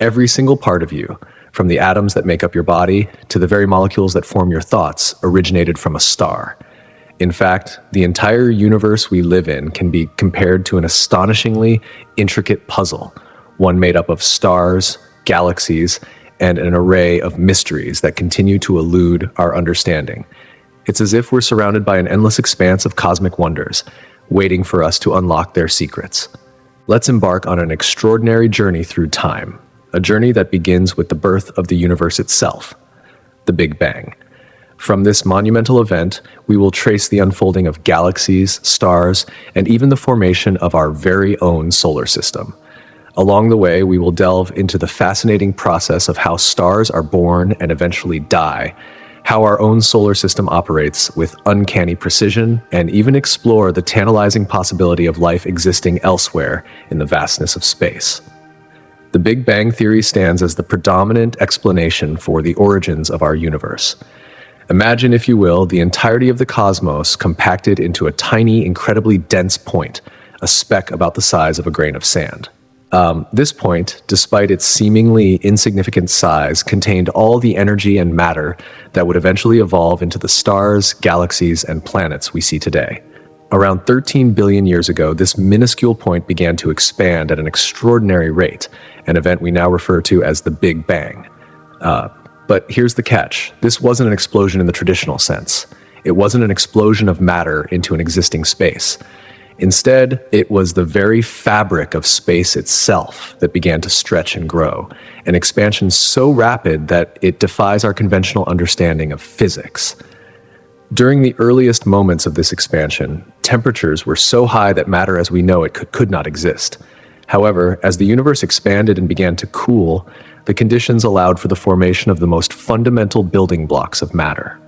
Every single part of you, from the atoms that make up your body to the very molecules that form your thoughts, originated from a star. In fact, the entire universe we live in can be compared to an astonishingly intricate puzzle, one made up of stars, galaxies, and an array of mysteries that continue to elude our understanding. It's as if we're surrounded by an endless expanse of cosmic wonders, waiting for us to unlock their secrets. Let's embark on an extraordinary journey through time, a journey that begins with the birth of the universe itself, the Big Bang. From this monumental event, we will trace the unfolding of galaxies, stars, and even the formation of our very own solar system. Along the way, we will delve into the fascinating process of how stars are born and eventually die, how our own solar system operates with uncanny precision, and even explore the tantalizing possibility of life existing elsewhere in the vastness of space. The Big Bang Theory stands as the predominant explanation for the origins of our universe. Imagine, if you will, the entirety of the cosmos compacted into a tiny, incredibly dense point, a speck about the size of a grain of sand. This point, despite its seemingly insignificant size, contained all the energy and matter that would eventually evolve into the stars, galaxies, and planets we see today. Around 13 billion years ago, this minuscule point began to expand at an extraordinary rate, an event we now refer to as the Big Bang. But here's the catch. This wasn't an explosion in the traditional sense. It wasn't an explosion of matter into an existing space. Instead, it was the very fabric of space itself that began to stretch and grow, an expansion so rapid that it defies our conventional understanding of physics. During the earliest moments of this expansion, temperatures were so high that matter as we know it could not exist. However, as the universe expanded and began to cool, the conditions allowed for the formation of the most fundamental building blocks of matter.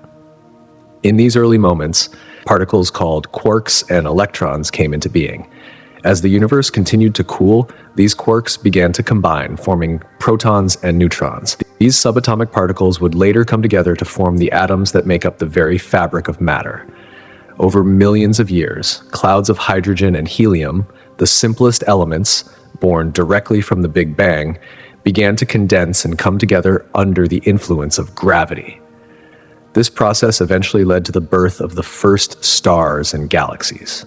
In these early moments, particles called quarks and electrons came into being. As the universe continued to cool, these quarks began to combine, forming protons and neutrons. These subatomic particles would later come together to form the atoms that make up the very fabric of matter. Over millions of years, clouds of hydrogen and helium, the simplest elements, born directly from the Big Bang, began to condense and come together under the influence of gravity. This process eventually led to the birth of the first stars and galaxies.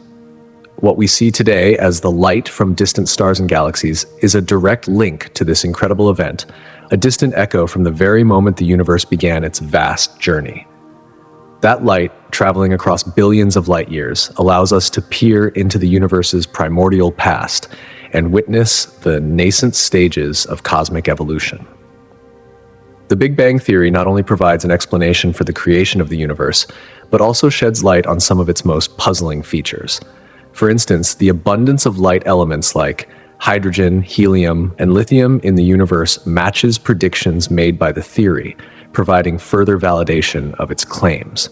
What we see today as the light from distant stars and galaxies is a direct link to this incredible event, a distant echo from the very moment the universe began its vast journey. That light, traveling across billions of light years, allows us to peer into the universe's primordial past and witness the nascent stages of cosmic evolution. The Big Bang Theory not only provides an explanation for the creation of the universe, but also sheds light on some of its most puzzling features. For instance, the abundance of light elements like hydrogen, helium, and lithium in the universe matches predictions made by the theory, providing further validation of its claims.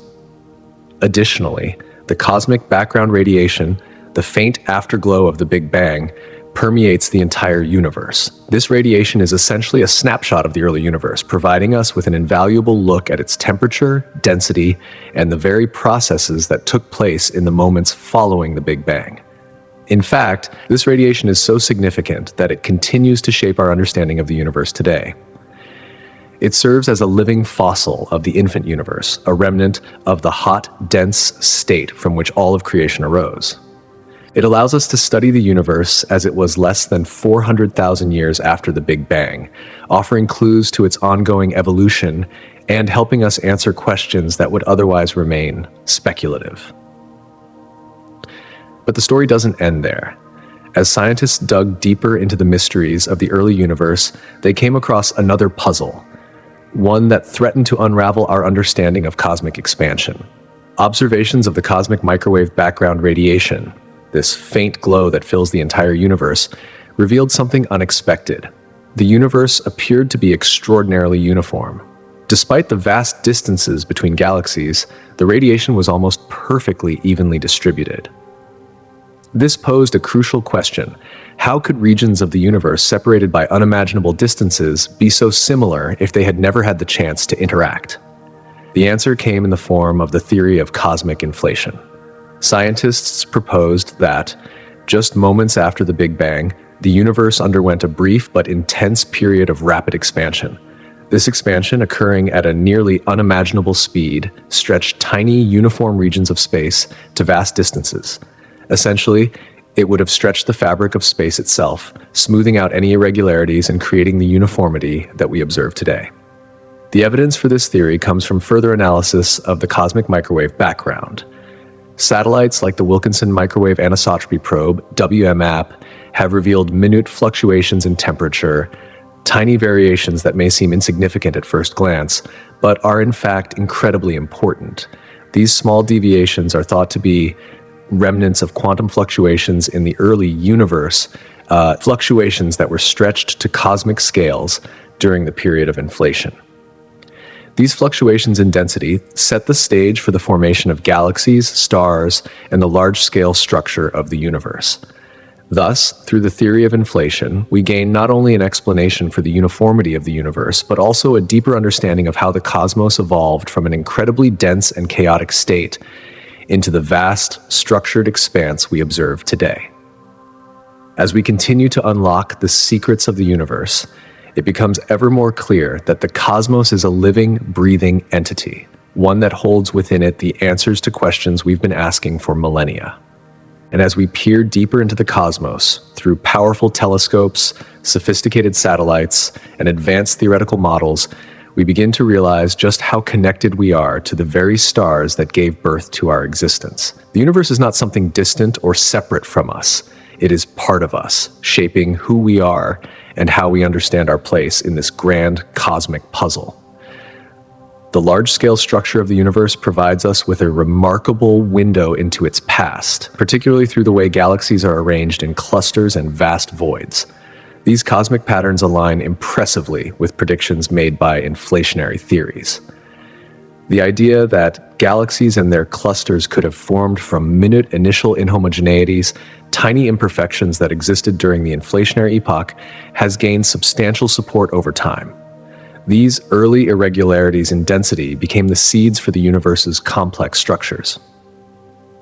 Additionally, the cosmic background radiation, the faint afterglow of the Big Bang, permeates the entire universe. This radiation is essentially a snapshot of the early universe, providing us with an invaluable look at its temperature, density, and the very processes that took place in the moments following the Big Bang. In fact, this radiation is so significant that it continues to shape our understanding of the universe today. It serves as a living fossil of the infant universe, a remnant of the hot, dense state from which all of creation arose. It allows us to study the universe as it was less than 400,000 years after the Big Bang, offering clues to its ongoing evolution and helping us answer questions that would otherwise remain speculative. But the story doesn't end there. As scientists dug deeper into the mysteries of the early universe, they came across another puzzle, one that threatened to unravel our understanding of cosmic expansion. Observations of the cosmic microwave background radiation, this faint glow that fills the entire universe, revealed something unexpected. The universe appeared to be extraordinarily uniform. Despite the vast distances between galaxies, the radiation was almost perfectly evenly distributed. This posed a crucial question. How could regions of the universe separated by unimaginable distances be so similar if they had never had the chance to interact? The answer came in the form of the theory of cosmic inflation. Scientists proposed that, just moments after the Big Bang, the universe underwent a brief but intense period of rapid expansion. This expansion, occurring at a nearly unimaginable speed, stretched tiny, uniform regions of space to vast distances. Essentially, it would have stretched the fabric of space itself, smoothing out any irregularities and creating the uniformity that we observe today. The evidence for this theory comes from further analysis of the cosmic microwave background. Satellites like the Wilkinson Microwave Anisotropy Probe, WMAP, have revealed minute fluctuations in temperature, tiny variations that may seem insignificant at first glance, but are in fact incredibly important. These small deviations are thought to be remnants of quantum fluctuations in the early universe, fluctuations that were stretched to cosmic scales during the period of inflation. These fluctuations in density set the stage for the formation of galaxies, stars, and the large-scale structure of the universe. Thus, through the theory of inflation, we gain not only an explanation for the uniformity of the universe, but also a deeper understanding of how the cosmos evolved from an incredibly dense and chaotic state into the vast, structured expanse we observe today. As we continue to unlock the secrets of the universe, it becomes ever more clear that the cosmos is a living, breathing entity, one that holds within it the answers to questions we've been asking for millennia. And as we peer deeper into the cosmos through powerful telescopes, sophisticated satellites, and advanced theoretical models, we begin to realize just how connected we are to the very stars that gave birth to our existence. The universe is not something distant or separate from us. It is part of us, shaping who we are and how we understand our place in this grand cosmic puzzle. The large-scale structure of the universe provides us with a remarkable window into its past, particularly through the way galaxies are arranged in clusters and vast voids. These cosmic patterns align impressively with predictions made by inflationary theories. The idea that galaxies and their clusters could have formed from minute initial inhomogeneities, tiny imperfections that existed during the inflationary epoch, has gained substantial support over time. These early irregularities in density became the seeds for the universe's complex structures.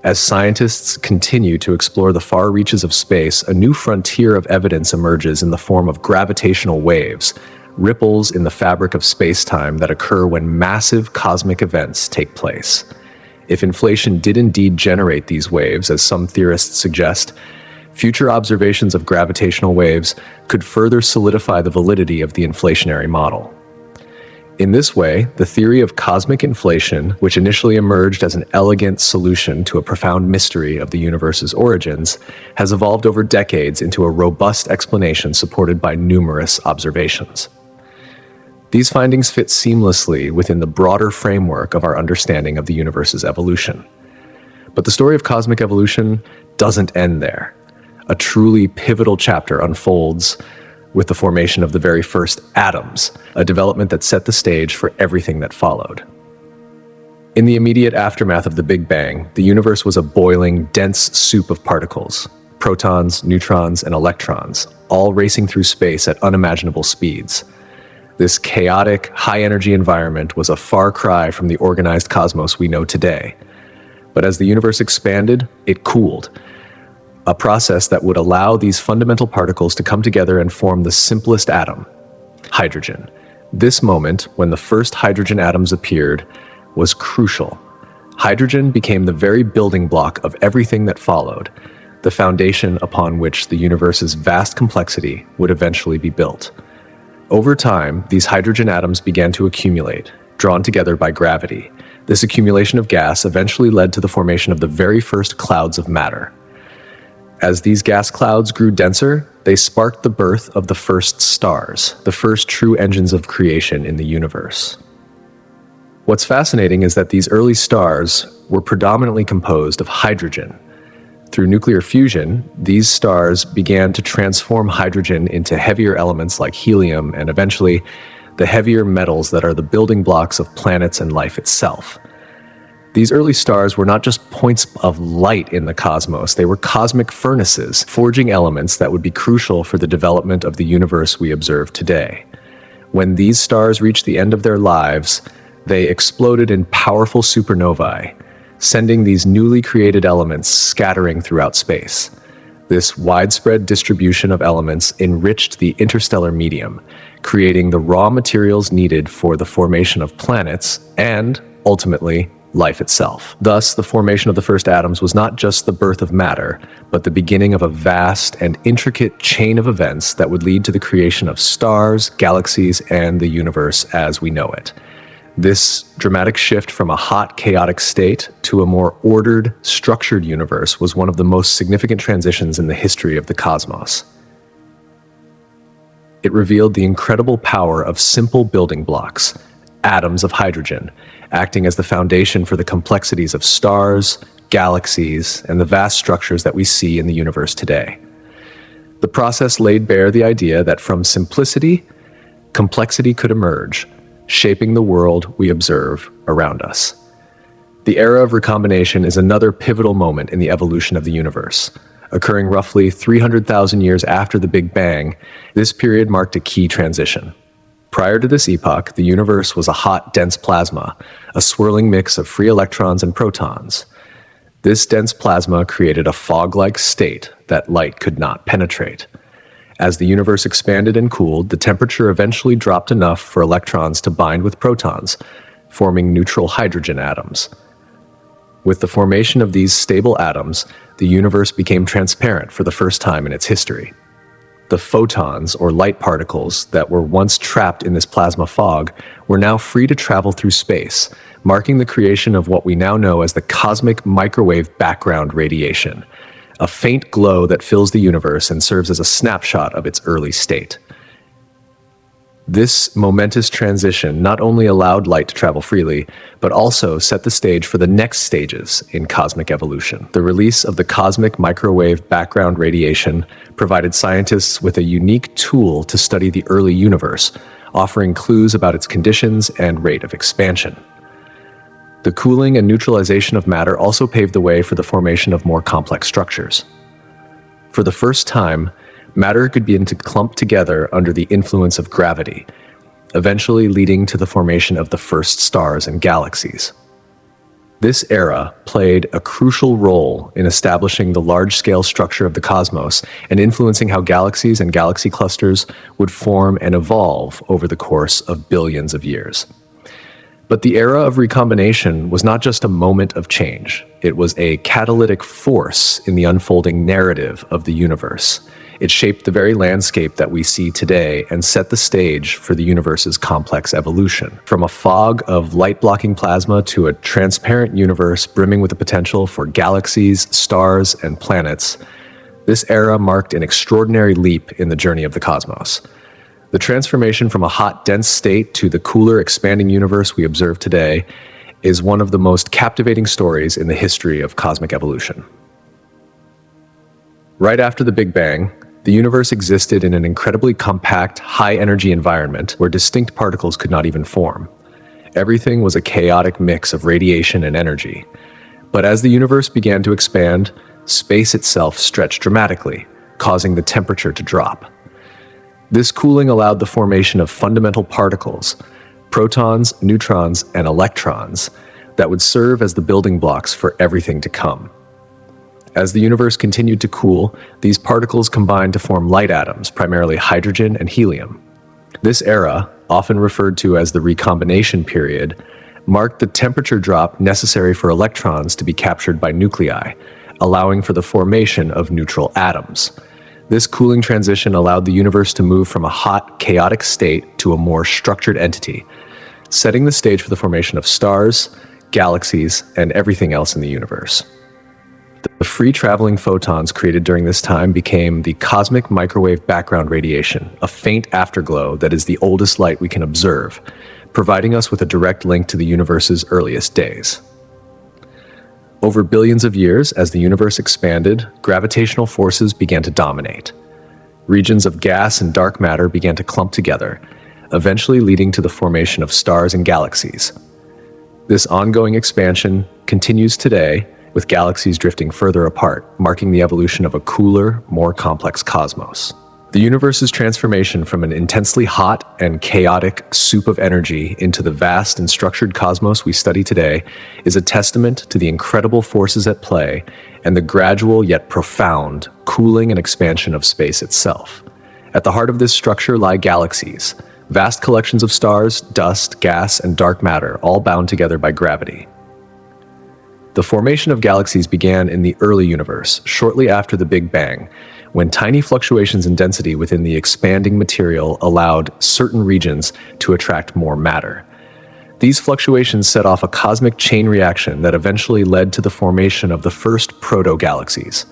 As scientists continue to explore the far reaches of space, a new frontier of evidence emerges in the form of gravitational waves, ripples in the fabric of space-time that occur when massive cosmic events take place. If inflation did indeed generate these waves, as some theorists suggest, future observations of gravitational waves could further solidify the validity of the inflationary model. In this way, the theory of cosmic inflation, which initially emerged as an elegant solution to a profound mystery of the universe's origins, has evolved over decades into a robust explanation supported by numerous observations. These findings fit seamlessly within the broader framework of our understanding of the universe's evolution. But the story of cosmic evolution doesn't end there. A truly pivotal chapter unfolds with the formation of the very first atoms, a development that set the stage for everything that followed. In the immediate aftermath of the Big Bang, the universe was a boiling, dense soup of particles, protons, neutrons, and electrons, all racing through space at unimaginable speeds. This chaotic, high-energy environment was a far cry from the organized cosmos we know today. But as the universe expanded, it cooled, a process that would allow these fundamental particles to come together and form the simplest atom, hydrogen. This moment, when the first hydrogen atoms appeared, was crucial. Hydrogen became the very building block of everything that followed, the foundation upon which the universe's vast complexity would eventually be built. Over time, these hydrogen atoms began to accumulate, drawn together by gravity. This accumulation of gas eventually led to the formation of the very first clouds of matter. As these gas clouds grew denser, they sparked the birth of the first stars, the first true engines of creation in the universe. What's fascinating is that these early stars were predominantly composed of hydrogen. Through nuclear fusion, these stars began to transform hydrogen into heavier elements like helium and eventually the heavier metals that are the building blocks of planets and life itself. These early stars were not just points of light in the cosmos, they were cosmic furnaces, forging elements that would be crucial for the development of the universe we observe today. When these stars reached the end of their lives, they exploded in powerful supernovae, sending these newly created elements scattering throughout space. This widespread distribution of elements enriched the interstellar medium, creating the raw materials needed for the formation of planets and, ultimately, life itself. Thus, the formation of the first atoms was not just the birth of matter, but the beginning of a vast and intricate chain of events that would lead to the creation of stars, galaxies, and the universe as we know it. This dramatic shift from a hot, chaotic state to a more ordered, structured universe was one of the most significant transitions in the history of the cosmos. It revealed the incredible power of simple building blocks, atoms of hydrogen, acting as the foundation for the complexities of stars, galaxies, and the vast structures that we see in the universe today. The process laid bare the idea that from simplicity, complexity could emerge, shaping the world we observe around us. The era of recombination is another pivotal moment in the evolution of the universe. Occurring roughly 300,000 years after the Big Bang, this period marked a key transition. Prior to this epoch, the universe was a hot, dense plasma, a swirling mix of free electrons and protons. This dense plasma created a fog-like state that light could not penetrate. As the universe expanded and cooled, the temperature eventually dropped enough for electrons to bind with protons, forming neutral hydrogen atoms. With the formation of these stable atoms, the universe became transparent for the first time in its history. The photons, or light particles, that were once trapped in this plasma fog were now free to travel through space, marking the creation of what we now know as the cosmic microwave background radiation, a faint glow that fills the universe and serves as a snapshot of its early state. This momentous transition not only allowed light to travel freely, but also set the stage for the next stages in cosmic evolution. The release of the cosmic microwave background radiation provided scientists with a unique tool to study the early universe, offering clues about its conditions and rate of expansion. The cooling and neutralization of matter also paved the way for the formation of more complex structures. For the first time, matter could begin to clump together under the influence of gravity, eventually leading to the formation of the first stars and galaxies. This era played a crucial role in establishing the large-scale structure of the cosmos and influencing how galaxies and galaxy clusters would form and evolve over the course of billions of years. But the era of recombination was not just a moment of change. It was a catalytic force in the unfolding narrative of the universe. It shaped the very landscape that we see today and set the stage for the universe's complex evolution. From a fog of light-blocking plasma to a transparent universe brimming with the potential for galaxies, stars, and planets, this era marked an extraordinary leap in the journey of the cosmos. The transformation from a hot, dense state to the cooler, expanding universe we observe today is one of the most captivating stories in the history of cosmic evolution. Right after the Big Bang, the universe existed in an incredibly compact, high-energy environment where distinct particles could not even form. Everything was a chaotic mix of radiation and energy. But as the universe began to expand, space itself stretched dramatically, causing the temperature to drop. This cooling allowed the formation of fundamental particles, protons, neutrons, and electrons, that would serve as the building blocks for everything to come. As the universe continued to cool, these particles combined to form light atoms, primarily hydrogen and helium. This era, often referred to as the recombination period, marked the temperature drop necessary for electrons to be captured by nuclei, allowing for the formation of neutral atoms. This cooling transition allowed the universe to move from a hot, chaotic state to a more structured entity, setting the stage for the formation of stars, galaxies, and everything else in the universe. The free-traveling photons created during this time became the cosmic microwave background radiation, a faint afterglow that is the oldest light we can observe, providing us with a direct link to the universe's earliest days. Over billions of years, as the universe expanded, gravitational forces began to dominate. Regions of gas and dark matter began to clump together, eventually leading to the formation of stars and galaxies. This ongoing expansion continues today, with galaxies drifting further apart, marking the evolution of a cooler, more complex cosmos. The universe's transformation from an intensely hot and chaotic soup of energy into the vast and structured cosmos we study today is a testament to the incredible forces at play and the gradual yet profound cooling and expansion of space itself. At the heart of this structure lie galaxies, vast collections of stars, dust, gas, and dark matter, all bound together by gravity. The formation of galaxies began in the early universe, shortly after the Big Bang, when tiny fluctuations in density within the expanding material allowed certain regions to attract more matter. These fluctuations set off a cosmic chain reaction that eventually led to the formation of the first proto-galaxies.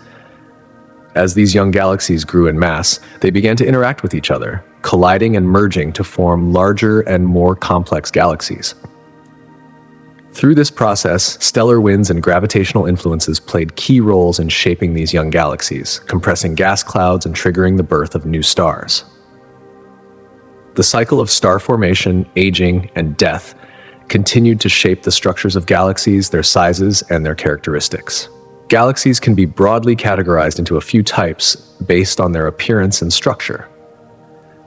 As these young galaxies grew in mass, they began to interact with each other, colliding and merging to form larger and more complex galaxies. Through this process, stellar winds and gravitational influences played key roles in shaping these young galaxies, compressing gas clouds and triggering the birth of new stars. The cycle of star formation, aging, and death continued to shape the structures of galaxies, their sizes, and their characteristics. Galaxies can be broadly categorized into a few types based on their appearance and structure.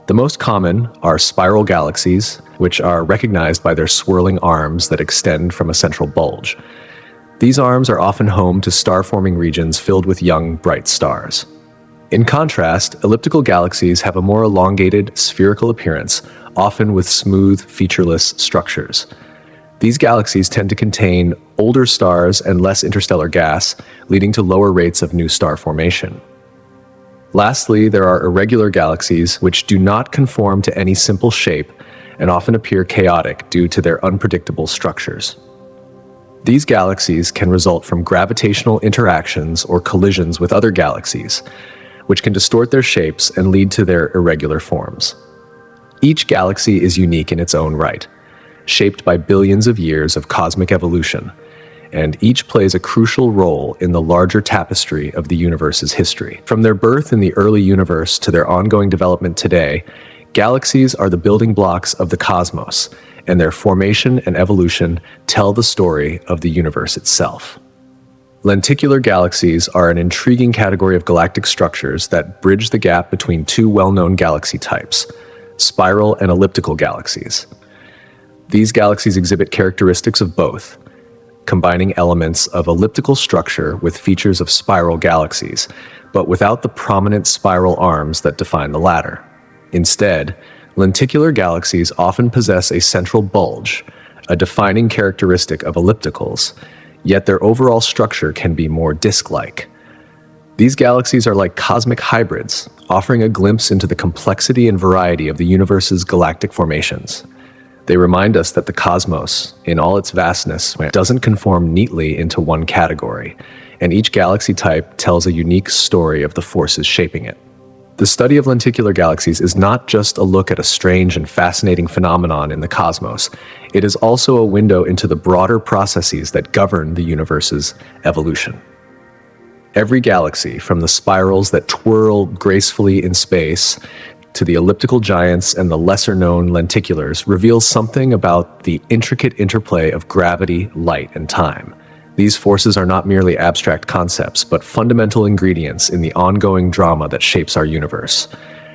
The most common are spiral galaxies, which are recognized by their swirling arms that extend from a central bulge. These arms are often home to star-forming regions filled with young, bright stars. In contrast, elliptical galaxies have a more elongated, spherical appearance, often with smooth, featureless structures. These galaxies tend to contain older stars and less interstellar gas, leading to lower rates of new star formation. Lastly, there are irregular galaxies which do not conform to any simple shape and often appear chaotic due to their unpredictable structures. These galaxies can result from gravitational interactions or collisions with other galaxies, which can distort their shapes and lead to their irregular forms. Each galaxy is unique in its own right, shaped by billions of years of cosmic evolution, and each plays a crucial role in the larger tapestry of the universe's history. From their birth in the early universe to their ongoing development today, galaxies are the building blocks of the cosmos, and their formation and evolution tell the story of the universe itself. Lenticular galaxies are an intriguing category of galactic structures that bridge the gap between two well-known galaxy types, spiral and elliptical galaxies. These galaxies exhibit characteristics of both, combining elements of elliptical structure with features of spiral galaxies, but without the prominent spiral arms that define the latter. Instead, lenticular galaxies often possess a central bulge, a defining characteristic of ellipticals, yet their overall structure can be more disk-like. These galaxies are like cosmic hybrids, offering a glimpse into the complexity and variety of the universe's galactic formations. They remind us that the cosmos, in all its vastness, doesn't conform neatly into one category, and each galaxy type tells a unique story of the forces shaping it. The study of lenticular galaxies is not just a look at a strange and fascinating phenomenon in the cosmos. It is also a window into the broader processes that govern the universe's evolution. Every galaxy, from the spirals that twirl gracefully in space to the elliptical giants and the lesser-known lenticulars, reveals something about the intricate interplay of gravity, light, and time. These forces are not merely abstract concepts, but fundamental ingredients in the ongoing drama that shapes our universe,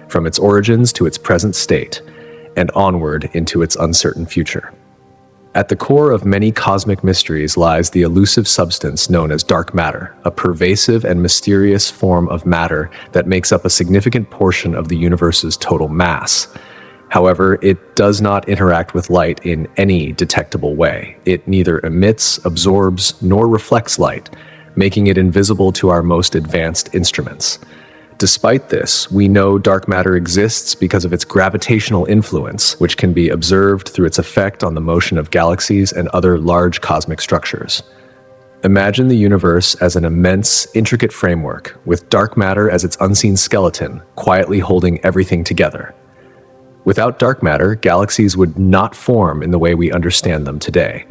from its origins to its present state, and onward into its uncertain future. At the core of many cosmic mysteries lies the elusive substance known as dark matter, a pervasive and mysterious form of matter that makes up a significant portion of the universe's total mass. However, it does not interact with light in any detectable way. It neither emits, absorbs, nor reflects light, making it invisible to our most advanced instruments. Despite this, we know dark matter exists because of its gravitational influence, which can be observed through its effect on the motion of galaxies and other large cosmic structures. Imagine the universe as an immense, intricate framework, with dark matter as its unseen skeleton, quietly holding everything together. Without dark matter, galaxies would not form in the way we understand them today.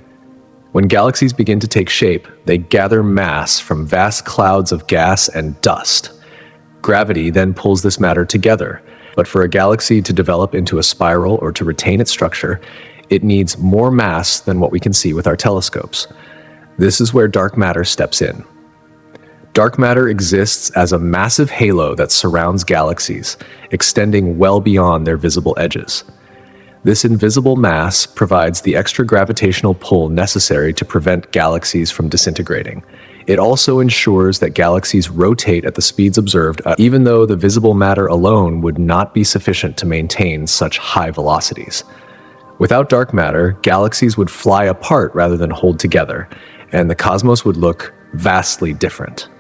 When galaxies begin to take shape, they gather mass from vast clouds of gas and dust. Gravity then pulls this matter together, but for a galaxy to develop into a spiral or to retain its structure, it needs more mass than what we can see with our telescopes. This is where dark matter steps in. Dark matter exists as a massive halo that surrounds galaxies, extending well beyond their visible edges. This invisible mass provides the extra gravitational pull necessary to prevent galaxies from disintegrating. It also ensures that galaxies rotate at the speeds observed, even though the visible matter alone would not be sufficient to maintain such high velocities. Without dark matter, galaxies would fly apart rather than hold together, and the cosmos would look vastly different.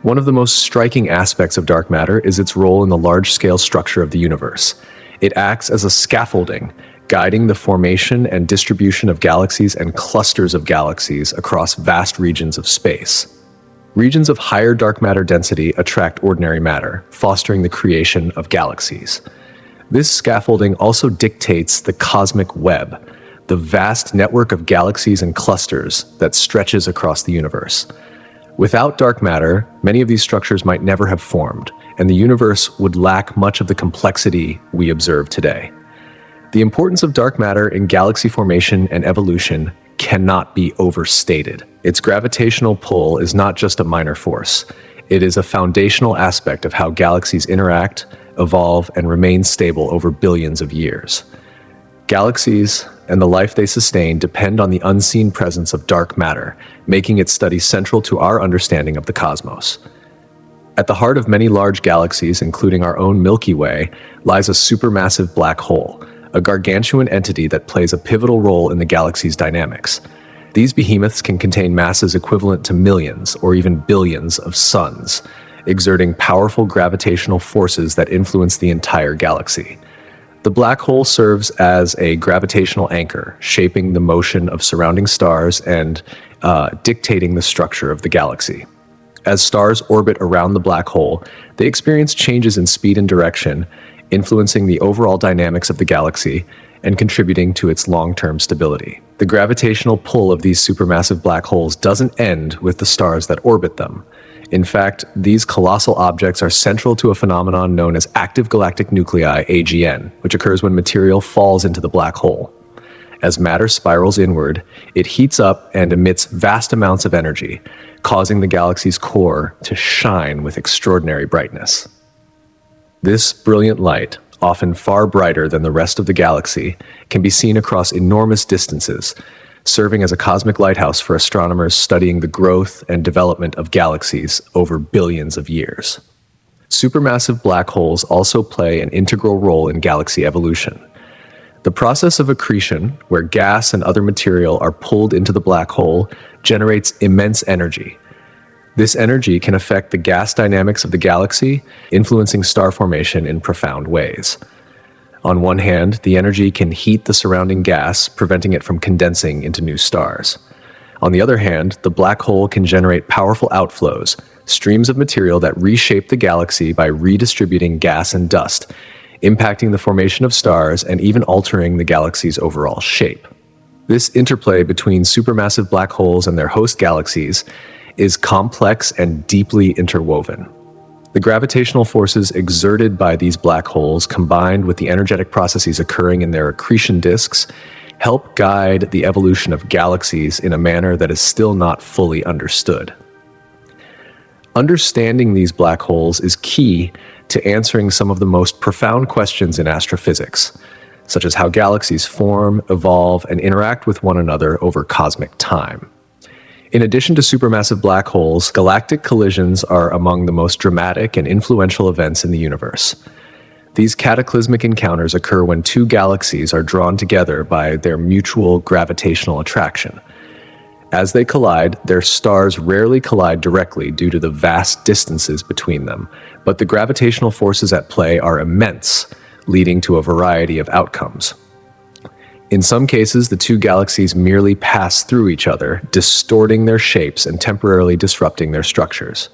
One of the most striking aspects of dark matter is its role in the large-scale structure of the universe. It acts as a scaffolding, guiding the formation and distribution of galaxies and clusters of galaxies across vast regions of space. Regions of higher dark matter density attract ordinary matter, fostering the creation of galaxies. This scaffolding also dictates the cosmic web, the vast network of galaxies and clusters that stretches across the universe. Without dark matter, many of these structures might never have formed, and the universe would lack much of the complexity we observe today. The importance of dark matter in galaxy formation and evolution cannot be overstated. Its gravitational pull is not just a minor force. It is a foundational aspect of how galaxies interact, evolve, and remain stable over billions of years. Galaxies and the life they sustain depend on the unseen presence of dark matter, making its study central to our understanding of the cosmos. At the heart of many large galaxies, including our own Milky Way, lies a supermassive black hole, a gargantuan entity that plays a pivotal role in the galaxy's dynamics. These behemoths can contain masses equivalent to millions or even billions of suns, exerting powerful gravitational forces that influence the entire galaxy. The black hole serves as a gravitational anchor, shaping the motion of surrounding stars and dictating the structure of the galaxy. As stars orbit around the black hole, they experience changes in speed and direction, influencing the overall dynamics of the galaxy and contributing to its long-term stability. The gravitational pull of these supermassive black holes doesn't end with the stars that orbit them. In fact, these colossal objects are central to a phenomenon known as active galactic nuclei, AGN, which occurs when material falls into the black hole. As matter spirals inward, it heats up and emits vast amounts of energy, causing the galaxy's core to shine with extraordinary brightness. This brilliant light, often far brighter than the rest of the galaxy, can be seen across enormous distances, serving as a cosmic lighthouse for astronomers studying the growth and development of galaxies over billions of years. Supermassive black holes also play an integral role in galaxy evolution. The process of accretion, where gas and other material are pulled into the black hole, generates immense energy. This energy can affect the gas dynamics of the galaxy, influencing star formation in profound ways. On one hand, the energy can heat the surrounding gas, preventing it from condensing into new stars. On the other hand, the black hole can generate powerful outflows, streams of material that reshape the galaxy by redistributing gas and dust, impacting the formation of stars and even altering the galaxy's overall shape. This interplay between supermassive black holes and their host galaxies is complex and deeply interwoven. The gravitational forces exerted by these black holes, combined with the energetic processes occurring in their accretion disks, help guide the evolution of galaxies in a manner that is still not fully understood. Understanding these black holes is key to answering some of the most profound questions in astrophysics, such as how galaxies form, evolve, and interact with one another over cosmic time. In addition to supermassive black holes, galactic collisions are among the most dramatic and influential events in the universe. These cataclysmic encounters occur when two galaxies are drawn together by their mutual gravitational attraction. As they collide, their stars rarely collide directly due to the vast distances between them, but the gravitational forces at play are immense, leading to a variety of outcomes. In some cases, the two galaxies merely pass through each other, distorting their shapes and temporarily disrupting their structures.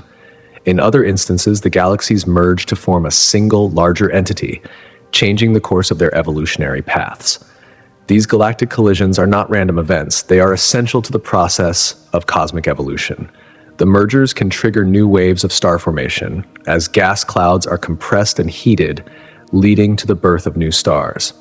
In other instances, the galaxies merge to form a single, larger entity, changing the course of their evolutionary paths. These galactic collisions are not random events. They are essential to the process of cosmic evolution. The mergers can trigger new waves of star formation, as gas clouds are compressed and heated, leading to the birth of new stars.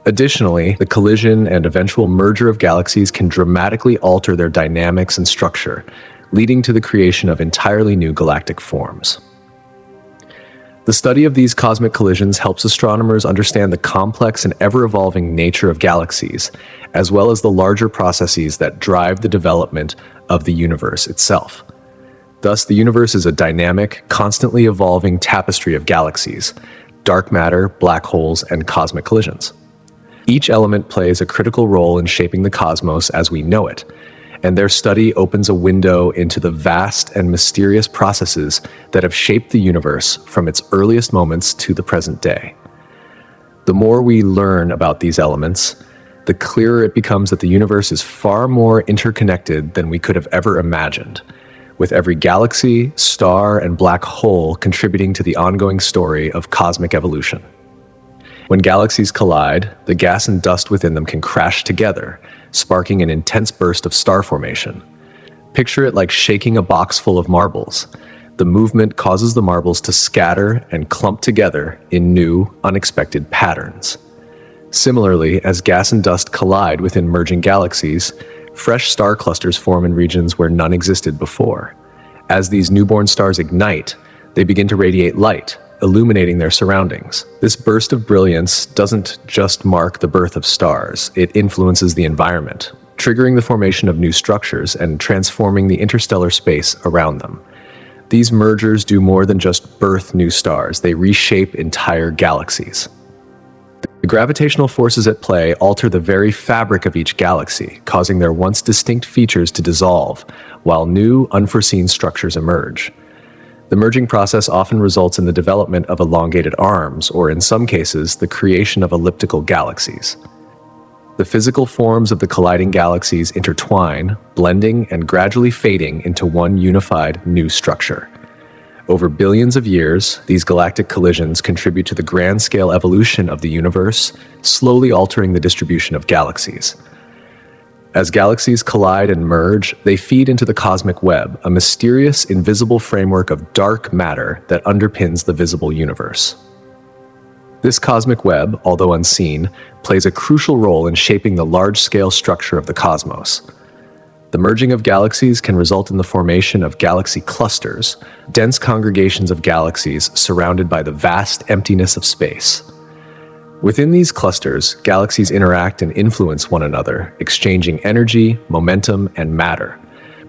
Additionally, the collision and eventual merger of galaxies can dramatically alter their dynamics and structure, leading to the creation of entirely new galactic forms. The study of these cosmic collisions helps astronomers understand the complex and ever-evolving nature of galaxies, as well as the larger processes that drive the development of the universe itself. Thus, the universe is a dynamic, constantly evolving tapestry of galaxies, dark matter, black holes, and cosmic collisions. Each element plays a critical role in shaping the cosmos as we know it, and their study opens a window into the vast and mysterious processes that have shaped the universe from its earliest moments to the present day. The more we learn about these elements, the clearer it becomes that the universe is far more interconnected than we could have ever imagined, with every galaxy, star, and black hole contributing to the ongoing story of cosmic evolution. When galaxies collide, the gas and dust within them can crash together, sparking an intense burst of star formation. Picture it like shaking a box full of marbles. The movement causes the marbles to scatter and clump together in new, unexpected patterns. Similarly, as gas and dust collide within merging galaxies, fresh star clusters form in regions where none existed before. As these newborn stars ignite, they begin to radiate light, illuminating their surroundings. This burst of brilliance doesn't just mark the birth of stars, it influences the environment, triggering the formation of new structures and transforming the interstellar space around them. These mergers do more than just birth new stars, they reshape entire galaxies. The gravitational forces at play alter the very fabric of each galaxy, causing their once distinct features to dissolve, while new, unforeseen structures emerge. The merging process often results in the development of elongated arms, or in some cases, the creation of elliptical galaxies. The physical forms of the colliding galaxies intertwine, blending and gradually fading into one unified new structure. Over billions of years, these galactic collisions contribute to the grand-scale evolution of the universe, slowly altering the distribution of galaxies. As galaxies collide and merge, they feed into the cosmic web, a mysterious, invisible framework of dark matter that underpins the visible universe. This cosmic web, although unseen, plays a crucial role in shaping the large-scale structure of the cosmos. The merging of galaxies can result in the formation of galaxy clusters, dense congregations of galaxies surrounded by the vast emptiness of space. Within these clusters, galaxies interact and influence one another, exchanging energy, momentum, and matter.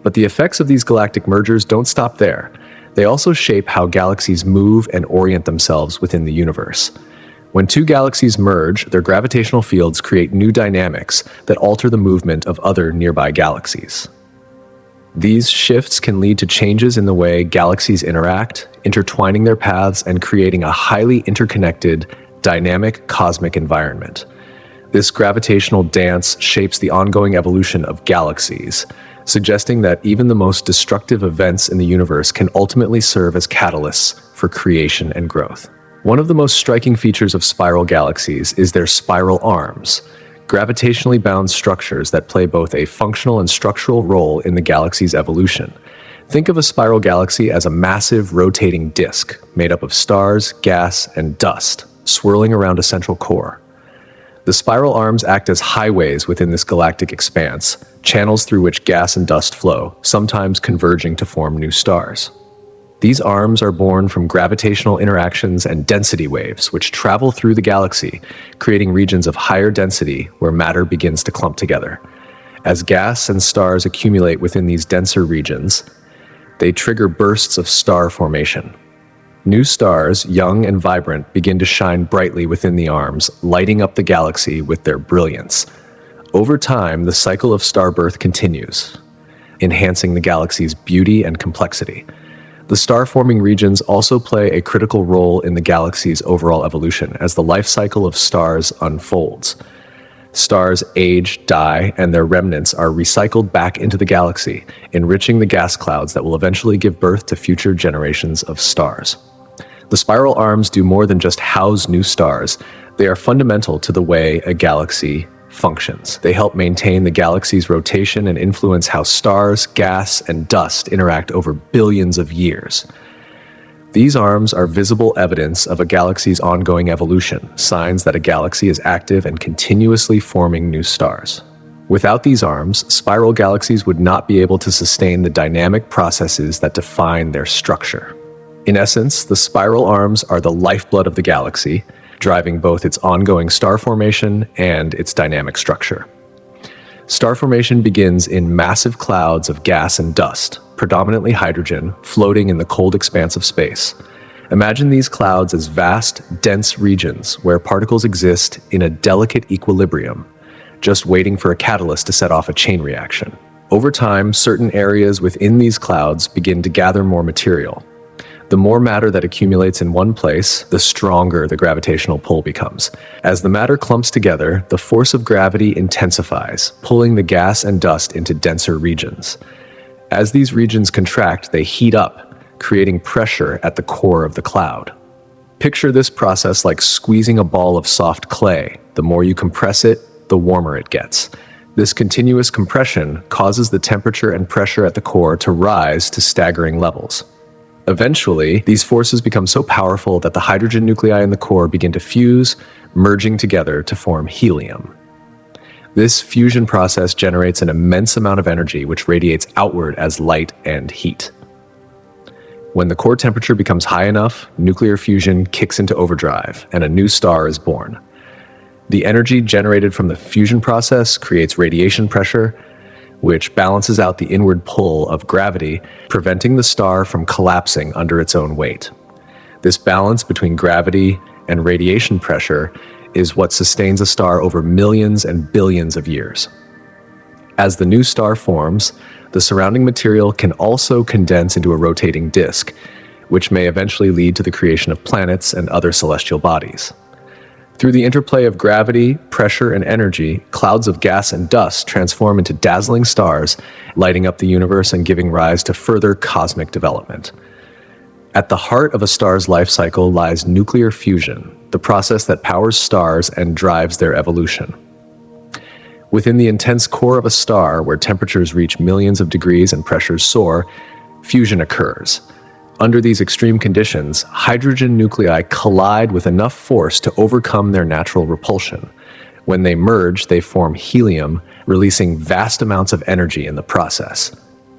But the effects of these galactic mergers don't stop there. They also shape how galaxies move and orient themselves within the universe. When two galaxies merge, their gravitational fields create new dynamics that alter the movement of other nearby galaxies. These shifts can lead to changes in the way galaxies interact, intertwining their paths and creating a highly interconnected, dynamic cosmic environment. This gravitational dance shapes the ongoing evolution of galaxies, suggesting that even the most destructive events in the universe can ultimately serve as catalysts for creation and growth. One of the most striking features of spiral galaxies is their spiral arms, gravitationally bound structures that play both a functional and structural role in the galaxy's evolution. Think of a spiral galaxy as a massive rotating disk made up of stars, gas, and dust, swirling around a central core. The spiral arms act as highways within this galactic expanse, channels through which gas and dust flow, sometimes converging to form new stars. These arms are born from gravitational interactions and density waves, which travel through the galaxy, creating regions of higher density where matter begins to clump together. As gas and stars accumulate within these denser regions, they trigger bursts of star formation. New stars, young and vibrant, begin to shine brightly within the arms, lighting up the galaxy with their brilliance. Over time, the cycle of star birth continues, enhancing the galaxy's beauty and complexity. The star-forming regions also play a critical role in the galaxy's overall evolution as the life cycle of stars unfolds. Stars age, die, and their remnants are recycled back into the galaxy, enriching the gas clouds that will eventually give birth to future generations of stars. The spiral arms do more than just house new stars. They are fundamental to the way a galaxy functions. They help maintain the galaxy's rotation and influence how stars, gas, and dust interact over billions of years. These arms are visible evidence of a galaxy's ongoing evolution, signs that a galaxy is active and continuously forming new stars. Without these arms, spiral galaxies would not be able to sustain the dynamic processes that define their structure. In essence, the spiral arms are the lifeblood of the galaxy, driving both its ongoing star formation and its dynamic structure. Star formation begins in massive clouds of gas and dust, predominantly hydrogen, floating in the cold expanse of space. Imagine these clouds as vast, dense regions where particles exist in a delicate equilibrium, just waiting for a catalyst to set off a chain reaction. Over time, certain areas within these clouds begin to gather more material. The more matter that accumulates in one place, the stronger the gravitational pull becomes. As the matter clumps together, the force of gravity intensifies, pulling the gas and dust into denser regions. As these regions contract, they heat up, creating pressure at the core of the cloud. Picture this process like squeezing a ball of soft clay. The more you compress it, the warmer it gets. This continuous compression causes the temperature and pressure at the core to rise to staggering levels. Eventually, these forces become so powerful that the hydrogen nuclei in the core begin to fuse, merging together to form helium. This fusion process generates an immense amount of energy which radiates outward as light and heat. When the core temperature becomes high enough, nuclear fusion kicks into overdrive and a new star is born. The energy generated from the fusion process creates radiation pressure, which balances out the inward pull of gravity, preventing the star from collapsing under its own weight. This balance between gravity and radiation pressure is what sustains a star over millions and billions of years. As the new star forms, the surrounding material can also condense into a rotating disk, which may eventually lead to the creation of planets and other celestial bodies. Through the interplay of gravity, pressure, and energy, clouds of gas and dust transform into dazzling stars, lighting up the universe and giving rise to further cosmic development. At the heart of a star's life cycle lies nuclear fusion, the process that powers stars and drives their evolution. Within the intense core of a star, where temperatures reach millions of degrees and pressures soar, fusion occurs. Under these extreme conditions, hydrogen nuclei collide with enough force to overcome their natural repulsion. When they merge, they form helium, releasing vast amounts of energy in the process.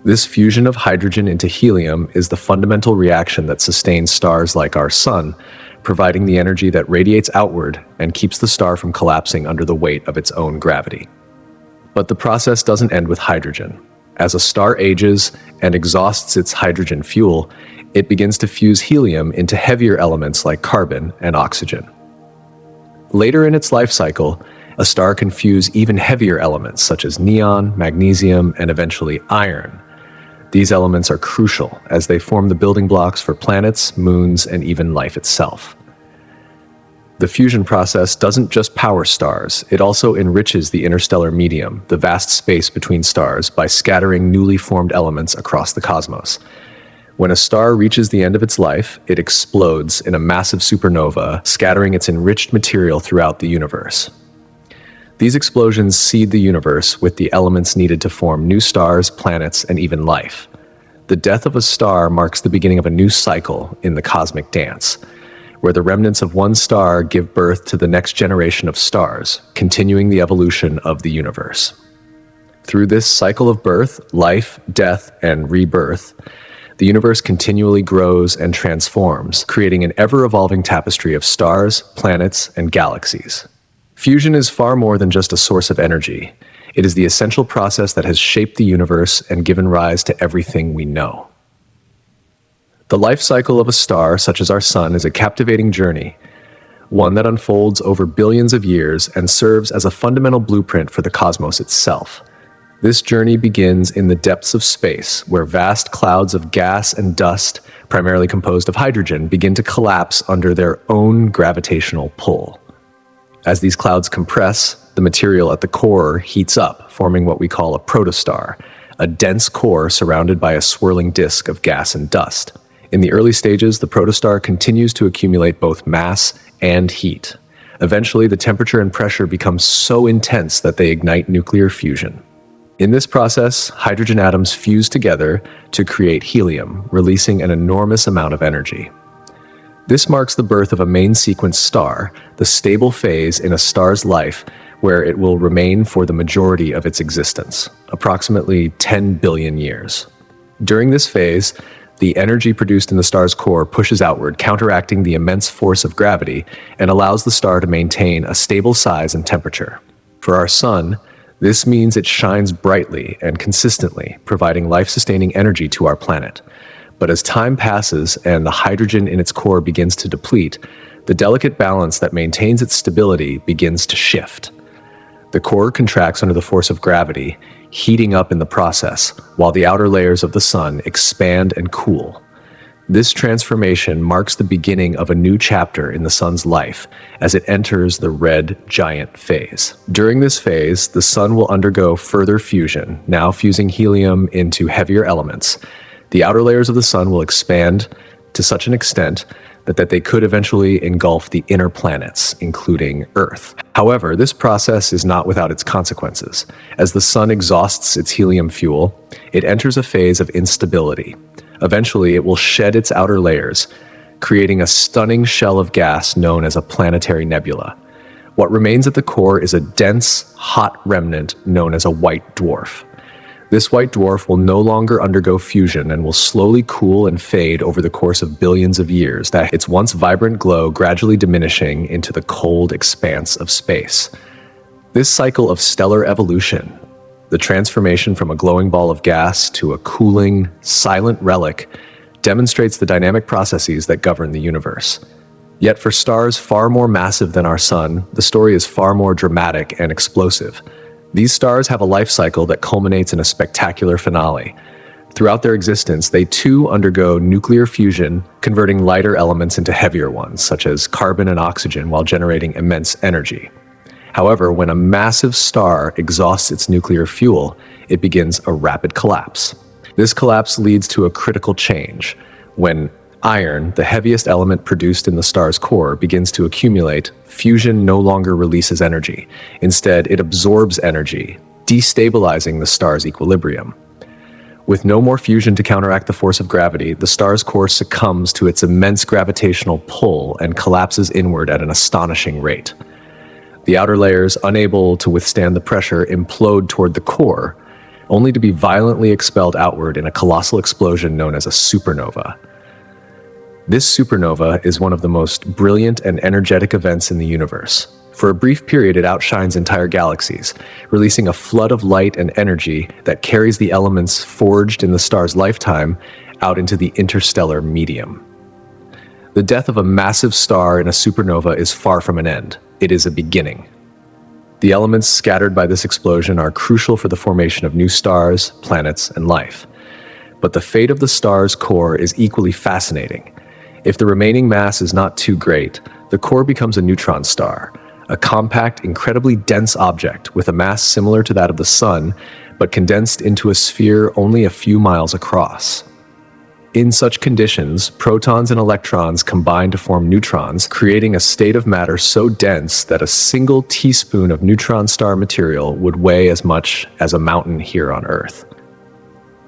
This fusion of hydrogen into helium is the fundamental reaction that sustains stars like our Sun, providing the energy that radiates outward and keeps the star from collapsing under the weight of its own gravity. But the process doesn't end with hydrogen. As a star ages and exhausts its hydrogen fuel, it begins to fuse helium into heavier elements like carbon and oxygen. Later in its life cycle, a star can fuse even heavier elements such as neon, magnesium, and eventually iron. These elements are crucial as they form the building blocks for planets, moons, and even life itself. The fusion process doesn't just power stars, it also enriches the interstellar medium, the vast space between stars, by scattering newly formed elements across the cosmos. When a star reaches the end of its life, it explodes in a massive supernova, scattering its enriched material throughout the universe. These explosions seed the universe with the elements needed to form new stars, planets, and even life. The death of a star marks the beginning of a new cycle in the cosmic dance, where the remnants of one star give birth to the next generation of stars, continuing the evolution of the universe. Through this cycle of birth, life, death, and rebirth, the universe continually grows and transforms, creating an ever-evolving tapestry of stars, planets, and galaxies. Fusion is far more than just a source of energy. It is the essential process that has shaped the universe and given rise to everything we know. The life cycle of a star, such as our Sun, is a captivating journey, one that unfolds over billions of years and serves as a fundamental blueprint for the cosmos itself. This journey begins in the depths of space, where vast clouds of gas and dust, primarily composed of hydrogen, begin to collapse under their own gravitational pull. As these clouds compress, the material at the core heats up, forming what we call a protostar, a dense core surrounded by a swirling disk of gas and dust. In the early stages, the protostar continues to accumulate both mass and heat. Eventually, the temperature and pressure become so intense that they ignite nuclear fusion. In this process, hydrogen atoms fuse together to create helium, releasing an enormous amount of energy. This marks the birth of a main sequence star, the stable phase in a star's life where it will remain for the majority of its existence, approximately 10 billion years. During this phase, the energy produced in the star's core pushes outward, counteracting the immense force of gravity, and allows the star to maintain a stable size and temperature. For our sun, this means it shines brightly and consistently, providing life-sustaining energy to our planet. But as time passes and the hydrogen in its core begins to deplete, the delicate balance that maintains its stability begins to shift. The core contracts under the force of gravity, heating up in the process, while the outer layers of the sun expand and cool. This transformation marks the beginning of a new chapter in the sun's life as it enters the red giant phase. During this phase, the sun will undergo further fusion, now fusing helium into heavier elements. The outer layers of the sun will expand to such an extent that they could eventually engulf the inner planets, including Earth. However, this process is not without its consequences. As the sun exhausts its helium fuel, it enters a phase of instability. Eventually, it will shed its outer layers, creating a stunning shell of gas known as a planetary nebula. What remains at the core is a dense, hot remnant known as a white dwarf. This white dwarf will no longer undergo fusion and will slowly cool and fade over the course of billions of years, that its once vibrant glow gradually diminishing into the cold expanse of space. This cycle of stellar evolution, the transformation from a glowing ball of gas to a cooling, silent relic, demonstrates the dynamic processes that govern the universe. Yet for stars far more massive than our sun, the story is far more dramatic and explosive. These stars have a life cycle that culminates in a spectacular finale. Throughout their existence, they too undergo nuclear fusion, converting lighter elements into heavier ones, such as carbon and oxygen, while generating immense energy. However, when a massive star exhausts its nuclear fuel, it begins a rapid collapse. This collapse leads to a critical change, when iron, the heaviest element produced in the star's core, begins to accumulate. Fusion no longer releases energy. Instead, it absorbs energy, destabilizing the star's equilibrium. With no more fusion to counteract the force of gravity, the star's core succumbs to its immense gravitational pull and collapses inward at an astonishing rate. The outer layers, unable to withstand the pressure, implode toward the core, only to be violently expelled outward in a colossal explosion known as a supernova. This supernova is one of the most brilliant and energetic events in the universe. For a brief period, it outshines entire galaxies, releasing a flood of light and energy that carries the elements forged in the star's lifetime out into the interstellar medium. The death of a massive star in a supernova is far from an end. It is a beginning. The elements scattered by this explosion are crucial for the formation of new stars, planets, and life. But the fate of the star's core is equally fascinating. If the remaining mass is not too great, the core becomes a neutron star, a compact, incredibly dense object with a mass similar to that of the sun, but condensed into a sphere only a few miles across. In such conditions, protons and electrons combine to form neutrons, creating a state of matter so dense that a single teaspoon of neutron star material would weigh as much as a mountain here on Earth.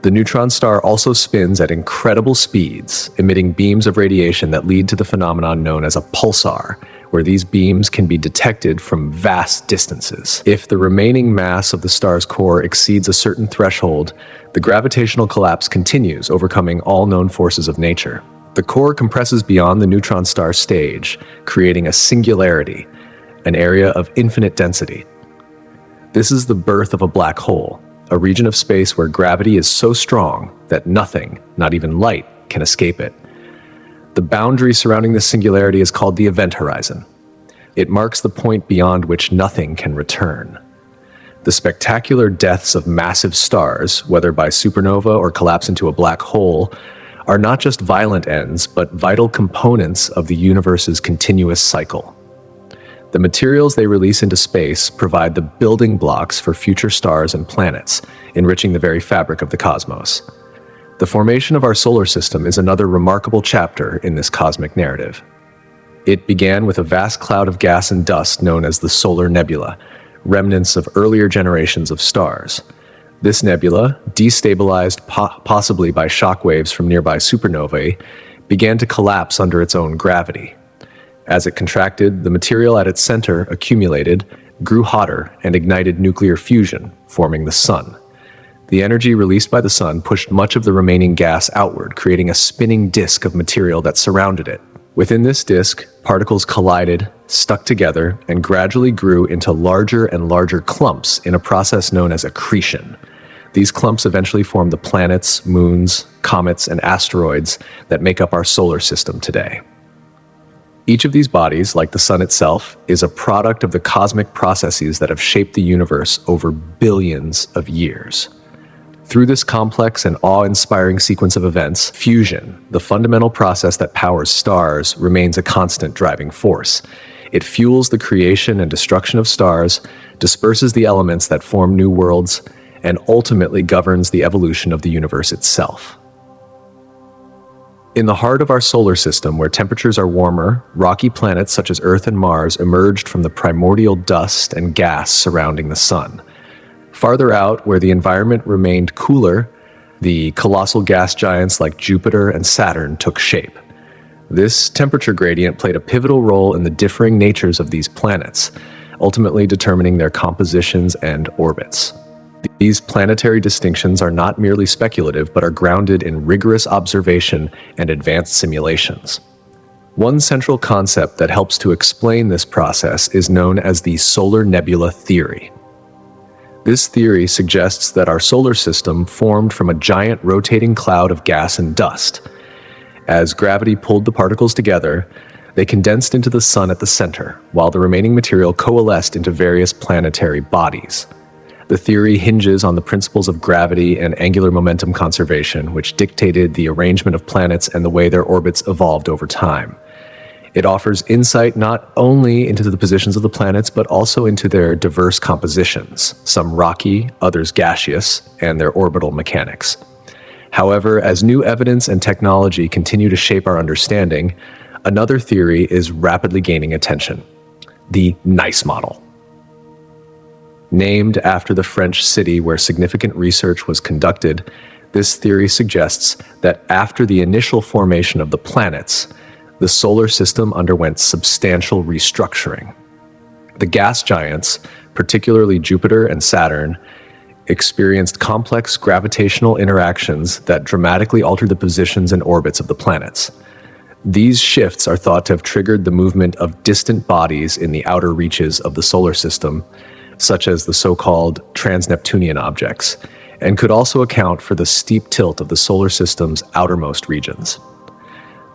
The neutron star also spins at incredible speeds, emitting beams of radiation that lead to the phenomenon known as a pulsar, where these beams can be detected from vast distances. If the remaining mass of the star's core exceeds a certain threshold, the gravitational collapse continues, overcoming all known forces of nature. The core compresses beyond the neutron star stage, creating a singularity, an area of infinite density. This is the birth of a black hole, a region of space where gravity is so strong that nothing, not even light, can escape it. The boundary surrounding this singularity is called the event horizon. It marks the point beyond which nothing can return. The spectacular deaths of massive stars, whether by supernova or collapse into a black hole, are not just violent ends, but vital components of the universe's continuous cycle. The materials they release into space provide the building blocks for future stars and planets, enriching the very fabric of the cosmos. The formation of our solar system is another remarkable chapter in this cosmic narrative. It began with a vast cloud of gas and dust known as the solar nebula, remnants of earlier generations of stars. This nebula, destabilized possibly by shock waves from nearby supernovae, began to collapse under its own gravity. As it contracted, the material at its center accumulated, grew hotter and ignited nuclear fusion, forming the sun. The energy released by the sun pushed much of the remaining gas outward, creating a spinning disk of material that surrounded it. Within this disk, particles collided, stuck together, and gradually grew into larger and larger clumps in a process known as accretion. These clumps eventually formed the planets, moons, comets, and asteroids that make up our solar system today. Each of these bodies, like the sun itself, is a product of the cosmic processes that have shaped the universe over billions of years. Through this complex and awe-inspiring sequence of events, fusion, the fundamental process that powers stars, remains a constant driving force. It fuels the creation and destruction of stars, disperses the elements that form new worlds, and ultimately governs the evolution of the universe itself. In the heart of our solar system, where temperatures are warmer, rocky planets such as Earth and Mars emerged from the primordial dust and gas surrounding the sun. Farther out, where the environment remained cooler, the colossal gas giants like Jupiter and Saturn took shape. This temperature gradient played a pivotal role in the differing natures of these planets, ultimately determining their compositions and orbits. These planetary distinctions are not merely speculative, but are grounded in rigorous observation and advanced simulations. One central concept that helps to explain this process is known as the solar nebula theory. This theory suggests that our solar system formed from a giant rotating cloud of gas and dust. As gravity pulled the particles together, they condensed into the sun at the center, while the remaining material coalesced into various planetary bodies. The theory hinges on the principles of gravity and angular momentum conservation, which dictated the arrangement of planets and the way their orbits evolved over time. It offers insight not only into the positions of the planets, but also into their diverse compositions, some rocky, others gaseous, and their orbital mechanics. However, as new evidence and technology continue to shape our understanding, another theory is rapidly gaining attention: the Nice model. Named after the French city where significant research was conducted, this theory suggests that after the initial formation of the planets, the solar system underwent substantial restructuring. The gas giants, particularly Jupiter and Saturn, experienced complex gravitational interactions that dramatically altered the positions and orbits of the planets. These shifts are thought to have triggered the movement of distant bodies in the outer reaches of the solar system, such as the so-called trans-Neptunian objects, and could also account for the steep tilt of the solar system's outermost regions.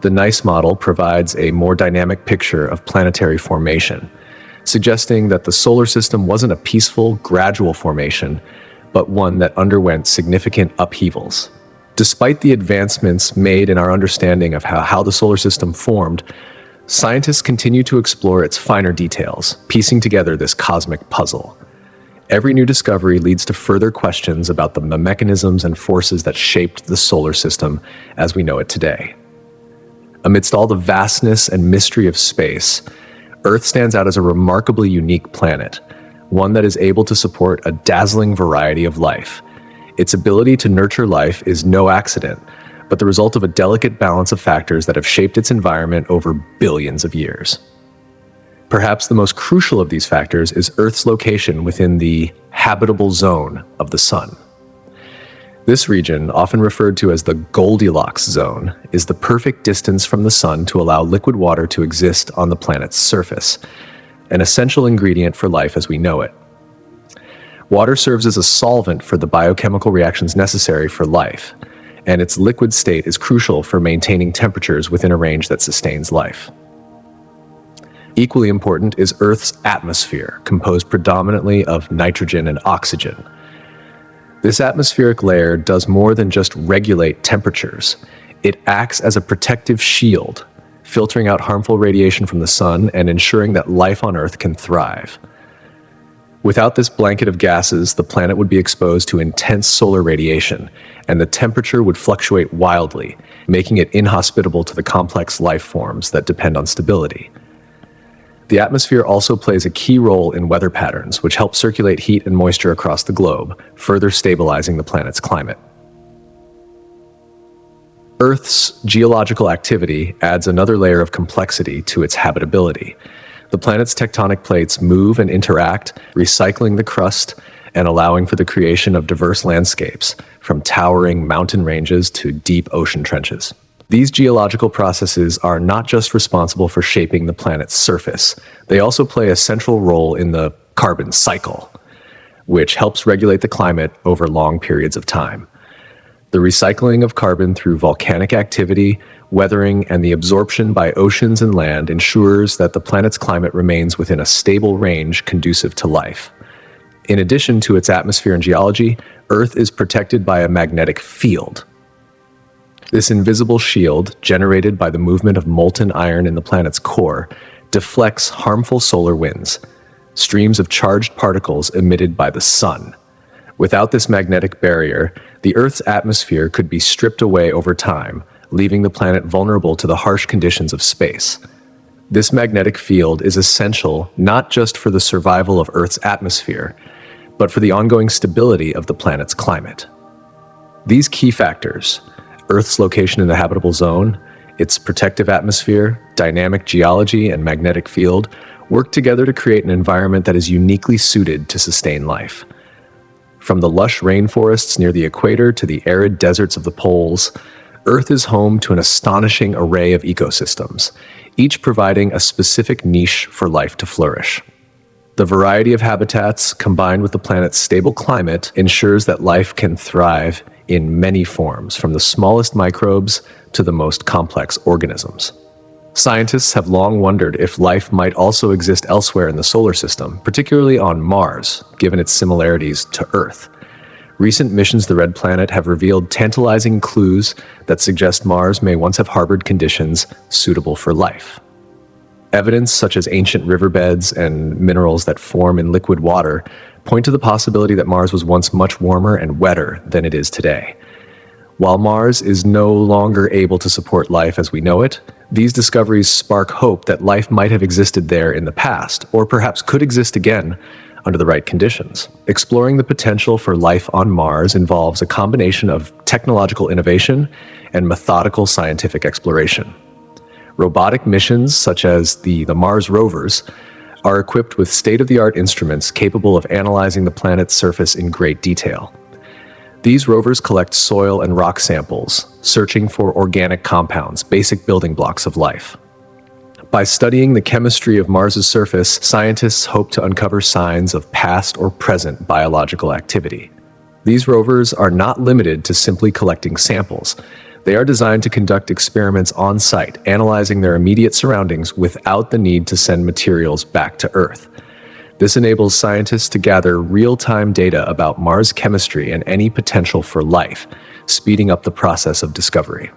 The Nice model provides a more dynamic picture of planetary formation, suggesting that the solar system wasn't a peaceful, gradual formation, but one that underwent significant upheavals. Despite the advancements made in our understanding of how the solar system formed, scientists continue to explore its finer details, piecing together this cosmic puzzle. Every new discovery leads to further questions about the mechanisms and forces that shaped the solar system as we know it today. Amidst all the vastness and mystery of space, Earth stands out as a remarkably unique planet, one that is able to support a dazzling variety of life. Its ability to nurture life is no accident, but the result of a delicate balance of factors that have shaped its environment over billions of years. Perhaps the most crucial of these factors is Earth's location within the habitable zone of the Sun. This region, often referred to as the Goldilocks zone, is the perfect distance from the Sun to allow liquid water to exist on the planet's surface, an essential ingredient for life as we know it. Water serves as a solvent for the biochemical reactions necessary for life, and its liquid state is crucial for maintaining temperatures within a range that sustains life. Equally important is Earth's atmosphere, composed predominantly of nitrogen and oxygen. This atmospheric layer does more than just regulate temperatures. It acts as a protective shield, filtering out harmful radiation from the sun and ensuring that life on Earth can thrive. Without this blanket of gases, the planet would be exposed to intense solar radiation, and the temperature would fluctuate wildly, making it inhospitable to the complex life forms that depend on stability. The atmosphere also plays a key role in weather patterns, which help circulate heat and moisture across the globe, further stabilizing the planet's climate. Earth's geological activity adds another layer of complexity to its habitability. The planet's tectonic plates move and interact, recycling the crust and allowing for the creation of diverse landscapes, from towering mountain ranges to deep ocean trenches. These geological processes are not just responsible for shaping the planet's surface, they also play a central role in the carbon cycle, which helps regulate the climate over long periods of time. The recycling of carbon through volcanic activity, weathering, and the absorption by oceans and land ensures that the planet's climate remains within a stable range conducive to life. In addition to its atmosphere and geology, Earth is protected by a magnetic field. This invisible shield, generated by the movement of molten iron in the planet's core, deflects harmful solar winds, streams of charged particles emitted by the sun. Without this magnetic barrier, the Earth's atmosphere could be stripped away over time, leaving the planet vulnerable to the harsh conditions of space. This magnetic field is essential not just for the survival of Earth's atmosphere, but for the ongoing stability of the planet's climate. These key factors, Earth's location in the habitable zone, its protective atmosphere, dynamic geology, and magnetic field, work together to create an environment that is uniquely suited to sustain life. From the lush rainforests near the equator to the arid deserts of the poles, Earth is home to an astonishing array of ecosystems, each providing a specific niche for life to flourish. The variety of habitats, combined with the planet's stable climate, ensures that life can thrive in many forms, from the smallest microbes to the most complex organisms. Scientists have long wondered if life might also exist elsewhere in the solar system, particularly on Mars, given its similarities to Earth. Recent missions to the Red Planet have revealed tantalizing clues that suggest Mars may once have harbored conditions suitable for life. Evidence such as ancient riverbeds and minerals that form in liquid water point to the possibility that Mars was once much warmer and wetter than it is today. While Mars is no longer able to support life as we know it, these discoveries spark hope that life might have existed there in the past, or perhaps could exist again under the right conditions. Exploring the potential for life on Mars involves a combination of technological innovation and methodical scientific exploration. Robotic missions, such as the Mars rovers, are equipped with state-of-the-art instruments capable of analyzing the planet's surface in great detail. These rovers collect soil and rock samples, searching for organic compounds, basic building blocks of life. By studying the chemistry of Mars's surface, scientists hope to uncover signs of past or present biological activity. These rovers are not limited to simply collecting samples. They are designed to conduct experiments on site, analyzing their immediate surroundings without the need to send materials back to Earth. This enables scientists to gather real-time data about Mars chemistry and any potential for life, speeding up the process of discovery.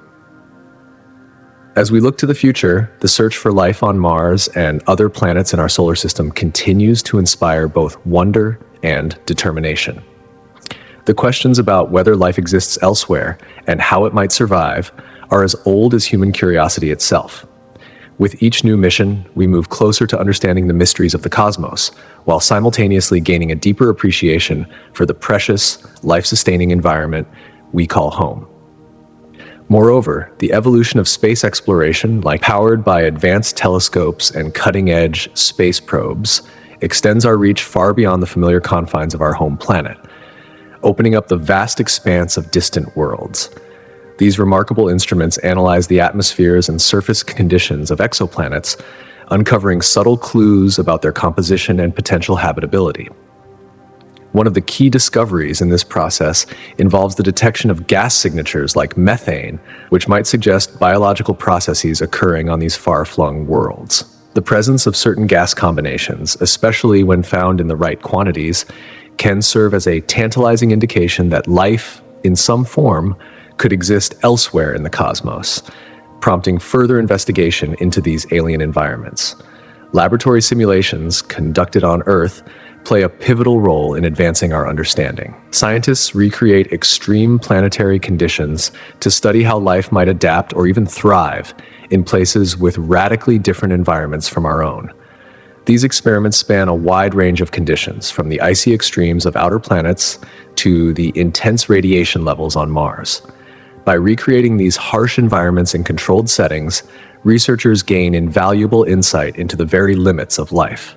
As we look to the future, the search for life on Mars and other planets in our solar system continues to inspire both wonder and determination. The questions about whether life exists elsewhere and how it might survive are as old as human curiosity itself. With each new mission, we move closer to understanding the mysteries of the cosmos, while simultaneously gaining a deeper appreciation for the precious, life-sustaining environment we call home. Moreover, the evolution of space exploration, like powered by advanced telescopes and cutting-edge space probes, extends our reach far beyond the familiar confines of our home planet, opening up the vast expanse of distant worlds. These remarkable instruments analyze the atmospheres and surface conditions of exoplanets, uncovering subtle clues about their composition and potential habitability. One of the key discoveries in this process involves the detection of gas signatures like methane, which might suggest biological processes occurring on these far-flung worlds. The presence of certain gas combinations, especially when found in the right quantities, can serve as a tantalizing indication that life, in some form, could exist elsewhere in the cosmos, prompting further investigation into these alien environments. Laboratory simulations conducted on Earth play a pivotal role in advancing our understanding. Scientists recreate extreme planetary conditions to study how life might adapt or even thrive in places with radically different environments from our own. These experiments span a wide range of conditions, from the icy extremes of outer planets to the intense radiation levels on Mars. By recreating these harsh environments in controlled settings, researchers gain invaluable insight into the very limits of life.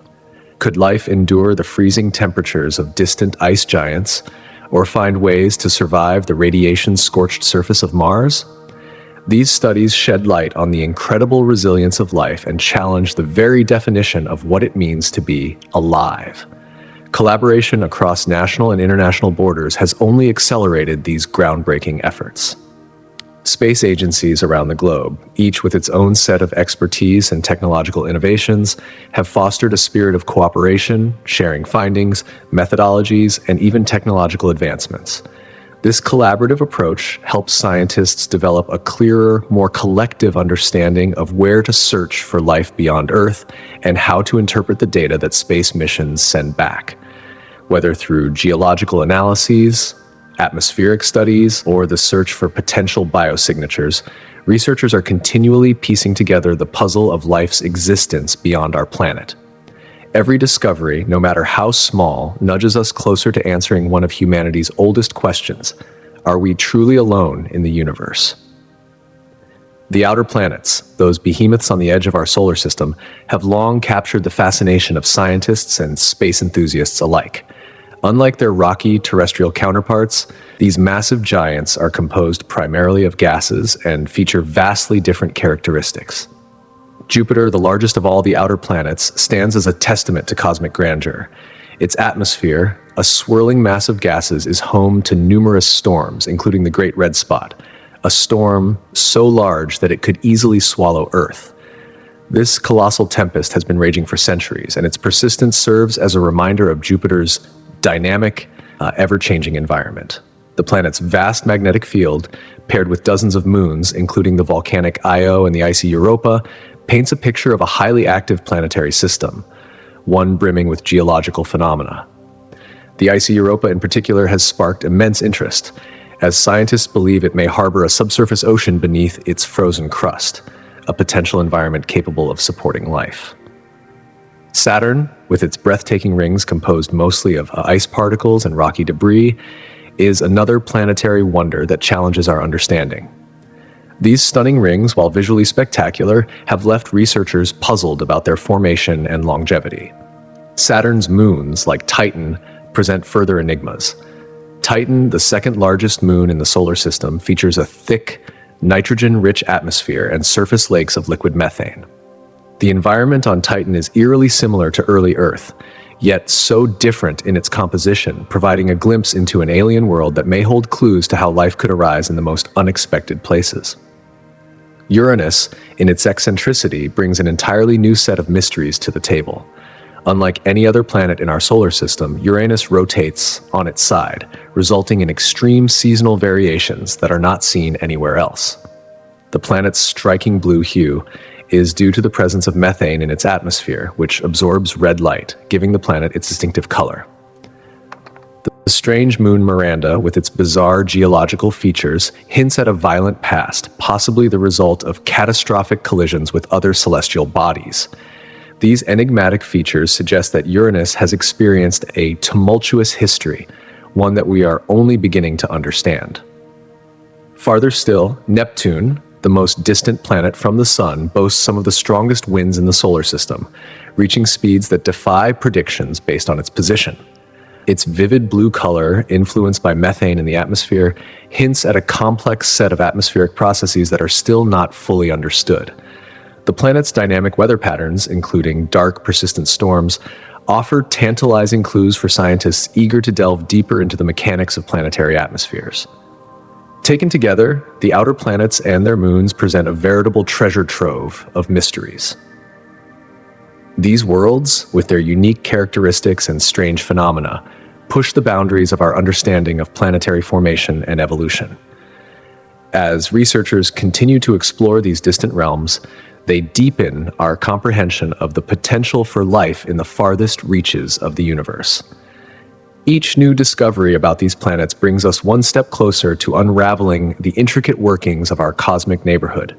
Could life endure the freezing temperatures of distant ice giants, or find ways to survive the radiation-scorched surface of Mars? These studies shed light on the incredible resilience of life and challenge the very definition of what it means to be alive. Collaboration across national and international borders has only accelerated these groundbreaking efforts. Space agencies around the globe, each with its own set of expertise and technological innovations, have fostered a spirit of cooperation, sharing findings, methodologies, and even technological advancements. This collaborative approach helps scientists develop a clearer, more collective understanding of where to search for life beyond Earth and how to interpret the data that space missions send back. Whether through geological analyses, atmospheric studies, or the search for potential biosignatures, researchers are continually piecing together the puzzle of life's existence beyond our planet. Every discovery, no matter how small, nudges us closer to answering one of humanity's oldest questions: are we truly alone in the universe? The outer planets, those behemoths on the edge of our solar system, have long captured the fascination of scientists and space enthusiasts alike. Unlike their rocky terrestrial counterparts, these massive giants are composed primarily of gases and feature vastly different characteristics. Jupiter, the largest of all the outer planets, stands as a testament to cosmic grandeur. Its atmosphere, a swirling mass of gases, is home to numerous storms, including the Great Red Spot, a storm so large that it could easily swallow Earth. This colossal tempest has been raging for centuries, and its persistence serves as a reminder of Jupiter's dynamic, ever-changing environment. The planet's vast magnetic field, paired with dozens of moons, including the volcanic Io and the icy Europa, paints a picture of a highly active planetary system, one brimming with geological phenomena. The icy Europa in particular has sparked immense interest, as scientists believe it may harbor a subsurface ocean beneath its frozen crust, a potential environment capable of supporting life. Saturn, with its breathtaking rings composed mostly of ice particles and rocky debris, is another planetary wonder that challenges our understanding. These stunning rings, while visually spectacular, have left researchers puzzled about their formation and longevity. Saturn's moons, like Titan, present further enigmas. Titan, the second largest moon in the solar system, features a thick, nitrogen-rich atmosphere and surface lakes of liquid methane. The environment on Titan is eerily similar to early Earth, yet so different in its composition, providing a glimpse into an alien world that may hold clues to how life could arise in the most unexpected places. Uranus, in its eccentricity, brings an entirely new set of mysteries to the table. Unlike any other planet in our solar system, Uranus rotates on its side, resulting in extreme seasonal variations that are not seen anywhere else. The planet's striking blue hue is due to the presence of methane in its atmosphere, which absorbs red light, giving the planet its distinctive color. The strange moon Miranda, with its bizarre geological features, hints at a violent past, possibly the result of catastrophic collisions with other celestial bodies. These enigmatic features suggest that Uranus has experienced a tumultuous history, one that we are only beginning to understand. Farther still, Neptune, the most distant planet from the Sun, boasts some of the strongest winds in the solar system, reaching speeds that defy predictions based on its position. Its vivid blue color, influenced by methane in the atmosphere, hints at a complex set of atmospheric processes that are still not fully understood. The planet's dynamic weather patterns, including dark, persistent storms, offer tantalizing clues for scientists eager to delve deeper into the mechanics of planetary atmospheres. Taken together, the outer planets and their moons present a veritable treasure trove of mysteries. These worlds, with their unique characteristics and strange phenomena, push the boundaries of our understanding of planetary formation and evolution. As researchers continue to explore these distant realms, they deepen our comprehension of the potential for life in the farthest reaches of the universe. Each new discovery about these planets brings us one step closer to unraveling the intricate workings of our cosmic neighborhood.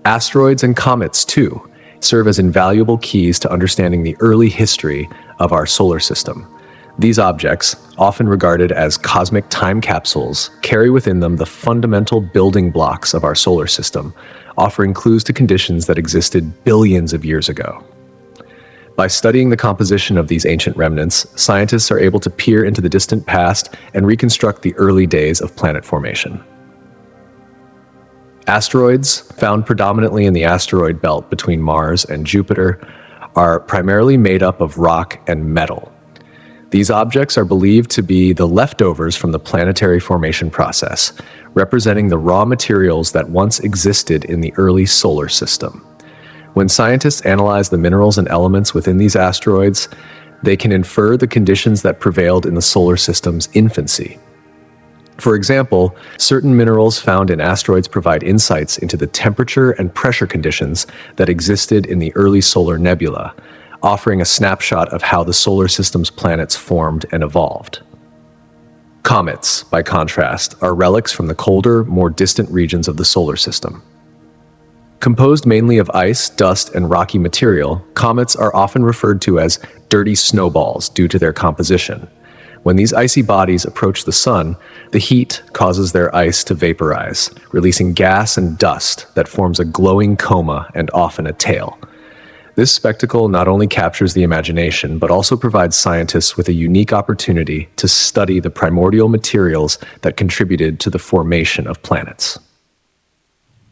Asteroids and comets, too, serve as invaluable keys to understanding the early history of our solar system. These objects, often regarded as cosmic time capsules, carry within them the fundamental building blocks of our solar system, offering clues to conditions that existed billions of years ago. By studying the composition of these ancient remnants, scientists are able to peer into the distant past and reconstruct the early days of planet formation. Asteroids, found predominantly in the asteroid belt between Mars and Jupiter, are primarily made up of rock and metal. These objects are believed to be the leftovers from the planetary formation process, representing the raw materials that once existed in the early solar system. When scientists analyze the minerals and elements within these asteroids, they can infer the conditions that prevailed in the solar system's infancy. For example, certain minerals found in asteroids provide insights into the temperature and pressure conditions that existed in the early solar nebula, offering a snapshot of how the solar system's planets formed and evolved. Comets, by contrast, are relics from the colder, more distant regions of the solar system. Composed mainly of ice, dust, and rocky material, comets are often referred to as dirty snowballs due to their composition. When these icy bodies approach the sun, the heat causes their ice to vaporize, releasing gas and dust that forms a glowing coma and often a tail. This spectacle not only captures the imagination, but also provides scientists with a unique opportunity to study the primordial materials that contributed to the formation of planets.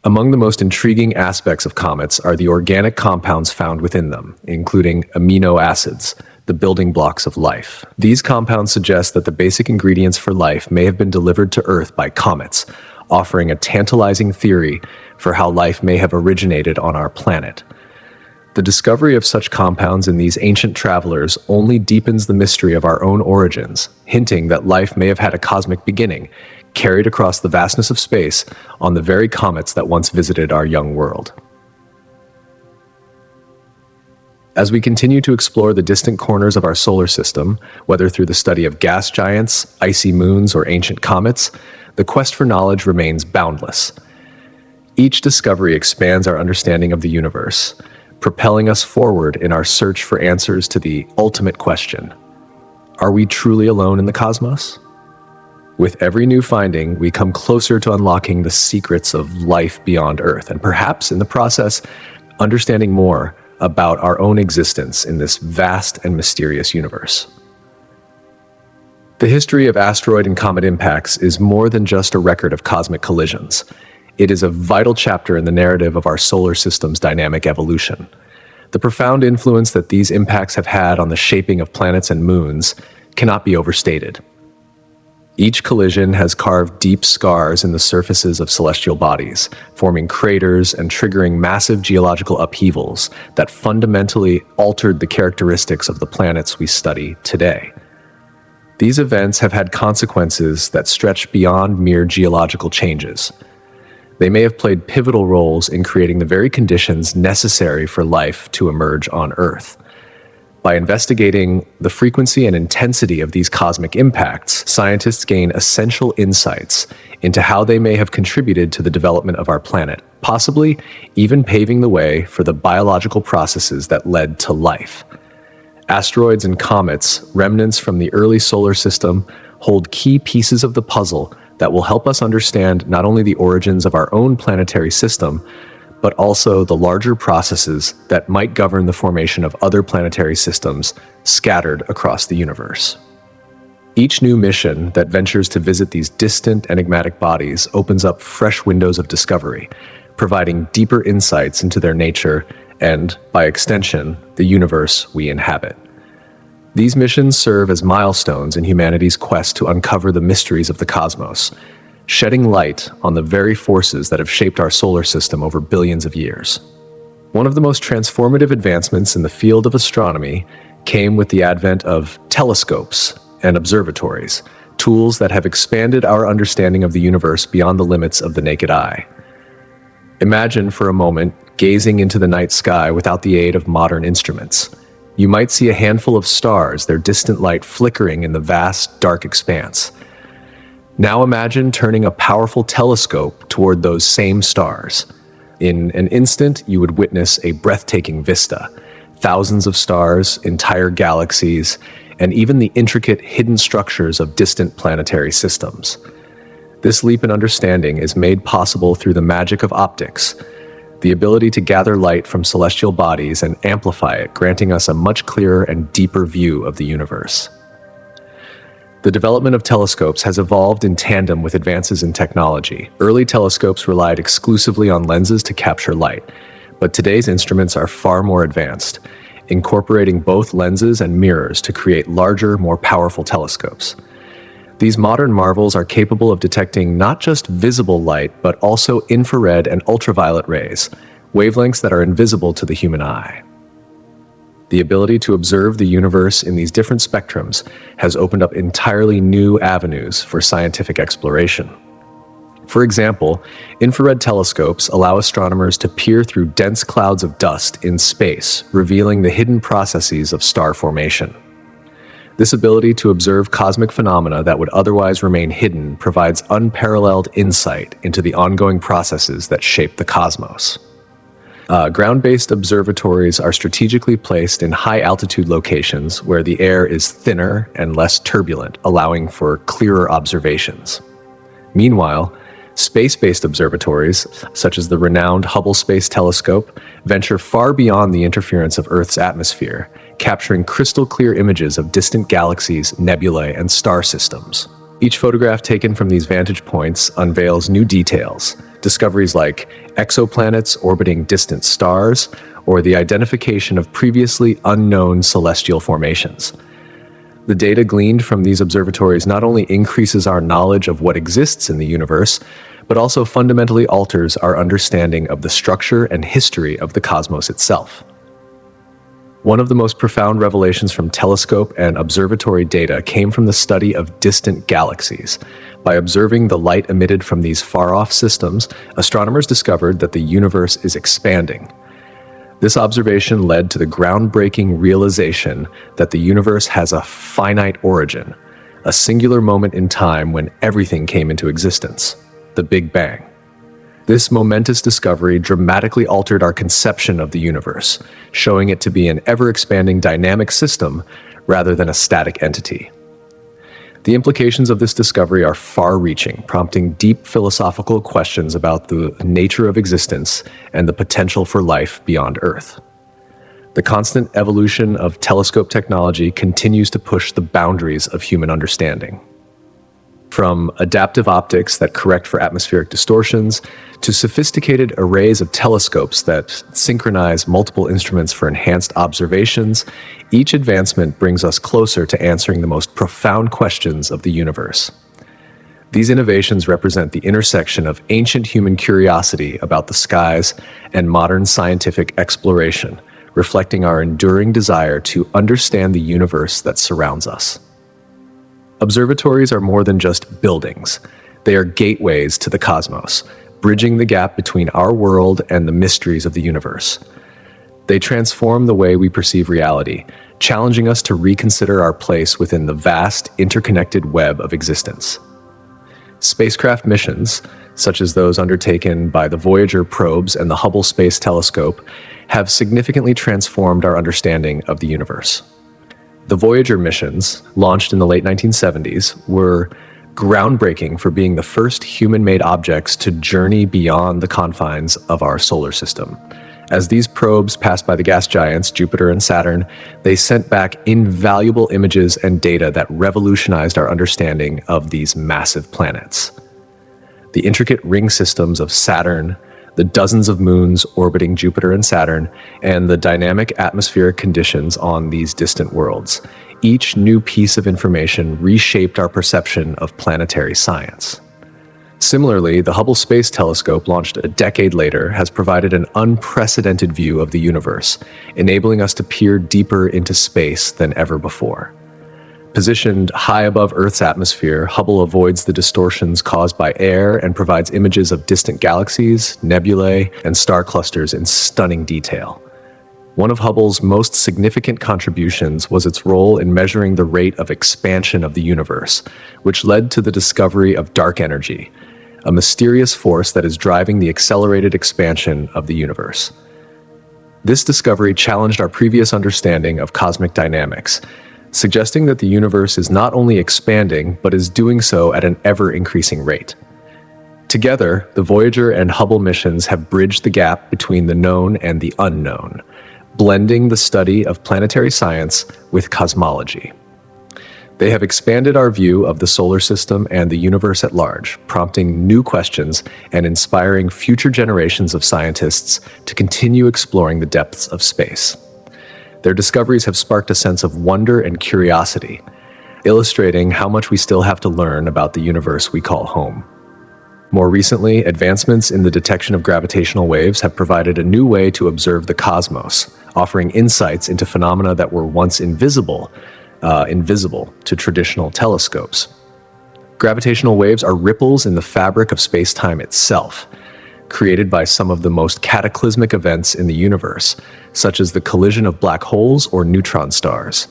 Among the most intriguing aspects of comets are the organic compounds found within them, including amino acids, the building blocks of life. These compounds suggest that the basic ingredients for life may have been delivered to Earth by comets, offering a tantalizing theory for how life may have originated on our planet. The discovery of such compounds in these ancient travelers only deepens the mystery of our own origins, hinting that life may have had a cosmic beginning, carried across the vastness of space on the very comets that once visited our young world. As we continue to explore the distant corners of our solar system, whether through the study of gas giants, icy moons, or ancient comets, the quest for knowledge remains boundless. Each discovery expands our understanding of the universe, propelling us forward in our search for answers to the ultimate question: are we truly alone in the cosmos? With every new finding, we come closer to unlocking the secrets of life beyond Earth, and perhaps in the process, understanding more about our own existence in this vast and mysterious universe. The history of asteroid and comet impacts is more than just a record of cosmic collisions. It is a vital chapter in the narrative of our solar system's dynamic evolution. The profound influence that these impacts have had on the shaping of planets and moons cannot be overstated. Each collision has carved deep scars in the surfaces of celestial bodies, forming craters and triggering massive geological upheavals that fundamentally altered the characteristics of the planets we study today. These events have had consequences that stretch beyond mere geological changes. They may have played pivotal roles in creating the very conditions necessary for life to emerge on Earth. By investigating the frequency and intensity of these cosmic impacts, scientists gain essential insights into how they may have contributed to the development of our planet, possibly even paving the way for the biological processes that led to life. Asteroids and comets, remnants from the early solar system, hold key pieces of the puzzle that will help us understand not only the origins of our own planetary system, but also the larger processes that might govern the formation of other planetary systems scattered across the universe. Each new mission that ventures to visit these distant, enigmatic bodies opens up fresh windows of discovery, providing deeper insights into their nature and, by extension, the universe we inhabit. These missions serve as milestones in humanity's quest to uncover the mysteries of the cosmos, shedding light on the very forces that have shaped our solar system over billions of years. One of the most transformative advancements in the field of astronomy came with the advent of telescopes and observatories, tools that have expanded our understanding of the universe beyond the limits of the naked eye. Imagine for a moment gazing into the night sky without the aid of modern instruments. You might see a handful of stars, their distant light flickering in the vast, dark expanse. Now imagine turning a powerful telescope toward those same stars. In an instant, you would witness a breathtaking vista. Thousands of stars, entire galaxies, and even the intricate hidden structures of distant planetary systems. This leap in understanding is made possible through the magic of optics, the ability to gather light from celestial bodies and amplify it, granting us a much clearer and deeper view of the universe. The development of telescopes has evolved in tandem with advances in technology. Early telescopes relied exclusively on lenses to capture light, but today's instruments are far more advanced, incorporating both lenses and mirrors to create larger, more powerful telescopes. These modern marvels are capable of detecting not just visible light, but also infrared and ultraviolet rays, wavelengths that are invisible to the human eye. The ability to observe the universe in these different spectrums has opened up entirely new avenues for scientific exploration. For example, infrared telescopes allow astronomers to peer through dense clouds of dust in space, revealing the hidden processes of star formation. This ability to observe cosmic phenomena that would otherwise remain hidden provides unparalleled insight into the ongoing processes that shape the cosmos. Ground-based observatories are strategically placed in high-altitude locations where the air is thinner and less turbulent, allowing for clearer observations. Meanwhile, space-based observatories, such as the renowned Hubble Space Telescope, venture far beyond the interference of Earth's atmosphere, capturing crystal-clear images of distant galaxies, nebulae, and star systems. Each photograph taken from these vantage points unveils new details, discoveries like exoplanets orbiting distant stars, or the identification of previously unknown celestial formations. The data gleaned from these observatories not only increases our knowledge of what exists in the universe, but also fundamentally alters our understanding of the structure and history of the cosmos itself. One of the most profound revelations from telescope and observatory data came from the study of distant galaxies. By observing the light emitted from these far-off systems, astronomers discovered that the universe is expanding. This observation led to the groundbreaking realization that the universe has a finite origin, a singular moment in time when everything came into existence, the Big Bang. This momentous discovery dramatically altered our conception of the universe, showing it to be an ever-expanding dynamic system rather than a static entity. The implications of this discovery are far-reaching, prompting deep philosophical questions about the nature of existence and the potential for life beyond Earth. The constant evolution of telescope technology continues to push the boundaries of human understanding. From adaptive optics that correct for atmospheric distortions, to sophisticated arrays of telescopes that synchronize multiple instruments for enhanced observations, each advancement brings us closer to answering the most profound questions of the universe. These innovations represent the intersection of ancient human curiosity about the skies and modern scientific exploration, reflecting our enduring desire to understand the universe that surrounds us. Observatories are more than just buildings. They are gateways to the cosmos, bridging the gap between our world and the mysteries of the universe. They transform the way we perceive reality, challenging us to reconsider our place within the vast, interconnected web of existence. Spacecraft missions, such as those undertaken by the Voyager probes and the Hubble Space Telescope, have significantly transformed our understanding of the universe. The Voyager missions, launched in the late 1970s, were groundbreaking for being the first human-made objects to journey beyond the confines of our solar system. As these probes passed by the gas giants, Jupiter and Saturn, they sent back invaluable images and data that revolutionized our understanding of these massive planets. The intricate ring systems of Saturn, the dozens of moons orbiting Jupiter and Saturn, and the dynamic atmospheric conditions on these distant worlds. Each new piece of information reshaped our perception of planetary science. Similarly, the Hubble Space Telescope, launched a decade later, has provided an unprecedented view of the universe, enabling us to peer deeper into space than ever before. Positioned high above Earth's atmosphere, Hubble avoids the distortions caused by air and provides images of distant galaxies, nebulae, and star clusters in stunning detail. One of Hubble's most significant contributions was its role in measuring the rate of expansion of the universe, which led to the discovery of dark energy, a mysterious force that is driving the accelerated expansion of the universe. This discovery challenged our previous understanding of cosmic dynamics, suggesting that the universe is not only expanding, but is doing so at an ever-increasing rate. Together, the Voyager and Hubble missions have bridged the gap between the known and the unknown, blending the study of planetary science with cosmology. They have expanded our view of the solar system and the universe at large, prompting new questions and inspiring future generations of scientists to continue exploring the depths of space. Their discoveries have sparked a sense of wonder and curiosity, illustrating how much we still have to learn about the universe we call home. More recently, advancements in the detection of gravitational waves have provided a new way to observe the cosmos, offering insights into phenomena that were once invisible to traditional telescopes. Gravitational waves are ripples in the fabric of space-time itself, created by some of the most cataclysmic events in the universe, such as the collision of black holes or neutron stars.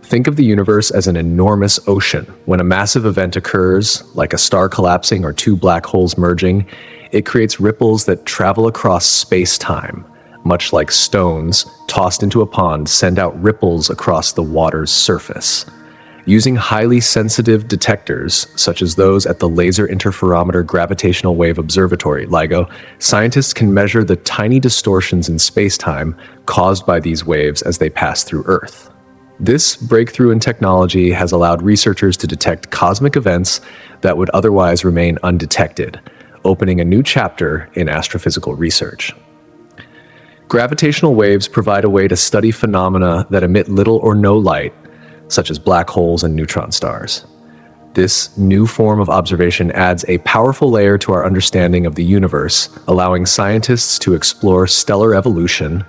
Think of the universe as an enormous ocean. When a massive event occurs, like a star collapsing or two black holes merging, it creates ripples that travel across space-time. Much like stones tossed into a pond send out ripples across the water's surface. Using highly sensitive detectors, such as those at the Laser Interferometer Gravitational Wave Observatory, LIGO, scientists can measure the tiny distortions in space-time caused by these waves as they pass through Earth. This breakthrough in technology has allowed researchers to detect cosmic events that would otherwise remain undetected, opening a new chapter in astrophysical research. Gravitational waves provide a way to study phenomena that emit little or no light, such as black holes and neutron stars. This new form of observation adds a powerful layer to our understanding of the universe, allowing scientists to explore stellar evolution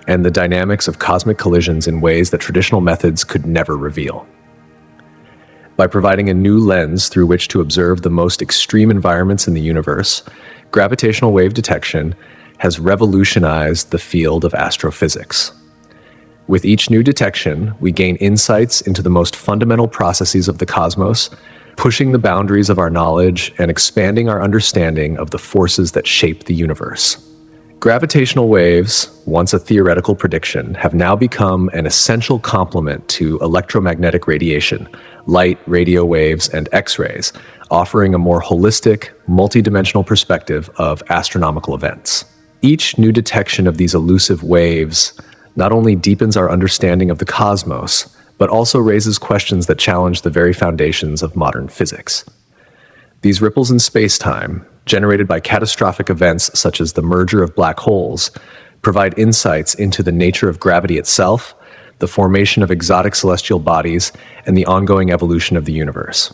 and the dynamics of cosmic collisions in ways that traditional methods could never reveal. By providing a new lens through which to observe the most extreme environments in the universe, gravitational wave detection has revolutionized the field of astrophysics. With each new detection, we gain insights into the most fundamental processes of the cosmos, pushing the boundaries of our knowledge and expanding our understanding of the forces that shape the universe. Gravitational waves, once a theoretical prediction, have now become an essential complement to electromagnetic radiation, light, radio waves, and X-rays, offering a more holistic, multidimensional perspective of astronomical events. Each new detection of these elusive waves not only deepens our understanding of the cosmos, but also raises questions that challenge the very foundations of modern physics. These ripples in space-time, generated by catastrophic events such as the merger of black holes, provide insights into the nature of gravity itself, the formation of exotic celestial bodies, and the ongoing evolution of the universe.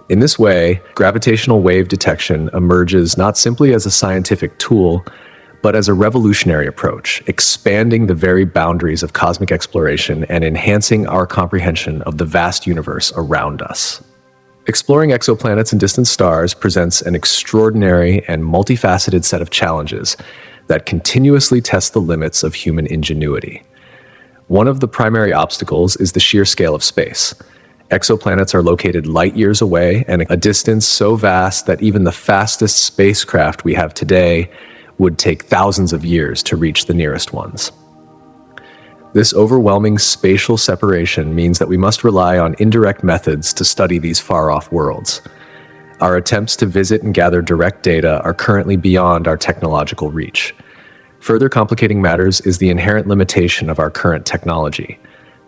In this way, gravitational wave detection emerges not simply as a scientific tool, but as a revolutionary approach, expanding the very boundaries of cosmic exploration and enhancing our comprehension of the vast universe around us. Exploring exoplanets and distant stars presents an extraordinary and multifaceted set of challenges that continuously test the limits of human ingenuity. One of the primary obstacles is the sheer scale of space. Exoplanets are located light years away and a distance so vast that even the fastest spacecraft we have today would take thousands of years to reach the nearest ones. This overwhelming spatial separation means that we must rely on indirect methods to study these far-off worlds. Our attempts to visit and gather direct data are currently beyond our technological reach. Further complicating matters is the inherent limitation of our current technology.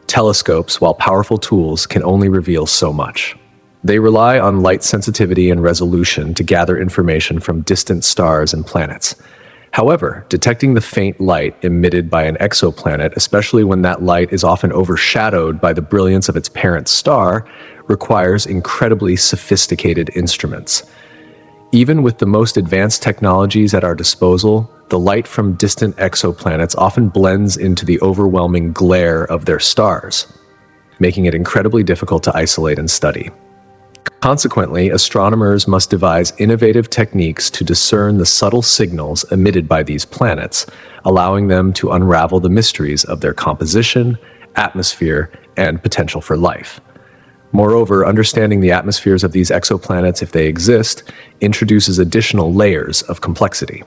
Telescopes, while powerful tools, can only reveal so much. They rely on light sensitivity and resolution to gather information from distant stars and planets. However, detecting the faint light emitted by an exoplanet, especially when that light is often overshadowed by the brilliance of its parent star, requires incredibly sophisticated instruments. Even with the most advanced technologies at our disposal, the light from distant exoplanets often blends into the overwhelming glare of their stars, making it incredibly difficult to isolate and study. Consequently, astronomers must devise innovative techniques to discern the subtle signals emitted by these planets, allowing them to unravel the mysteries of their composition, atmosphere, and potential for life. Moreover, understanding the atmospheres of these exoplanets, if they exist, introduces additional layers of complexity.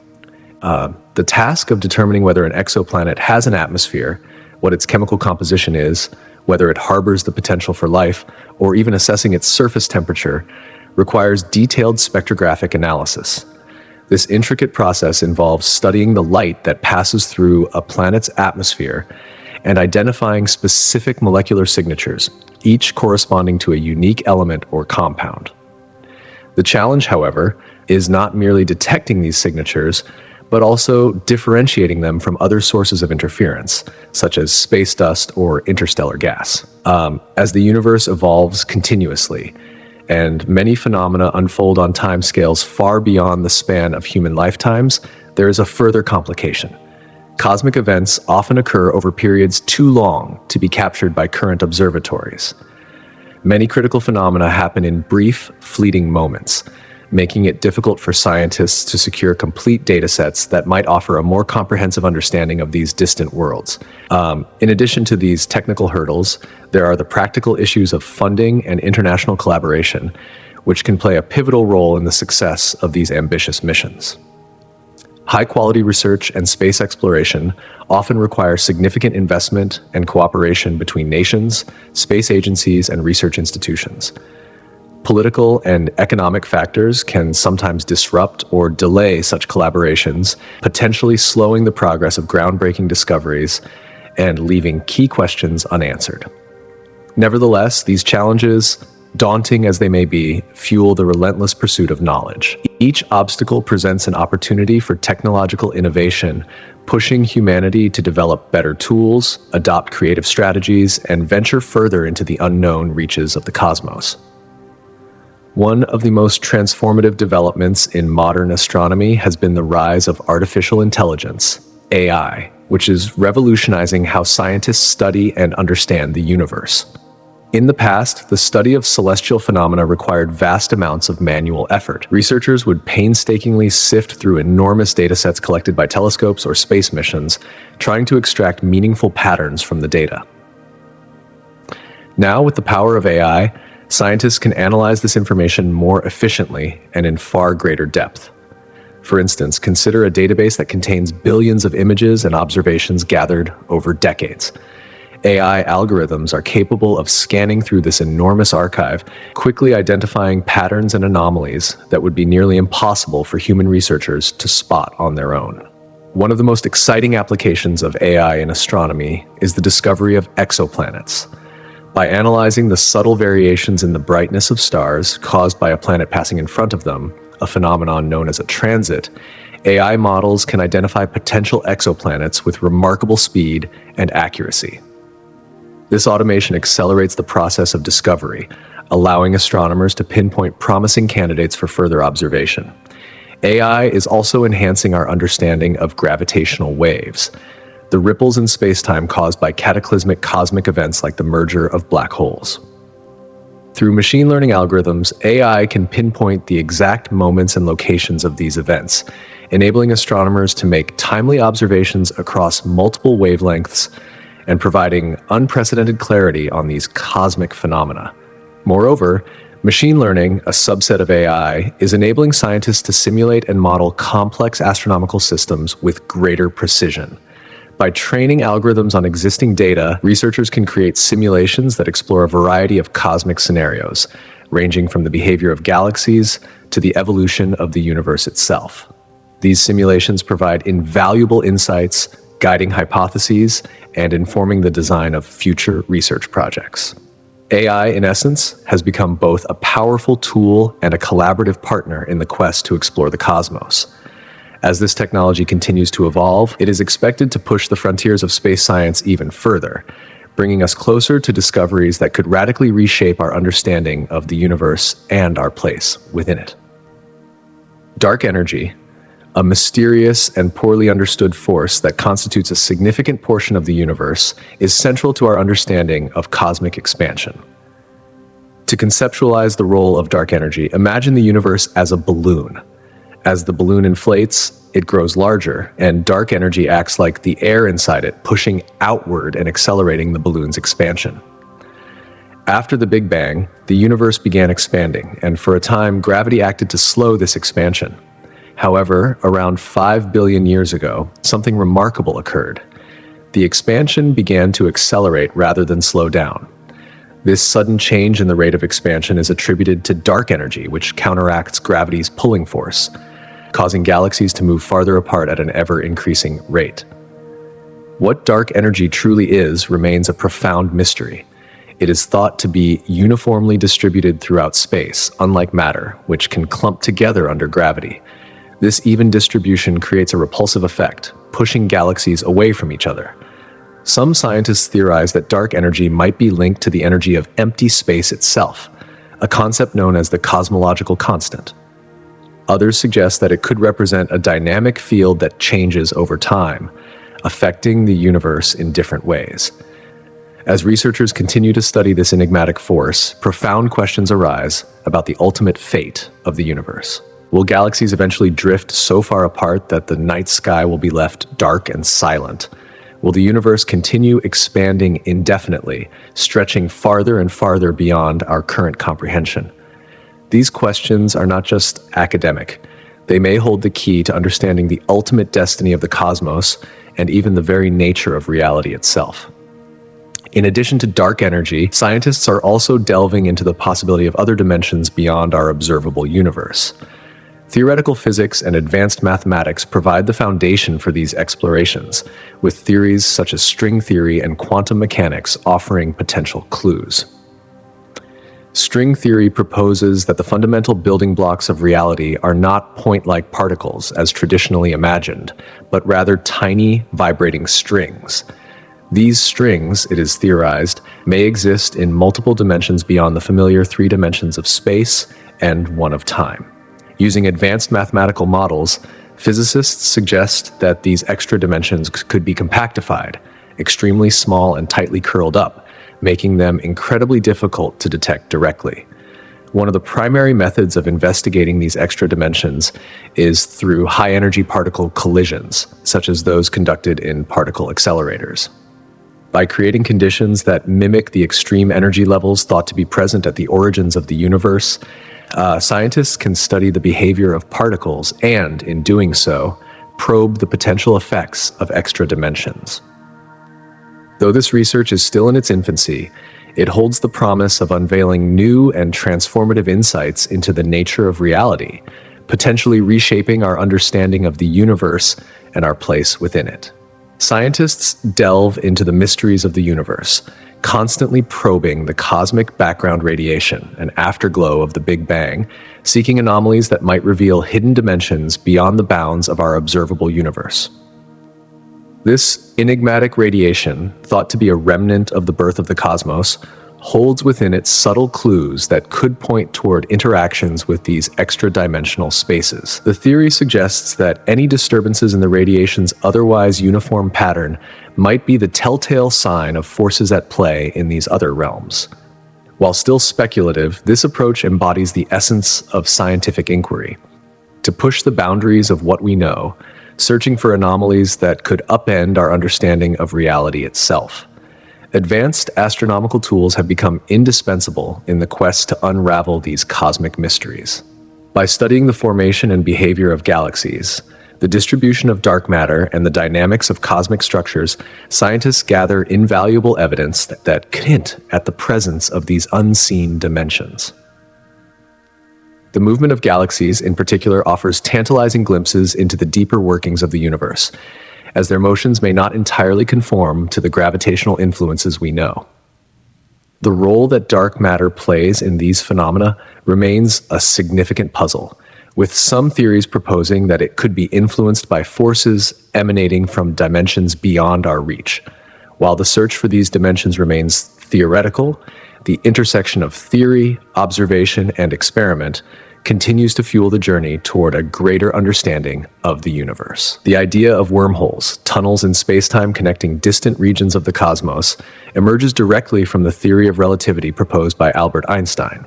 The task of determining whether an exoplanet has an atmosphere, what its chemical composition is, whether it harbors the potential for life or even assessing its surface temperature, requires detailed spectrographic analysis. This intricate process involves studying the light that passes through a planet's atmosphere and identifying specific molecular signatures, each corresponding to a unique element or compound. The challenge, however, is not merely detecting these signatures, but also differentiating them from other sources of interference, such as space dust or interstellar gas. As the universe evolves continuously, and many phenomena unfold on timescales far beyond the span of human lifetimes, there is a further complication. Cosmic events often occur over periods too long to be captured by current observatories. Many critical phenomena happen in brief, fleeting moments, making it difficult for scientists to secure complete datasets that might offer a more comprehensive understanding of these distant worlds. In addition to these technical hurdles, there are the practical issues of funding and international collaboration, which can play a pivotal role in the success of these ambitious missions. High-quality research and space exploration often require significant investment and cooperation between nations, space agencies, and research institutions. Political and economic factors can sometimes disrupt or delay such collaborations, potentially slowing the progress of groundbreaking discoveries and leaving key questions unanswered. Nevertheless, these challenges, daunting as they may be, fuel the relentless pursuit of knowledge. Each obstacle presents an opportunity for technological innovation, pushing humanity to develop better tools, adopt creative strategies, and venture further into the unknown reaches of the cosmos. One of the most transformative developments in modern astronomy has been the rise of artificial intelligence, AI, which is revolutionizing how scientists study and understand the universe. In the past, the study of celestial phenomena required vast amounts of manual effort. Researchers would painstakingly sift through enormous datasets collected by telescopes or space missions, trying to extract meaningful patterns from the data. Now, with the power of AI, scientists can analyze this information more efficiently and in far greater depth. For instance, consider a database that contains billions of images and observations gathered over decades. AI algorithms are capable of scanning through this enormous archive, quickly identifying patterns and anomalies that would be nearly impossible for human researchers to spot on their own. One of the most exciting applications of AI in astronomy is the discovery of exoplanets. By analyzing the subtle variations in the brightness of stars caused by a planet passing in front of them, a phenomenon known as a transit, AI models can identify potential exoplanets with remarkable speed and accuracy. This automation accelerates the process of discovery, allowing astronomers to pinpoint promising candidates for further observation. AI is also enhancing our understanding of gravitational waves, the ripples in space-time caused by cataclysmic cosmic events like the merger of black holes. Through machine learning algorithms, AI can pinpoint the exact moments and locations of these events, enabling astronomers to make timely observations across multiple wavelengths and providing unprecedented clarity on these cosmic phenomena. Moreover, machine learning, a subset of AI, is enabling scientists to simulate and model complex astronomical systems with greater precision. By training algorithms on existing data, researchers can create simulations that explore a variety of cosmic scenarios, ranging from the behavior of galaxies to the evolution of the universe itself. These simulations provide invaluable insights, guiding hypotheses, and informing the design of future research projects. AI, in essence, has become both a powerful tool and a collaborative partner in the quest to explore the cosmos. As this technology continues to evolve, it is expected to push the frontiers of space science even further, bringing us closer to discoveries that could radically reshape our understanding of the universe and our place within it. Dark energy, a mysterious and poorly understood force that constitutes a significant portion of the universe, is central to our understanding of cosmic expansion. To conceptualize the role of dark energy, imagine the universe as a balloon. As the balloon inflates, it grows larger, and dark energy acts like the air inside it, pushing outward and accelerating the balloon's expansion. After the Big Bang, the universe began expanding, and for a time, gravity acted to slow this expansion. However, around 5 billion years ago, something remarkable occurred. The expansion began to accelerate rather than slow down. This sudden change in the rate of expansion is attributed to dark energy, which counteracts gravity's pulling force, causing galaxies to move farther apart at an ever-increasing rate. What dark energy truly is remains a profound mystery. It is thought to be uniformly distributed throughout space, unlike matter, which can clump together under gravity. This even distribution creates a repulsive effect, pushing galaxies away from each other. Some scientists theorize that dark energy might be linked to the energy of empty space itself, a concept known as the cosmological constant. Others suggest that it could represent a dynamic field that changes over time, affecting the universe in different ways. As researchers continue to study this enigmatic force, profound questions arise about the ultimate fate of the universe. Will galaxies eventually drift so far apart that the night sky will be left dark and silent? Will the universe continue expanding indefinitely, stretching farther and farther beyond our current comprehension? These questions are not just academic. They may hold the key to understanding the ultimate destiny of the cosmos and even the very nature of reality itself. In addition to dark energy, scientists are also delving into the possibility of other dimensions beyond our observable universe. Theoretical physics and advanced mathematics provide the foundation for these explorations, with theories such as string theory and quantum mechanics offering potential clues. String theory proposes that the fundamental building blocks of reality are not point-like particles as traditionally imagined, but rather tiny, vibrating strings. These strings, it is theorized, may exist in multiple dimensions beyond the familiar 3 dimensions of space and 1 of time. Using advanced mathematical models, physicists suggest that these extra dimensions could be compactified, extremely small and tightly curled up, making them incredibly difficult to detect directly. One of the primary methods of investigating these extra dimensions is through high-energy particle collisions, such as those conducted in particle accelerators. By creating conditions that mimic the extreme energy levels thought to be present at the origins of the universe, scientists can study the behavior of particles and, in doing so, probe the potential effects of extra dimensions. Though this research is still in its infancy, it holds the promise of unveiling new and transformative insights into the nature of reality, potentially reshaping our understanding of the universe and our place within it. Scientists delve into the mysteries of the universe, constantly probing the cosmic background radiation and afterglow of the Big Bang, seeking anomalies that might reveal hidden dimensions beyond the bounds of our observable universe. This enigmatic radiation, thought to be a remnant of the birth of the cosmos, holds within it subtle clues that could point toward interactions with these extra-dimensional spaces. The theory suggests that any disturbances in the radiation's otherwise uniform pattern might be the telltale sign of forces at play in these other realms. While still speculative, this approach embodies the essence of scientific inquiry. To push the boundaries of what we know, searching for anomalies that could upend our understanding of reality itself. Advanced astronomical tools have become indispensable in the quest to unravel these cosmic mysteries. By studying the formation and behavior of galaxies, the distribution of dark matter, and the dynamics of cosmic structures, scientists gather invaluable evidence that could hint at the presence of these unseen dimensions. The movement of galaxies, in particular, offers tantalizing glimpses into the deeper workings of the universe, as their motions may not entirely conform to the gravitational influences we know. The role that dark matter plays in these phenomena remains a significant puzzle, with some theories proposing that it could be influenced by forces emanating from dimensions beyond our reach. While the search for these dimensions remains theoretical, the intersection of theory, observation, and experiment continues to fuel the journey toward a greater understanding of the universe. The idea of wormholes, tunnels in space-time connecting distant regions of the cosmos, emerges directly from the theory of relativity proposed by Albert Einstein.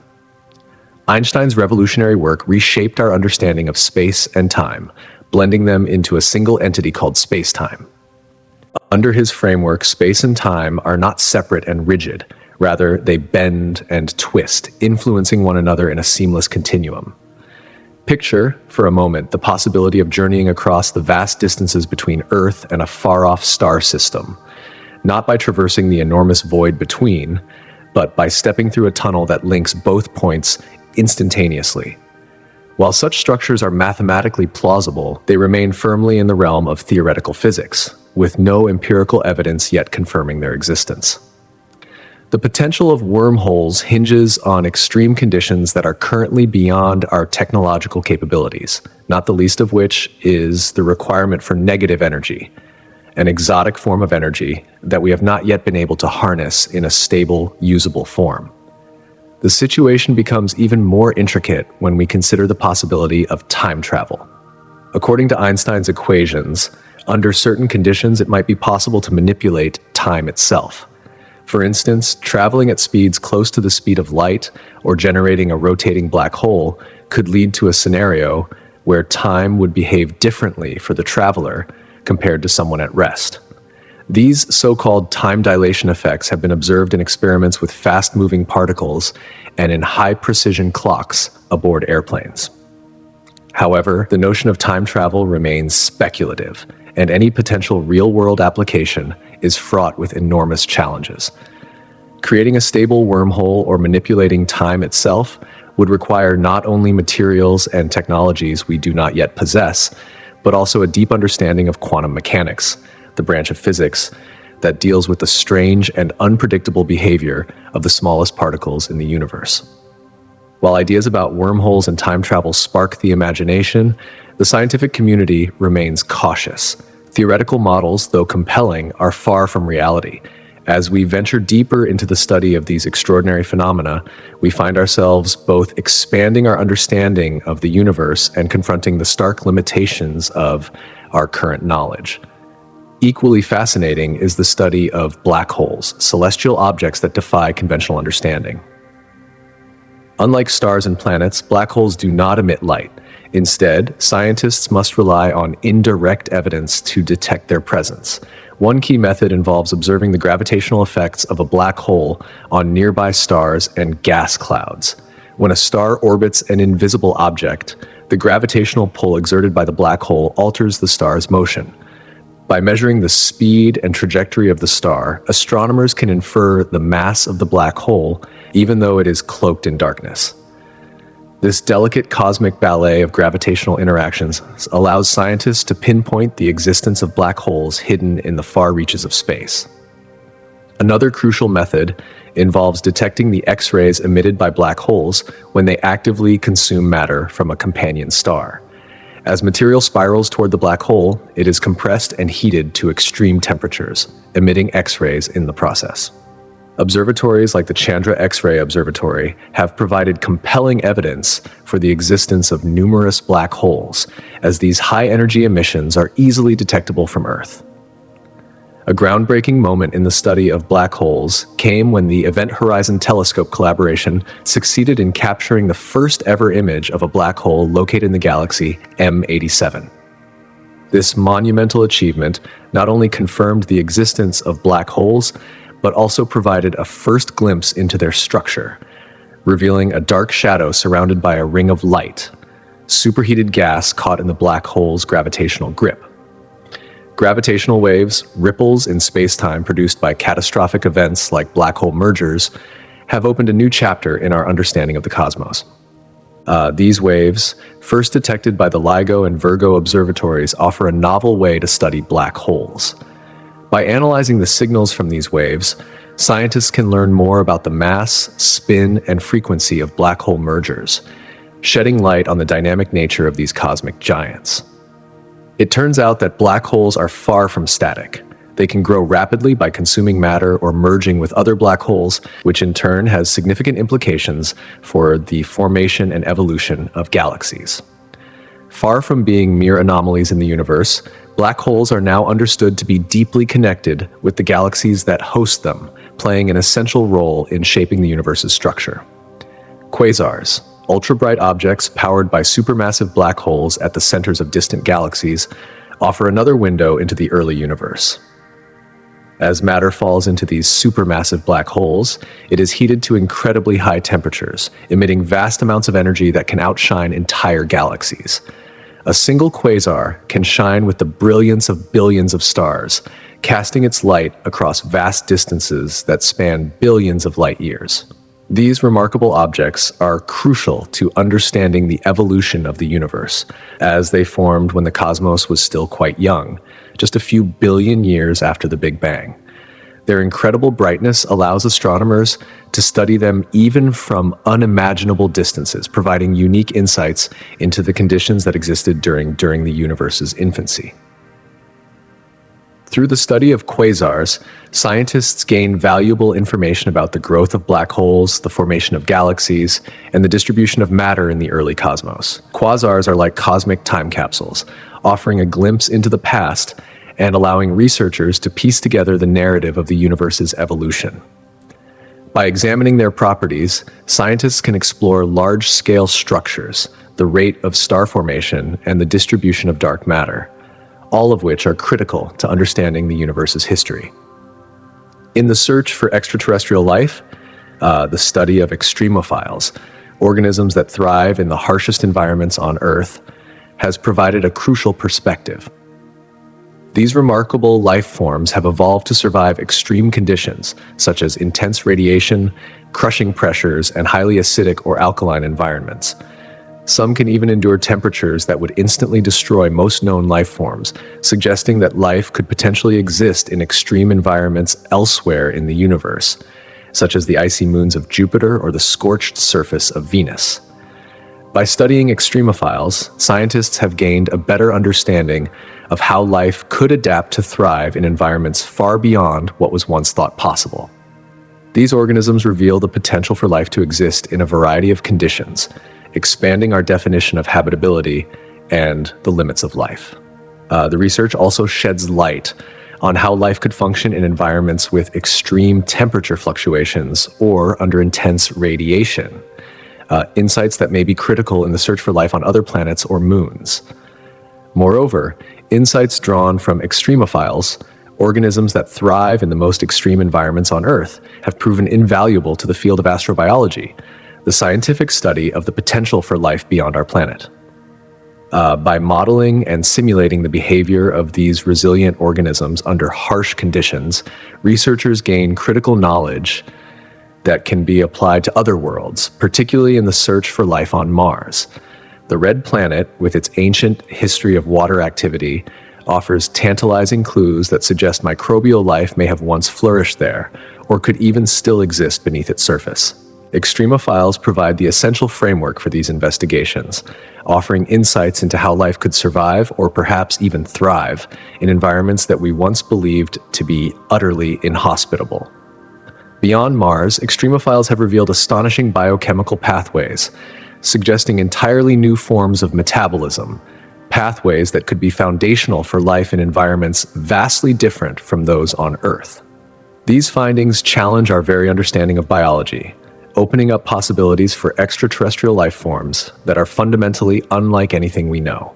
Einstein's revolutionary work reshaped our understanding of space and time, blending them into a single entity called space-time. Under his framework, space and time are not separate and rigid. Rather, they bend and twist, influencing one another in a seamless continuum. Picture, for a moment, the possibility of journeying across the vast distances between Earth and a far-off star system. not by traversing the enormous void between, but by stepping through a tunnel that links both points instantaneously. While such structures are mathematically plausible, they remain firmly in the realm of theoretical physics, with no empirical evidence yet confirming their existence. The potential of wormholes hinges on extreme conditions that are currently beyond our technological capabilities, not the least of which is the requirement for negative energy, an exotic form of energy that we have not yet been able to harness in a stable, usable form. The situation becomes even more intricate when we consider the possibility of time travel. According to Einstein's equations, under certain conditions it might be possible to manipulate time itself. For instance, traveling at speeds close to the speed of light or generating a rotating black hole could lead to a scenario where time would behave differently for the traveler compared to someone at rest. These so-called time dilation effects have been observed in experiments with fast-moving particles and in high-precision clocks aboard airplanes. However, the notion of time travel remains speculative, and any potential real-world application is fraught with enormous challenges. Creating a stable wormhole or manipulating time itself would require not only materials and technologies we do not yet possess, but also a deep understanding of quantum mechanics, the branch of physics that deals with the strange and unpredictable behavior of the smallest particles in the universe. While ideas about wormholes and time travel spark the imagination, the scientific community remains cautious. Theoretical models, though compelling, are far from reality. As we venture deeper into the study of these extraordinary phenomena, we find ourselves both expanding our understanding of the universe and confronting the stark limitations of our current knowledge. Equally fascinating is the study of black holes, celestial objects that defy conventional understanding. Unlike stars and planets, black holes do not emit light. Instead, scientists must rely on indirect evidence to detect their presence. One key method involves observing the gravitational effects of a black hole on nearby stars and gas clouds. When a star orbits an invisible object, the gravitational pull exerted by the black hole alters the star's motion. By measuring the speed and trajectory of the star, astronomers can infer the mass of the black hole, even though it is cloaked in darkness. This delicate cosmic ballet of gravitational interactions allows scientists to pinpoint the existence of black holes hidden in the far reaches of space. Another crucial method involves detecting the X-rays emitted by black holes when they actively consume matter from a companion star. As material spirals toward the black hole, it is compressed and heated to extreme temperatures, emitting X-rays in the process. Observatories like the Chandra X-ray Observatory have provided compelling evidence for the existence of numerous black holes, as these high-energy emissions are easily detectable from Earth. A groundbreaking moment in the study of black holes came when the Event Horizon Telescope collaboration succeeded in capturing the first ever image of a black hole located in the galaxy M87. This monumental achievement not only confirmed the existence of black holes, but also provided a first glimpse into their structure, revealing a dark shadow surrounded by a ring of light, superheated gas caught in the black hole's gravitational grip. Gravitational waves, ripples in space-time produced by catastrophic events like black hole mergers, have opened a new chapter in our understanding of the cosmos. These waves, first detected by the LIGO and Virgo observatories, offer a novel way to study black holes. By analyzing the signals from these waves, scientists can learn more about the mass, spin, and frequency of black hole mergers, shedding light on the dynamic nature of these cosmic giants. It turns out that black holes are far from static. They can grow rapidly by consuming matter or merging with other black holes, which in turn has significant implications for the formation and evolution of galaxies. Far from being mere anomalies in the universe, black holes are now understood to be deeply connected with the galaxies that host them, playing an essential role in shaping the universe's structure. Quasars, ultra-bright objects powered by supermassive black holes at the centers of distant galaxies, offer another window into the early universe. As matter falls into these supermassive black holes, it is heated to incredibly high temperatures, emitting vast amounts of energy that can outshine entire galaxies. A single quasar can shine with the brilliance of billions of stars, casting its light across vast distances that span billions of light years. These remarkable objects are crucial to understanding the evolution of the universe, as they formed when the cosmos was still quite young, just a few billion years after the Big Bang. Their incredible brightness allows astronomers to study them even from unimaginable distances, providing unique insights into the conditions that existed during the universe's infancy. Through the study of quasars, scientists gain valuable information about the growth of black holes, the formation of galaxies, and the distribution of matter in the early cosmos. Quasars are like cosmic time capsules, offering a glimpse into the past and allowing researchers to piece together the narrative of the universe's evolution. By examining their properties, scientists can explore large-scale structures, the rate of star formation, and the distribution of dark matter, all of which are critical to understanding the universe's history. In the search for extraterrestrial life, the study of extremophiles, organisms that thrive in the harshest environments on Earth, has provided a crucial perspective. These remarkable life forms have evolved to survive extreme conditions, such as intense radiation, crushing pressures, and highly acidic or alkaline environments. Some can even endure temperatures that would instantly destroy most known life forms, suggesting that life could potentially exist in extreme environments elsewhere in the universe, such as the icy moons of Jupiter or the scorched surface of Venus. By studying extremophiles, scientists have gained a better understanding of how life could adapt to thrive in environments far beyond what was once thought possible. These organisms reveal the potential for life to exist in a variety of conditions, expanding our definition of habitability and the limits of life. The research also sheds light on how life could function in environments with extreme temperature fluctuations or under intense radiation, insights that may be critical in the search for life on other planets or moons. Moreover, insights drawn from extremophiles, organisms that thrive in the most extreme environments on Earth, have proven invaluable to the field of astrobiology, the scientific study of the potential for life beyond our planet. By modeling and simulating the behavior of these resilient organisms under harsh conditions, researchers gain critical knowledge that can be applied to other worlds, particularly in the search for life on Mars. The red planet, with its ancient history of water activity, offers tantalizing clues that suggest microbial life may have once flourished there, or could even still exist beneath its surface. Extremophiles provide the essential framework for these investigations, offering insights into how life could survive or perhaps even thrive in environments that we once believed to be utterly inhospitable. Beyond Mars, extremophiles have revealed astonishing biochemical pathways, suggesting entirely new forms of metabolism, pathways that could be foundational for life in environments vastly different from those on Earth. These findings challenge our very understanding of biology, opening up possibilities for extraterrestrial life forms that are fundamentally unlike anything we know.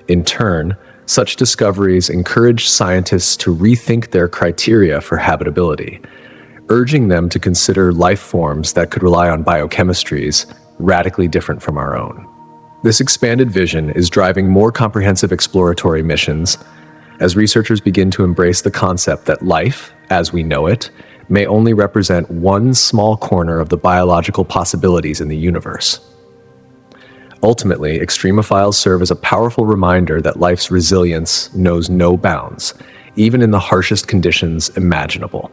In turn, such discoveries encourage scientists to rethink their criteria for habitability, urging them to consider life forms that could rely on biochemistries radically different from our own. This expanded vision is driving more comprehensive exploratory missions as researchers begin to embrace the concept that life, as we know it, may only represent one small corner of the biological possibilities in the universe. Ultimately, extremophiles serve as a powerful reminder that life's resilience knows no bounds, even in the harshest conditions imaginable.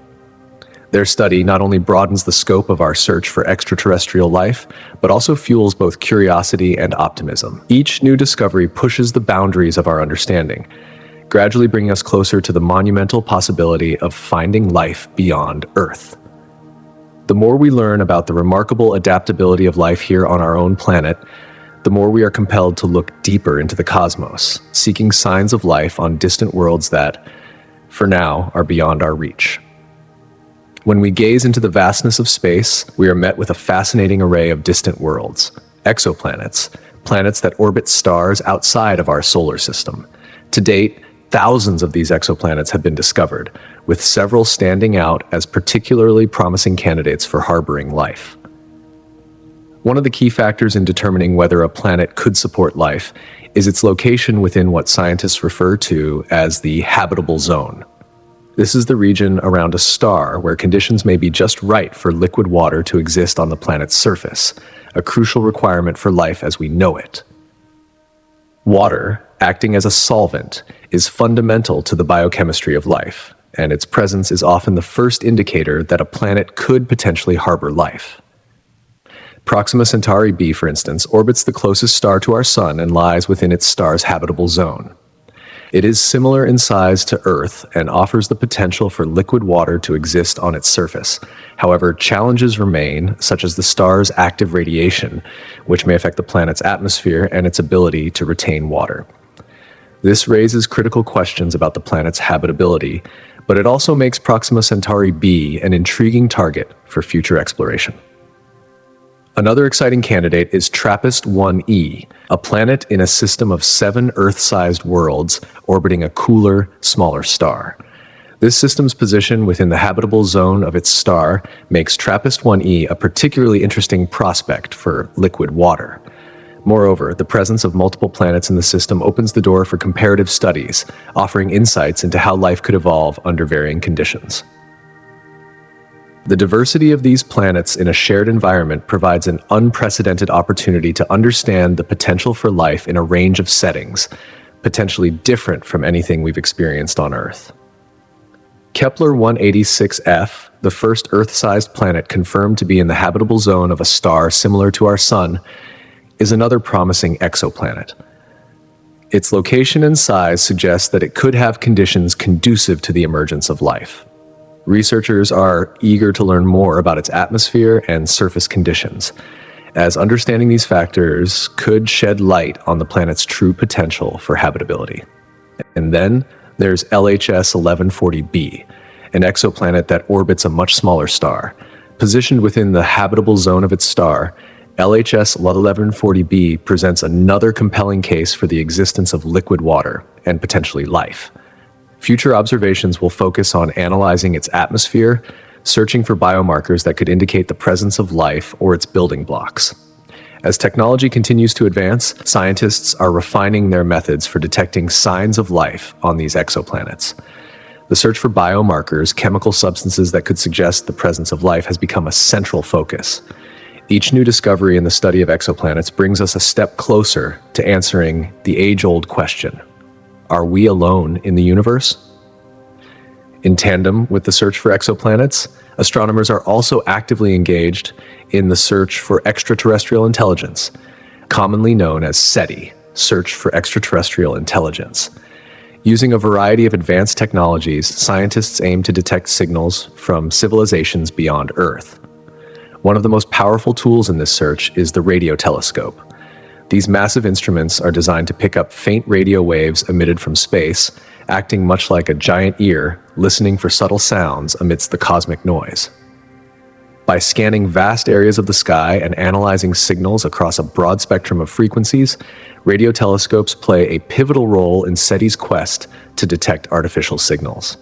Their study not only broadens the scope of our search for extraterrestrial life, but also fuels both curiosity and optimism. Each new discovery pushes the boundaries of our understanding, gradually bringing us closer to the monumental possibility of finding life beyond Earth. The more we learn about the remarkable adaptability of life here on our own planet, the more we are compelled to look deeper into the cosmos, seeking signs of life on distant worlds that, for now, are beyond our reach. When we gaze into the vastness of space, we are met with a fascinating array of distant worlds, exoplanets, planets that orbit stars outside of our solar system. To date, thousands of these exoplanets have been discovered, with several standing out as particularly promising candidates for harboring life. One of the key factors in determining whether a planet could support life is its location within what scientists refer to as the habitable zone. This is the region around a star where conditions may be just right for liquid water to exist on the planet's surface, a crucial requirement for life as we know it. Water, acting as a solvent, is fundamental to the biochemistry of life, and its presence is often the first indicator that a planet could potentially harbor life. Proxima Centauri b, for instance, orbits the closest star to our Sun and lies within its star's habitable zone. It is similar in size to Earth and offers the potential for liquid water to exist on its surface. However, challenges remain, such as the star's active radiation, which may affect the planet's atmosphere and its ability to retain water. This raises critical questions about the planet's habitability, but it also makes Proxima Centauri b an intriguing target for future exploration. Another exciting candidate is TRAPPIST-1e, a planet in a system of 7 Earth-sized worlds orbiting a cooler, smaller star. This system's position within the habitable zone of its star makes TRAPPIST-1e a particularly interesting prospect for liquid water. Moreover, the presence of multiple planets in the system opens the door for comparative studies, offering insights into how life could evolve under varying conditions. The diversity of these planets in a shared environment provides an unprecedented opportunity to understand the potential for life in a range of settings, potentially different from anything we've experienced on Earth. Kepler-186f, the first Earth-sized planet confirmed to be in the habitable zone of a star similar to our Sun, is another promising exoplanet. Its location and size suggest that it could have conditions conducive to the emergence of life. Researchers are eager to learn more about its atmosphere and surface conditions, as understanding these factors could shed light on the planet's true potential for habitability. And then there's LHS 1140b, an exoplanet that orbits a much smaller star. Positioned within the habitable zone of its star, LHS 1140b presents another compelling case for the existence of liquid water and potentially life. Future observations will focus on analyzing its atmosphere, searching for biomarkers that could indicate the presence of life or its building blocks. As technology continues to advance, scientists are refining their methods for detecting signs of life on these exoplanets. The search for biomarkers, chemical substances that could suggest the presence of life, has become a central focus. Each new discovery in the study of exoplanets brings us a step closer to answering the age-old question: are we alone in the universe? In tandem with the search for exoplanets, astronomers are also actively engaged in the search for extraterrestrial intelligence, commonly known as SETI, Search for Extraterrestrial Intelligence. Using a variety of advanced technologies, scientists aim to detect signals from civilizations beyond Earth. One of the most powerful tools in this search is the radio telescope. These massive instruments are designed to pick up faint radio waves emitted from space, acting much like a giant ear, listening for subtle sounds amidst the cosmic noise. By scanning vast areas of the sky and analyzing signals across a broad spectrum of frequencies, radio telescopes play a pivotal role in SETI's quest to detect artificial signals.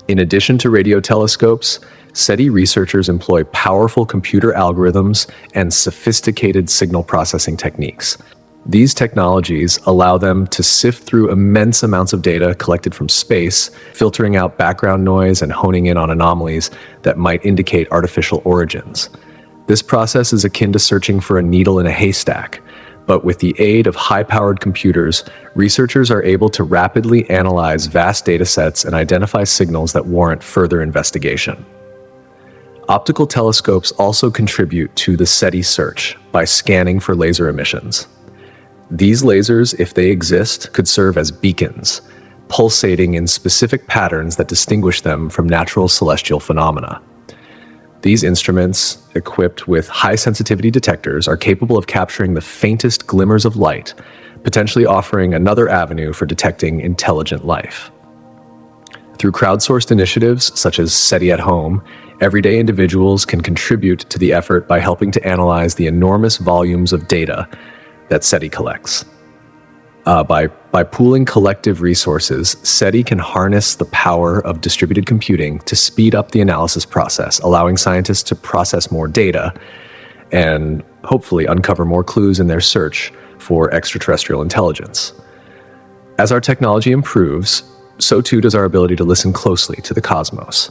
In addition to radio telescopes, SETI researchers employ powerful computer algorithms and sophisticated signal processing techniques. These technologies allow them to sift through immense amounts of data collected from space, filtering out background noise and honing in on anomalies that might indicate artificial origins. This process is akin to searching for a needle in a haystack, but with the aid of high-powered computers, researchers are able to rapidly analyze vast datasets and identify signals that warrant further investigation. Optical telescopes also contribute to the SETI search by scanning for laser emissions. These lasers, if they exist, could serve as beacons, pulsating in specific patterns that distinguish them from natural celestial phenomena. These instruments, equipped with high-sensitivity detectors, are capable of capturing the faintest glimmers of light, potentially offering another avenue for detecting intelligent life. Through crowdsourced initiatives such as SETI at Home, everyday individuals can contribute to the effort by helping to analyze the enormous volumes of data that SETI collects. By pooling collective resources, SETI can harness the power of distributed computing to speed up the analysis process, allowing scientists to process more data and hopefully uncover more clues in their search for extraterrestrial intelligence. As our technology improves, so too does our ability to listen closely to the cosmos.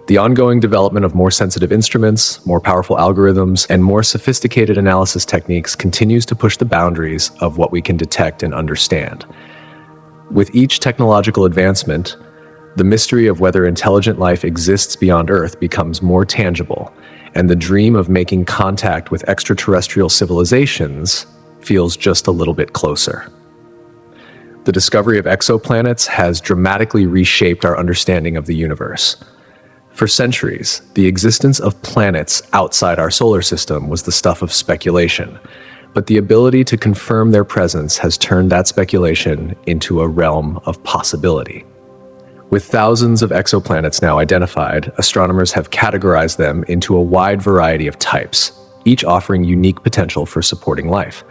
The ongoing development of more sensitive instruments, more powerful algorithms, and more sophisticated analysis techniques continues to push the boundaries of what we can detect and understand. With each technological advancement, the mystery of whether intelligent life exists beyond Earth becomes more tangible, and the dream of making contact with extraterrestrial civilizations feels just a little bit closer. The discovery of exoplanets has dramatically reshaped our understanding of the universe. For centuries, the existence of planets outside our solar system was the stuff of speculation, but the ability to confirm their presence has turned that speculation into a realm of possibility. With thousands of exoplanets now identified, astronomers have categorized them into a wide variety of types, each offering unique potential for supporting life.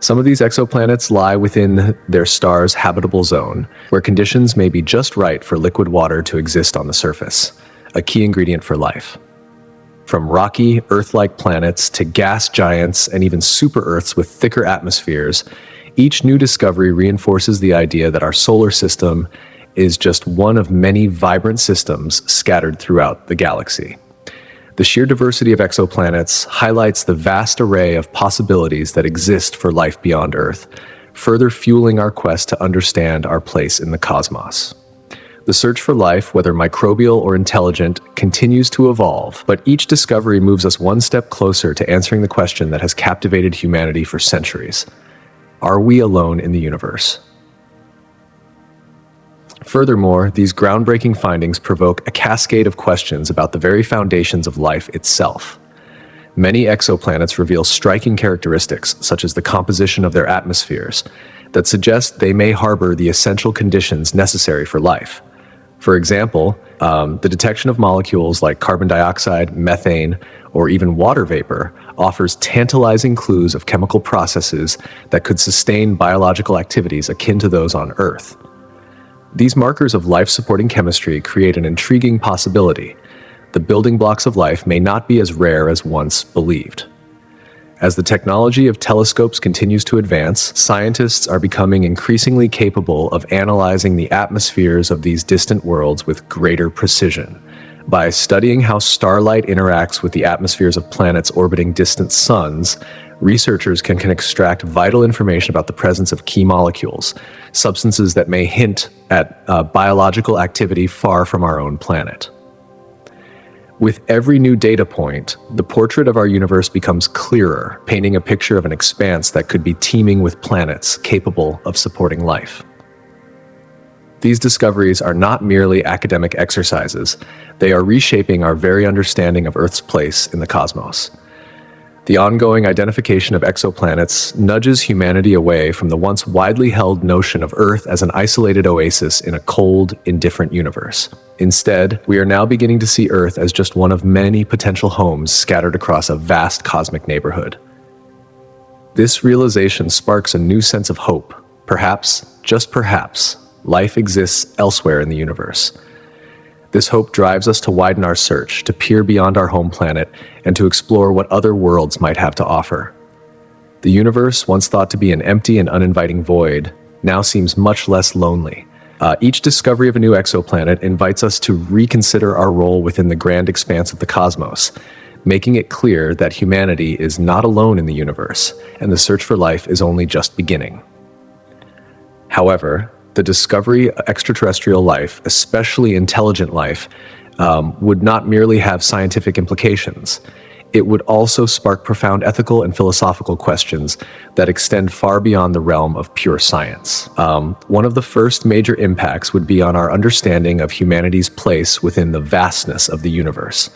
Some of these exoplanets lie within their star's habitable zone, where conditions may be just right for liquid water to exist on the surface, a key ingredient for life. From rocky, Earth-like planets to gas giants and even super-Earths with thicker atmospheres, each new discovery reinforces the idea that our solar system is just one of many vibrant systems scattered throughout the galaxy. The sheer diversity of exoplanets highlights the vast array of possibilities that exist for life beyond Earth, further fueling our quest to understand our place in the cosmos. The search for life, whether microbial or intelligent, continues to evolve, but each discovery moves us one step closer to answering the question that has captivated humanity for centuries. Are we alone in the universe? Furthermore, these groundbreaking findings provoke a cascade of questions about the very foundations of life itself. Many exoplanets reveal striking characteristics, such as the composition of their atmospheres, that suggest they may harbor the essential conditions necessary for life. For example, the detection of molecules like carbon dioxide, methane, or even water vapor offers tantalizing clues of chemical processes that could sustain biological activities akin to those on Earth. These markers of life-supporting chemistry create an intriguing possibility. The building blocks of life may not be as rare as once believed. As the technology of telescopes continues to advance, scientists are becoming increasingly capable of analyzing the atmospheres of these distant worlds with greater precision. By studying how starlight interacts with the atmospheres of planets orbiting distant suns, researchers can extract vital information about the presence of key molecules, substances that may hint at biological activity far from our own planet. With every new data point, the portrait of our universe becomes clearer, painting a picture of an expanse that could be teeming with planets capable of supporting life. These discoveries are not merely academic exercises, they are reshaping our very understanding of Earth's place in the cosmos. The ongoing identification of exoplanets nudges humanity away from the once widely held notion of Earth as an isolated oasis in a cold, indifferent universe. Instead, we are now beginning to see Earth as just one of many potential homes scattered across a vast cosmic neighborhood. This realization sparks a new sense of hope. Perhaps, just perhaps, life exists elsewhere in the universe. This hope drives us to widen our search, to peer beyond our home planet, and to explore what other worlds might have to offer. The universe, once thought to be an empty and uninviting void, now seems much less lonely. Each discovery of a new exoplanet invites us to reconsider our role within the grand expanse of the cosmos, making it clear that humanity is not alone in the universe, and the search for life is only just beginning. However, the discovery of extraterrestrial life, especially intelligent life, would not merely have scientific implications. It would also spark profound ethical and philosophical questions that extend far beyond the realm of pure science. One of the first major impacts would be on our understanding of humanity's place within the vastness of the universe.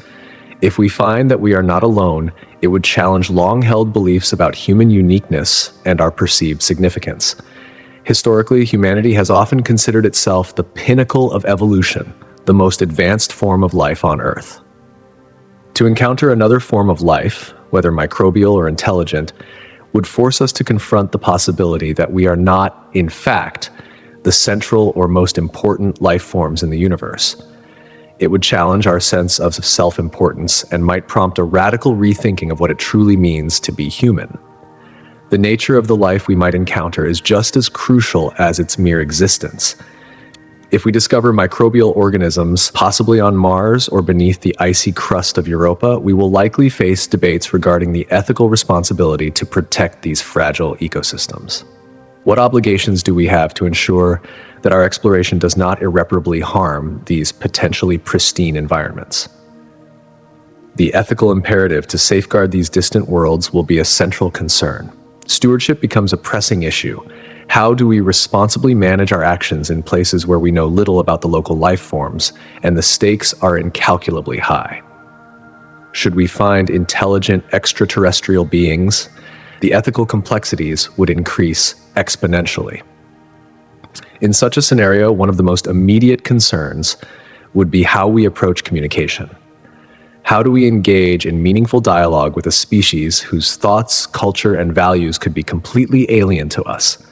If we find that we are not alone, it would challenge long-held beliefs about human uniqueness and our perceived significance. Historically, humanity has often considered itself the pinnacle of evolution, the most advanced form of life on Earth. To encounter another form of life, whether microbial or intelligent, would force us to confront the possibility that we are not, in fact, the central or most important life forms in the universe. It would challenge our sense of self-importance and might prompt a radical rethinking of what it truly means to be human. The nature of the life we might encounter is just as crucial as its mere existence. If we discover microbial organisms, possibly on Mars or beneath the icy crust of Europa, we will likely face debates regarding the ethical responsibility to protect these fragile ecosystems. What obligations do we have to ensure that our exploration does not irreparably harm these potentially pristine environments? The ethical imperative to safeguard these distant worlds will be a central concern. Stewardship becomes a pressing issue. How do we responsibly manage our actions in places where we know little about the local life forms and the stakes are incalculably high? Should we find intelligent extraterrestrial beings, the ethical complexities would increase exponentially. In such a scenario, one of the most immediate concerns would be how we approach communication. How do we engage in meaningful dialogue with a species whose thoughts, culture, and values could be completely alien to us?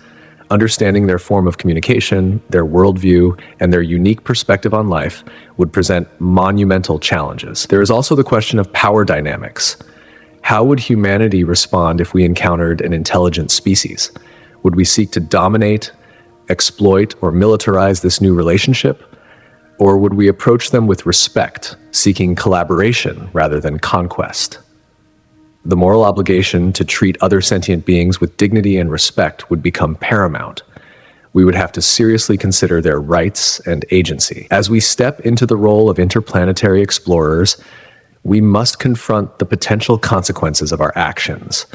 Understanding their form of communication, their worldview, and their unique perspective on life would present monumental challenges. There is also the question of power dynamics. How would humanity respond if we encountered an intelligent species? Would we seek to dominate, exploit, or militarize this new relationship? Or would we approach them with respect, seeking collaboration rather than conquest? The moral obligation to treat other sentient beings with dignity and respect would become paramount. We would have to seriously consider their rights and agency. As we step into the role of interplanetary explorers, we must confront the potential consequences of our actions,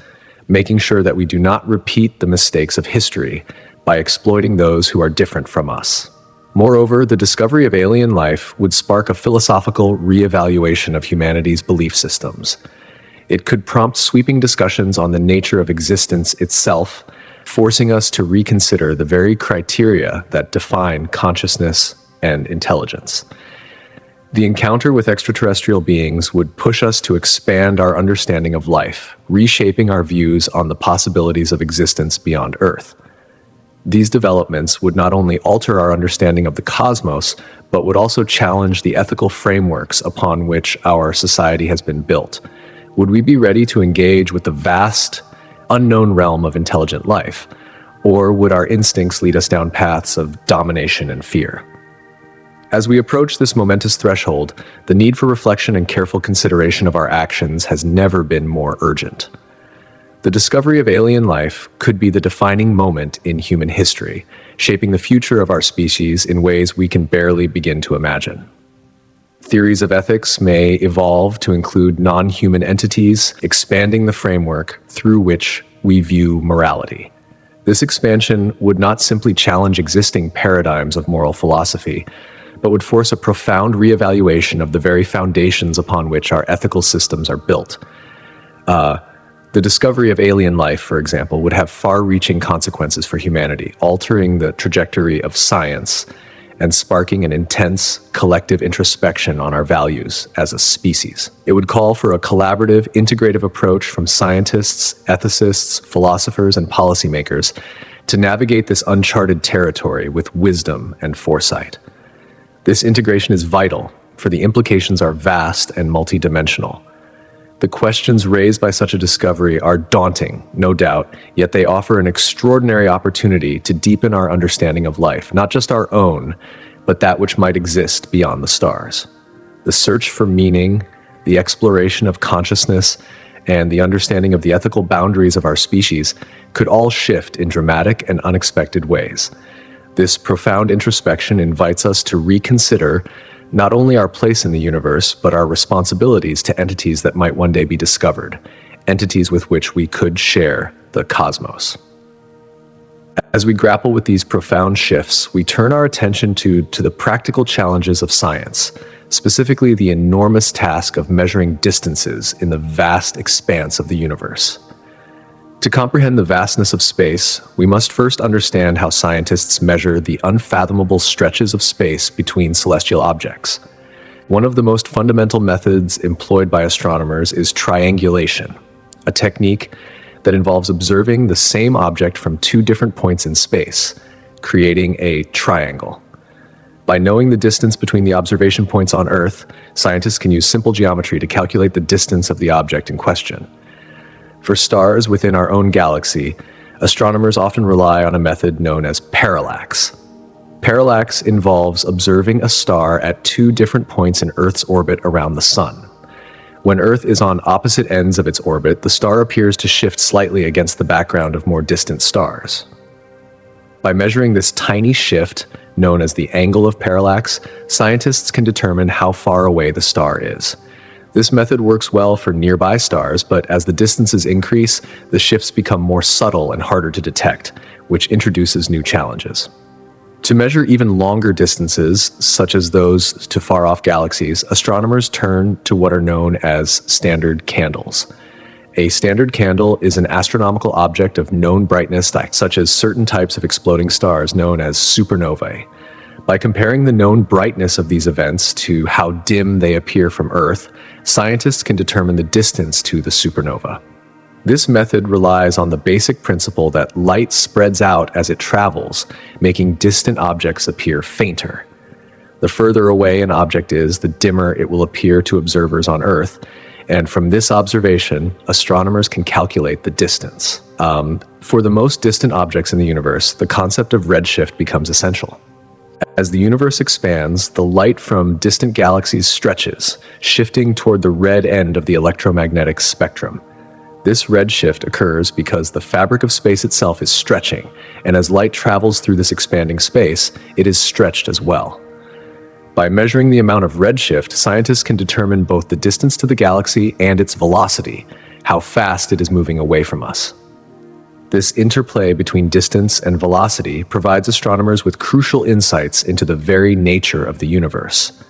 making sure that we do not repeat the mistakes of history by exploiting those who are different from us. Moreover, the discovery of alien life would spark a philosophical reevaluation of humanity's belief systems. It could prompt sweeping discussions on the nature of existence itself, forcing us to reconsider the very criteria that define consciousness and intelligence. The encounter with extraterrestrial beings would push us to expand our understanding of life, reshaping our views on the possibilities of existence beyond Earth. These developments would not only alter our understanding of the cosmos, but would also challenge the ethical frameworks upon which our society has been built. Would we be ready to engage with the vast, unknown realm of intelligent life? Or would our instincts lead us down paths of domination and fear? As we approach this momentous threshold, the need for reflection and careful consideration of our actions has never been more urgent. The discovery of alien life could be the defining moment in human history, shaping the future of our species in ways we can barely begin to imagine. Theories of ethics may evolve to include non-human entities, expanding the framework through which we view morality. This expansion would not simply challenge existing paradigms of moral philosophy, but would force a profound reevaluation of the very foundations upon which our ethical systems are built. The discovery of alien life, for example, would have far-reaching consequences for humanity, altering the trajectory of science and sparking an intense collective introspection on our values as a species. It would call for a collaborative, integrative approach from scientists, ethicists, philosophers, and policymakers to navigate this uncharted territory with wisdom and foresight. This integration is vital, for the implications are vast and multidimensional. The questions raised by such a discovery are daunting, no doubt, yet they offer an extraordinary opportunity to deepen our understanding of life, not just our own, but that which might exist beyond the stars. The search for meaning, the exploration of consciousness, and the understanding of the ethical boundaries of our species could all shift in dramatic and unexpected ways. This profound introspection invites us to reconsider not only our place in the universe, but our responsibilities to entities that might one day be discovered, entities with which we could share the cosmos. As we grapple with these profound shifts, we turn our attention to the practical challenges of science, specifically the enormous task of measuring distances in the vast expanse of the universe. To comprehend the vastness of space, we must first understand how scientists measure the unfathomable stretches of space between celestial objects. One of the most fundamental methods employed by astronomers is triangulation, a technique that involves observing the same object from two different points in space, creating a triangle. By knowing the distance between the observation points on Earth, scientists can use simple geometry to calculate the distance of the object in question. For stars within our own galaxy, astronomers often rely on a method known as parallax. Parallax involves observing a star at two different points in Earth's orbit around the Sun. When Earth is on opposite ends of its orbit, the star appears to shift slightly against the background of more distant stars. By measuring this tiny shift, known as the angle of parallax, scientists can determine how far away the star is. This method works well for nearby stars, but as the distances increase, the shifts become more subtle and harder to detect, which introduces new challenges. To measure even longer distances, such as those to far-off galaxies, astronomers turn to what are known as standard candles. A standard candle is an astronomical object of known brightness, such as certain types of exploding stars known as supernovae. By comparing the known brightness of these events to how dim they appear from Earth, scientists can determine the distance to the supernova. This method relies on the basic principle that light spreads out as it travels, making distant objects appear fainter. The further away an object is, the dimmer it will appear to observers on Earth, and from this observation, astronomers can calculate the distance. For the most distant objects in the universe, the concept of redshift becomes essential. As the universe expands, the light from distant galaxies stretches, shifting toward the red end of the electromagnetic spectrum. This redshift occurs because the fabric of space itself is stretching, and as light travels through this expanding space, it is stretched as well. By measuring the amount of redshift, scientists can determine both the distance to the galaxy and its velocity, how fast it is moving away from us. This interplay between distance and velocity provides astronomers with crucial insights into the very nature of the universe.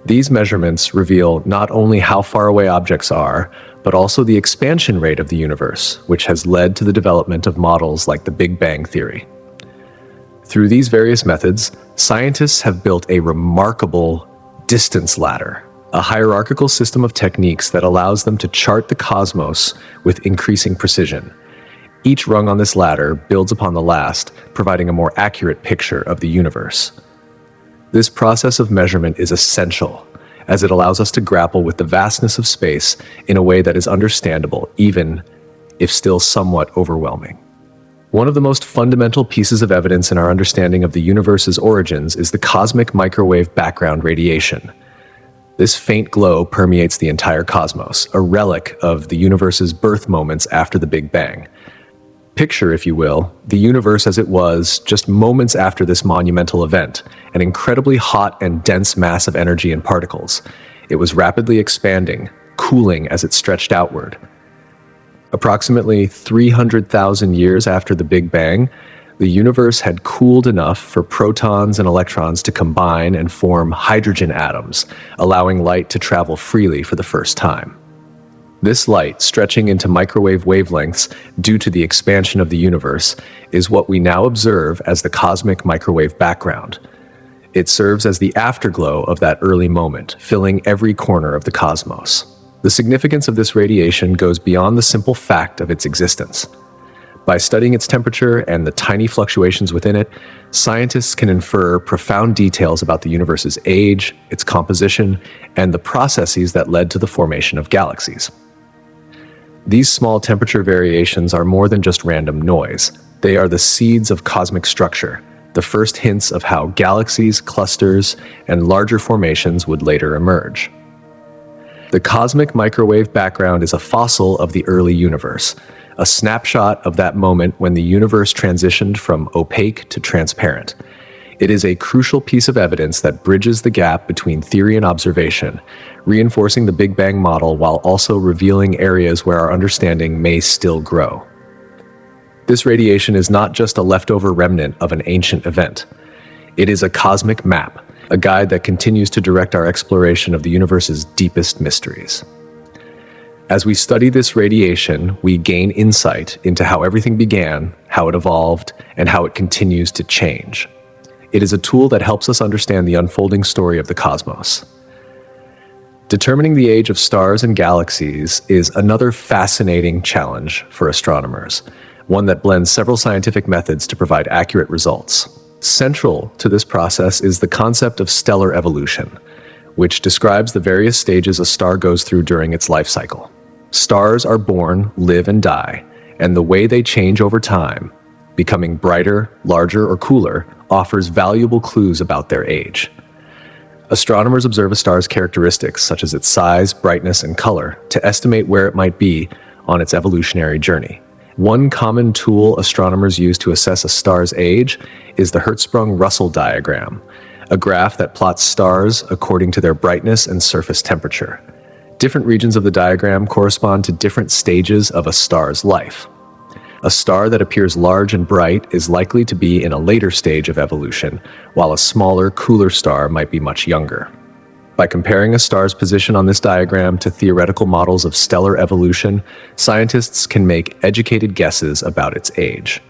These measurements reveal not only how far away objects are, but also the expansion rate of the universe, which has led to the development of models like the Big Bang theory. Through these various methods, scientists have built a remarkable distance ladder, a hierarchical system of techniques that allows them to chart the cosmos with increasing precision. Each rung on this ladder builds upon the last, providing a more accurate picture of the universe. This process of measurement is essential, as it allows us to grapple with the vastness of space in a way that is understandable, even if still somewhat overwhelming. One of the most fundamental pieces of evidence in our understanding of the universe's origins is the cosmic microwave background radiation. This faint glow permeates the entire cosmos, a relic of the universe's birth moments after the Big Bang. Picture, if you will, the universe as it was just moments after this monumental event, an incredibly hot and dense mass of energy and particles. It was rapidly expanding, cooling as it stretched outward. Approximately 300,000 years after the Big Bang, the universe had cooled enough for protons and electrons to combine and form hydrogen atoms, allowing light to travel freely for the first time. This light, stretching into microwave wavelengths due to the expansion of the universe, is what we now observe as the cosmic microwave background. It serves as the afterglow of that early moment, filling every corner of the cosmos. The significance of this radiation goes beyond the simple fact of its existence. By studying its temperature and the tiny fluctuations within it, scientists can infer profound details about the universe's age, its composition, and the processes that led to the formation of galaxies. These small temperature variations are more than just random noise. They are the seeds of cosmic structure, the first hints of how galaxies, clusters, and larger formations would later emerge. The cosmic microwave background is a fossil of the early universe, a snapshot of that moment when the universe transitioned from opaque to transparent. It is a crucial piece of evidence that bridges the gap between theory and observation, reinforcing the Big Bang model while also revealing areas where our understanding may still grow. This radiation is not just a leftover remnant of an ancient event. It is a cosmic map, a guide that continues to direct our exploration of the universe's deepest mysteries. As we study this radiation, we gain insight into how everything began, how it evolved, and how it continues to change. It is a tool that helps us understand the unfolding story of the cosmos. Determining the age of stars and galaxies is another fascinating challenge for astronomers, one that blends several scientific methods to provide accurate results. Central to this process is the concept of stellar evolution, which describes the various stages a star goes through during its life cycle. Stars are born, live, and die, and the way they change over time becoming brighter, larger, or cooler, offers valuable clues about their age. Astronomers observe a star's characteristics, such as its size, brightness, and color, to estimate where it might be on its evolutionary journey. One common tool astronomers use to assess a star's age is the Hertzsprung-Russell diagram, a graph that plots stars according to their brightness and surface temperature. Different regions of the diagram correspond to different stages of a star's life. A star that appears large and bright is likely to be in a later stage of evolution, while a smaller, cooler star might be much younger. By comparing a star's position on this diagram to theoretical models of stellar evolution, scientists can make educated guesses about its age.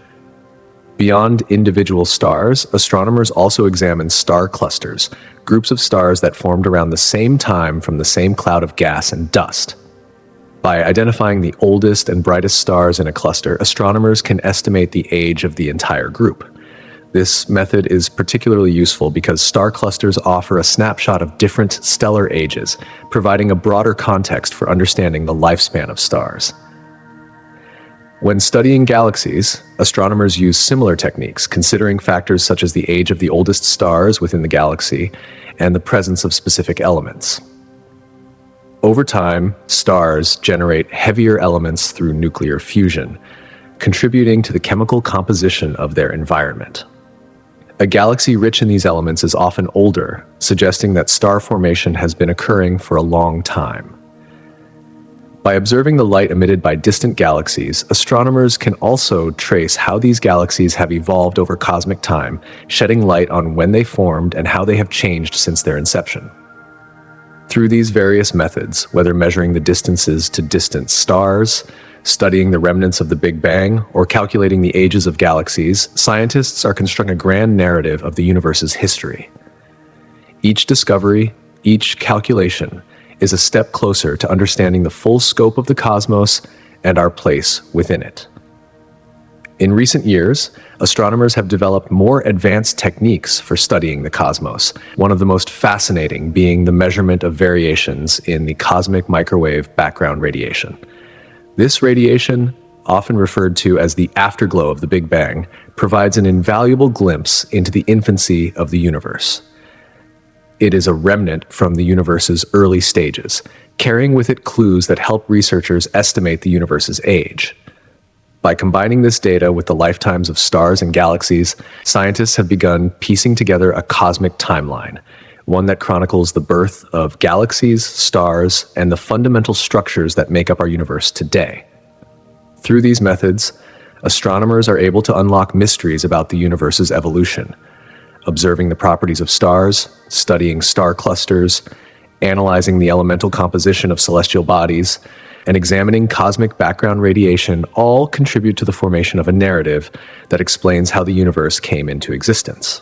Beyond individual stars, astronomers also examine star clusters, groups of stars that formed around the same time from the same cloud of gas and dust. By identifying the oldest and brightest stars in a cluster, astronomers can estimate the age of the entire group. This method is particularly useful because star clusters offer a snapshot of different stellar ages, providing a broader context for understanding the lifespan of stars. When studying galaxies, astronomers use similar techniques, considering factors such as the age of the oldest stars within the galaxy and the presence of specific elements. Over time, stars generate heavier elements through nuclear fusion, contributing to the chemical composition of their environment. A galaxy rich in these elements is often older, suggesting that star formation has been occurring for a long time. By observing the light emitted by distant galaxies, astronomers can also trace how these galaxies have evolved over cosmic time, shedding light on when they formed and how they have changed since their inception. Through these various methods, whether measuring the distances to distant stars, studying the remnants of the Big Bang, or calculating the ages of galaxies, scientists are constructing a grand narrative of the universe's history. Each discovery, each calculation, is a step closer to understanding the full scope of the cosmos and our place within it. In recent years, astronomers have developed more advanced techniques for studying the cosmos, one of the most fascinating being the measurement of variations in the cosmic microwave background radiation. This radiation, often referred to as the afterglow of the Big Bang, provides an invaluable glimpse into the infancy of the universe. It is a remnant from the universe's early stages, carrying with it clues that help researchers estimate the universe's age. By combining this data with the lifetimes of stars and galaxies, scientists have begun piecing together a cosmic timeline, one that chronicles the birth of galaxies, stars, and the fundamental structures that make up our universe today. Through these methods, astronomers are able to unlock mysteries about the universe's evolution, observing the properties of stars, studying star clusters, analyzing the elemental composition of celestial bodies, and examining cosmic background radiation all contribute to the formation of a narrative that explains how the universe came into existence.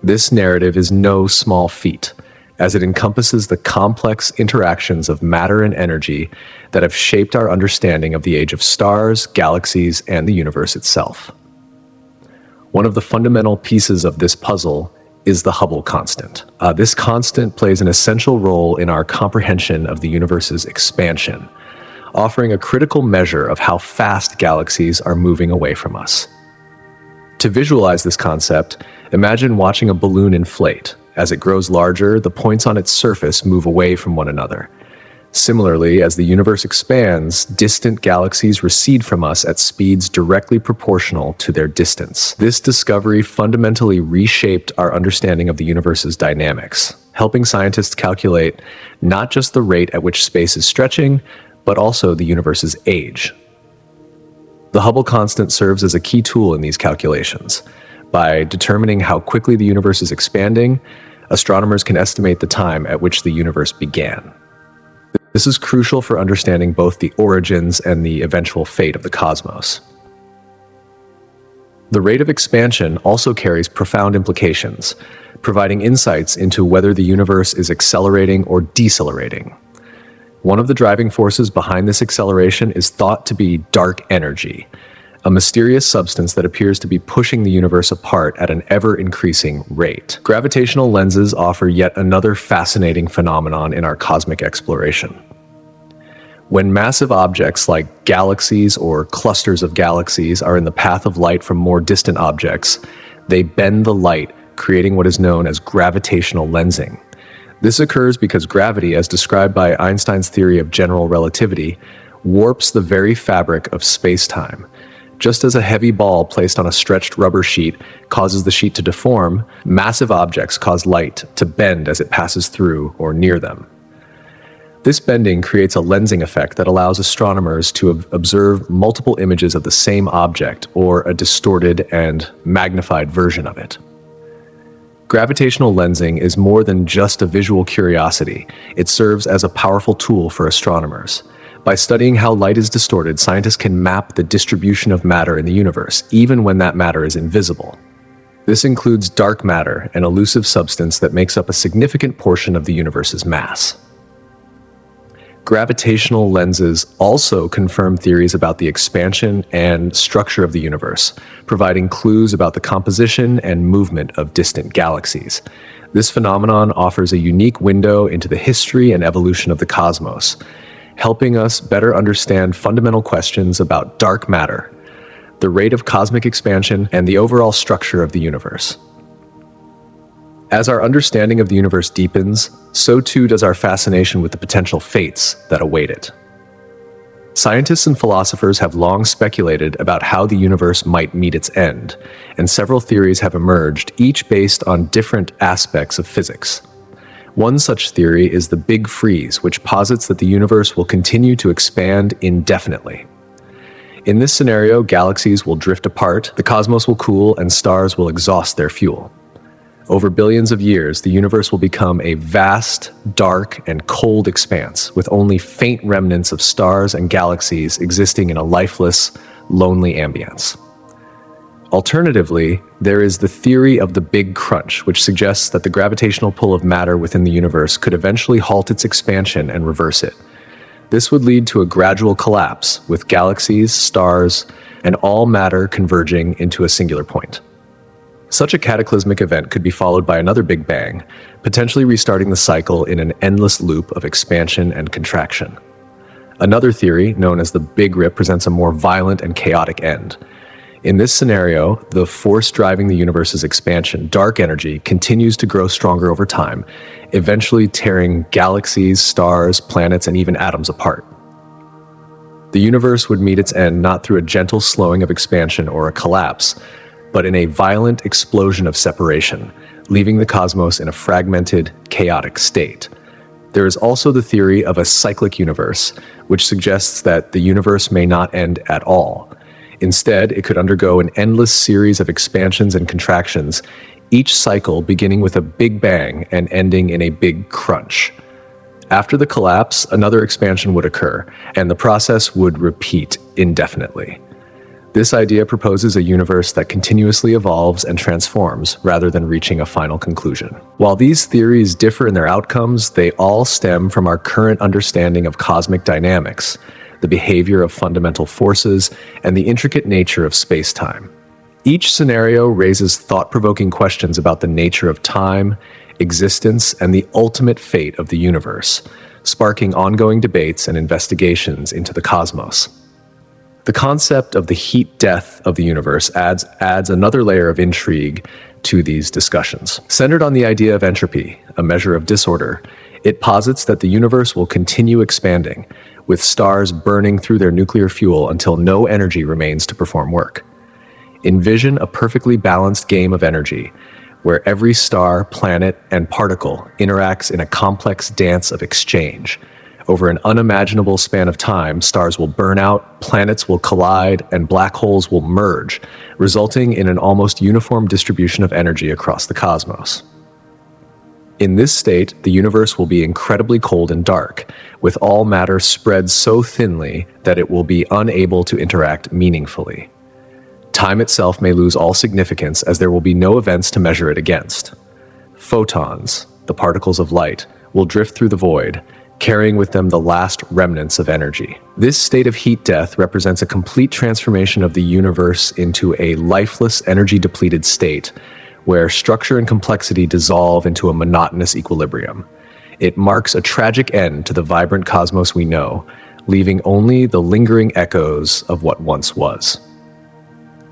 This narrative is no small feat, as it encompasses the complex interactions of matter and energy that have shaped our understanding of the age of stars, galaxies, and the universe itself. One of the fundamental pieces of this puzzle is the Hubble constant. This constant plays an essential role in our comprehension of the universe's expansion, offering a critical measure of how fast galaxies are moving away from us. To visualize this concept, imagine watching a balloon inflate. As it grows larger, the points on its surface move away from one another. Similarly, as the universe expands, distant galaxies recede from us at speeds directly proportional to their distance. This discovery fundamentally reshaped our understanding of the universe's dynamics, helping scientists calculate not just the rate at which space is stretching, but also the universe's age. The Hubble constant serves as a key tool in these calculations. By determining how quickly the universe is expanding, astronomers can estimate the time at which the universe began. This is crucial for understanding both the origins and the eventual fate of the cosmos. The rate of expansion also carries profound implications, providing insights into whether the universe is accelerating or decelerating. One of the driving forces behind this acceleration is thought to be dark energy, a mysterious substance that appears to be pushing the universe apart at an ever-increasing rate. Gravitational lenses offer yet another fascinating phenomenon in our cosmic exploration. When massive objects like galaxies or clusters of galaxies are in the path of light from more distant objects, they bend the light, creating what is known as gravitational lensing. This occurs because gravity, as described by Einstein's theory of general relativity, warps the very fabric of space-time. Just as a heavy ball placed on a stretched rubber sheet causes the sheet to deform, massive objects cause light to bend as it passes through or near them. This bending creates a lensing effect that allows astronomers to observe multiple images of the same object, or a distorted and magnified version of it. Gravitational lensing is more than just a visual curiosity. It serves as a powerful tool for astronomers. By studying how light is distorted, scientists can map the distribution of matter in the universe, even when that matter is invisible. This includes dark matter, an elusive substance that makes up a significant portion of the universe's mass. Gravitational lenses also confirm theories about the expansion and structure of the universe, providing clues about the composition and movement of distant galaxies. This phenomenon offers a unique window into the history and evolution of the cosmos, helping us better understand fundamental questions about dark matter, the rate of cosmic expansion, and the overall structure of the universe. As our understanding of the universe deepens, so too does our fascination with the potential fates that await it. Scientists and philosophers have long speculated about how the universe might meet its end, and several theories have emerged, each based on different aspects of physics. One such theory is the Big Freeze, which posits that the universe will continue to expand indefinitely. In this scenario, galaxies will drift apart, the cosmos will cool, and stars will exhaust their fuel. Over billions of years, the universe will become a vast, dark, and cold expanse, with only faint remnants of stars and galaxies existing in a lifeless, lonely ambience. Alternatively, there is the theory of the Big Crunch, which suggests that the gravitational pull of matter within the universe could eventually halt its expansion and reverse it. This would lead to a gradual collapse, with galaxies, stars, and all matter converging into a singular point. Such a cataclysmic event could be followed by another Big Bang, potentially restarting the cycle in an endless loop of expansion and contraction. Another theory, known as the Big Rip, presents a more violent and chaotic end. In this scenario, the force driving the universe's expansion, dark energy, continues to grow stronger over time, eventually tearing galaxies, stars, planets, and even atoms apart. The universe would meet its end not through a gentle slowing of expansion or a collapse, but in a violent explosion of separation, leaving the cosmos in a fragmented, chaotic state. There is also the theory of a cyclic universe, which suggests that the universe may not end at all. Instead, it could undergo an endless series of expansions and contractions, each cycle beginning with a Big Bang and ending in a Big Crunch. After the collapse, another expansion would occur, and the process would repeat indefinitely. This idea proposes a universe that continuously evolves and transforms rather than reaching a final conclusion. While these theories differ in their outcomes, they all stem from our current understanding of cosmic dynamics, the behavior of fundamental forces, and the intricate nature of space-time. Each scenario raises thought-provoking questions about the nature of time, existence, and the ultimate fate of the universe, sparking ongoing debates and investigations into the cosmos. The concept of the heat death of the universe adds another layer of intrigue to these discussions. Centered on the idea of entropy, a measure of disorder, it posits that the universe will continue expanding, with stars burning through their nuclear fuel until no energy remains to perform work. Envision a perfectly balanced game of energy, where every star, planet, and particle interacts in a complex dance of exchange. Over an unimaginable span of time, stars will burn out, planets will collide, and black holes will merge, resulting in an almost uniform distribution of energy across the cosmos. In this state, the universe will be incredibly cold and dark, with all matter spread so thinly that it will be unable to interact meaningfully. Time itself may lose all significance, as there will be no events to measure it against. Photons, the particles of light, will drift through the void, carrying with them the last remnants of energy. This state of heat death represents a complete transformation of the universe into a lifeless, energy-depleted state, where structure and complexity dissolve into a monotonous equilibrium. It marks a tragic end to the vibrant cosmos we know, leaving only the lingering echoes of what once was.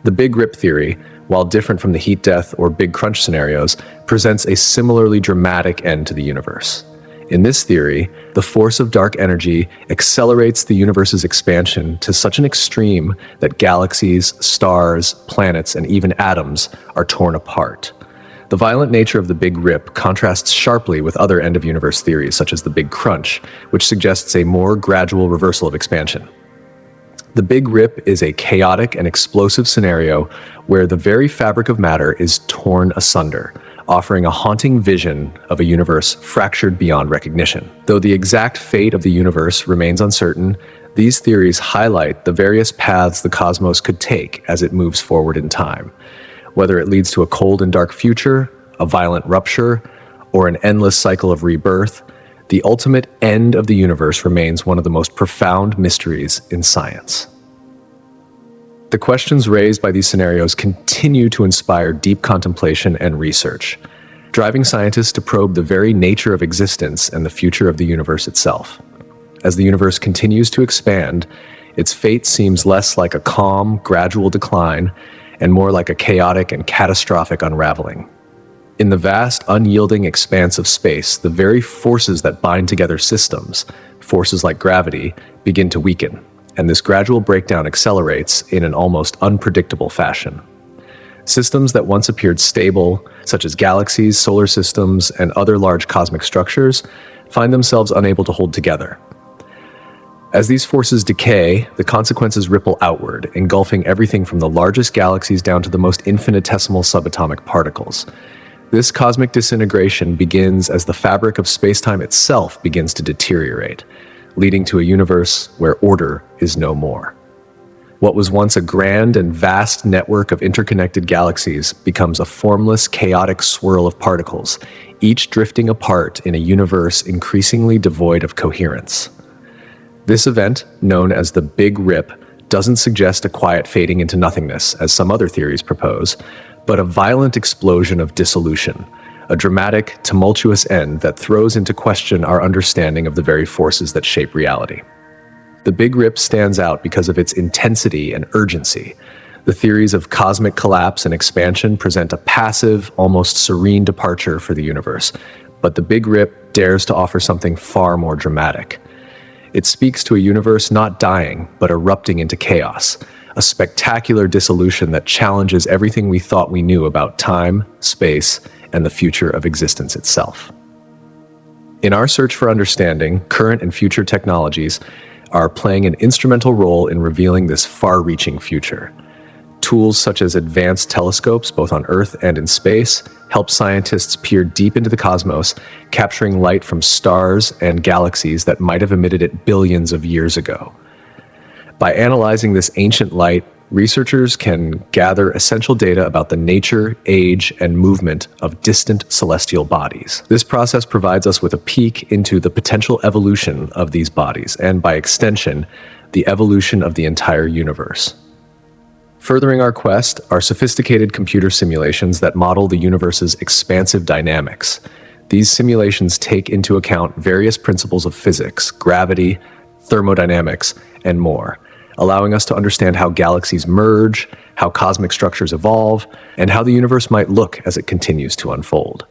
The Big Rip theory, while different from the heat death or Big Crunch scenarios, presents a similarly dramatic end to the universe. In this theory, the force of dark energy accelerates the universe's expansion to such an extreme that galaxies, stars, planets, and even atoms are torn apart. The violent nature of the Big Rip contrasts sharply with other end-of-universe theories, such as the Big Crunch, which suggests a more gradual reversal of expansion. The Big Rip is a chaotic and explosive scenario where the very fabric of matter is torn asunder, offering a haunting vision of a universe fractured beyond recognition. Though the exact fate of the universe remains uncertain, these theories highlight the various paths the cosmos could take as it moves forward in time. Whether it leads to a cold and dark future, a violent rupture, or an endless cycle of rebirth, the ultimate end of the universe remains one of the most profound mysteries in science. The questions raised by these scenarios continue to inspire deep contemplation and research, driving scientists to probe the very nature of existence and the future of the universe itself. As the universe continues to expand, its fate seems less like a calm, gradual decline and more like a chaotic and catastrophic unraveling. In the vast, unyielding expanse of space, the very forces that bind together systems, forces like gravity, begin to weaken, and this gradual breakdown accelerates in an almost unpredictable fashion. Systems that once appeared stable, such as galaxies, solar systems, and other large cosmic structures, find themselves unable to hold together. As these forces decay, the consequences ripple outward, engulfing everything from the largest galaxies down to the most infinitesimal subatomic particles. This cosmic disintegration begins as the fabric of space-time itself begins to deteriorate, leading to a universe where order is no more. What was once a grand and vast network of interconnected galaxies becomes a formless, chaotic swirl of particles, each drifting apart in a universe increasingly devoid of coherence. This event, known as the Big Rip, doesn't suggest a quiet fading into nothingness, as some other theories propose, but a violent explosion of dissolution, a dramatic, tumultuous end that throws into question our understanding of the very forces that shape reality. The Big Rip stands out because of its intensity and urgency. The theories of cosmic collapse and expansion present a passive, almost serene departure for the universe, but the Big Rip dares to offer something far more dramatic. It speaks to a universe not dying, but erupting into chaos, a spectacular dissolution that challenges everything we thought we knew about time, space, and the future of existence itself. In our search for understanding, current and future technologies are playing an instrumental role in revealing this far-reaching future. Tools such as advanced telescopes, both on Earth and in space, help scientists peer deep into the cosmos, capturing light from stars and galaxies that might have emitted it billions of years ago. By analyzing this ancient light, researchers can gather essential data about the nature, age, and movement of distant celestial bodies. This process provides us with a peek into the potential evolution of these bodies, and by extension, the evolution of the entire universe. Furthering our quest are sophisticated computer simulations that model the universe's expansive dynamics. These simulations take into account various principles of physics, gravity, thermodynamics, and more, allowing us to understand how galaxies merge, how cosmic structures evolve, and how the universe might look as it continues to unfold.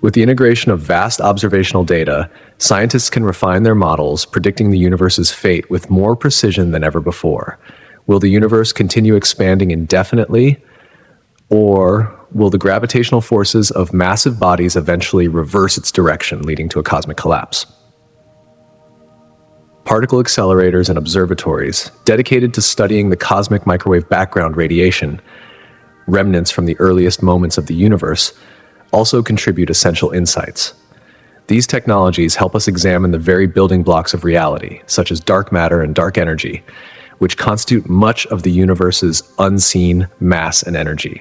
With the integration of vast observational data, scientists can refine their models, predicting the universe's fate with more precision than ever before. Will the universe continue expanding indefinitely, or will the gravitational forces of massive bodies eventually reverse its direction, leading to a cosmic collapse? Particle accelerators and observatories, dedicated to studying the cosmic microwave background radiation, remnants from the earliest moments of the universe, also contribute essential insights. These technologies help us examine the very building blocks of reality, such as dark matter and dark energy, which constitute much of the universe's unseen mass and energy.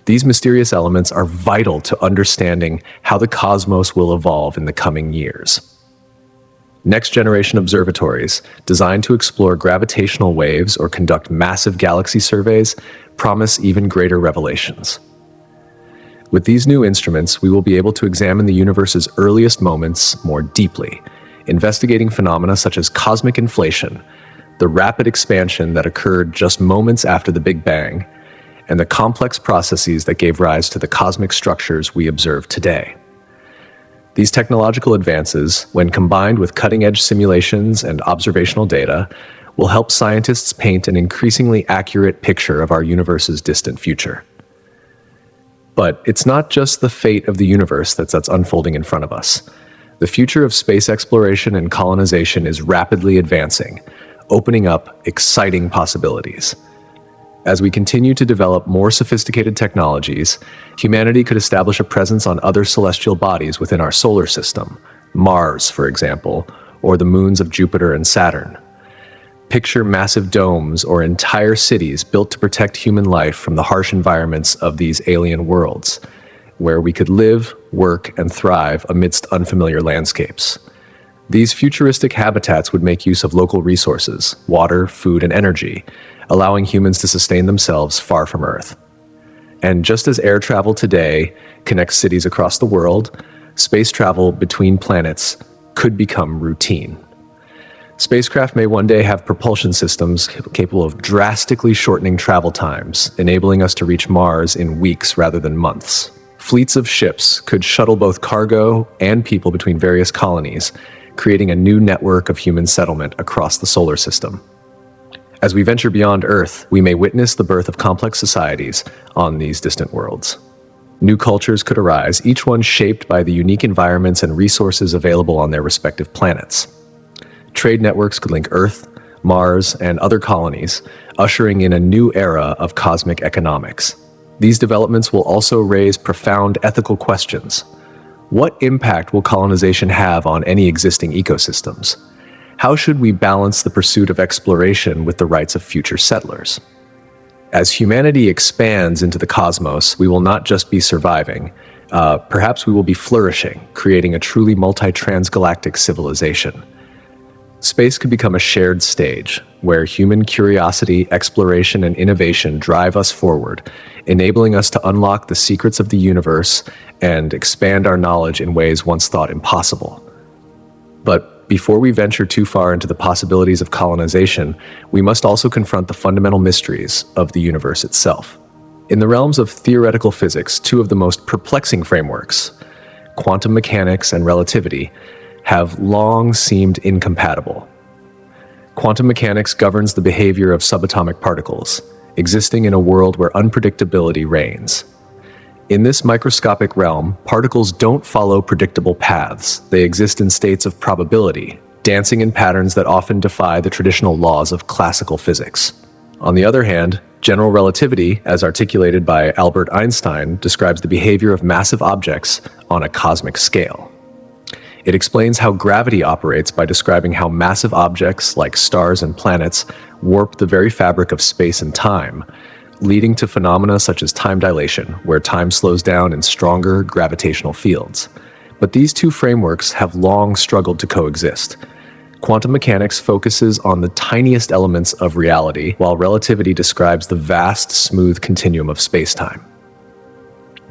These mysterious elements are vital to understanding how the cosmos will evolve in the coming years. Next-generation observatories, designed to explore gravitational waves or conduct massive galaxy surveys, promise even greater revelations. With these new instruments, we will be able to examine the universe's earliest moments more deeply, investigating phenomena such as cosmic inflation, the rapid expansion that occurred just moments after the Big Bang, and the complex processes that gave rise to the cosmic structures we observe today. These technological advances, when combined with cutting-edge simulations and observational data, will help scientists paint an increasingly accurate picture of our universe's distant future. But it's not just the fate of the universe that's unfolding in front of us. The future of space exploration and colonization is rapidly advancing, opening up exciting possibilities. As we continue to develop more sophisticated technologies, humanity could establish a presence on other celestial bodies within our solar system, Mars, for example, or the moons of Jupiter and Saturn. Picture massive domes or entire cities built to protect human life from the harsh environments of these alien worlds, where we could live, work, and thrive amidst unfamiliar landscapes. These futuristic habitats would make use of local resources, water, food, and energy, allowing humans to sustain themselves far from Earth. And just as air travel today connects cities across the world, space travel between planets could become routine. Spacecraft may one day have propulsion systems capable of drastically shortening travel times, enabling us to reach Mars in weeks rather than months. Fleets of ships could shuttle both cargo and people between various colonies, creating a new network of human settlement across the solar system. As we venture beyond Earth, we may witness the birth of complex societies on these distant worlds. New cultures could arise, each one shaped by the unique environments and resources available on their respective planets. Trade networks could link Earth, Mars, and other colonies, ushering in a new era of cosmic economics. These developments will also raise profound ethical questions. What impact will colonization have on any existing ecosystems? How should we balance the pursuit of exploration with the rights of future settlers? As humanity expands into the cosmos, we will not just be surviving. Perhaps we will be flourishing, creating a truly multi-transgalactic civilization. Space could become a shared stage, where human curiosity, exploration, and innovation drive us forward, enabling us to unlock the secrets of the universe and expand our knowledge in ways once thought impossible. But before we venture too far into the possibilities of colonization, we must also confront the fundamental mysteries of the universe itself. In the realms of theoretical physics, two of the most perplexing frameworks, quantum mechanics and relativity, have long seemed incompatible. Quantum mechanics governs the behavior of subatomic particles, existing in a world where unpredictability reigns. In this microscopic realm, particles don't follow predictable paths. They exist in states of probability, dancing in patterns that often defy the traditional laws of classical physics. On the other hand, general relativity, as articulated by Albert Einstein, describes the behavior of massive objects on a cosmic scale. It explains how gravity operates by describing how massive objects like stars and planets warp the very fabric of space and time, leading to phenomena such as time dilation, where time slows down in stronger gravitational fields. But these two frameworks have long struggled to coexist. Quantum mechanics focuses on the tiniest elements of reality, while relativity describes the vast, smooth continuum of spacetime.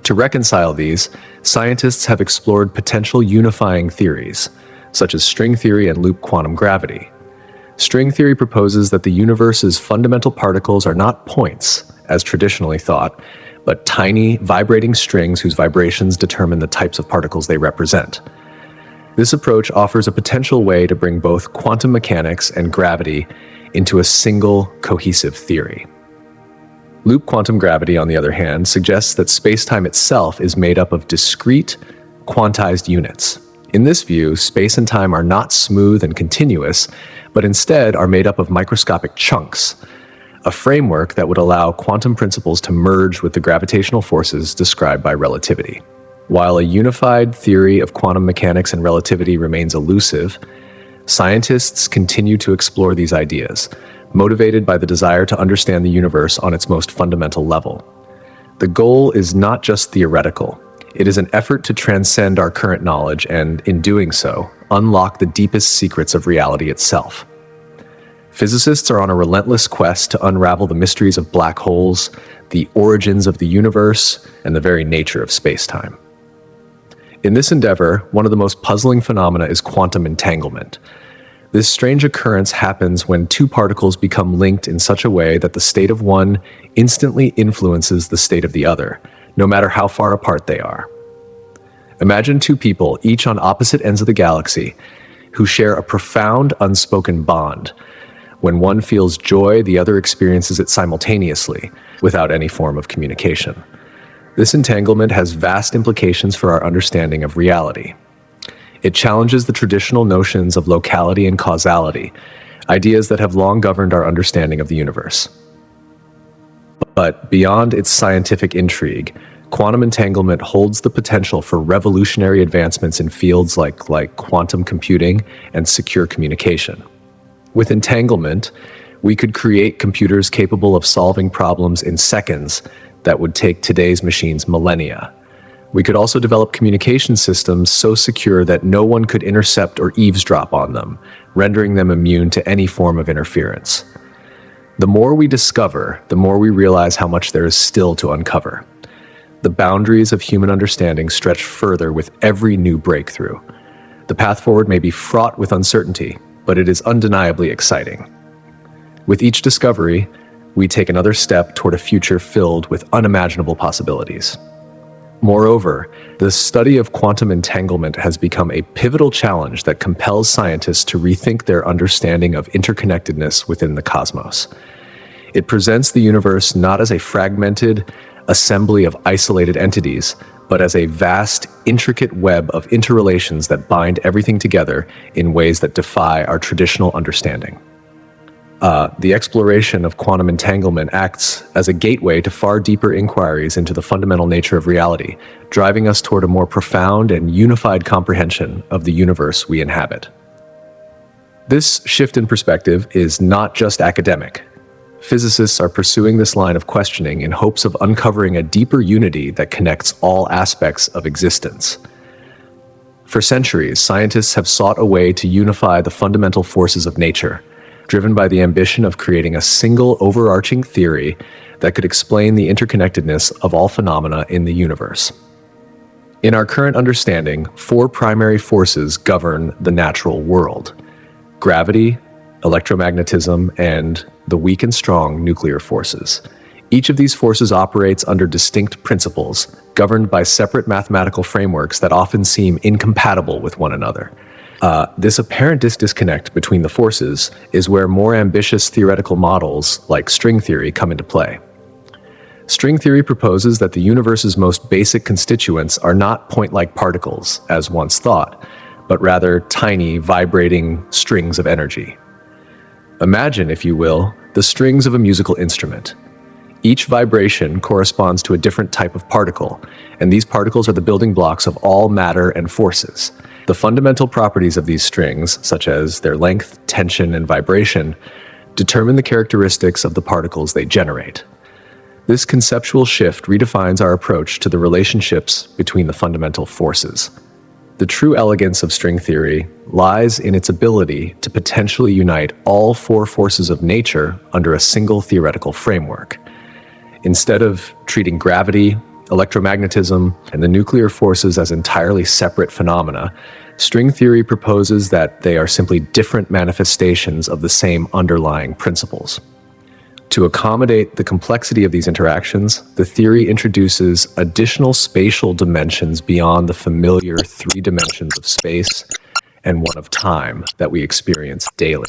To reconcile these, scientists have explored potential unifying theories, such as string theory and loop quantum gravity. String theory proposes that the universe's fundamental particles are not points, as traditionally thought, but tiny, vibrating strings whose vibrations determine the types of particles they represent. This approach offers a potential way to bring both quantum mechanics and gravity into a single, cohesive theory. Loop quantum gravity, on the other hand, suggests that spacetime itself is made up of discrete, quantized units. In this view, space and time are not smooth and continuous, but instead are made up of microscopic chunks, a framework that would allow quantum principles to merge with the gravitational forces described by relativity. While a unified theory of quantum mechanics and relativity remains elusive, scientists continue to explore these ideas, motivated by the desire to understand the universe on its most fundamental level. The goal is not just theoretical. It is an effort to transcend our current knowledge and, in doing so, unlock the deepest secrets of reality itself. Physicists are on a relentless quest to unravel the mysteries of black holes, the origins of the universe, and the very nature of spacetime. In this endeavor, one of the most puzzling phenomena is quantum entanglement. This strange occurrence happens when two particles become linked in such a way that the state of one instantly influences the state of the other, no matter how far apart they are. Imagine two people, each on opposite ends of the galaxy, who share a profound unspoken bond. When one feels joy, the other experiences it simultaneously, without any form of communication. This entanglement has vast implications for our understanding of reality. It challenges the traditional notions of locality and causality, ideas that have long governed our understanding of the universe. But beyond its scientific intrigue, quantum entanglement holds the potential for revolutionary advancements in fields like quantum computing and secure communication. With entanglement, we could create computers capable of solving problems in seconds that would take today's machines millennia. We could also develop communication systems so secure that no one could intercept or eavesdrop on them, rendering them immune to any form of interference. The more we discover, the more we realize how much there is still to uncover. The boundaries of human understanding stretch further with every new breakthrough. The path forward may be fraught with uncertainty, but it is undeniably exciting. With each discovery, we take another step toward a future filled with unimaginable possibilities. Moreover, the study of quantum entanglement has become a pivotal challenge that compels scientists to rethink their understanding of interconnectedness within the cosmos. It presents the universe not as a fragmented assembly of isolated entities, but as a vast, intricate web of interrelations that bind everything together in ways that defy our traditional understanding. The exploration of quantum entanglement acts as a gateway to far deeper inquiries into the fundamental nature of reality, driving us toward a more profound and unified comprehension of the universe we inhabit. This shift in perspective is not just academic. Physicists are pursuing this line of questioning in hopes of uncovering a deeper unity that connects all aspects of existence. For centuries, scientists have sought a way to unify the fundamental forces of nature, driven by the ambition of creating a single overarching theory that could explain the interconnectedness of all phenomena in the universe. In our current understanding, four primary forces govern the natural world: gravity, electromagnetism, and the weak and strong nuclear forces. Each of these forces operates under distinct principles, governed by separate mathematical frameworks that often seem incompatible with one another. This apparent disconnect between the forces is where more ambitious theoretical models like string theory come into play. String theory proposes that the universe's most basic constituents are not point-like particles, as once thought, but rather tiny, vibrating strings of energy. Imagine, if you will, the strings of a musical instrument. Each vibration corresponds to a different type of particle, and these particles are the building blocks of all matter and forces. The fundamental properties of these strings, such as their length, tension, and vibration, determine the characteristics of the particles they generate. This conceptual shift redefines our approach to the relationships between the fundamental forces. The true elegance of string theory lies in its ability to potentially unite all four forces of nature under a single theoretical framework. Instead of treating gravity, electromagnetism, and the nuclear forces as entirely separate phenomena, string theory proposes that they are simply different manifestations of the same underlying principles. To accommodate the complexity of these interactions, the theory introduces additional spatial dimensions beyond the familiar three dimensions of space and one of time that we experience daily.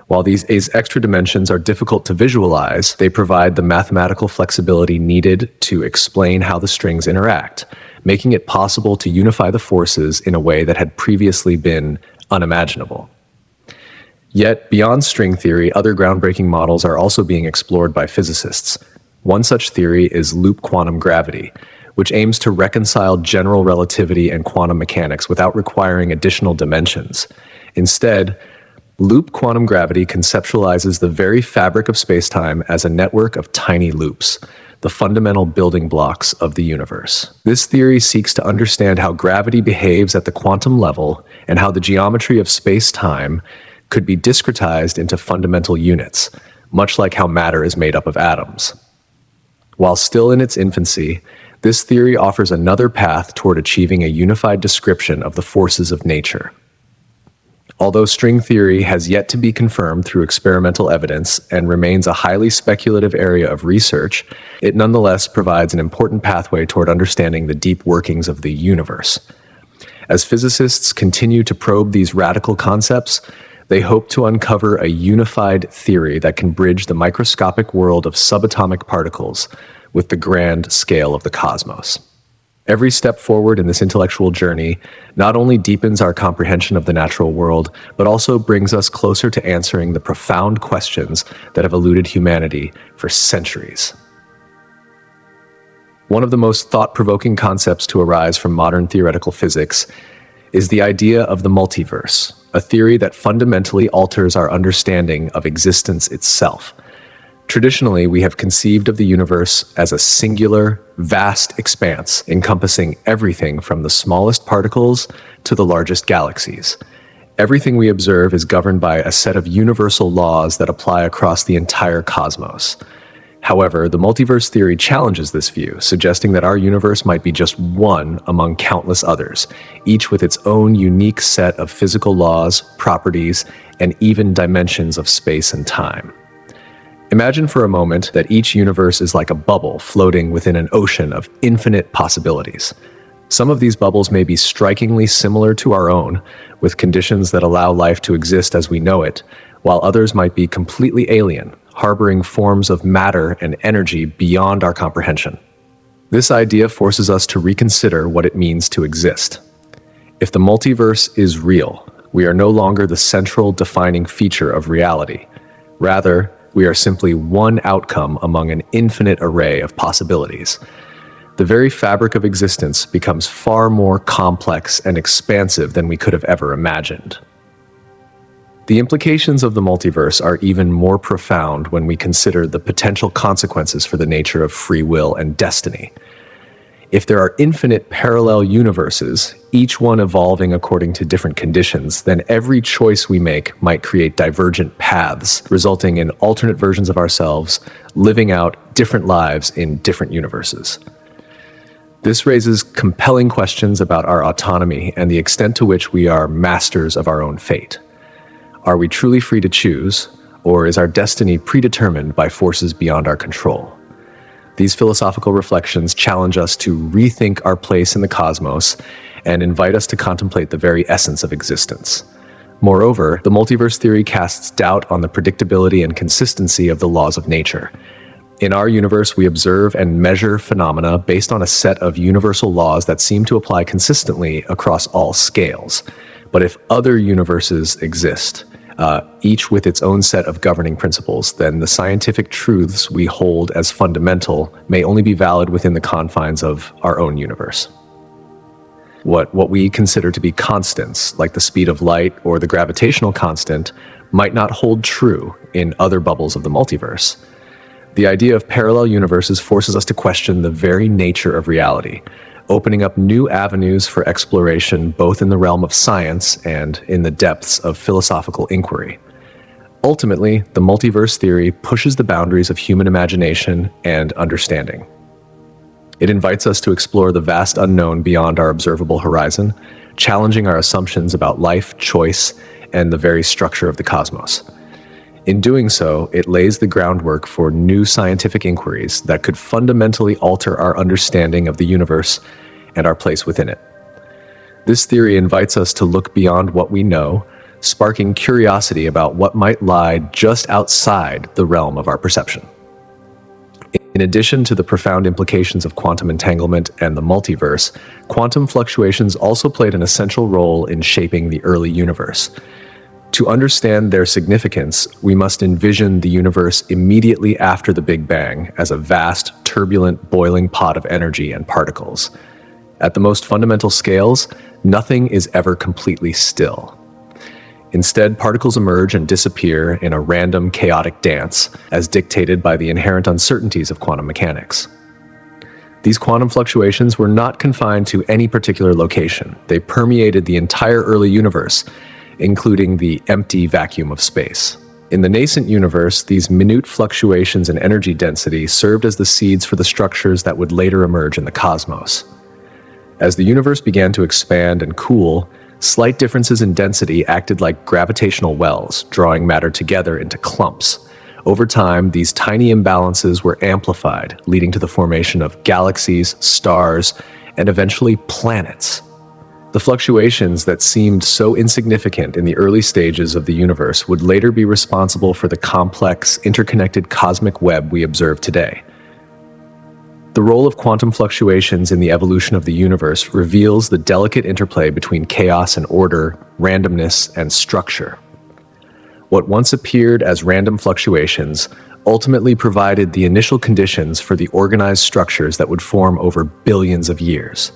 While these extra dimensions are difficult to visualize, they provide the mathematical flexibility needed to explain how the strings interact, making it possible to unify the forces in a way that had previously been unimaginable. Yet, beyond string theory, other groundbreaking models are also being explored by physicists. One such theory is loop quantum gravity, which aims to reconcile general relativity and quantum mechanics without requiring additional dimensions. Instead, loop quantum gravity conceptualizes the very fabric of spacetime as a network of tiny loops, the fundamental building blocks of the universe. This theory seeks to understand how gravity behaves at the quantum level and how the geometry of spacetime could be discretized into fundamental units, much like how matter is made up of atoms. While still in its infancy, This theory offers another path toward achieving a unified description of the forces of nature. Although string theory has yet to be confirmed through experimental evidence and remains a highly speculative area of research, it nonetheless provides an important pathway toward understanding the deep workings of the universe. As physicists continue to probe these radical concepts, they hope to uncover a unified theory that can bridge the microscopic world of subatomic particles with the grand scale of the cosmos. Every step forward in this intellectual journey not only deepens our comprehension of the natural world, but also brings us closer to answering the profound questions that have eluded humanity for centuries. One of the most thought-provoking concepts to arise from modern theoretical physics is the idea of the multiverse, a theory that fundamentally alters our understanding of existence itself. Traditionally, we have conceived of the universe as a singular, vast expanse encompassing everything from the smallest particles to the largest galaxies. Everything we observe is governed by a set of universal laws that apply across the entire cosmos. However, the multiverse theory challenges this view, suggesting that our universe might be just one among countless others, each with its own unique set of physical laws, properties, and even dimensions of space and time. Imagine for a moment that each universe is like a bubble floating within an ocean of infinite possibilities. Some of these bubbles may be strikingly similar to our own, with conditions that allow life to exist as we know it, while others might be completely alien, harboring forms of matter and energy beyond our comprehension. This idea forces us to reconsider what it means to exist. If the multiverse is real, we are no longer the central defining feature of reality. Rather, we are simply one outcome among an infinite array of possibilities. The very fabric of existence becomes far more complex and expansive than we could have ever imagined. The implications of the multiverse are even more profound when we consider the potential consequences for the nature of free will and destiny. If there are infinite parallel universes, each one evolving according to different conditions, then every choice we make might create divergent paths, resulting in alternate versions of ourselves living out different lives in different universes. This raises compelling questions about our autonomy and the extent to which we are masters of our own fate. Are we truly free to choose, or is our destiny predetermined by forces beyond our control? These philosophical reflections challenge us to rethink our place in the cosmos and invite us to contemplate the very essence of existence. Moreover, the multiverse theory casts doubt on the predictability and consistency of the laws of nature. In our universe, we observe and measure phenomena based on a set of universal laws that seem to apply consistently across all scales. But if other universes exist, each with its own set of governing principles, then the scientific truths we hold as fundamental may only be valid within the confines of our own universe. What we consider to be constants, like the speed of light or the gravitational constant, might not hold true in other bubbles of the multiverse. The idea of parallel universes forces us to question the very nature of reality, opening up new avenues for exploration both in the realm of science and in the depths of philosophical inquiry. Ultimately, the multiverse theory pushes the boundaries of human imagination and understanding. It invites us to explore the vast unknown beyond our observable horizon, challenging our assumptions about life, choice, and the very structure of the cosmos. In doing so, it lays the groundwork for new scientific inquiries that could fundamentally alter our understanding of the universe and our place within it. This theory invites us to look beyond what we know, sparking curiosity about what might lie just outside the realm of our perception. In addition to the profound implications of quantum entanglement and the multiverse, quantum fluctuations also played an essential role in shaping the early universe. To understand their significance, we must envision the universe immediately after the Big Bang as a vast, turbulent, boiling pot of energy and particles. At the most fundamental scales, nothing is ever completely still. Instead, particles emerge and disappear in a random, chaotic dance, as dictated by the inherent uncertainties of quantum mechanics. These quantum fluctuations were not confined to any particular location. They permeated the entire early universe, including the empty vacuum of space. In the nascent universe, these minute fluctuations in energy density served as the seeds for the structures that would later emerge in the cosmos. As the universe began to expand and cool, slight differences in density acted like gravitational wells, drawing matter together into clumps. Over time, these tiny imbalances were amplified, leading to the formation of galaxies, stars, and eventually planets. The fluctuations that seemed so insignificant in the early stages of the universe would later be responsible for the complex, interconnected cosmic web we observe today. The role of quantum fluctuations in the evolution of the universe reveals the delicate interplay between chaos and order, randomness and structure. What once appeared as random fluctuations ultimately provided the initial conditions for the organized structures that would form over billions of years.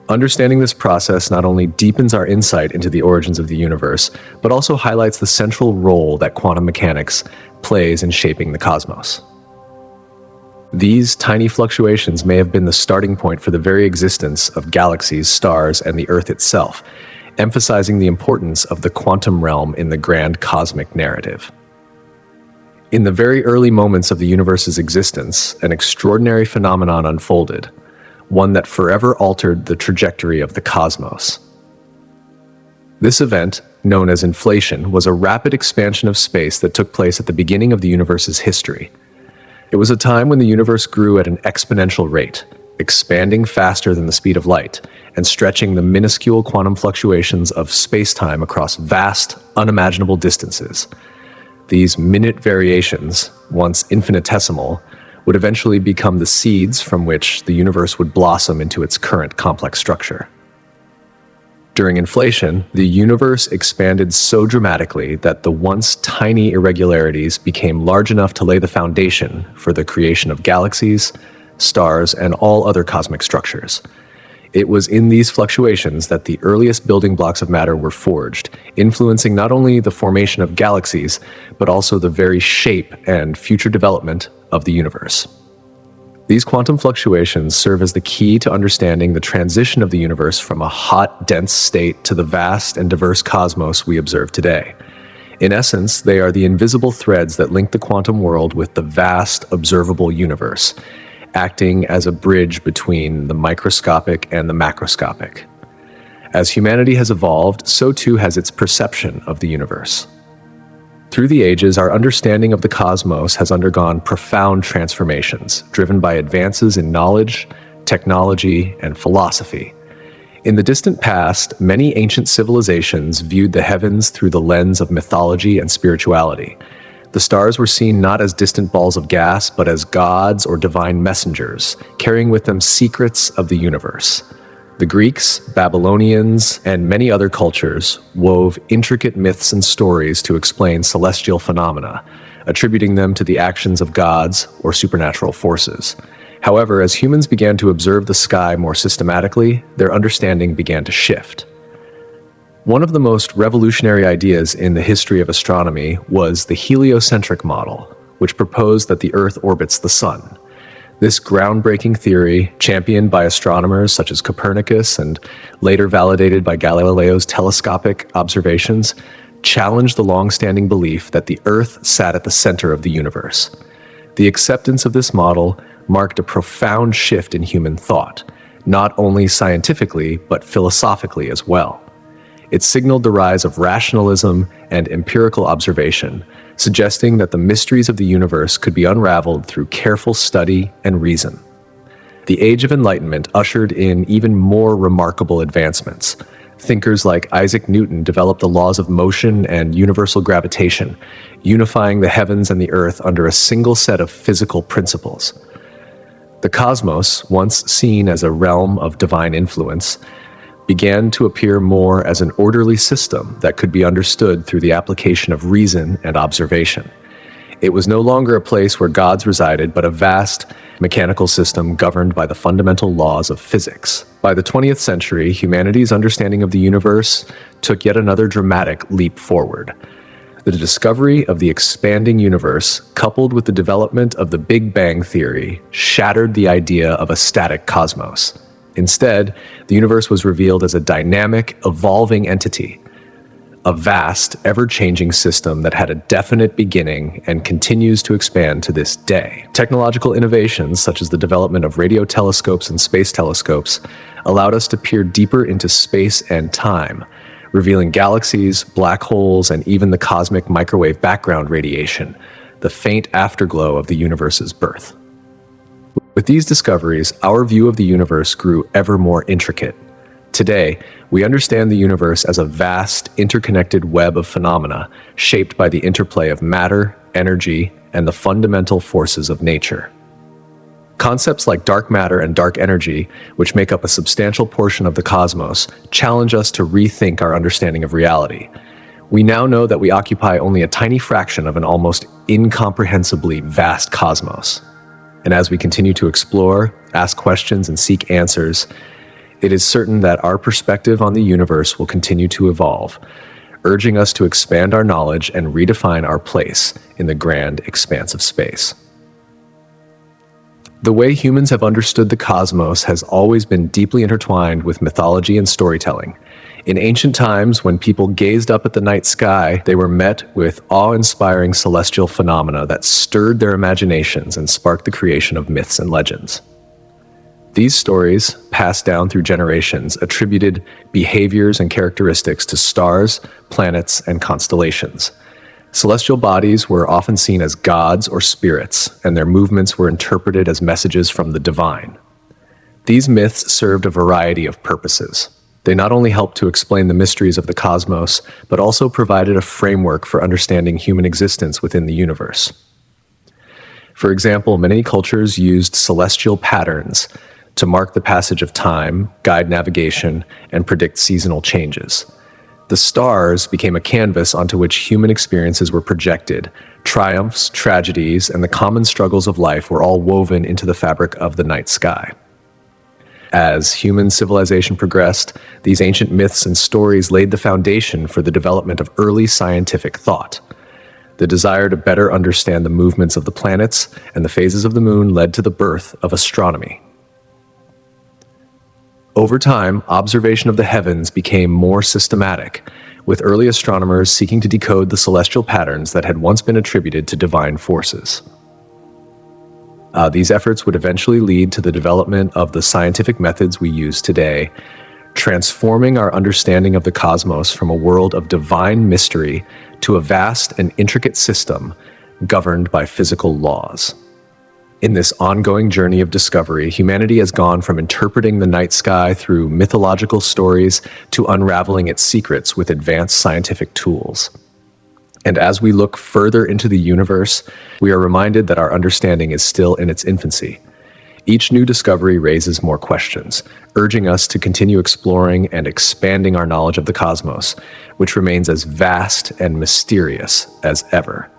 Understanding this process not only deepens our insight into the origins of the universe, but also highlights the central role that quantum mechanics plays in shaping the cosmos. These tiny fluctuations may have been the starting point for the very existence of galaxies, stars, and the Earth itself, emphasizing the importance of the quantum realm in the grand cosmic narrative. In the very early moments of the universe's existence, an extraordinary phenomenon unfolded, one that forever altered the trajectory of the cosmos. This event, known as inflation, was a rapid expansion of space that took place at the beginning of the universe's history. It was a time when the universe grew at an exponential rate, expanding faster than the speed of light, and stretching the minuscule quantum fluctuations of space-time across vast, unimaginable distances. These minute variations, once infinitesimal, would eventually become the seeds from which the universe would blossom into its current complex structure. During inflation, the universe expanded so dramatically that the once tiny irregularities became large enough to lay the foundation for the creation of galaxies, stars, and all other cosmic structures. It was in these fluctuations that the earliest building blocks of matter were forged, influencing not only the formation of galaxies, but also the very shape and future development of the universe. These quantum fluctuations serve as the key to understanding the transition of the universe from a hot, dense state to the vast and diverse cosmos we observe today. In essence, they are the invisible threads that link the quantum world with the vast, observable universe, acting as a bridge between the microscopic and the macroscopic. As humanity has evolved, so too has its perception of the universe. Through the ages, our understanding of the cosmos has undergone profound transformations, driven by advances in knowledge, technology, and philosophy. In the distant past, many ancient civilizations viewed the heavens through the lens of mythology and spirituality. The stars were seen not as distant balls of gas, but as gods or divine messengers, carrying with them secrets of the universe. The Greeks, Babylonians, and many other cultures wove intricate myths and stories to explain celestial phenomena, attributing them to the actions of gods or supernatural forces. However, as humans began to observe the sky more systematically, their understanding began to shift. One of the most revolutionary ideas in the history of astronomy was the heliocentric model, which proposed that the Earth orbits the Sun. This groundbreaking theory, championed by astronomers such as Copernicus and later validated by Galileo's telescopic observations, challenged the long-standing belief that the Earth sat at the center of the universe. The acceptance of this model marked a profound shift in human thought, not only scientifically, but philosophically as well. It signaled the rise of rationalism and empirical observation, suggesting that the mysteries of the universe could be unraveled through careful study and reason. The Age of Enlightenment ushered in even more remarkable advancements. Thinkers like Isaac Newton developed the laws of motion and universal gravitation, unifying the heavens and the earth under a single set of physical principles. The cosmos, once seen as a realm of divine influence, began to appear more as an orderly system that could be understood through the application of reason and observation. It was no longer a place where gods resided, but a vast mechanical system governed by the fundamental laws of physics. By the 20th century, humanity's understanding of the universe took yet another dramatic leap forward. The discovery of the expanding universe, coupled with the development of the Big Bang theory, shattered the idea of a static cosmos. Instead, the universe was revealed as a dynamic, evolving entity. a vast, ever-changing system that had a definite beginning and continues to expand to this day. Technological innovations, such as the development of radio telescopes and space telescopes, allowed us to peer deeper into space and time, revealing galaxies, black holes, and even the cosmic microwave background radiation, the faint afterglow of the universe's birth. With these discoveries, our view of the universe grew ever more intricate. Today, we understand the universe as a vast, interconnected web of phenomena shaped by the interplay of matter, energy, and the fundamental forces of nature. Concepts like dark matter and dark energy, which make up a substantial portion of the cosmos, challenge us to rethink our understanding of reality. We now know that we occupy only a tiny fraction of an almost incomprehensibly vast cosmos. And as we continue to explore, ask questions, and seek answers, it is certain that our perspective on the universe will continue to evolve, urging us to expand our knowledge and redefine our place in the grand expanse of space. The way humans have understood the cosmos has always been deeply intertwined with mythology and storytelling. In ancient times, when people gazed up at the night sky, they were met with awe-inspiring celestial phenomena that stirred their imaginations and sparked the creation of myths and legends. These stories, passed down through generations, attributed behaviors and characteristics to stars, planets, and constellations. Celestial bodies were often seen as gods or spirits, and their movements were interpreted as messages from the divine. These myths served a variety of purposes. They not only helped to explain the mysteries of the cosmos, but also provided a framework for understanding human existence within the universe. For example, many cultures used celestial patterns to mark the passage of time, guide navigation, and predict seasonal changes. The stars became a canvas onto which human experiences were projected. Triumphs, tragedies, and the common struggles of life were all woven into the fabric of the night sky. As human civilization progressed, these ancient myths and stories laid the foundation for the development of early scientific thought. The desire to better understand the movements of the planets and the phases of the moon led to the birth of astronomy. Over time, observation of the heavens became more systematic, with early astronomers seeking to decode the celestial patterns that had once been attributed to divine forces. These efforts would eventually lead to the development of the scientific methods we use today, transforming our understanding of the cosmos from a world of divine mystery to a vast and intricate system governed by physical laws. In this ongoing journey of discovery, humanity has gone from interpreting the night sky through mythological stories to unraveling its secrets with advanced scientific tools. And as we look further into the universe, we are reminded that our understanding is still in its infancy. Each new discovery raises more questions, urging us to continue exploring and expanding our knowledge of the cosmos, which remains as vast and mysterious as ever.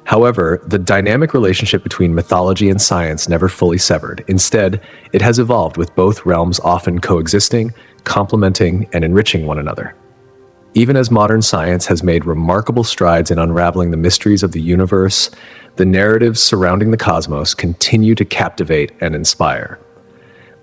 However, the dynamic relationship between mythology and science never fully severed. Instead, it has evolved, with both realms often coexisting, complementing, and enriching one another. Even as modern science has made remarkable strides in unraveling the mysteries of the universe, the narratives surrounding the cosmos continue to captivate and inspire.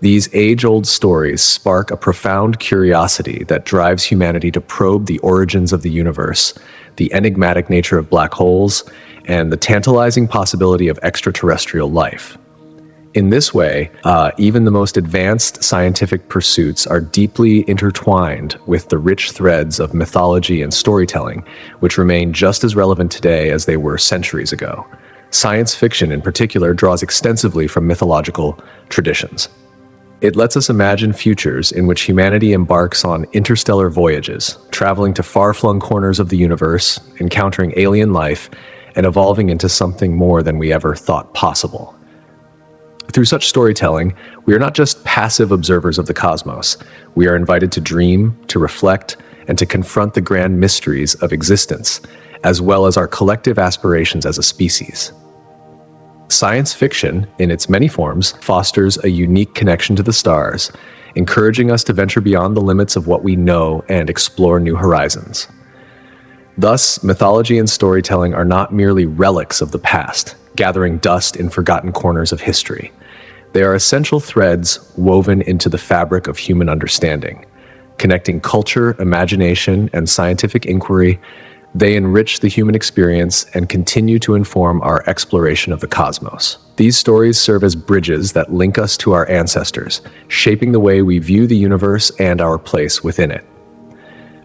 These age-old stories spark a profound curiosity that drives humanity to probe the origins of the universe, the enigmatic nature of black holes, and the tantalizing possibility of extraterrestrial life. In this way, even the most advanced scientific pursuits are deeply intertwined with the rich threads of mythology and storytelling, which remain just as relevant today as they were centuries ago. Science fiction, in particular, draws extensively from mythological traditions. It lets us imagine futures in which humanity embarks on interstellar voyages, traveling to far-flung corners of the universe, encountering alien life, and evolving into something more than we ever thought possible. Through such storytelling, we are not just passive observers of the cosmos. We are invited to dream, to reflect, and to confront the grand mysteries of existence, as well as our collective aspirations as a species. Science fiction, in its many forms, fosters a unique connection to the stars, encouraging us to venture beyond the limits of what we know and explore new horizons. Thus, mythology and storytelling are not merely relics of the past, gathering dust in forgotten corners of history. They are essential threads woven into the fabric of human understanding, Connecting culture, imagination, and scientific inquiry, they enrich the human experience and continue to inform our exploration of the cosmos. These stories serve as bridges that link us to our ancestors, shaping the way we view the universe and our place within it.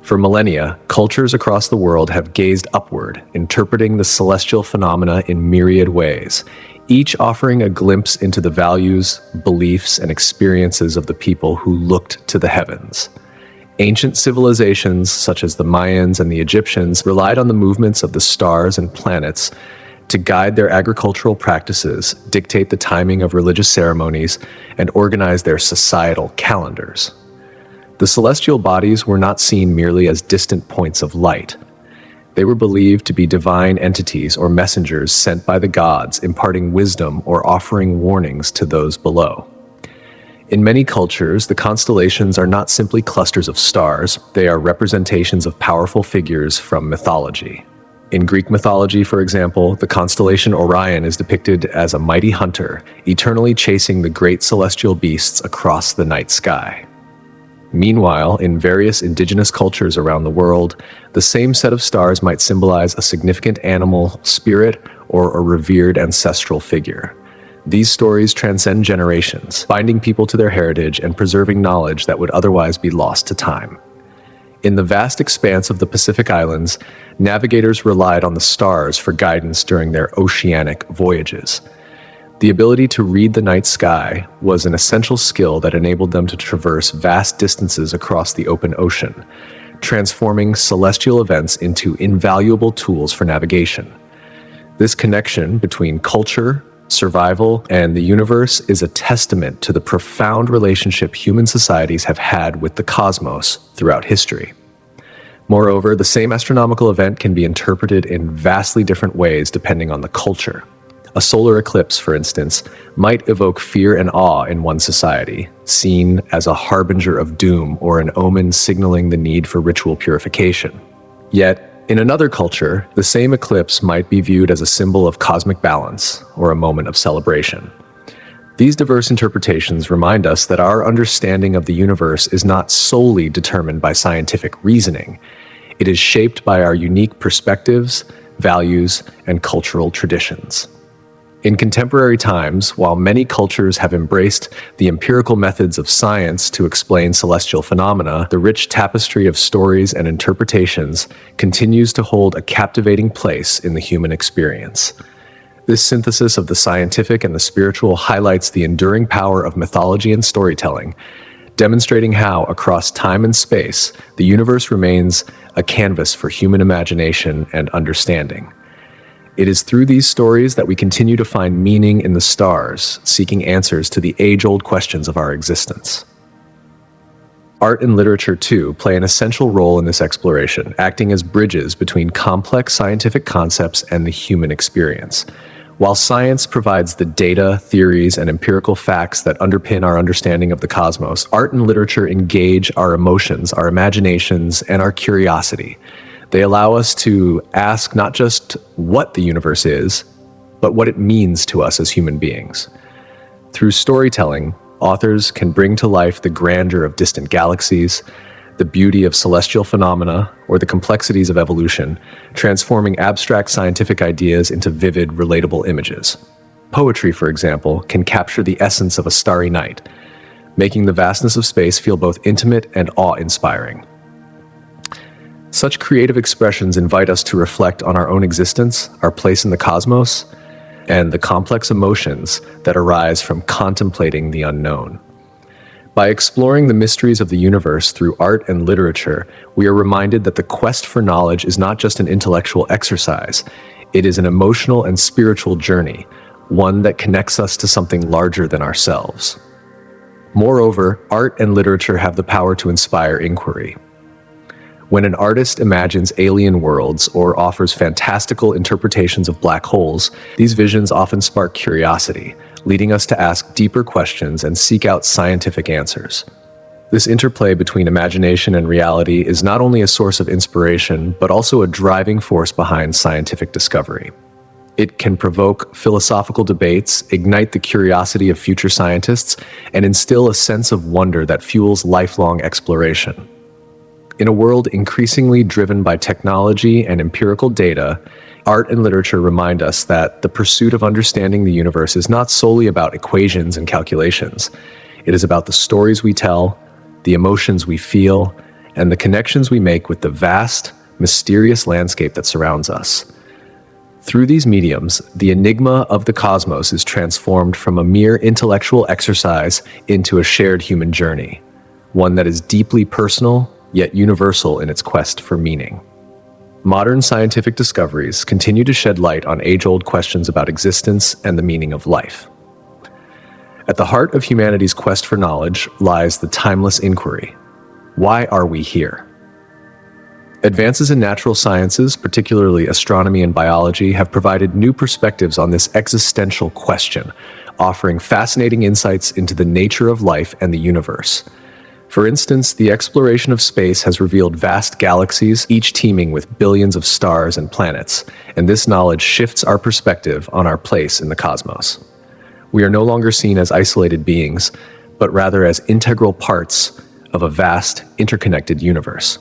For millennia, cultures across the world have gazed upward, interpreting the celestial phenomena in myriad ways, each offering a glimpse into the values, beliefs, and experiences of the people who looked to the heavens. Ancient civilizations, such as the Mayans and the Egyptians, relied on the movements of the stars and planets to guide their agricultural practices, dictate the timing of religious ceremonies, and organize their societal calendars. The celestial bodies were not seen merely as distant points of light. They were believed to be divine entities or messengers sent by the gods, imparting wisdom or offering warnings to those below. In many cultures, the constellations are not simply clusters of stars, they are representations of powerful figures from mythology. In Greek mythology, for example, the constellation Orion is depicted as a mighty hunter, eternally chasing the great celestial beasts across the night sky. Meanwhile, in various indigenous cultures around the world, the same set of stars might symbolize a significant animal, spirit, or a revered ancestral figure. These stories transcend generations, binding people to their heritage and preserving knowledge that would otherwise be lost to time. In the vast expanse of the Pacific Islands, navigators relied on the stars for guidance during their oceanic voyages. The ability to read the night sky was an essential skill that enabled them to traverse vast distances across the open ocean, transforming celestial events into invaluable tools for navigation. This connection between culture, survival, and the universe is a testament to the profound relationship human societies have had with the cosmos throughout history. Moreover, the same astronomical event can be interpreted in vastly different ways depending on the culture. A solar eclipse, for instance, might evoke fear and awe in one society, seen as a harbinger of doom or an omen signaling the need for ritual purification. Yet, in another culture, the same eclipse might be viewed as a symbol of cosmic balance or a moment of celebration. These diverse interpretations remind us that our understanding of the universe is not solely determined by scientific reasoning. It is shaped by our unique perspectives, values, and cultural traditions. In contemporary times, while many cultures have embraced the empirical methods of science to explain celestial phenomena, the rich tapestry of stories and interpretations continues to hold a captivating place in the human experience. This synthesis of the scientific and the spiritual highlights the enduring power of mythology and storytelling, demonstrating how, across time and space, the universe remains a canvas for human imagination and understanding. It is through these stories that we continue to find meaning in the stars, seeking answers to the age-old questions of our existence. Art and literature, too, play an essential role in this exploration, acting as bridges between complex scientific concepts and the human experience. While science provides the data, theories, and empirical facts that underpin our understanding of the cosmos, art and literature engage our emotions, our imaginations, and our curiosity. They allow us to ask not just what the universe is, but what it means to us as human beings. Through storytelling, authors can bring to life the grandeur of distant galaxies, the beauty of celestial phenomena, or the complexities of evolution, transforming abstract scientific ideas into vivid, relatable images. Poetry, for example, can capture the essence of a starry night, making the vastness of space feel both intimate and awe-inspiring. Such creative expressions invite us to reflect on our own existence, our place in the cosmos, and the complex emotions that arise from contemplating the unknown. By exploring the mysteries of the universe through art and literature, we are reminded that the quest for knowledge is not just an intellectual exercise, it is an emotional and spiritual journey, one that connects us to something larger than ourselves. Moreover, art and literature have the power to inspire inquiry. When an artist imagines alien worlds or offers fantastical interpretations of black holes, these visions often spark curiosity, leading us to ask deeper questions and seek out scientific answers. This interplay between imagination and reality is not only a source of inspiration, but also a driving force behind scientific discovery. It can provoke philosophical debates, ignite the curiosity of future scientists, and instill a sense of wonder that fuels lifelong exploration. In a world increasingly driven by technology and empirical data, art and literature remind us that the pursuit of understanding the universe is not solely about equations and calculations. It is about the stories we tell, the emotions we feel, and the connections we make with the vast, mysterious landscape that surrounds us. Through these mediums, the enigma of the cosmos is transformed from a mere intellectual exercise into a shared human journey, one that is deeply personal, yet universal in its quest for meaning. Modern scientific discoveries continue to shed light on age-old questions about existence and the meaning of life. At the heart of humanity's quest for knowledge lies the timeless inquiry: why are we here? Advances in natural sciences, particularly astronomy and biology, have provided new perspectives on this existential question, offering fascinating insights into the nature of life and the universe. For instance, the exploration of space has revealed vast galaxies, each teeming with billions of stars and planets, and this knowledge shifts our perspective on our place in the cosmos. We are no longer seen as isolated beings, but rather as integral parts of a vast, interconnected universe.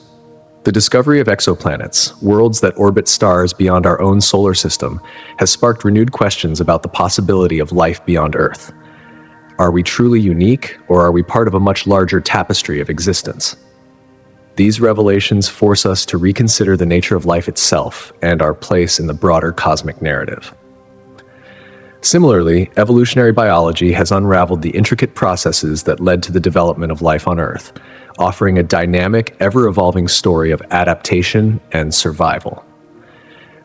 The discovery of exoplanets, worlds that orbit stars beyond our own solar system, has sparked renewed questions about the possibility of life beyond Earth. Are we truly unique, or are we part of a much larger tapestry of existence? These revelations force us to reconsider the nature of life itself and our place in the broader cosmic narrative. Similarly, evolutionary biology has unraveled the intricate processes that led to the development of life on Earth, offering a dynamic, ever-evolving story of adaptation and survival.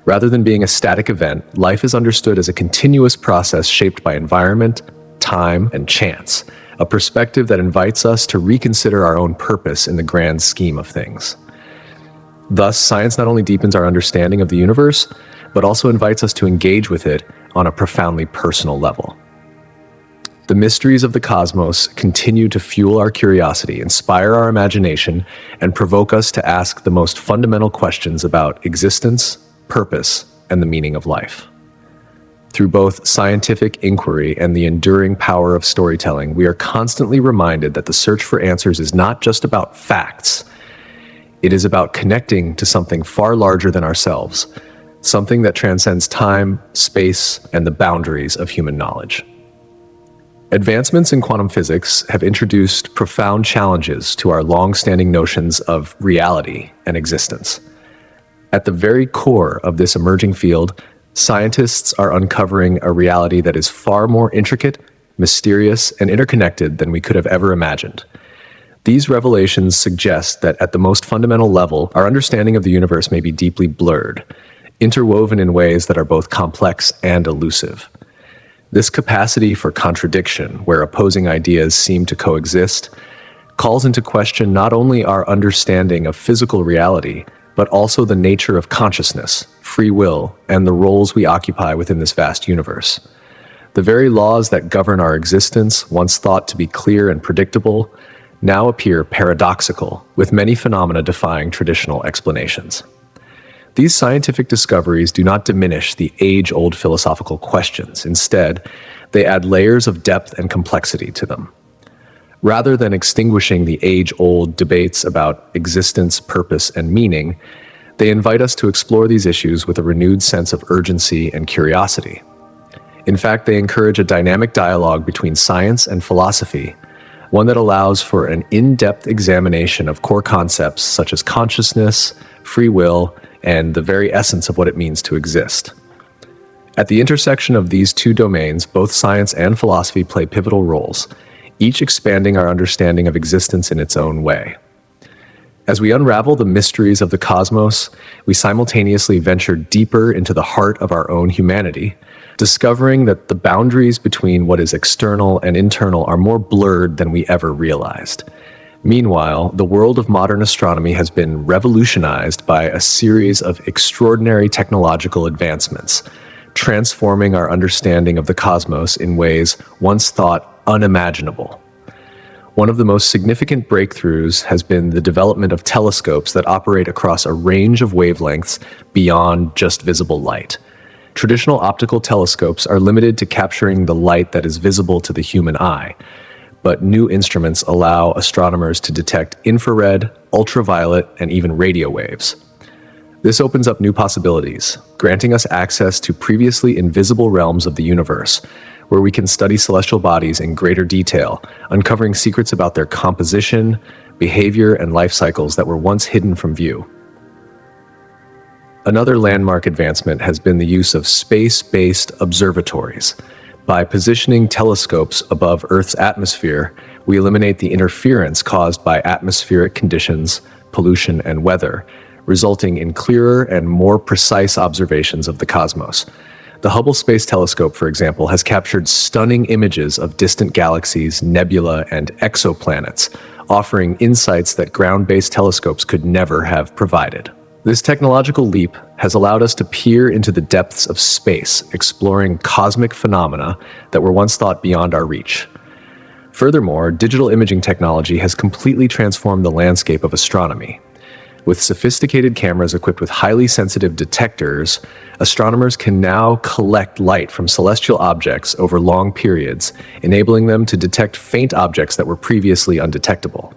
Rather than being a static event, life is understood as a continuous process shaped by environment, time, and chance, a perspective that invites us to reconsider our own purpose in the grand scheme of things. Thus, science not only deepens our understanding of the universe, but also invites us to engage with it on a profoundly personal level. The mysteries of the cosmos continue to fuel our curiosity, inspire our imagination, and provoke us to ask the most fundamental questions about existence, purpose, and the meaning of life. Through both scientific inquiry and the enduring power of storytelling, we are constantly reminded that the search for answers is not just about facts. It is about connecting to something far larger than ourselves, something that transcends time, space, and the boundaries of human knowledge. Advancements in quantum physics have introduced profound challenges to our long-standing notions of reality and existence. At the very core of this emerging field, scientists are uncovering a reality that is far more intricate, mysterious, and interconnected than we could have ever imagined. These revelations suggest that at the most fundamental level, our understanding of the universe may be deeply blurred, interwoven in ways that are both complex and elusive. This capacity for contradiction, where opposing ideas seem to coexist, calls into question not only our understanding of physical reality, but also the nature of consciousness, free will, and the roles we occupy within this vast universe. The very laws that govern our existence, once thought to be clear and predictable, now appear paradoxical, with many phenomena defying traditional explanations. These scientific discoveries do not diminish the age-old philosophical questions. Instead, they add layers of depth and complexity to them. Rather than extinguishing the age-old debates about existence, purpose, and meaning, they invite us to explore these issues with a renewed sense of urgency and curiosity. In fact, they encourage a dynamic dialogue between science and philosophy, one that allows for an in-depth examination of core concepts such as consciousness, free will, and the very essence of what it means to exist. At the intersection of these two domains, both science and philosophy play pivotal roles, each expanding our understanding of existence in its own way. As we unravel the mysteries of the cosmos, we simultaneously venture deeper into the heart of our own humanity, discovering that the boundaries between what is external and internal are more blurred than we ever realized. Meanwhile, the world of modern astronomy has been revolutionized by a series of extraordinary technological advancements, transforming our understanding of the cosmos in ways once thought unimaginable. One of the most significant breakthroughs has been the development of telescopes that operate across a range of wavelengths beyond just visible light. Traditional optical telescopes are limited to capturing the light that is visible to the human eye, but new instruments allow astronomers to detect infrared, ultraviolet, and even radio waves. This opens up new possibilities, granting us access to previously invisible realms of the universe, where we can study celestial bodies in greater detail, uncovering secrets about their composition, behavior, and life cycles that were once hidden from view. Another landmark advancement has been the use of space-based observatories. By positioning telescopes above Earth's atmosphere, we eliminate the interference caused by atmospheric conditions, pollution, and weather, resulting in clearer and more precise observations of the cosmos. The Hubble Space Telescope, for example, has captured stunning images of distant galaxies, nebula, and exoplanets, offering insights that ground-based telescopes could never have provided. This technological leap has allowed us to peer into the depths of space, exploring cosmic phenomena that were once thought beyond our reach. Furthermore, digital imaging technology has completely transformed the landscape of astronomy. With sophisticated cameras equipped with highly sensitive detectors, astronomers can now collect light from celestial objects over long periods, enabling them to detect faint objects that were previously undetectable.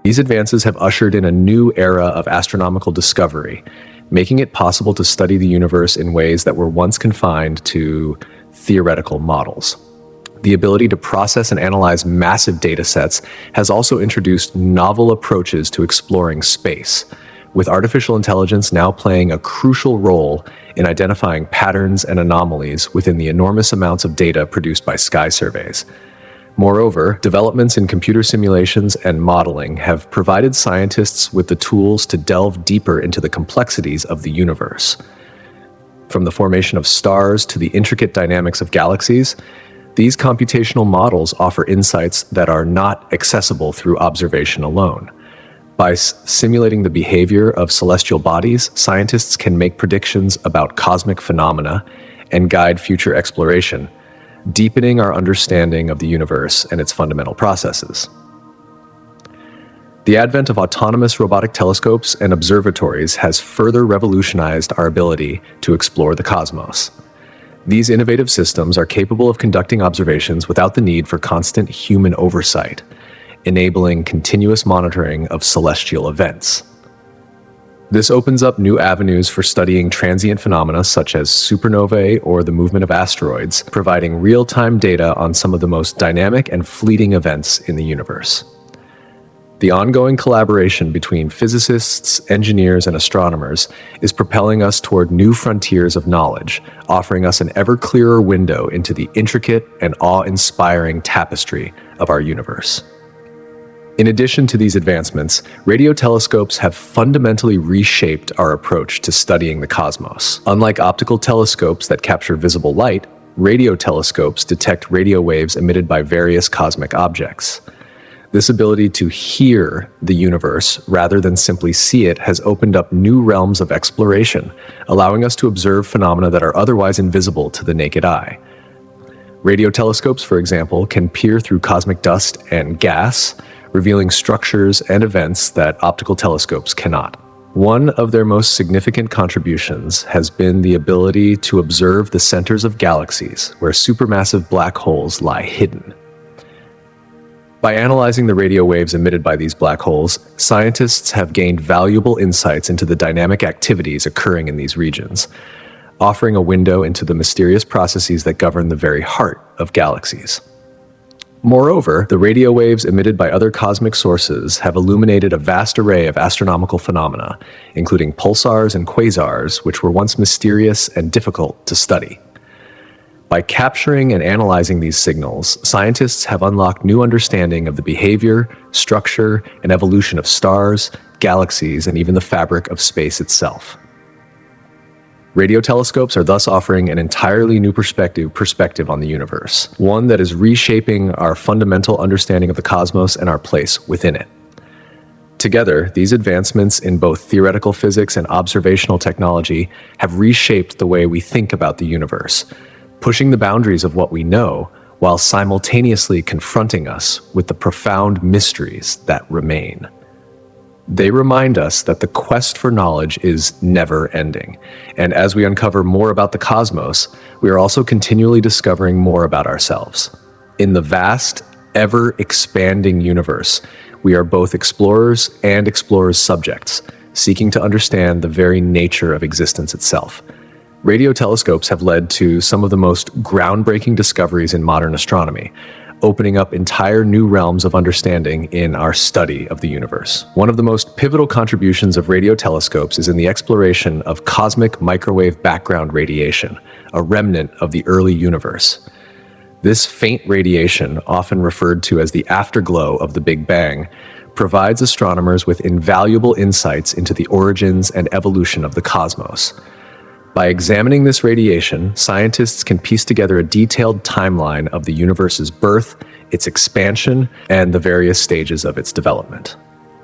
These advances have ushered in a new era of astronomical discovery, making it possible to study the universe in ways that were once confined to theoretical models. The ability to process and analyze massive data sets has also introduced novel approaches to exploring space, with artificial intelligence now playing a crucial role in identifying patterns and anomalies within the enormous amounts of data produced by sky surveys. Moreover, developments in computer simulations and modeling have provided scientists with the tools to delve deeper into the complexities of the universe. From the formation of stars to the intricate dynamics of galaxies, these computational models offer insights that are not accessible through observation alone. By simulating the behavior of celestial bodies, scientists can make predictions about cosmic phenomena and guide future exploration, deepening our understanding of the universe and its fundamental processes. The advent of autonomous robotic telescopes and observatories has further revolutionized our ability to explore the cosmos. These innovative systems are capable of conducting observations without the need for constant human oversight, enabling continuous monitoring of celestial events. This opens up new avenues for studying transient phenomena such as supernovae or the movement of asteroids, providing real-time data on some of the most dynamic and fleeting events in the universe. The ongoing collaboration between physicists, engineers, and astronomers is propelling us toward new frontiers of knowledge, offering us an ever clearer window into the intricate and awe-inspiring tapestry of our universe. In addition to these advancements, radio telescopes have fundamentally reshaped our approach to studying the cosmos. Unlike optical telescopes that capture visible light, radio telescopes detect radio waves emitted by various cosmic objects. This ability to hear the universe rather than simply see it has opened up new realms of exploration, allowing us to observe phenomena that are otherwise invisible to the naked eye. Radio telescopes, for example, can peer through cosmic dust and gas, revealing structures and events that optical telescopes cannot. One of their most significant contributions has been the ability to observe the centers of galaxies, where supermassive black holes lie hidden. By analyzing the radio waves emitted by these black holes, scientists have gained valuable insights into the dynamic activities occurring in these regions, offering a window into the mysterious processes that govern the very heart of galaxies. Moreover, the radio waves emitted by other cosmic sources have illuminated a vast array of astronomical phenomena, including pulsars and quasars, which were once mysterious and difficult to study. By capturing and analyzing these signals, scientists have unlocked new understanding of the behavior, structure, and evolution of stars, galaxies, and even the fabric of space itself. Radio telescopes are thus offering an entirely new perspective on the universe, one that is reshaping our fundamental understanding of the cosmos and our place within it. Together, these advancements in both theoretical physics and observational technology have reshaped the way we think about the universe, pushing the boundaries of what we know while simultaneously confronting us with the profound mysteries that remain. They remind us that the quest for knowledge is never ending, and as we uncover more about the cosmos, we are also continually discovering more about ourselves. In the vast, ever-expanding universe, we are both explorers and explorers' subjects, seeking to understand the very nature of existence itself. Radio telescopes have led to some of the most groundbreaking discoveries in modern astronomy, opening up entire new realms of understanding in our study of the universe. One of the most pivotal contributions of radio telescopes is in the exploration of cosmic microwave background radiation, a remnant of the early universe. This faint radiation, often referred to as the afterglow of the Big Bang, provides astronomers with invaluable insights into the origins and evolution of the cosmos. By examining this radiation, scientists can piece together a detailed timeline of the universe's birth, its expansion, and the various stages of its development.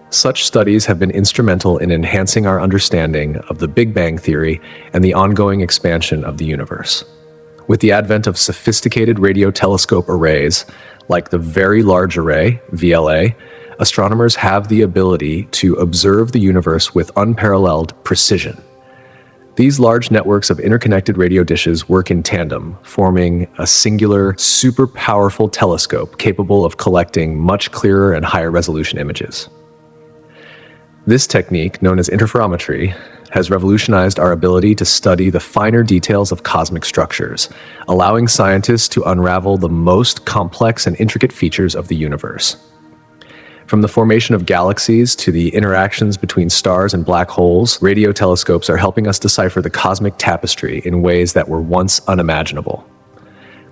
Such studies have been instrumental in enhancing our understanding of the Big Bang theory and the ongoing expansion of the universe. With the advent of sophisticated radio telescope arrays, like the Very Large Array, VLA, astronomers have the ability to observe the universe with unparalleled precision. These large networks of interconnected radio dishes work in tandem, forming a singular, super powerful telescope capable of collecting much clearer and higher resolution images. This technique, known as interferometry, has revolutionized our ability to study the finer details of cosmic structures, allowing scientists to unravel the most complex and intricate features of the universe. From the formation of galaxies to the interactions between stars and black holes, radio telescopes are helping us decipher the cosmic tapestry in ways that were once unimaginable.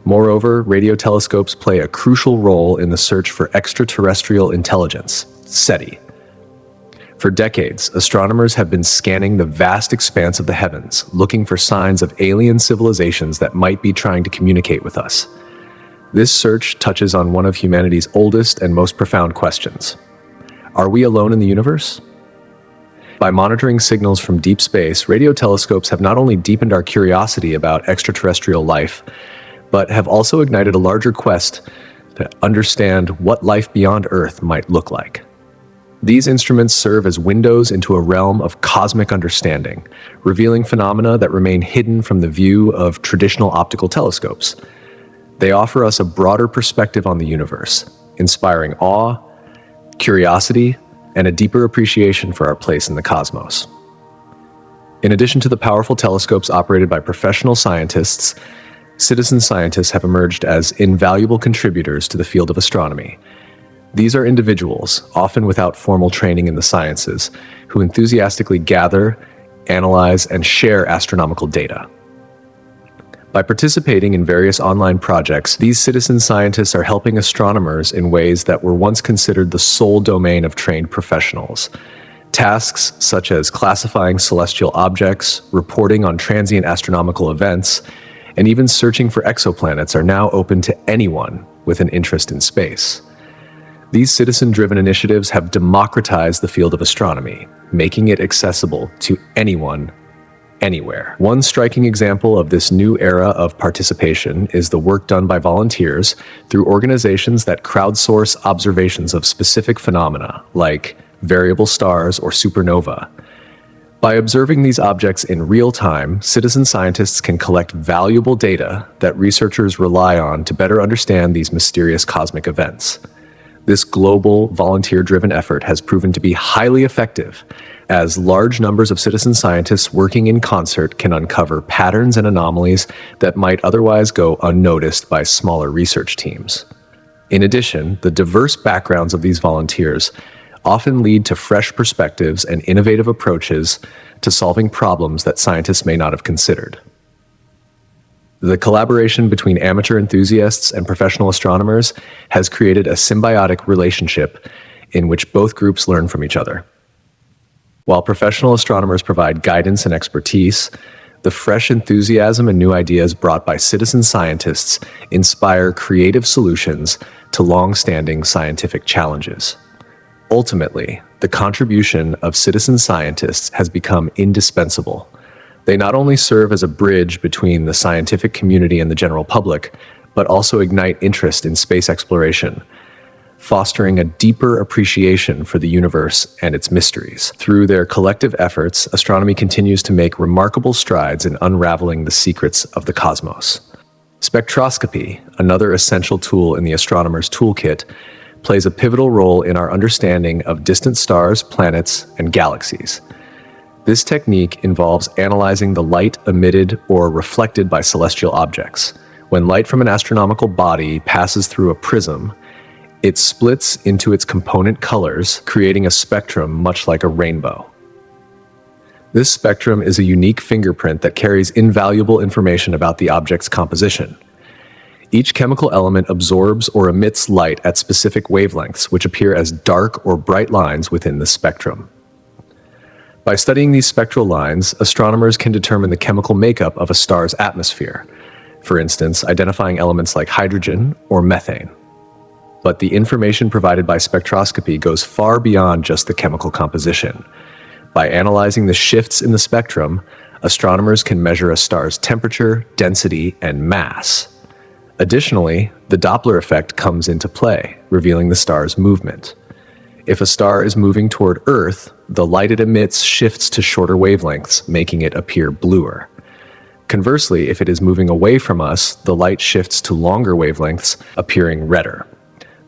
Moreover, radio telescopes play a crucial role in the search for extraterrestrial intelligence, SETI. For decades, astronomers have been scanning the vast expanse of the heavens, looking for signs of alien civilizations that might be trying to communicate with us. This search touches on one of humanity's oldest and most profound questions. Are we alone in the universe? By monitoring signals from deep space, radio telescopes have not only deepened our curiosity about extraterrestrial life, but have also ignited a larger quest to understand what life beyond Earth might look like. These instruments serve as windows into a realm of cosmic understanding, revealing phenomena that remain hidden from the view of traditional optical telescopes. They offer us a broader perspective on the universe, inspiring awe, curiosity, and a deeper appreciation for our place in the cosmos. In addition to the powerful telescopes operated by professional scientists, citizen scientists have emerged as invaluable contributors to the field of astronomy. These are individuals, often without formal training in the sciences, who enthusiastically gather, analyze, and share astronomical data. By participating in various online projects, these citizen scientists are helping astronomers in ways that were once considered the sole domain of trained professionals. Tasks such as classifying celestial objects, reporting on transient astronomical events, and even searching for exoplanets are now open to anyone with an interest in space. These citizen-driven initiatives have democratized the field of astronomy, making it accessible to anyone, anywhere. One striking example of this new era of participation is the work done by volunteers through organizations that crowdsource observations of specific phenomena, like variable stars or supernova. By observing these objects in real time, citizen scientists can collect valuable data that researchers rely on to better understand these mysterious cosmic events. This global, volunteer-driven effort has proven to be highly effective, as large numbers of citizen scientists working in concert can uncover patterns and anomalies that might otherwise go unnoticed by smaller research teams. In addition, the diverse backgrounds of these volunteers often lead to fresh perspectives and innovative approaches to solving problems that scientists may not have considered. The collaboration between amateur enthusiasts and professional astronomers has created a symbiotic relationship in which both groups learn from each other. While professional astronomers provide guidance and expertise, the fresh enthusiasm and new ideas brought by citizen scientists inspire creative solutions to long-standing scientific challenges. Ultimately, the contribution of citizen scientists has become indispensable. They not only serve as a bridge between the scientific community and the general public, but also ignite interest in space exploration, fostering a deeper appreciation for the universe and its mysteries. Through their collective efforts, astronomy continues to make remarkable strides in unraveling the secrets of the cosmos. Spectroscopy, another essential tool in the astronomer's toolkit, plays a pivotal role in our understanding of distant stars, planets, and galaxies. This technique involves analyzing the light emitted or reflected by celestial objects. When light from an astronomical body passes through a prism, it splits into its component colors, creating a spectrum much like a rainbow. This spectrum is a unique fingerprint that carries invaluable information about the object's composition. Each chemical element absorbs or emits light at specific wavelengths, which appear as dark or bright lines within the spectrum. By studying these spectral lines, astronomers can determine the chemical makeup of a star's atmosphere, for instance, identifying elements like hydrogen or methane. But the information provided by spectroscopy goes far beyond just the chemical composition. By analyzing the shifts in the spectrum, astronomers can measure a star's temperature, density, and mass. Additionally, the Doppler effect comes into play, revealing the star's movement. If a star is moving toward Earth, the light it emits shifts to shorter wavelengths, making it appear bluer. Conversely, if it is moving away from us, the light shifts to longer wavelengths, appearing redder.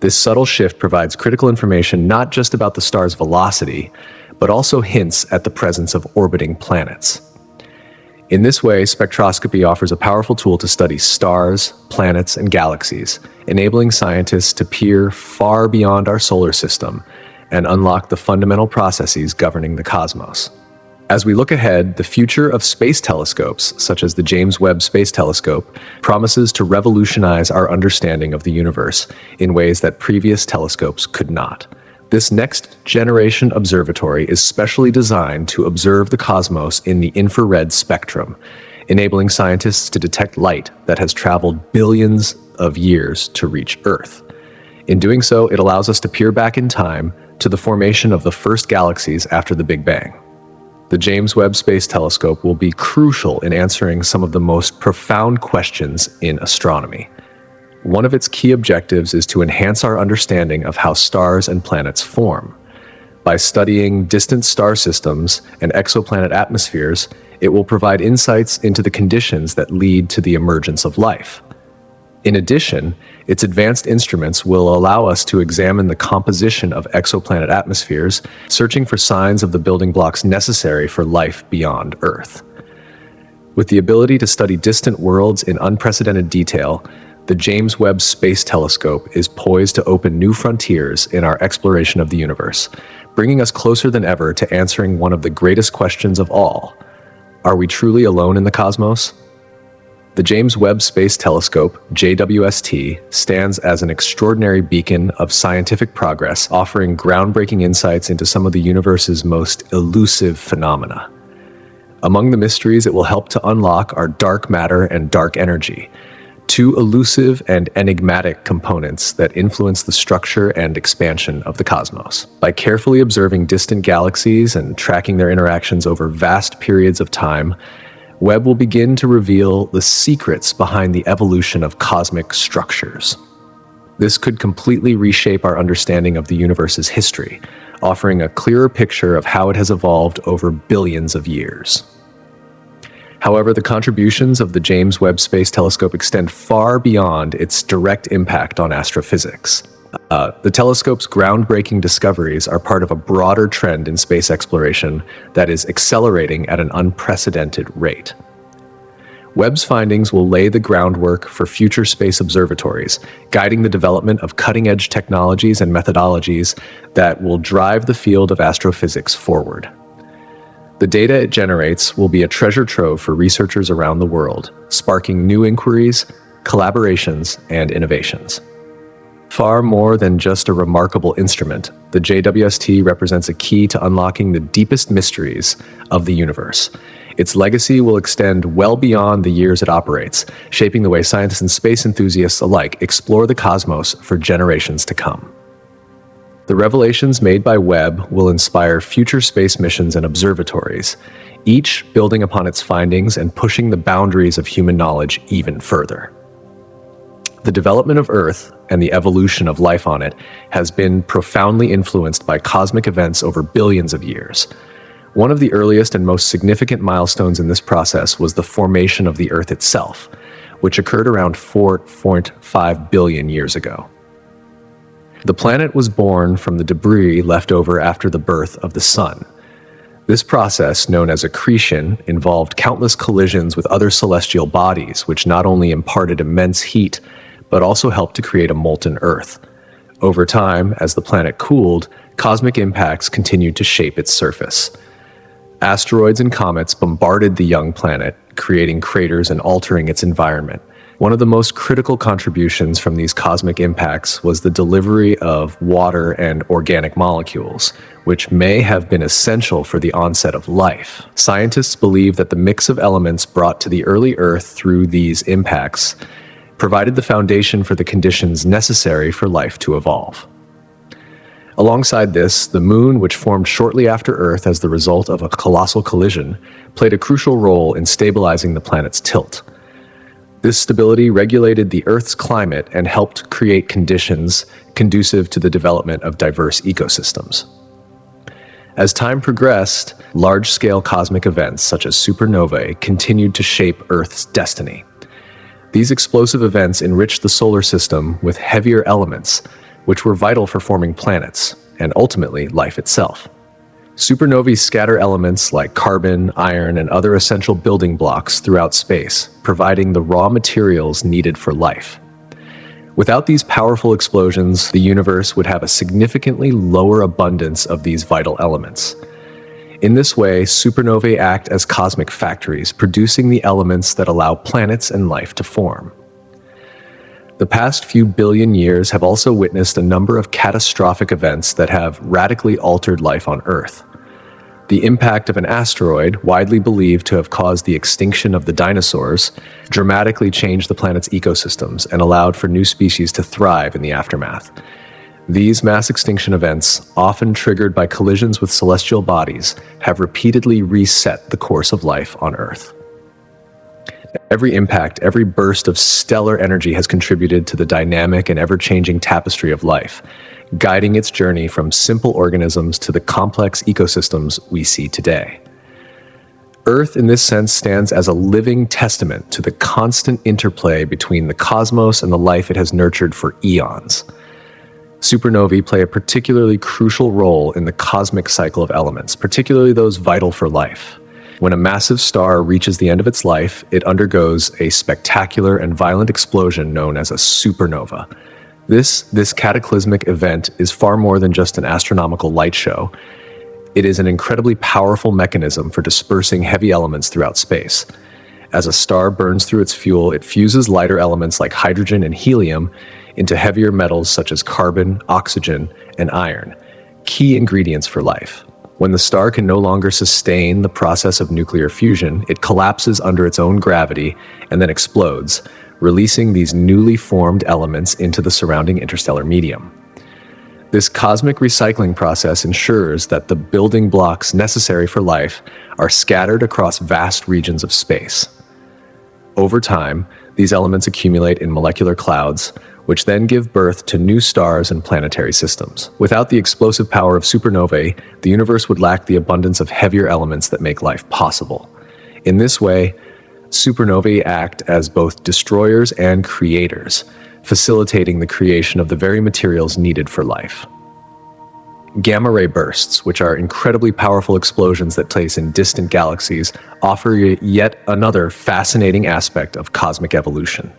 This subtle shift provides critical information not just about the star's velocity, but also hints at the presence of orbiting planets. In this way, spectroscopy offers a powerful tool to study stars, planets, and galaxies, enabling scientists to peer far beyond our solar system and unlock the fundamental processes governing the cosmos. As we look ahead, the future of space telescopes, such as the James Webb Space Telescope, promises to revolutionize our understanding of the universe in ways that previous telescopes could not. This next-generation observatory is specially designed to observe the cosmos in the infrared spectrum, enabling scientists to detect light that has traveled billions of years to reach Earth. In doing so, it allows us to peer back in time to the formation of the first galaxies after the Big Bang. The James Webb Space Telescope will be crucial in answering some of the most profound questions in astronomy. One of its key objectives is to enhance our understanding of how stars and planets form. By studying distant star systems and exoplanet atmospheres, it will provide insights into the conditions that lead to the emergence of life. In addition, its advanced instruments will allow us to examine the composition of exoplanet atmospheres, searching for signs of the building blocks necessary for life beyond Earth. With the ability to study distant worlds in unprecedented detail, the James Webb Space Telescope is poised to open new frontiers in our exploration of the universe, bringing us closer than ever to answering one of the greatest questions of all: are we truly alone in the cosmos? The James Webb Space Telescope, JWST, stands as an extraordinary beacon of scientific progress, offering groundbreaking insights into some of the universe's most elusive phenomena. Among the mysteries it will help to unlock are dark matter and dark energy, two elusive and enigmatic components that influence the structure and expansion of the cosmos. By carefully observing distant galaxies and tracking their interactions over vast periods of time, Webb will begin to reveal the secrets behind the evolution of cosmic structures. This could completely reshape our understanding of the universe's history, offering a clearer picture of how it has evolved over billions of years. However, the contributions of the James Webb Space Telescope extend far beyond its direct impact on astrophysics. The telescope's groundbreaking discoveries are part of a broader trend in space exploration that is accelerating at an unprecedented rate. Webb's findings will lay the groundwork for future space observatories, guiding the development of cutting-edge technologies and methodologies that will drive the field of astrophysics forward. The data it generates will be a treasure trove for researchers around the world, sparking new inquiries, collaborations, and innovations. Far more than just a remarkable instrument, the JWST represents a key to unlocking the deepest mysteries of the universe. Its legacy will extend well beyond the years it operates, shaping the way scientists and space enthusiasts alike explore the cosmos for generations to come. The revelations made by Webb will inspire future space missions and observatories, each building upon its findings and pushing the boundaries of human knowledge even further. The development of Earth and the evolution of life on it has been profoundly influenced by cosmic events over billions of years. One of the earliest and most significant milestones in this process was the formation of the Earth itself. which occurred around 4.5 billion years ago. The planet was born from the debris left over after the birth of the Sun. This process, known as accretion, involved countless collisions with other celestial bodies, which not only imparted immense heat, but also helped to create a molten Earth. Over time, as the planet cooled, cosmic impacts continued to shape its surface. Asteroids and comets bombarded the young planet, creating craters and altering its environment. One of the most critical contributions from these cosmic impacts was the delivery of water and organic molecules, which may have been essential for the onset of life. Scientists believe that the mix of elements brought to the early Earth through these impacts provided the foundation for the conditions necessary for life to evolve. Alongside this, the Moon, which formed shortly after Earth as the result of a colossal collision, played a crucial role in stabilizing the planet's tilt. This stability regulated the Earth's climate and helped create conditions conducive to the development of diverse ecosystems. As time progressed, large-scale cosmic events such as supernovae continued to shape Earth's destiny. These explosive events enriched the solar system with heavier elements, which were vital for forming planets, and ultimately life itself. Supernovae scatter elements like carbon, iron, and other essential building blocks throughout space, providing the raw materials needed for life. Without these powerful explosions, the universe would have a significantly lower abundance of these vital elements. In this way, supernovae act as cosmic factories, producing the elements that allow planets and life to form. The past few billion years have also witnessed a number of catastrophic events that have radically altered life on Earth. The impact of an asteroid, widely believed to have caused the extinction of the dinosaurs, dramatically changed the planet's ecosystems and allowed for new species to thrive in the aftermath. These mass extinction events, often triggered by collisions with celestial bodies, have repeatedly reset the course of life on Earth. Every impact, every burst of stellar energy has contributed to the dynamic and ever-changing tapestry of life, guiding its journey from simple organisms to the complex ecosystems we see today. Earth, in this sense, stands as a living testament to the constant interplay between the cosmos and the life it has nurtured for eons. Supernovae play a particularly crucial role in the cosmic cycle of elements, particularly those vital for life. When a massive star reaches the end of its life, it undergoes a spectacular and violent explosion known as a supernova. This cataclysmic event is far more than just an astronomical light show. It is an incredibly powerful mechanism for dispersing heavy elements throughout space. As a star burns through its fuel, it fuses lighter elements like hydrogen and helium into heavier metals such as carbon, oxygen, and iron, key ingredients for life. When the star can no longer sustain the process of nuclear fusion, it collapses under its own gravity and then explodes, releasing these newly formed elements into the surrounding interstellar medium. This cosmic recycling process ensures that the building blocks necessary for life are scattered across vast regions of space. Over time, these elements accumulate in molecular clouds, which then give birth to new stars and planetary systems. Without the explosive power of supernovae, the universe would lack the abundance of heavier elements that make life possible. In this way, supernovae act as both destroyers and creators, facilitating the creation of the very materials needed for life. Gamma-ray bursts, which are incredibly powerful explosions that take place in distant galaxies, offer yet another fascinating aspect of cosmic evolution.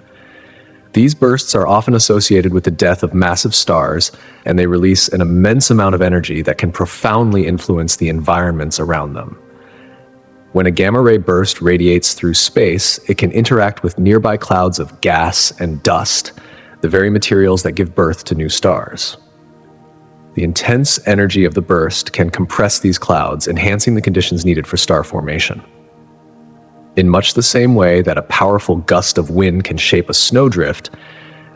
These bursts are often associated with the death of massive stars, and they release an immense amount of energy that can profoundly influence the environments around them. When a gamma-ray burst radiates through space, it can interact with nearby clouds of gas and dust, the very materials that give birth to new stars. The intense energy of the burst can compress these clouds, enhancing the conditions needed for star formation. In much the same way that a powerful gust of wind can shape a snowdrift,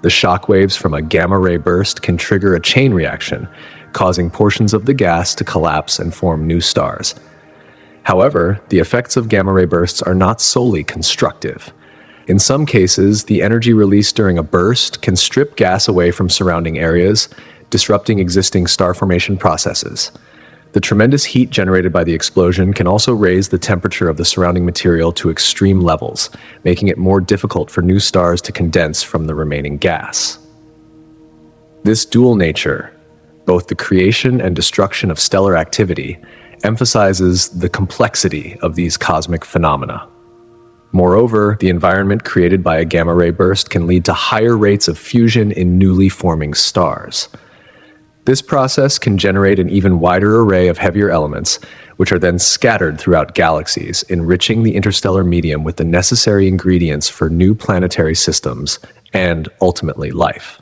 the shockwaves from a gamma-ray burst can trigger a chain reaction, causing portions of the gas to collapse and form new stars. However, the effects of gamma-ray bursts are not solely constructive. In some cases, the energy released during a burst can strip gas away from surrounding areas, disrupting existing star formation processes. The tremendous heat generated by the explosion can also raise the temperature of the surrounding material to extreme levels, making it more difficult for new stars to condense from the remaining gas. This dual nature, both the creation and destruction of stellar activity, emphasizes the complexity of these cosmic phenomena. Moreover, the environment created by a gamma-ray burst can lead to higher rates of fusion in newly forming stars. This process can generate an even wider array of heavier elements, which are then scattered throughout galaxies, enriching the interstellar medium with the necessary ingredients for new planetary systems and, ultimately, life.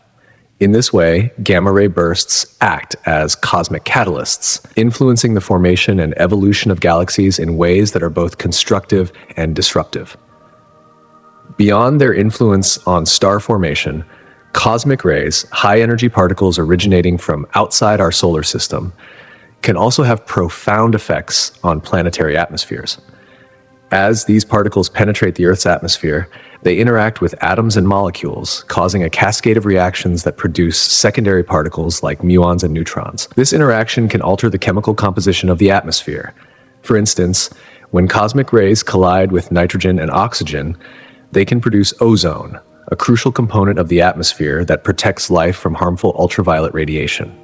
In this way, gamma-ray bursts act as cosmic catalysts, influencing the formation and evolution of galaxies in ways that are both constructive and disruptive. Beyond their influence on star formation, cosmic rays, high-energy particles originating from outside our solar system, can also have profound effects on planetary atmospheres. As these particles penetrate the Earth's atmosphere, they interact with atoms and molecules, causing a cascade of reactions that produce secondary particles like muons and neutrons. This interaction can alter the chemical composition of the atmosphere. For instance, when cosmic rays collide with nitrogen and oxygen, they can produce ozone, a crucial component of the atmosphere that protects life from harmful ultraviolet radiation.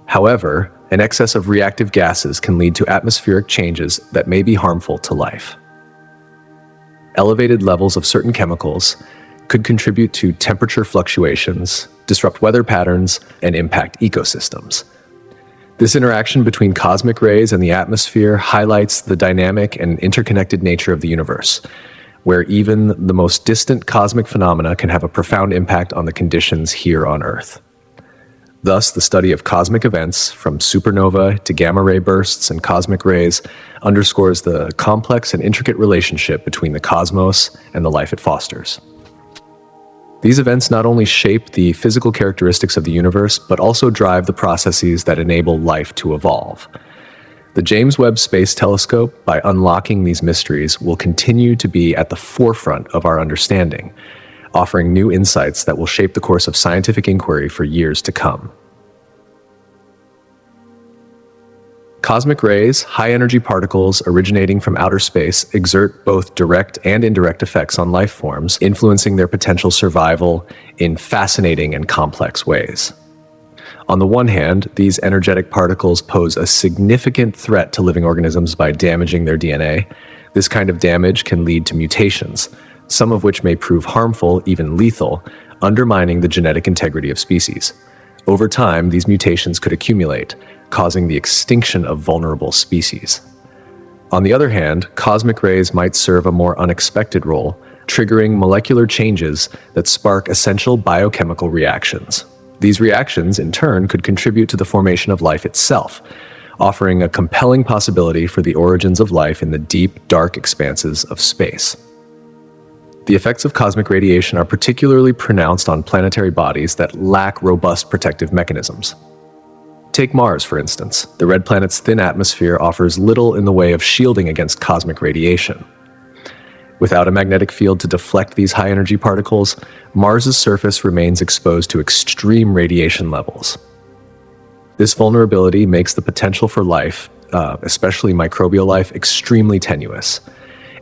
However, an excess of reactive gases can lead to atmospheric changes that may be harmful to life. Elevated levels of certain chemicals could contribute to temperature fluctuations, disrupt weather patterns, and impact ecosystems. This interaction between cosmic rays and the atmosphere highlights the dynamic and interconnected nature of the universe, where even the most distant cosmic phenomena can have a profound impact on the conditions here on Earth. Thus, the study of cosmic events, from supernova to gamma-ray bursts and cosmic rays, underscores the complex and intricate relationship between the cosmos and the life it fosters. These events not only shape the physical characteristics of the universe, but also drive the processes that enable life to evolve. The James Webb Space Telescope, by unlocking these mysteries, will continue to be at the forefront of our understanding, offering new insights that will shape the course of scientific inquiry for years to come. Cosmic rays, high-energy particles originating from outer space, exert both direct and indirect effects on life forms, influencing their potential survival in fascinating and complex ways. On the one hand, these energetic particles pose a significant threat to living organisms by damaging their DNA. This kind of damage can lead to mutations, some of which may prove harmful, even lethal, undermining the genetic integrity of species. Over time, these mutations could accumulate, causing the extinction of vulnerable species. On the other hand, cosmic rays might serve a more unexpected role, triggering molecular changes that spark essential biochemical reactions. These reactions, in turn, could contribute to the formation of life itself, offering a compelling possibility for the origins of life in the deep, dark expanses of space. The effects of cosmic radiation are particularly pronounced on planetary bodies that lack robust protective mechanisms. Take Mars, for instance. The red planet's thin atmosphere offers little in the way of shielding against cosmic radiation. Without a magnetic field to deflect these high-energy particles, Mars's surface remains exposed to extreme radiation levels. This vulnerability makes the potential for life, especially microbial life, extremely tenuous.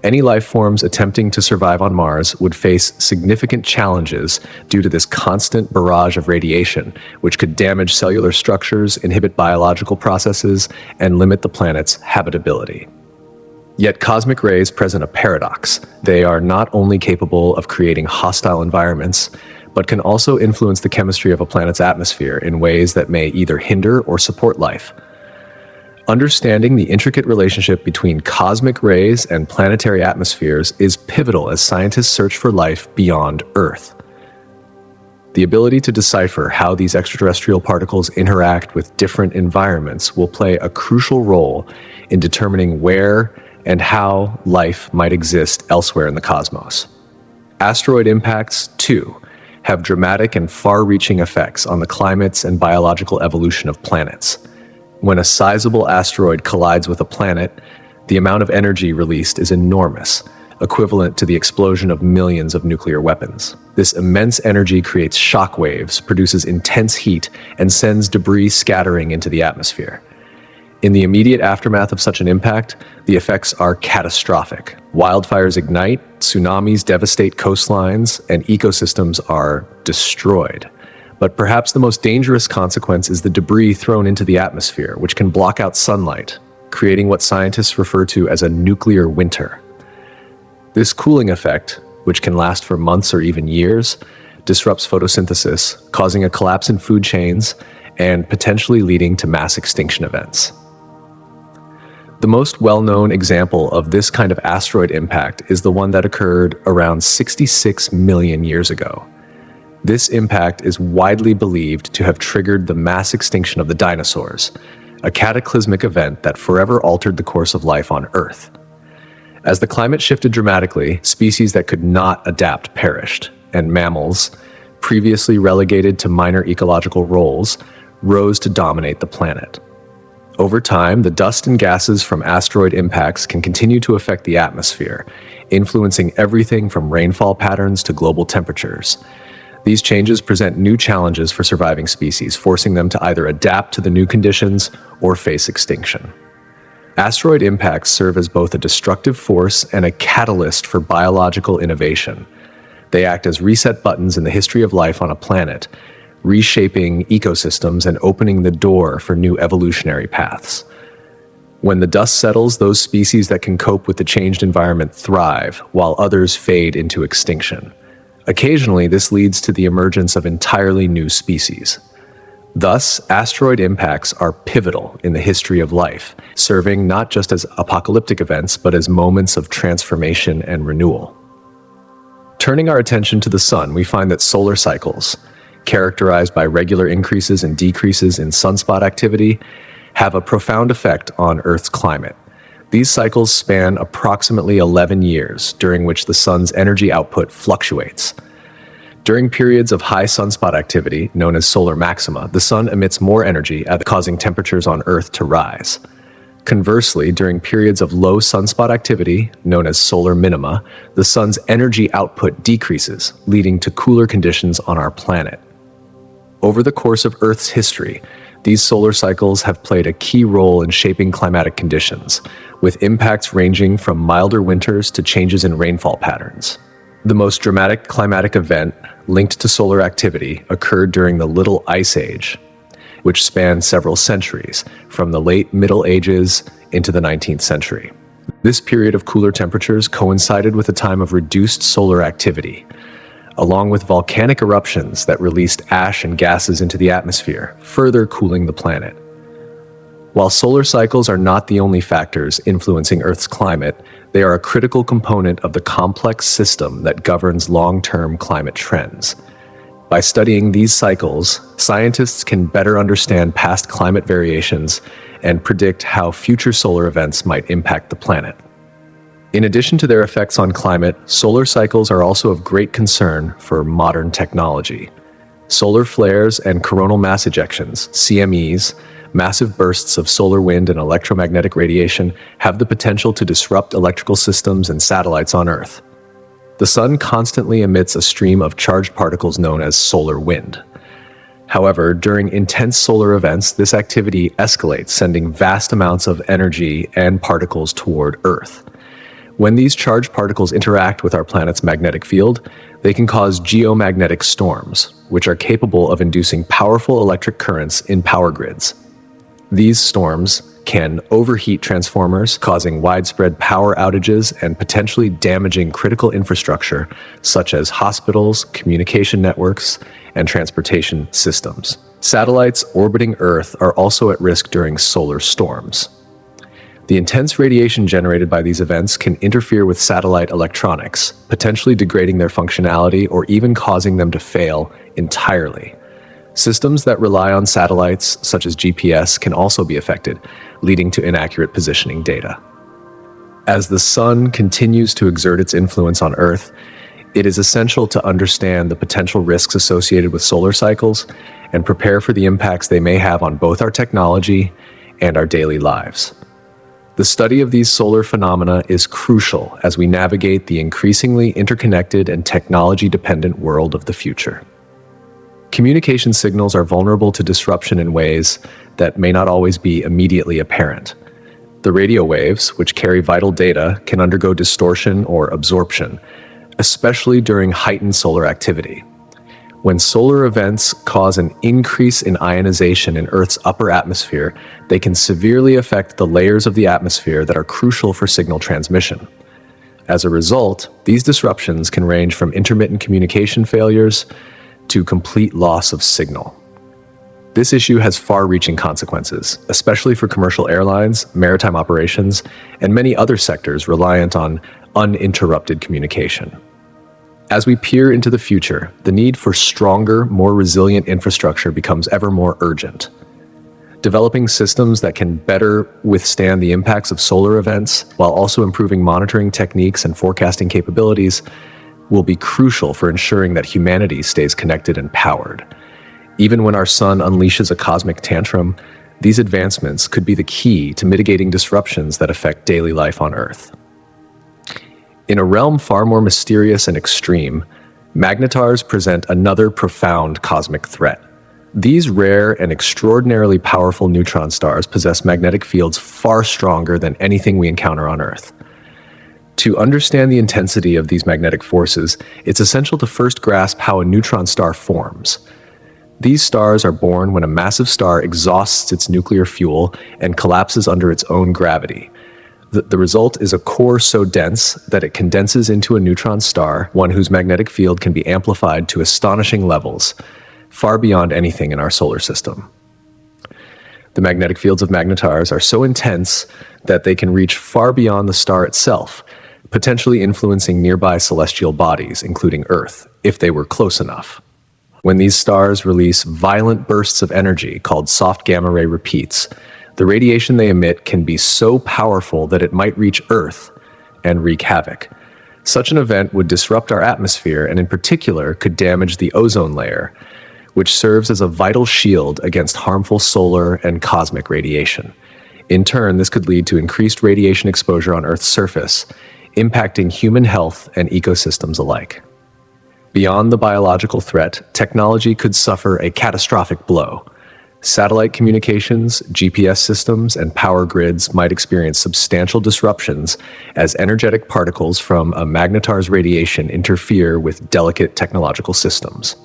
Any life forms attempting to survive on Mars would face significant challenges due to this constant barrage of radiation, which could damage cellular structures, inhibit biological processes, and limit the planet's habitability. Yet cosmic rays present a paradox. They are not only capable of creating hostile environments, but can also influence the chemistry of a planet's atmosphere in ways that may either hinder or support life. Understanding the intricate relationship between cosmic rays and planetary atmospheres is pivotal as scientists search for life beyond Earth. The ability to decipher how these extraterrestrial particles interact with different environments will play a crucial role in determining where and how life might exist elsewhere in the cosmos. Asteroid impacts, too, have dramatic and far-reaching effects on the climates and biological evolution of planets. When a sizable asteroid collides with a planet, the amount of energy released is enormous, equivalent to the explosion of millions of nuclear weapons. This immense energy creates shock waves, produces intense heat, and sends debris scattering into the atmosphere. In the immediate aftermath of such an impact, the effects are catastrophic. Wildfires ignite, tsunamis devastate coastlines, and ecosystems are destroyed. But perhaps the most dangerous consequence is the debris thrown into the atmosphere, which can block out sunlight, creating what scientists refer to as a nuclear winter. This cooling effect, which can last for months or even years, disrupts photosynthesis, causing a collapse in food chains and potentially leading to mass extinction events. The most well-known example of this kind of asteroid impact is the one that occurred around 66 million years ago. This impact is widely believed to have triggered the mass extinction of the dinosaurs, a cataclysmic event that forever altered the course of life on Earth. As the climate shifted dramatically, species that could not adapt perished, and mammals, previously relegated to minor ecological roles, rose to dominate the planet. Over time, the dust and gases from asteroid impacts can continue to affect the atmosphere, influencing everything from rainfall patterns to global temperatures. These changes present new challenges for surviving species, forcing them to either adapt to the new conditions or face extinction. Asteroid impacts serve as both a destructive force and a catalyst for biological innovation. They act as reset buttons in the history of life on a planet, reshaping ecosystems and opening the door for new evolutionary paths. When the dust settles, those species that can cope with the changed environment thrive, while others fade into extinction. Occasionally, this leads to the emergence of entirely new species. Thus, asteroid impacts are pivotal in the history of life, serving not just as apocalyptic events, but as moments of transformation and renewal. Turning our attention to the sun, we find that solar cycles, characterized by regular increases and decreases in sunspot activity, have a profound effect on Earth's climate. These cycles span approximately 11 years, during which the sun's energy output fluctuates. During periods of high sunspot activity, known as solar maxima, the sun emits more energy, causing temperatures on Earth to rise. Conversely, during periods of low sunspot activity, known as solar minima, the sun's energy output decreases, leading to cooler conditions on our planet. Over the course of Earth's history, these solar cycles have played a key role in shaping climatic conditions, with impacts ranging from milder winters to changes in rainfall patterns. The most dramatic climatic event linked to solar activity occurred during the Little Ice Age, which spanned several centuries, from the late Middle Ages into the 19th century. This period of cooler temperatures coincided with a time of reduced solar activity, along with volcanic eruptions that released ash and gases into the atmosphere, further cooling the planet. While solar cycles are not the only factors influencing Earth's climate, they are a critical component of the complex system that governs long-term climate trends. By studying these cycles, scientists can better understand past climate variations and predict how future solar events might impact the planet. In addition to their effects on climate, solar cycles are also of great concern for modern technology. Solar flares and coronal mass ejections, CMEs, massive bursts of solar wind and electromagnetic radiation, have the potential to disrupt electrical systems and satellites on Earth. The sun constantly emits a stream of charged particles known as solar wind. However, during intense solar events, this activity escalates, sending vast amounts of energy and particles toward Earth. When these charged particles interact with our planet's magnetic field, they can cause geomagnetic storms, which are capable of inducing powerful electric currents in power grids. These storms can overheat transformers, causing widespread power outages and potentially damaging critical infrastructure such as hospitals, communication networks, and transportation systems. Satellites orbiting Earth are also at risk during solar storms. The intense radiation generated by these events can interfere with satellite electronics, potentially degrading their functionality or even causing them to fail entirely. Systems that rely on satellites, such as GPS, can also be affected, leading to inaccurate positioning data. As the sun continues to exert its influence on Earth, it is essential to understand the potential risks associated with solar cycles and prepare for the impacts they may have on both our technology and our daily lives. The study of these solar phenomena is crucial as we navigate the increasingly interconnected and technology-dependent world of the future. communication signals are vulnerable to disruption in ways that may not always be immediately apparent. The radio waves, which carry vital data, can undergo distortion or absorption, especially during heightened solar activity. When solar events cause an increase in ionization in Earth's upper atmosphere, they can severely affect the layers of the atmosphere that are crucial for signal transmission. As a result, these disruptions can range from intermittent communication failures to complete loss of signal. This issue has far-reaching consequences, especially for commercial airlines, maritime operations, and many other sectors reliant on uninterrupted communication. As we peer into the future, the need for stronger, more resilient infrastructure becomes ever more urgent. Developing systems that can better withstand the impacts of solar events while also improving monitoring techniques and forecasting capabilities will be crucial for ensuring that humanity stays connected and powered. Even when our sun unleashes a cosmic tantrum, these advancements could be the key to mitigating disruptions that affect daily life on Earth. In a realm far more mysterious and extreme, magnetars present another profound cosmic threat. These rare and extraordinarily powerful neutron stars possess magnetic fields far stronger than anything we encounter on Earth. To understand the intensity of these magnetic forces, it's essential to first grasp how a neutron star forms. These stars are born when a massive star exhausts its nuclear fuel and collapses under its own gravity. The result is a core so dense that it condenses into a neutron star, one whose magnetic field can be amplified to astonishing levels, far beyond anything in our solar system. The magnetic fields of magnetars are so intense that they can reach far beyond the star itself, potentially influencing nearby celestial bodies, including Earth, if they were close enough. When these stars release violent bursts of energy called soft gamma-ray repeats, the radiation they emit can be so powerful that it might reach Earth and wreak havoc. Such an event would disrupt our atmosphere and in particular could damage the ozone layer, which serves as a vital shield against harmful solar and cosmic radiation. In turn, this could lead to increased radiation exposure on Earth's surface, impacting human health and ecosystems alike. Beyond the biological threat, technology could suffer a catastrophic blow. Satellite communications, GPS systems, and power grids might experience substantial disruptions as energetic particles from a magnetar's radiation interfere with delicate technological systems.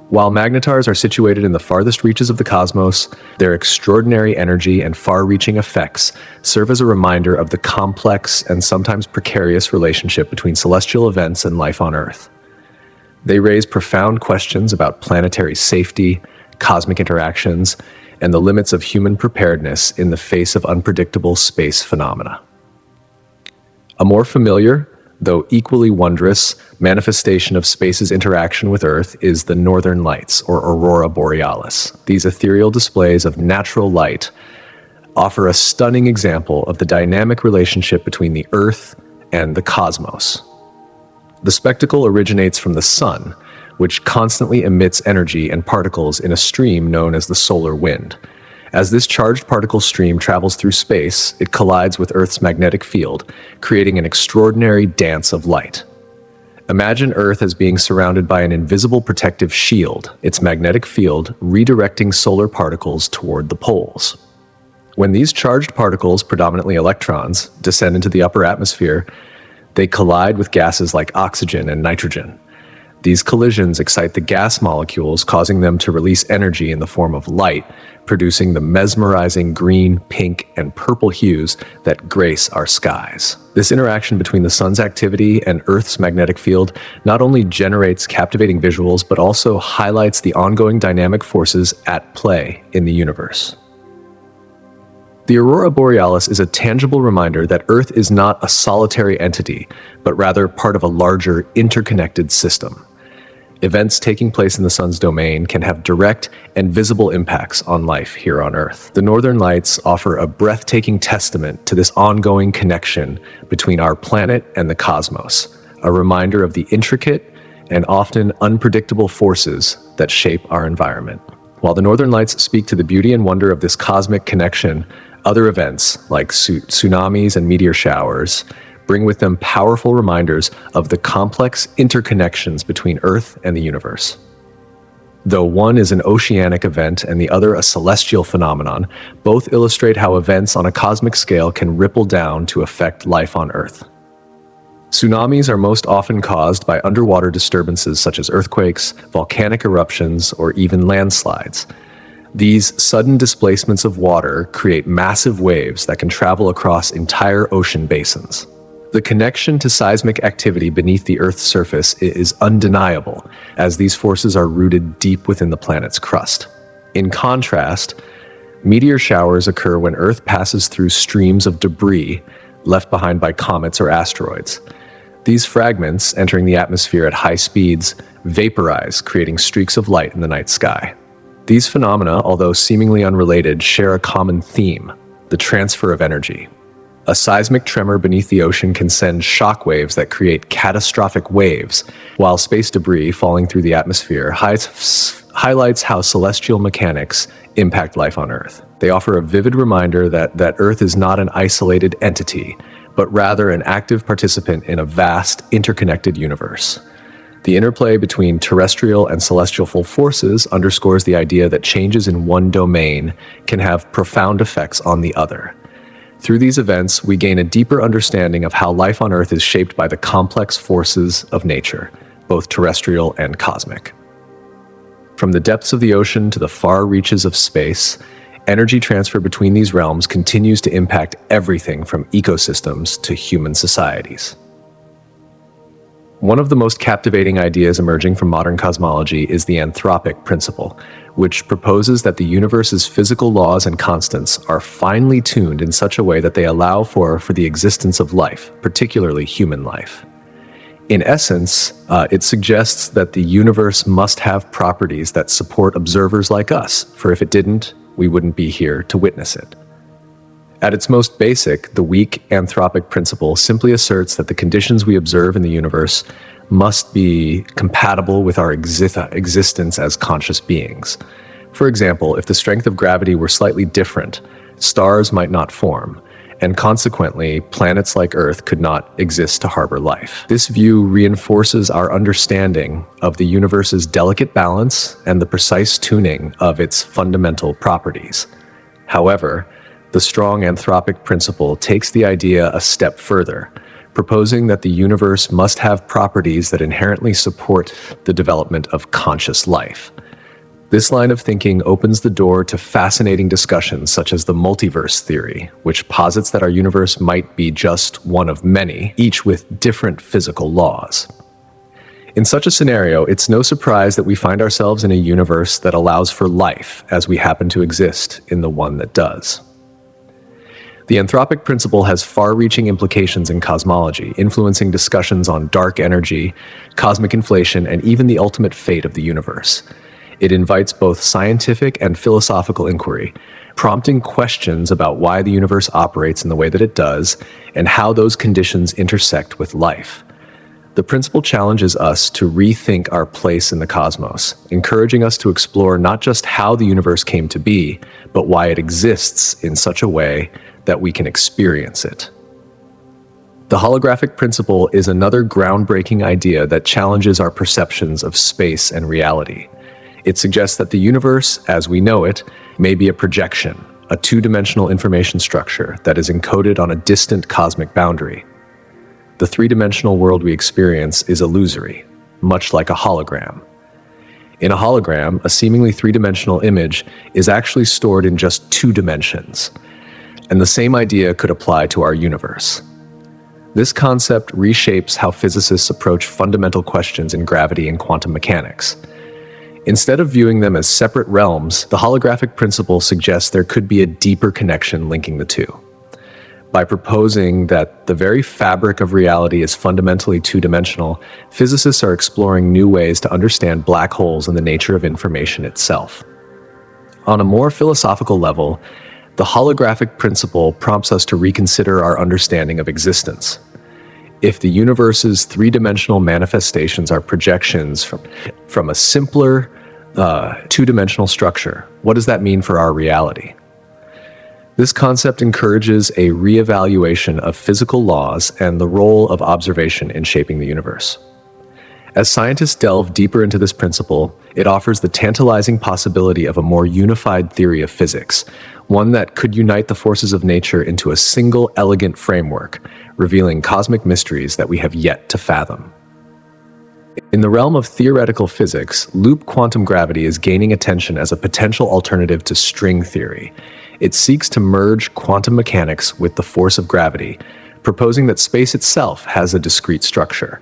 While magnetars are situated in the farthest reaches of the cosmos, their extraordinary energy and far-reaching effects serve as a reminder of the complex and sometimes precarious relationship between celestial events and life on Earth. They raise profound questions about planetary safety, cosmic interactions, and the limits of human preparedness in the face of unpredictable space phenomena. A more familiar, though equally wondrous, manifestation of space's interaction with Earth is the Northern Lights, or aurora borealis. These ethereal displays of natural light offer a stunning example of the dynamic relationship between the Earth and the cosmos. The spectacle originates from the sun, which constantly emits energy and particles in a stream known as the solar wind. As this charged particle stream travels through space, it collides with Earth's magnetic field, creating an extraordinary dance of light. Imagine Earth as being surrounded by an invisible protective shield, its magnetic field redirecting solar particles toward the poles. When these charged particles, predominantly electrons, descend into the upper atmosphere, they collide with gases like oxygen and nitrogen. These collisions excite the gas molecules, causing them to release energy in the form of light, producing the mesmerizing green, pink, and purple hues that grace our skies. This interaction between the sun's activity and Earth's magnetic field not only generates captivating visuals, but also highlights the ongoing dynamic forces at play in the universe. The aurora borealis is a tangible reminder that Earth is not a solitary entity, but rather part of a larger, interconnected system. Events taking place in the sun's domain can have direct and visible impacts on life here on Earth. The Northern Lights offer a breathtaking testament to this ongoing connection between our planet and the cosmos, a reminder of the intricate and often unpredictable forces that shape our environment. While the Northern Lights speak to the beauty and wonder of this cosmic connection, other events like tsunamis and meteor showers bring with them powerful reminders of the complex interconnections between Earth and the universe. Though one is an oceanic event and the other a celestial phenomenon, both illustrate how events on a cosmic scale can ripple down to affect life on Earth. Tsunamis are most often caused by underwater disturbances such as earthquakes, volcanic eruptions, or even landslides. These sudden displacements of water create massive waves that can travel across entire ocean basins. The connection to seismic activity beneath the Earth's surface is undeniable, as these forces are rooted deep within the planet's crust. In contrast, meteor showers occur when Earth passes through streams of debris left behind by comets or asteroids. These fragments, entering the atmosphere at high speeds, vaporize, creating streaks of light in the night sky. These phenomena, although seemingly unrelated, share a common theme: the transfer of energy. A seismic tremor beneath the ocean can send shock waves that create catastrophic waves, while space debris falling through the atmosphere highlights how celestial mechanics impact life on Earth. They offer a vivid reminder that Earth is not an isolated entity, but rather an active participant in a vast, interconnected universe. The interplay between terrestrial and celestial forces underscores the idea that changes in one domain can have profound effects on the other. Through these events, we gain a deeper understanding of how life on Earth is shaped by the complex forces of nature, both terrestrial and cosmic. From the depths of the ocean to the far reaches of space, energy transfer between these realms continues to impact everything from ecosystems to human societies. One of the most captivating ideas emerging from modern cosmology is the anthropic principle, which proposes that the universe's physical laws and constants are finely tuned in such a way that they allow for the existence of life, particularly human life. In essence, it suggests that the universe must have properties that support observers like us, for if it didn't, we wouldn't be here to witness it. At its most basic, the weak anthropic principle simply asserts that the conditions we observe in the universe must be compatible with our existence as conscious beings. For example, if the strength of gravity were slightly different, stars might not form, and consequently, planets like Earth could not exist to harbor life. This view reinforces our understanding of the universe's delicate balance and the precise tuning of its fundamental properties. However, the strong anthropic principle takes the idea a step further, proposing that the universe must have properties that inherently support the development of conscious life. This line of thinking opens the door to fascinating discussions such as the multiverse theory, which posits that our universe might be just one of many, each with different physical laws. In such a scenario, it's no surprise that we find ourselves in a universe that allows for life, as we happen to exist in the one that does. The anthropic principle has far-reaching implications in cosmology, influencing discussions on dark energy, cosmic inflation, and even the ultimate fate of the universe. It invites both scientific and philosophical inquiry, prompting questions about why the universe operates in the way that it does and how those conditions intersect with life. The principle challenges us to rethink our place in the cosmos, encouraging us to explore not just how the universe came to be, but why it exists in such a way that we can experience it. The holographic principle is another groundbreaking idea that challenges our perceptions of space and reality. It suggests that the universe, as we know it, may be a projection, a two-dimensional information structure that is encoded on a distant cosmic boundary. The three-dimensional world we experience is illusory, much like a hologram. In a hologram, a seemingly three-dimensional image is actually stored in just 2 dimensions. And the same idea could apply to our universe. This concept reshapes how physicists approach fundamental questions in gravity and quantum mechanics. Instead of viewing them as separate realms, the holographic principle suggests there could be a deeper connection linking the two. By proposing that the very fabric of reality is fundamentally two-dimensional, physicists are exploring new ways to understand black holes and the nature of information itself. On a more philosophical level, the holographic principle prompts us to reconsider our understanding of existence. If the universe's three-dimensional manifestations are projections from a simpler, two-dimensional structure, what does that mean for our reality? This concept encourages a reevaluation of physical laws and the role of observation in shaping the universe. As scientists delve deeper into this principle, it offers the tantalizing possibility of a more unified theory of physics, one that could unite the forces of nature into a single elegant framework, revealing cosmic mysteries that we have yet to fathom. In the realm of theoretical physics, loop quantum gravity is gaining attention as a potential alternative to string theory. It seeks to merge quantum mechanics with the force of gravity, proposing that space itself has a discrete structure.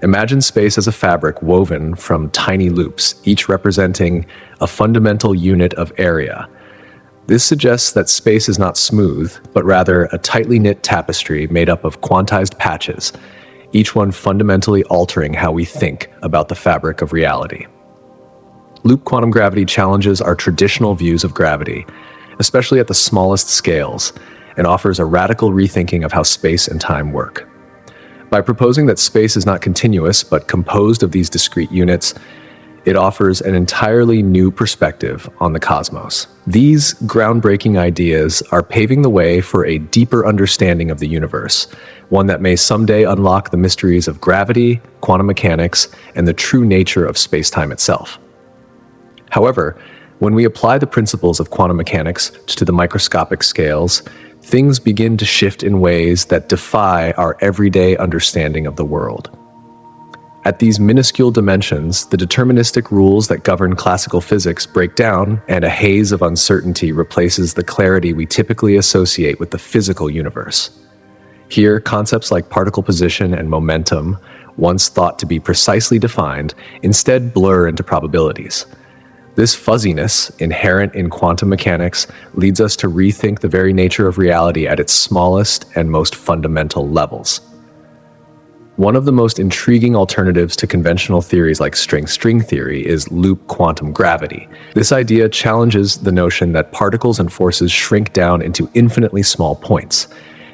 Imagine space as a fabric woven from tiny loops, each representing a fundamental unit of area. This suggests that space is not smooth, but rather a tightly knit tapestry made up of quantized patches, each one fundamentally altering how we think about the fabric of reality. Loop quantum gravity challenges our traditional views of gravity, especially at the smallest scales, and offers a radical rethinking of how space and time work. By proposing that space is not continuous but composed of these discrete units, it offers an entirely new perspective on the cosmos. These groundbreaking ideas are paving the way for a deeper understanding of the universe, one that may someday unlock the mysteries of gravity, quantum mechanics, and the true nature of space-time itself. However, when we apply the principles of quantum mechanics to the microscopic scales, things begin to shift in ways that defy our everyday understanding of the world. At these minuscule dimensions, the deterministic rules that govern classical physics break down, and a haze of uncertainty replaces the clarity we typically associate with the physical universe. Here, concepts like particle position and momentum, once thought to be precisely defined, instead blur into probabilities. This fuzziness, inherent in quantum mechanics, leads us to rethink the very nature of reality at its smallest and most fundamental levels. One of the most intriguing alternatives to conventional theories like string theory is loop quantum gravity. This idea challenges the notion that particles and forces shrink down into infinitely small points.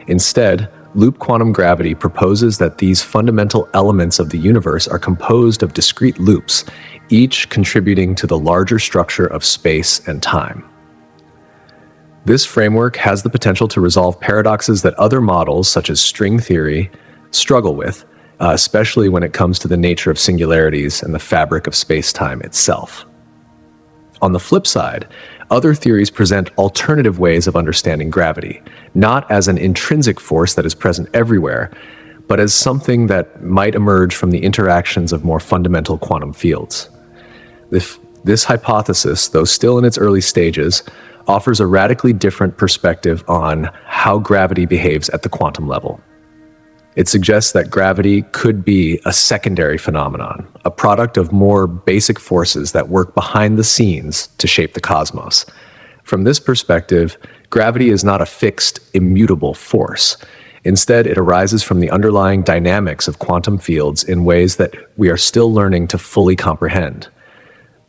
Instead, loop quantum gravity proposes that these fundamental elements of the universe are composed of discrete loops, each contributing to the larger structure of space and time. This framework has the potential to resolve paradoxes that other models, such as string theory, struggle with, especially when it comes to the nature of singularities and the fabric of space-time itself. On the flip side, other theories present alternative ways of understanding gravity, not as an intrinsic force that is present everywhere, but as something that might emerge from the interactions of more fundamental quantum fields. This hypothesis, though still in its early stages, offers a radically different perspective on how gravity behaves at the quantum level. It suggests that gravity could be a secondary phenomenon, a product of more basic forces that work behind the scenes to shape the cosmos. From this perspective, gravity is not a fixed, immutable force. Instead, it arises from the underlying dynamics of quantum fields in ways that we are still learning to fully comprehend.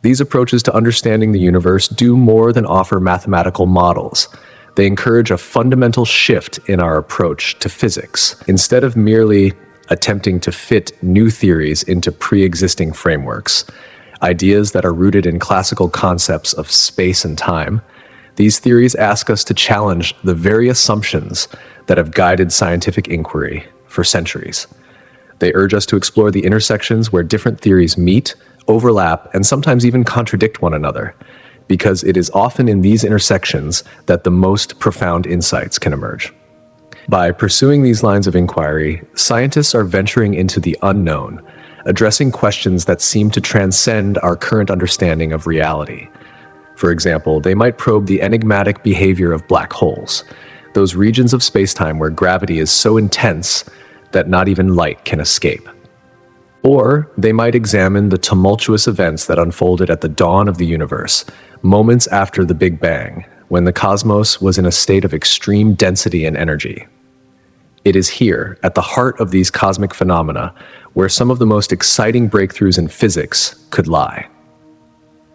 These approaches to understanding the universe do more than offer mathematical models. They encourage a fundamental shift in our approach to physics. Instead of merely attempting to fit new theories into pre-existing frameworks, ideas that are rooted in classical concepts of space and time, these theories ask us to challenge the very assumptions that have guided scientific inquiry for centuries. They urge us to explore the intersections where different theories meet, overlap, and sometimes even contradict one another, because it is often in these intersections that the most profound insights can emerge. By pursuing these lines of inquiry, scientists are venturing into the unknown, addressing questions that seem to transcend our current understanding of reality. For example, they might probe the enigmatic behavior of black holes, those regions of spacetime where gravity is so intense that not even light can escape. Or they might examine the tumultuous events that unfolded at the dawn of the universe, moments after the Big Bang, when the cosmos was in a state of extreme density and energy. It is here, at the heart of these cosmic phenomena, where some of the most exciting breakthroughs in physics could lie.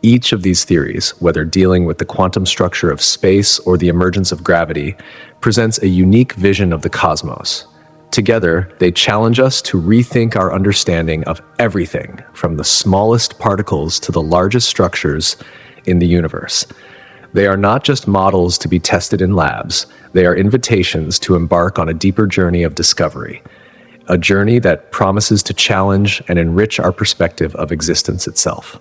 Each of these theories, whether dealing with the quantum structure of space or the emergence of gravity, presents a unique vision of the cosmos. Together, they challenge us to rethink our understanding of everything, from the smallest particles to the largest structures in the universe. They are not just models to be tested in labs, they are invitations to embark on a deeper journey of discovery, a journey that promises to challenge and enrich our perspective of existence itself.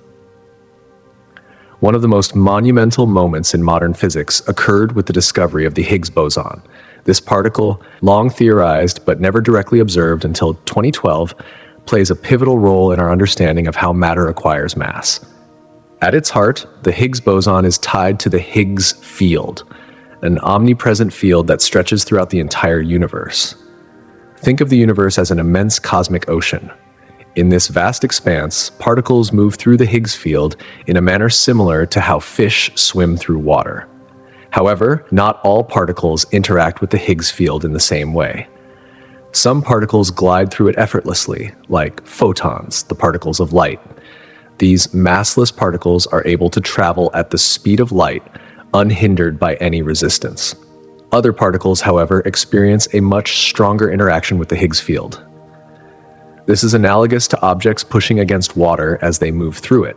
One of the most monumental moments in modern physics occurred with the discovery of the Higgs boson. This particle, long theorized but never directly observed until 2012, plays a pivotal role in our understanding of how matter acquires mass. At its heart, the Higgs boson is tied to the Higgs field, an omnipresent field that stretches throughout the entire universe. Think of the universe as an immense cosmic ocean. In this vast expanse, particles move through the Higgs field in a manner similar to how fish swim through water. However, not all particles interact with the Higgs field in the same way. Some particles glide through it effortlessly, like photons, the particles of light. These massless particles are able to travel at the speed of light, unhindered by any resistance. Other particles, however, experience a much stronger interaction with the Higgs field. This is analogous to objects pushing against water as they move through it.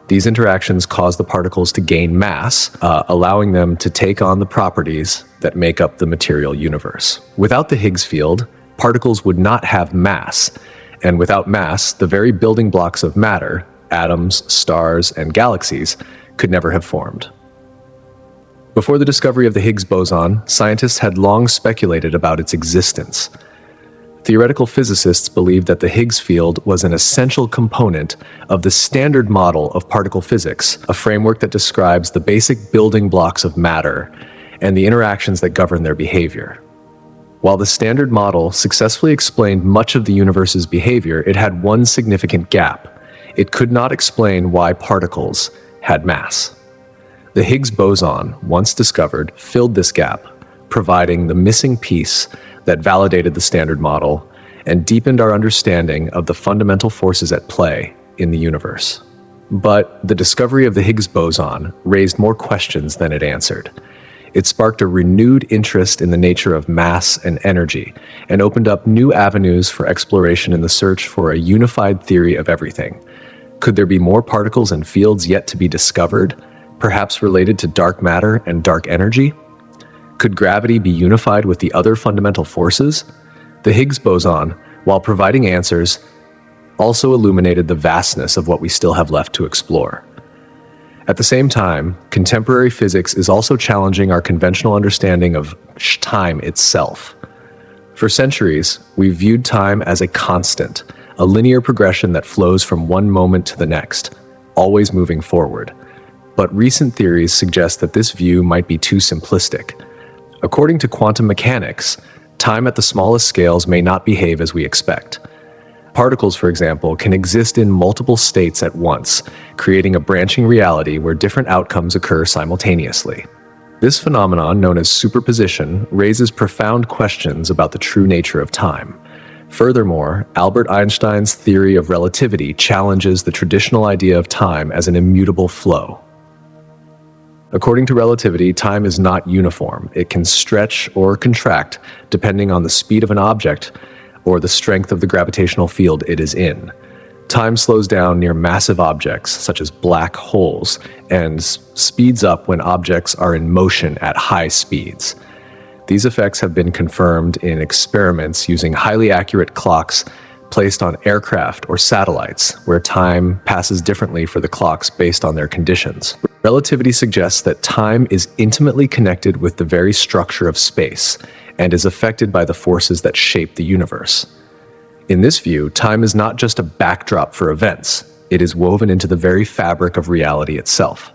These interactions cause the particles to gain mass, allowing them to take on the properties that make up the material universe. Without the Higgs field, particles would not have mass, and without mass, the very building blocks of matter, atoms, stars, and galaxies, could never have formed. Before the discovery of the Higgs boson, scientists had long speculated about its existence. Theoretical physicists believed that the Higgs field was an essential component of the standard model of particle physics, a framework that describes the basic building blocks of matter and the interactions that govern their behavior. While the standard model successfully explained much of the universe's behavior, it had one significant gap. It could not explain why particles had mass. The Higgs boson, once discovered, filled this gap, providing the missing piece that validated the standard model and deepened our understanding of the fundamental forces at play in the universe. But the discovery of the Higgs boson raised more questions than it answered. It sparked a renewed interest in the nature of mass and energy, and opened up new avenues for exploration in the search for a unified theory of everything. Could there be more particles and fields yet to be discovered, perhaps related to dark matter and dark energy? Could gravity be unified with the other fundamental forces? The Higgs boson, while providing answers, also illuminated the vastness of what we still have left to explore. At the same time, contemporary physics is also challenging our conventional understanding of time itself. For centuries, we've viewed time as a constant, a linear progression that flows from one moment to the next, always moving forward. But recent theories suggest that this view might be too simplistic. According to quantum mechanics, time at the smallest scales may not behave as we expect. Particles, for example, can exist in multiple states at once, creating a branching reality where different outcomes occur simultaneously. This phenomenon, known as superposition, raises profound questions about the true nature of time. Furthermore, Albert Einstein's theory of relativity challenges the traditional idea of time as an immutable flow. According to relativity, time is not uniform. It can stretch or contract depending on the speed of an object or the strength of the gravitational field it is in. Time slows down near massive objects, such as black holes, and speeds up when objects are in motion at high speeds. These effects have been confirmed in experiments using highly accurate clocks placed on aircraft or satellites, where time passes differently for the clocks based on their conditions. Relativity suggests that time is intimately connected with the very structure of space and is affected by the forces that shape the universe. In this view, time is not just a backdrop for events, it is woven into the very fabric of reality itself.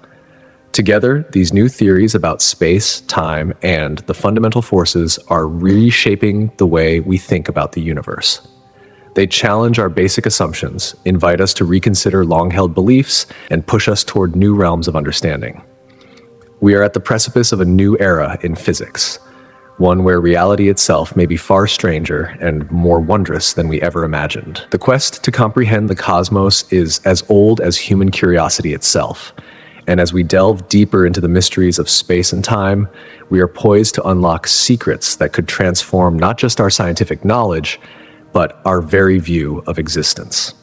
Together, these new theories about space, time, and the fundamental forces are reshaping the way we think about the universe. They challenge our basic assumptions, invite us to reconsider long-held beliefs, and push us toward new realms of understanding. We are at the precipice of a new era in physics, one where reality itself may be far stranger and more wondrous than we ever imagined. The quest to comprehend the cosmos is as old as human curiosity itself, and as we delve deeper into the mysteries of space and time, we are poised to unlock secrets that could transform not just our scientific knowledge, but our very view of existence.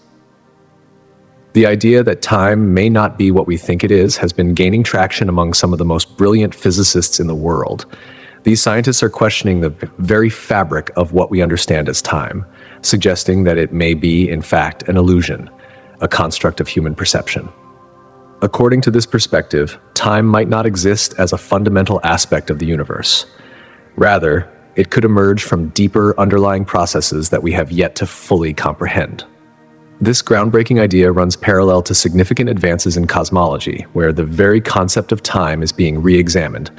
The idea that time may not be what we think it is has been gaining traction among some of the most brilliant physicists in the world. These scientists are questioning the very fabric of what we understand as time. suggesting that it may be, in fact, an illusion, a construct of human perception. According to this perspective, time might not exist as a fundamental aspect of the universe. Rather, it could emerge from deeper underlying processes that we have yet to fully comprehend. This groundbreaking idea runs parallel to significant advances in cosmology, where the very concept of time is being re-examined,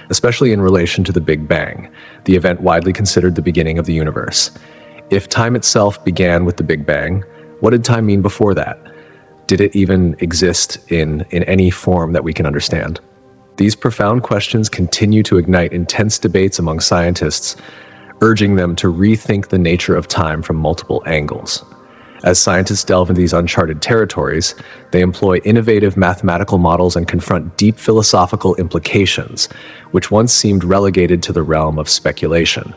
especially in relation to the Big Bang, the event widely considered the beginning of the universe. If time itself began with the Big Bang, what did time mean before that? Did it even exist in any form that we can understand? These profound questions continue to ignite intense debates among scientists, urging them to rethink the nature of time from multiple angles. As scientists delve into these uncharted territories, they employ innovative mathematical models and confront deep philosophical implications, which once seemed relegated to the realm of speculation.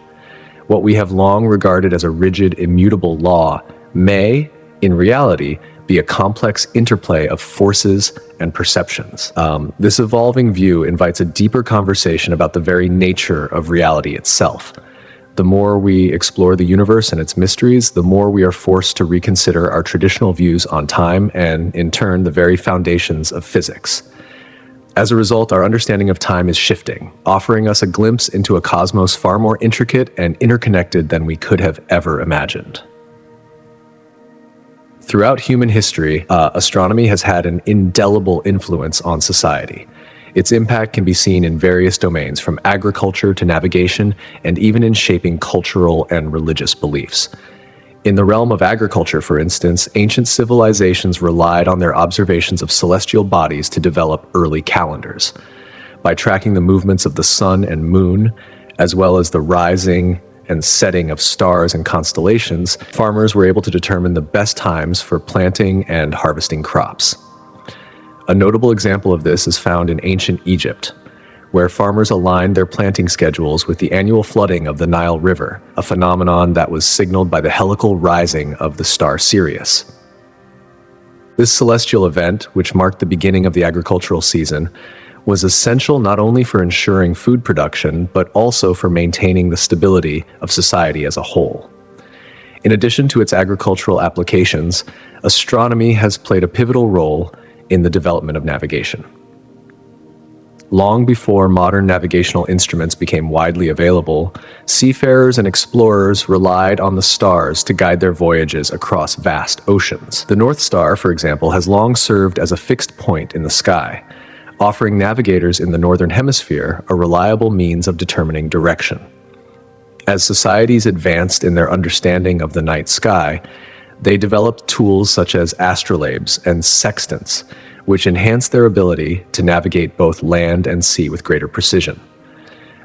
What we have long regarded as a rigid, immutable law may, in reality, be a complex interplay of forces and perceptions. This evolving view invites a deeper conversation about the very nature of reality itself. The more we explore the universe and its mysteries, the more we are forced to reconsider our traditional views on time and, in turn, the very foundations of physics. As a result, our understanding of time is shifting, offering us a glimpse into a cosmos far more intricate and interconnected than we could have ever imagined. Throughout human history, astronomy has had an indelible influence on society. Its impact can be seen in various domains, from agriculture to navigation, and even in shaping cultural and religious beliefs. In the realm of agriculture, for instance, ancient civilizations relied on their observations of celestial bodies to develop early calendars. By tracking the movements of the sun and moon, as well as the rising and setting of stars and constellations, farmers were able to determine the best times for planting and harvesting crops. A notable example of this is found in ancient Egypt, where farmers aligned their planting schedules with the annual flooding of the Nile River, a phenomenon that was signaled by the heliacal rising of the star Sirius. This celestial event, which marked the beginning of the agricultural season, was essential not only for ensuring food production, but also for maintaining the stability of society as a whole. In addition to its agricultural applications, astronomy has played a pivotal role in the development of navigation. Long before modern navigational instruments became widely available, seafarers and explorers relied on the stars to guide their voyages across vast oceans. The North Star, for example, has long served as a fixed point in the sky, offering navigators in the Northern Hemisphere a reliable means of determining direction. As societies advanced in their understanding of the night sky, they developed tools such as astrolabes and sextants, which enhanced their ability to navigate both land and sea with greater precision.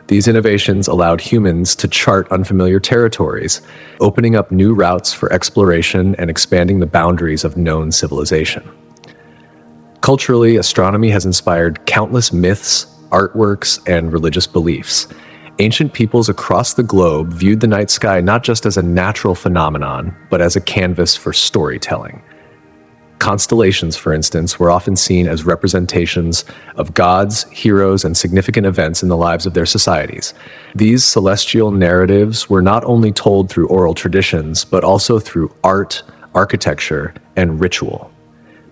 These innovations allowed humans to chart unfamiliar territories, opening up new routes for exploration and expanding the boundaries of known civilization. Culturally, astronomy has inspired countless myths, artworks, and religious beliefs. Ancient peoples across the globe viewed the night sky not just as a natural phenomenon, but as a canvas for storytelling. Constellations, for instance, were often seen as representations of gods, heroes, and significant events in the lives of their societies. These celestial narratives were not only told through oral traditions, but also through art, architecture, and ritual.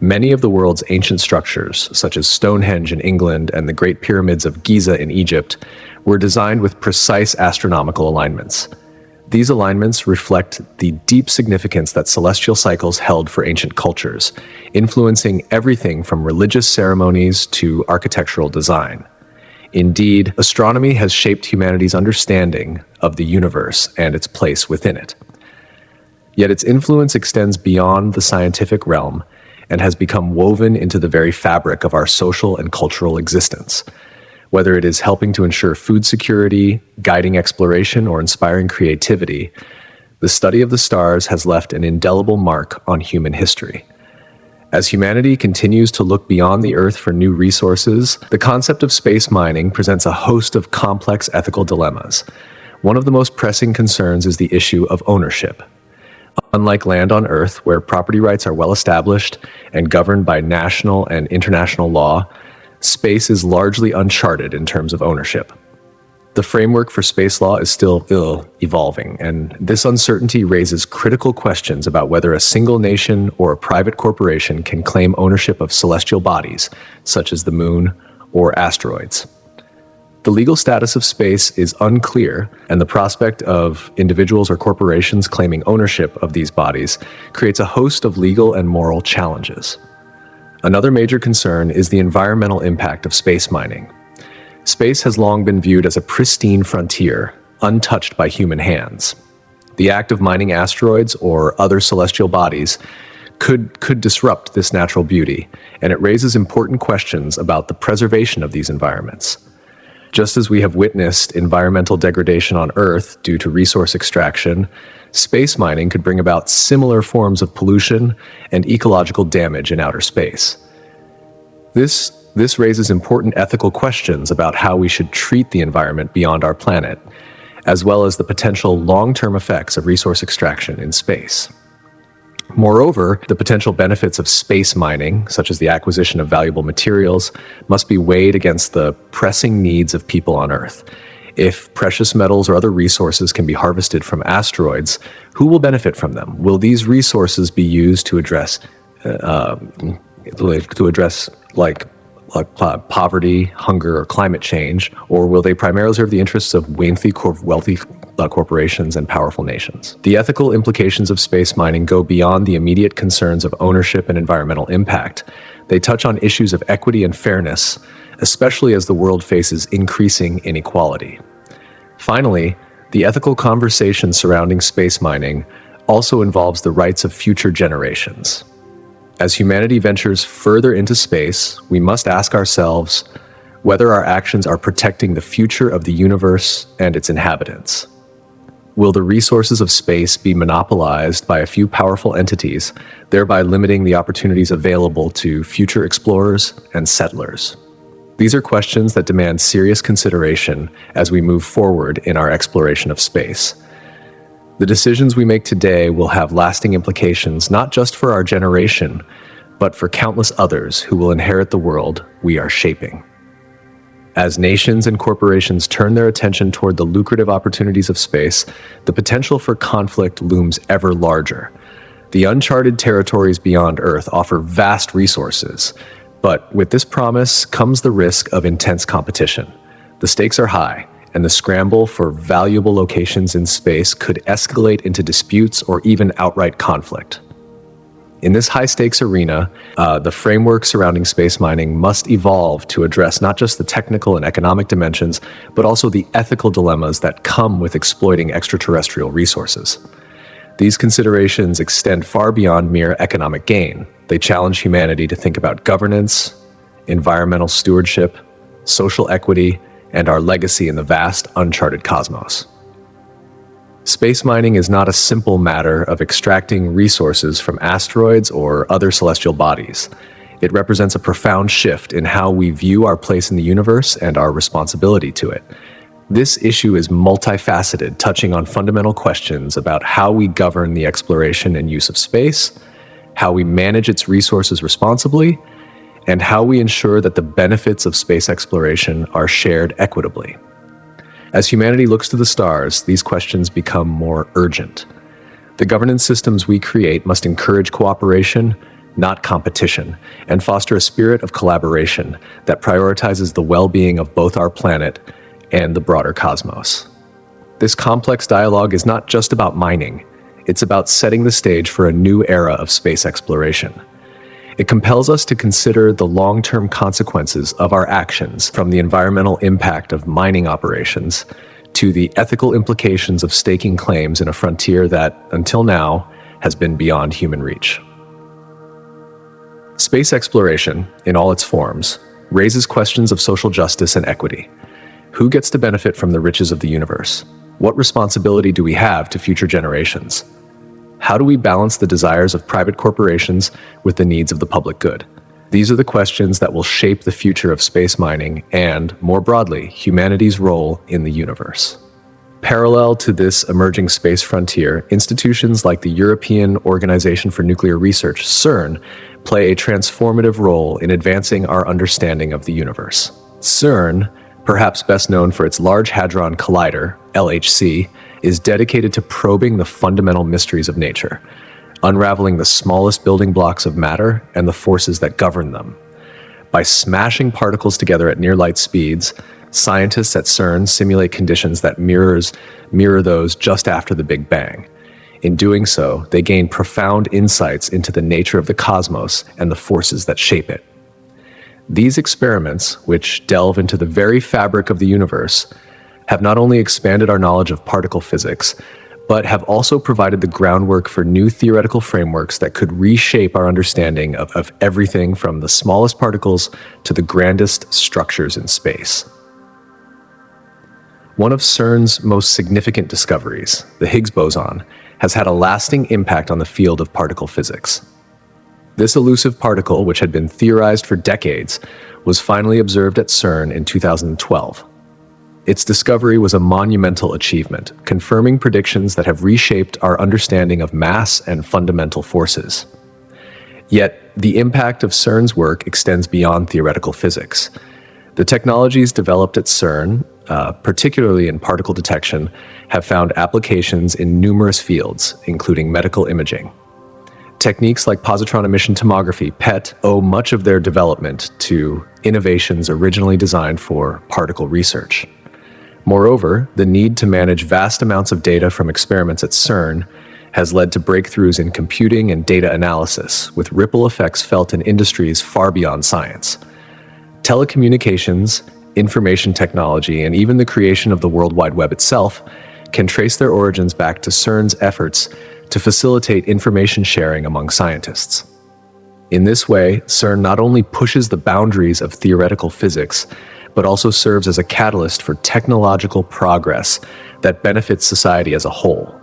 Many of the world's ancient structures, such as Stonehenge in England and the Great Pyramids of Giza in Egypt, were designed with precise astronomical alignments. These alignments reflect the deep significance that celestial cycles held for ancient cultures, influencing everything from religious ceremonies to architectural design. Indeed, astronomy has shaped humanity's understanding of the universe and its place within it. Yet its influence extends beyond the scientific realm and has become woven into the very fabric of our social and cultural existence. Whether it is helping to ensure food security, guiding exploration, or inspiring creativity, the study of the stars has left an indelible mark on human history. As humanity continues to look beyond the Earth for new resources, the concept of space mining presents a host of complex ethical dilemmas. One of the most pressing concerns is the issue of ownership. Unlike land on Earth, where property rights are well established and governed by national and international law, space is largely uncharted in terms of ownership. The framework for space law is still evolving, and this uncertainty raises critical questions about whether a single nation or a private corporation can claim ownership of celestial bodies, such as the moon or asteroids. The legal status of space is unclear, and the prospect of individuals or corporations claiming ownership of these bodies creates a host of legal and moral challenges. Another major concern is the environmental impact of space mining. Space has long been viewed as a pristine frontier, untouched by human hands. The act of mining asteroids or other celestial bodies could disrupt this natural beauty, and it raises important questions about the preservation of these environments. Just as we have witnessed environmental degradation on Earth due to resource extraction, space mining could bring about similar forms of pollution and ecological damage in outer space. This raises important ethical questions about how we should treat the environment beyond our planet, as well as the potential long-term effects of resource extraction in space. Moreover, the potential benefits of space mining, such as the acquisition of valuable materials, must be weighed against the pressing needs of people on Earth. If precious metals or other resources can be harvested from asteroids, who will benefit from them? Will these resources be used to address poverty, hunger, or climate change, or will they primarily serve the interests of wealthy corporations and powerful nations? The ethical implications of space mining go beyond the immediate concerns of ownership and environmental impact. They touch on issues of equity and fairness, especially as the world faces increasing inequality. Finally, the ethical conversation surrounding space mining also involves the rights of future generations. As humanity ventures further into space, we must ask ourselves whether our actions are protecting the future of the universe and its inhabitants. Will the resources of space be monopolized by a few powerful entities, thereby limiting the opportunities available to future explorers and settlers? These are questions that demand serious consideration as we move forward in our exploration of space. The decisions we make today will have lasting implications not just for our generation, but for countless others who will inherit the world we are shaping. As nations and corporations turn their attention toward the lucrative opportunities of space, the potential for conflict looms ever larger. The uncharted territories beyond Earth offer vast resources, but with this promise comes the risk of intense competition. The stakes are high, and the scramble for valuable locations in space could escalate into disputes or even outright conflict. In this high-stakes arena, the framework surrounding space mining must evolve to address not just the technical and economic dimensions, but also the ethical dilemmas that come with exploiting extraterrestrial resources. These considerations extend far beyond mere economic gain. They challenge humanity to think about governance, environmental stewardship, social equity, and our legacy in the vast, uncharted cosmos. Space mining is not a simple matter of extracting resources from asteroids or other celestial bodies. It represents a profound shift in how we view our place in the universe and our responsibility to it. This issue is multifaceted, touching on fundamental questions about how we govern the exploration and use of space, how we manage its resources responsibly, and how we ensure that the benefits of space exploration are shared equitably. As humanity looks to the stars, these questions become more urgent. The governance systems we create must encourage cooperation, not competition, and foster a spirit of collaboration that prioritizes the well-being of both our planet and the broader cosmos. This complex dialogue is not just about mining, it's about setting the stage for a new era of space exploration. It compels us to consider the long-term consequences of our actions, from the environmental impact of mining operations to the ethical implications of staking claims in a frontier that, until now, has been beyond human reach. Space exploration, in all its forms, raises questions of social justice and equity. Who gets to benefit from the riches of the universe? What responsibility do we have to future generations? How do we balance the desires of private corporations with the needs of the public good? These are the questions that will shape the future of space mining and, more broadly, humanity's role in the universe. Parallel to this emerging space frontier, institutions like the European Organization for Nuclear Research, CERN, play a transformative role in advancing our understanding of the universe. CERN, perhaps best known for its Large Hadron Collider, LHC, is dedicated to probing the fundamental mysteries of nature, unraveling the smallest building blocks of matter and the forces that govern them. By smashing particles together at near-light speeds, scientists at CERN simulate conditions that mirror those just after the Big Bang. In doing so, they gain profound insights into the nature of the cosmos and the forces that shape it. These experiments, which delve into the very fabric of the universe, have not only expanded our knowledge of particle physics, but have also provided the groundwork for new theoretical frameworks that could reshape our understanding of everything from the smallest particles to the grandest structures in space. One of CERN's most significant discoveries, the Higgs boson, has had a lasting impact on the field of particle physics. This elusive particle, which had been theorized for decades, was finally observed at CERN in 2012. Its discovery was a monumental achievement, confirming predictions that have reshaped our understanding of mass and fundamental forces. Yet, the impact of CERN's work extends beyond theoretical physics. The technologies developed at CERN, particularly in particle detection, have found applications in numerous fields, including medical imaging. Techniques like positron emission tomography, PET, owe much of their development to innovations originally designed for particle research. Moreover, the need to manage vast amounts of data from experiments at CERN has led to breakthroughs in computing and data analysis, with ripple effects felt in industries far beyond science. Telecommunications, information technology, and even the creation of the World Wide Web itself can trace their origins back to CERN's efforts to facilitate information sharing among scientists. In this way, CERN not only pushes the boundaries of theoretical physics, but also serves as a catalyst for technological progress that benefits society as a whole.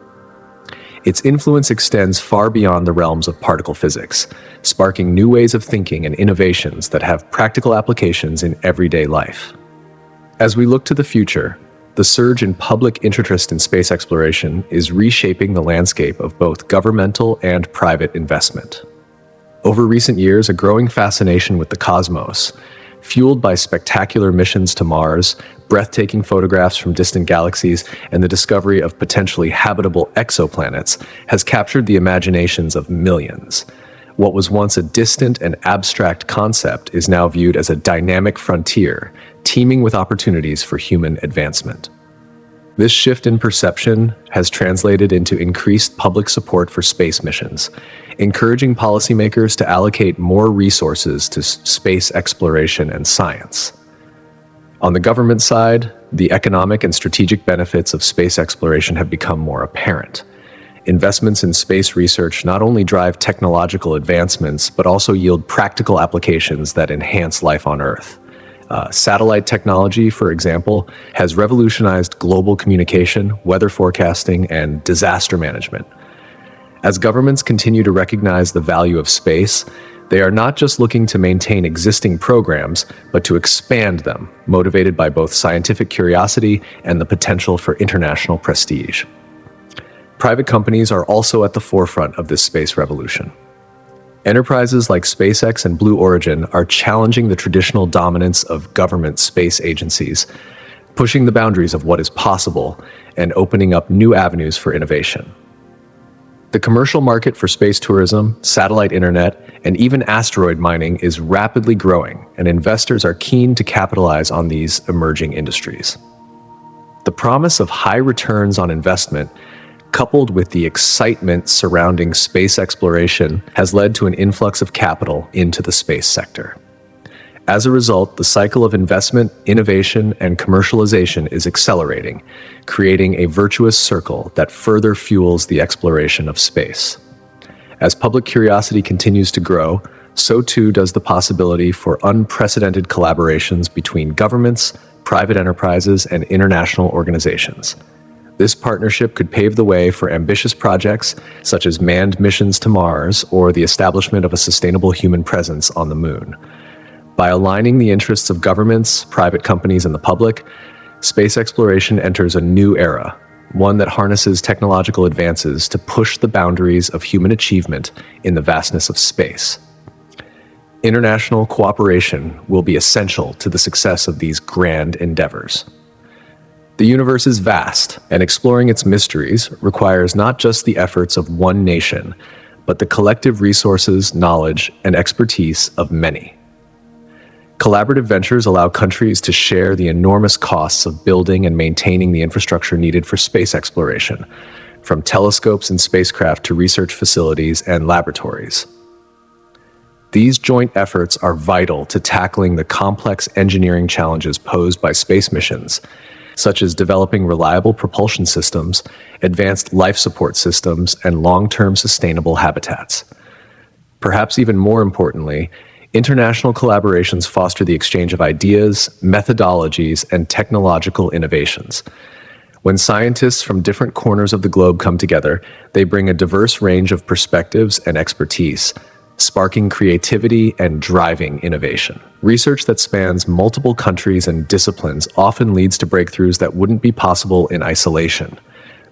Its influence extends far beyond the realms of particle physics, sparking new ways of thinking and innovations that have practical applications in everyday life. As we look to the future, the surge in public interest in space exploration is reshaping the landscape of both governmental and private investment. Over recent years, a growing fascination with the cosmos, fueled by spectacular missions to Mars, breathtaking photographs from distant galaxies, and the discovery of potentially habitable exoplanets, has captured the imaginations of millions. What was once a distant and abstract concept is now viewed as a dynamic frontier, teeming with opportunities for human advancement. This shift in perception has translated into increased public support for space missions, encouraging policymakers to allocate more resources to space exploration and science. On the government side, the economic and strategic benefits of space exploration have become more apparent. Investments in space research not only drive technological advancements, but also yield practical applications that enhance life on Earth. Satellite technology, for example, has revolutionized global communication, weather forecasting, and disaster management. As governments continue to recognize the value of space, they are not just looking to maintain existing programs, but to expand them, motivated by both scientific curiosity and the potential for international prestige. Private companies are also at the forefront of this space revolution. Enterprises like SpaceX and Blue Origin are challenging the traditional dominance of government space agencies, pushing the boundaries of what is possible and opening up new avenues for innovation. The commercial market for space tourism, satellite internet, and even asteroid mining is rapidly growing, and investors are keen to capitalize on these emerging industries. The promise of high returns on investment, coupled with the excitement surrounding space exploration, has led to an influx of capital into the space sector. As a result, the cycle of investment, innovation, and commercialization is accelerating, creating a virtuous circle that further fuels the exploration of space. As public curiosity continues to grow, so too does the possibility for unprecedented collaborations between governments, private enterprises, and international organizations. This partnership could pave the way for ambitious projects such as manned missions to Mars or the establishment of a sustainable human presence on the Moon. By aligning the interests of governments, private companies, and the public, space exploration enters a new era, one that harnesses technological advances to push the boundaries of human achievement in the vastness of space. International cooperation will be essential to the success of these grand endeavors. The universe is vast, and exploring its mysteries requires not just the efforts of one nation, but the collective resources, knowledge, and expertise of many. Collaborative ventures allow countries to share the enormous costs of building and maintaining the infrastructure needed for space exploration, from telescopes and spacecraft to research facilities and laboratories. These joint efforts are vital to tackling the complex engineering challenges posed by space missions, such as developing reliable propulsion systems, advanced life support systems, and long-term sustainable habitats. Perhaps even more importantly, international collaborations foster the exchange of ideas, methodologies, and technological innovations. When scientists from different corners of the globe come together, they bring a diverse range of perspectives and expertise, sparking creativity and driving innovation. Research that spans multiple countries and disciplines often leads to breakthroughs that wouldn't be possible in isolation.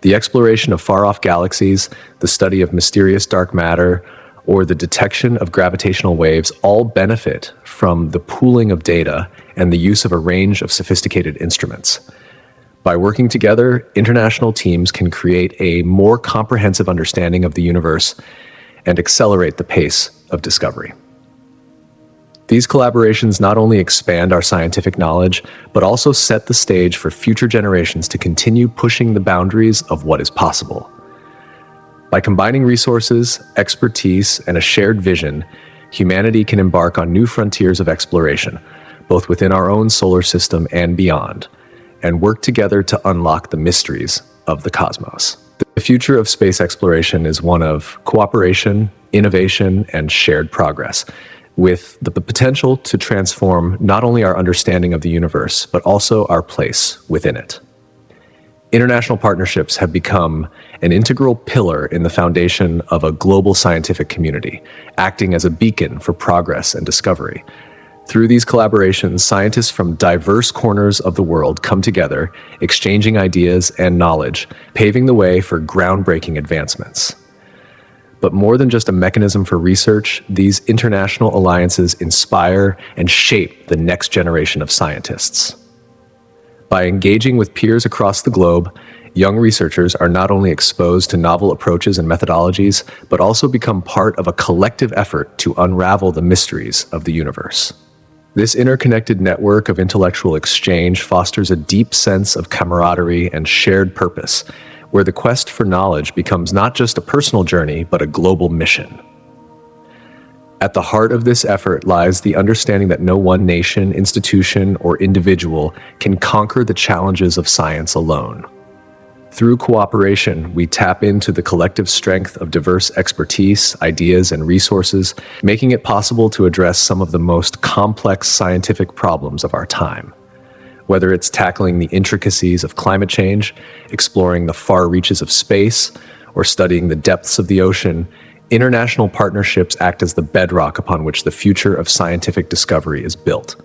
The exploration of far-off galaxies, the study of mysterious dark matter, or the detection of gravitational waves all benefit from the pooling of data and the use of a range of sophisticated instruments. By working together, international teams can create a more comprehensive understanding of the universe and accelerate the pace of discovery. These collaborations not only expand our scientific knowledge, but also set the stage for future generations to continue pushing the boundaries of what is possible. By combining resources, expertise, and a shared vision, humanity can embark on new frontiers of exploration, both within our own solar system and beyond, and work together to unlock the mysteries of the cosmos. The future of space exploration is one of cooperation, innovation, and shared progress, with the potential to transform not only our understanding of the universe, but also our place within it. International partnerships have become an integral pillar in the foundation of a global scientific community, acting as a beacon for progress and discovery. Through these collaborations, scientists from diverse corners of the world come together, exchanging ideas and knowledge, paving the way for groundbreaking advancements. But more than just a mechanism for research, these international alliances inspire and shape the next generation of scientists. By engaging with peers across the globe, young researchers are not only exposed to novel approaches and methodologies, but also become part of a collective effort to unravel the mysteries of the universe. This interconnected network of intellectual exchange fosters a deep sense of camaraderie and shared purpose, where the quest for knowledge becomes not just a personal journey, but a global mission. At the heart of this effort lies the understanding that no one nation, institution, or individual can conquer the challenges of science alone. Through cooperation, we tap into the collective strength of diverse expertise, ideas, and resources, making it possible to address some of the most complex scientific problems of our time. Whether it's tackling the intricacies of climate change, exploring the far reaches of space, or studying the depths of the ocean, international partnerships act as the bedrock upon which the future of scientific discovery is built.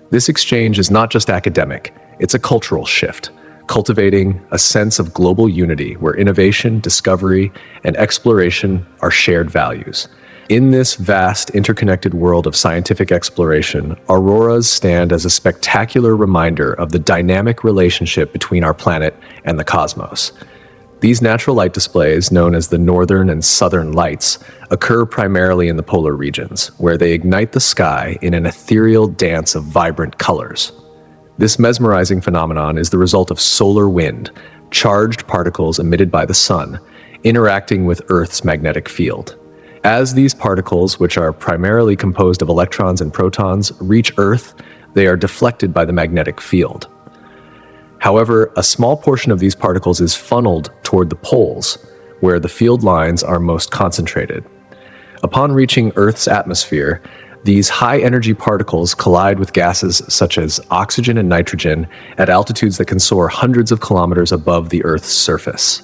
This exchange is not just academic, it's a cultural shift, cultivating a sense of global unity where innovation, discovery, and exploration are shared values. In this vast, interconnected world of scientific exploration, auroras stand as a spectacular reminder of the dynamic relationship between our planet and the cosmos. These natural light displays, known as the northern and southern lights, occur primarily in the polar regions, where they ignite the sky in an ethereal dance of vibrant colors. This mesmerizing phenomenon is the result of solar wind, charged particles emitted by the sun, interacting with Earth's magnetic field. As these particles, which are primarily composed of electrons and protons, reach Earth, they are deflected by the magnetic field. However, a small portion of these particles is funneled toward the poles, where the field lines are most concentrated. Upon reaching Earth's atmosphere, these high-energy particles collide with gases such as oxygen and nitrogen at altitudes that can soar hundreds of kilometers above the Earth's surface.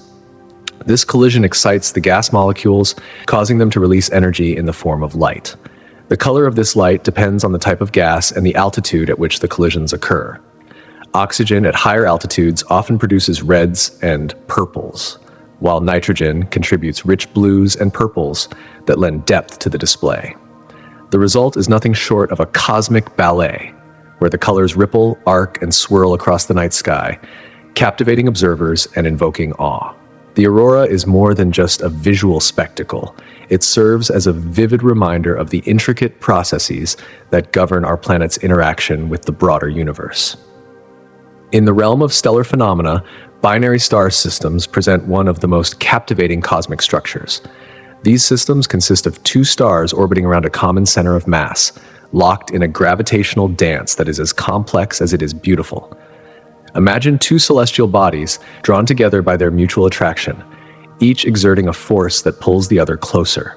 This collision excites the gas molecules, causing them to release energy in the form of light. The color of this light depends on the type of gas and the altitude at which the collisions occur. Oxygen at higher altitudes often produces reds and purples, while nitrogen contributes rich blues and purples that lend depth to the display. The result is nothing short of a cosmic ballet, where the colors ripple, arc, and swirl across the night sky, captivating observers and invoking awe. The aurora is more than just a visual spectacle. It serves as a vivid reminder of the intricate processes that govern our planet's interaction with the broader universe. In the realm of stellar phenomena, binary star systems present one of the most captivating cosmic structures. These systems consist of two stars orbiting around a common center of mass, locked in a gravitational dance that is as complex as it is beautiful. Imagine two celestial bodies drawn together by their mutual attraction, each exerting a force that pulls the other closer.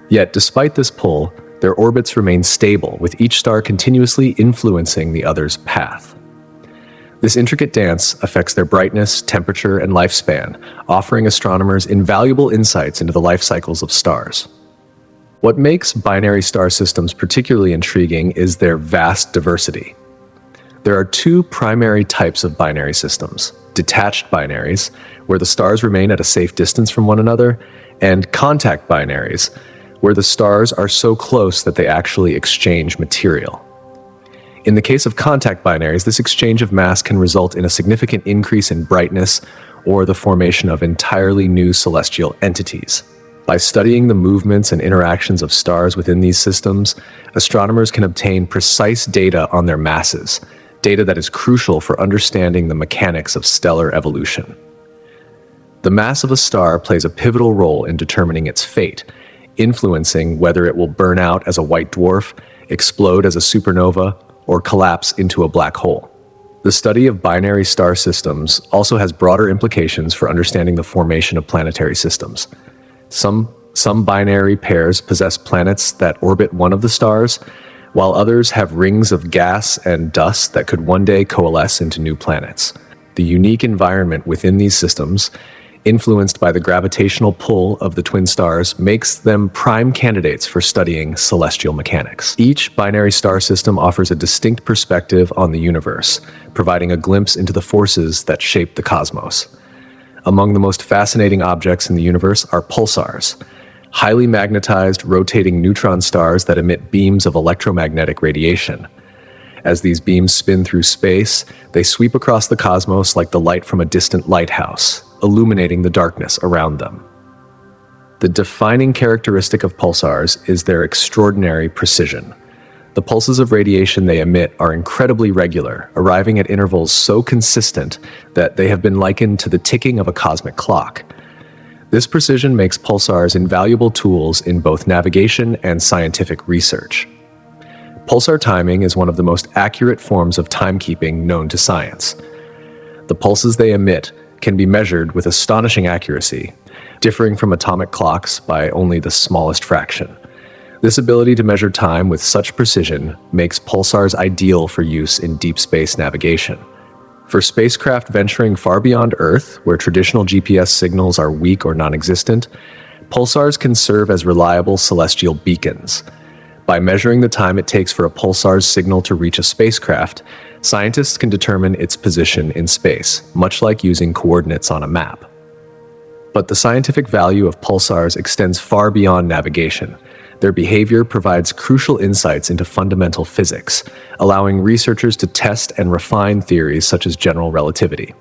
Yet, despite this pull, their orbits remain stable, with each star continuously influencing the other's path. This intricate dance affects their brightness, temperature, and lifespan, offering astronomers invaluable insights into the life cycles of stars. What makes binary star systems particularly intriguing is their vast diversity. There are two primary types of binary systems: detached binaries, where the stars remain at a safe distance from one another, and contact binaries, where the stars are so close that they actually exchange material. In the case of contact binaries, this exchange of mass can result in a significant increase in brightness or the formation of entirely new celestial entities. By studying the movements and interactions of stars within these systems, astronomers can obtain precise data on their masses, data that is crucial for understanding the mechanics of stellar evolution. The mass of a star plays a pivotal role in determining its fate, influencing whether it will burn out as a white dwarf, explode as a supernova, or collapse into a black hole. The study of binary star systems also has broader implications for understanding the formation of planetary systems. Some binary pairs possess planets that orbit one of the stars, while others have rings of gas and dust that could one day coalesce into new planets. The unique environment within these systems, influenced by the gravitational pull of the twin stars, makes them prime candidates for studying celestial mechanics. Each binary star system offers a distinct perspective on the universe, providing a glimpse into the forces that shape the cosmos. Among the most fascinating objects in the universe are pulsars, highly magnetized, rotating neutron stars that emit beams of electromagnetic radiation. As these beams spin through space, they sweep across the cosmos like the light from a distant lighthouse, illuminating the darkness around them. The defining characteristic of pulsars is their extraordinary precision. The pulses of radiation they emit are incredibly regular, arriving at intervals so consistent that they have been likened to the ticking of a cosmic clock. This precision makes pulsars invaluable tools in both navigation and scientific research. Pulsar timing is one of the most accurate forms of timekeeping known to science. The pulses they emit can be measured with astonishing accuracy, differing from atomic clocks by only the smallest fraction. This ability to measure time with such precision makes pulsars ideal for use in deep space navigation. For spacecraft venturing far beyond Earth, where traditional GPS signals are weak or non-existent, pulsars can serve as reliable celestial beacons. By measuring the time it takes for a pulsar's signal to reach a spacecraft, scientists can determine its position in space, much like using coordinates on a map. But the scientific value of pulsars extends far beyond navigation. Their behavior provides crucial insights into fundamental physics, allowing researchers to test and refine theories such as general relativity.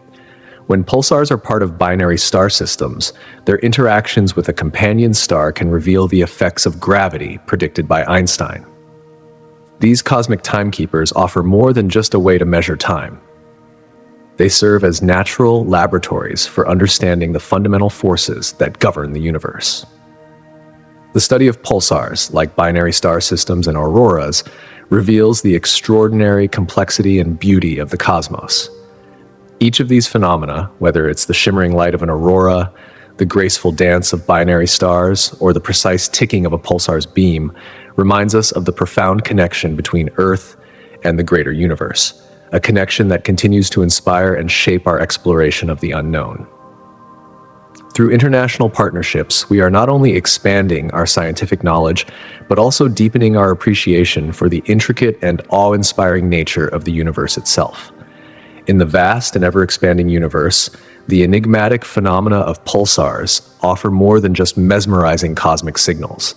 When pulsars are part of binary star systems, their interactions with a companion star can reveal the effects of gravity predicted by Einstein. These cosmic timekeepers offer more than just a way to measure time. They serve as natural laboratories for understanding the fundamental forces that govern the universe. The study of pulsars, like binary star systems and auroras, reveals the extraordinary complexity and beauty of the cosmos. Each of these phenomena, whether it's the shimmering light of an aurora, the graceful dance of binary stars, or the precise ticking of a pulsar's beam, reminds us of the profound connection between Earth and the greater universe, a connection that continues to inspire and shape our exploration of the unknown. Through international partnerships, we are not only expanding our scientific knowledge, but also deepening our appreciation for the intricate and awe-inspiring nature of the universe itself. In the vast and ever-expanding universe, the enigmatic phenomena of pulsars offer more than just mesmerizing cosmic signals.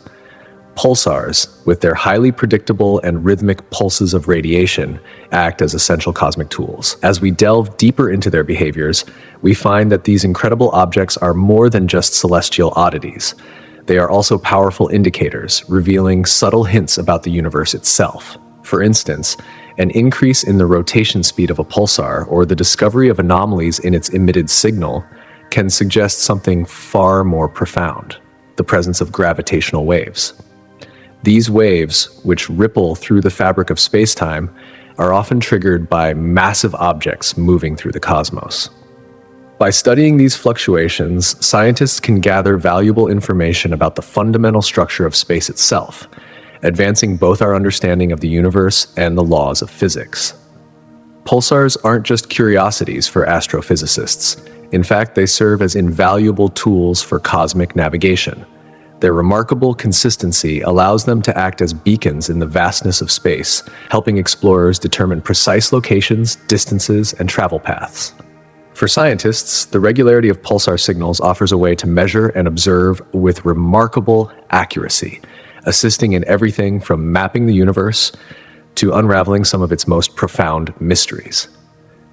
Pulsars, with their highly predictable and rhythmic pulses of radiation, act as essential cosmic tools. As we delve deeper into their behaviors, we find that these incredible objects are more than just celestial oddities. They are also powerful indicators, revealing subtle hints about the universe itself. For instance, an increase in the rotation speed of a pulsar or the discovery of anomalies in its emitted signal can suggest something far more profound: the presence of gravitational waves. These waves, which ripple through the fabric of space-time, are often triggered by massive objects moving through the cosmos. By studying these fluctuations, scientists can gather valuable information about the fundamental structure of space itself, advancing both our understanding of the universe and the laws of physics. Pulsars aren't just curiosities for astrophysicists. In fact, they serve as invaluable tools for cosmic navigation. Their remarkable consistency allows them to act as beacons in the vastness of space, helping explorers determine precise locations, distances, and travel paths. For scientists, the regularity of pulsar signals offers a way to measure and observe with remarkable accuracy, assisting in everything from mapping the universe to unraveling some of its most profound mysteries.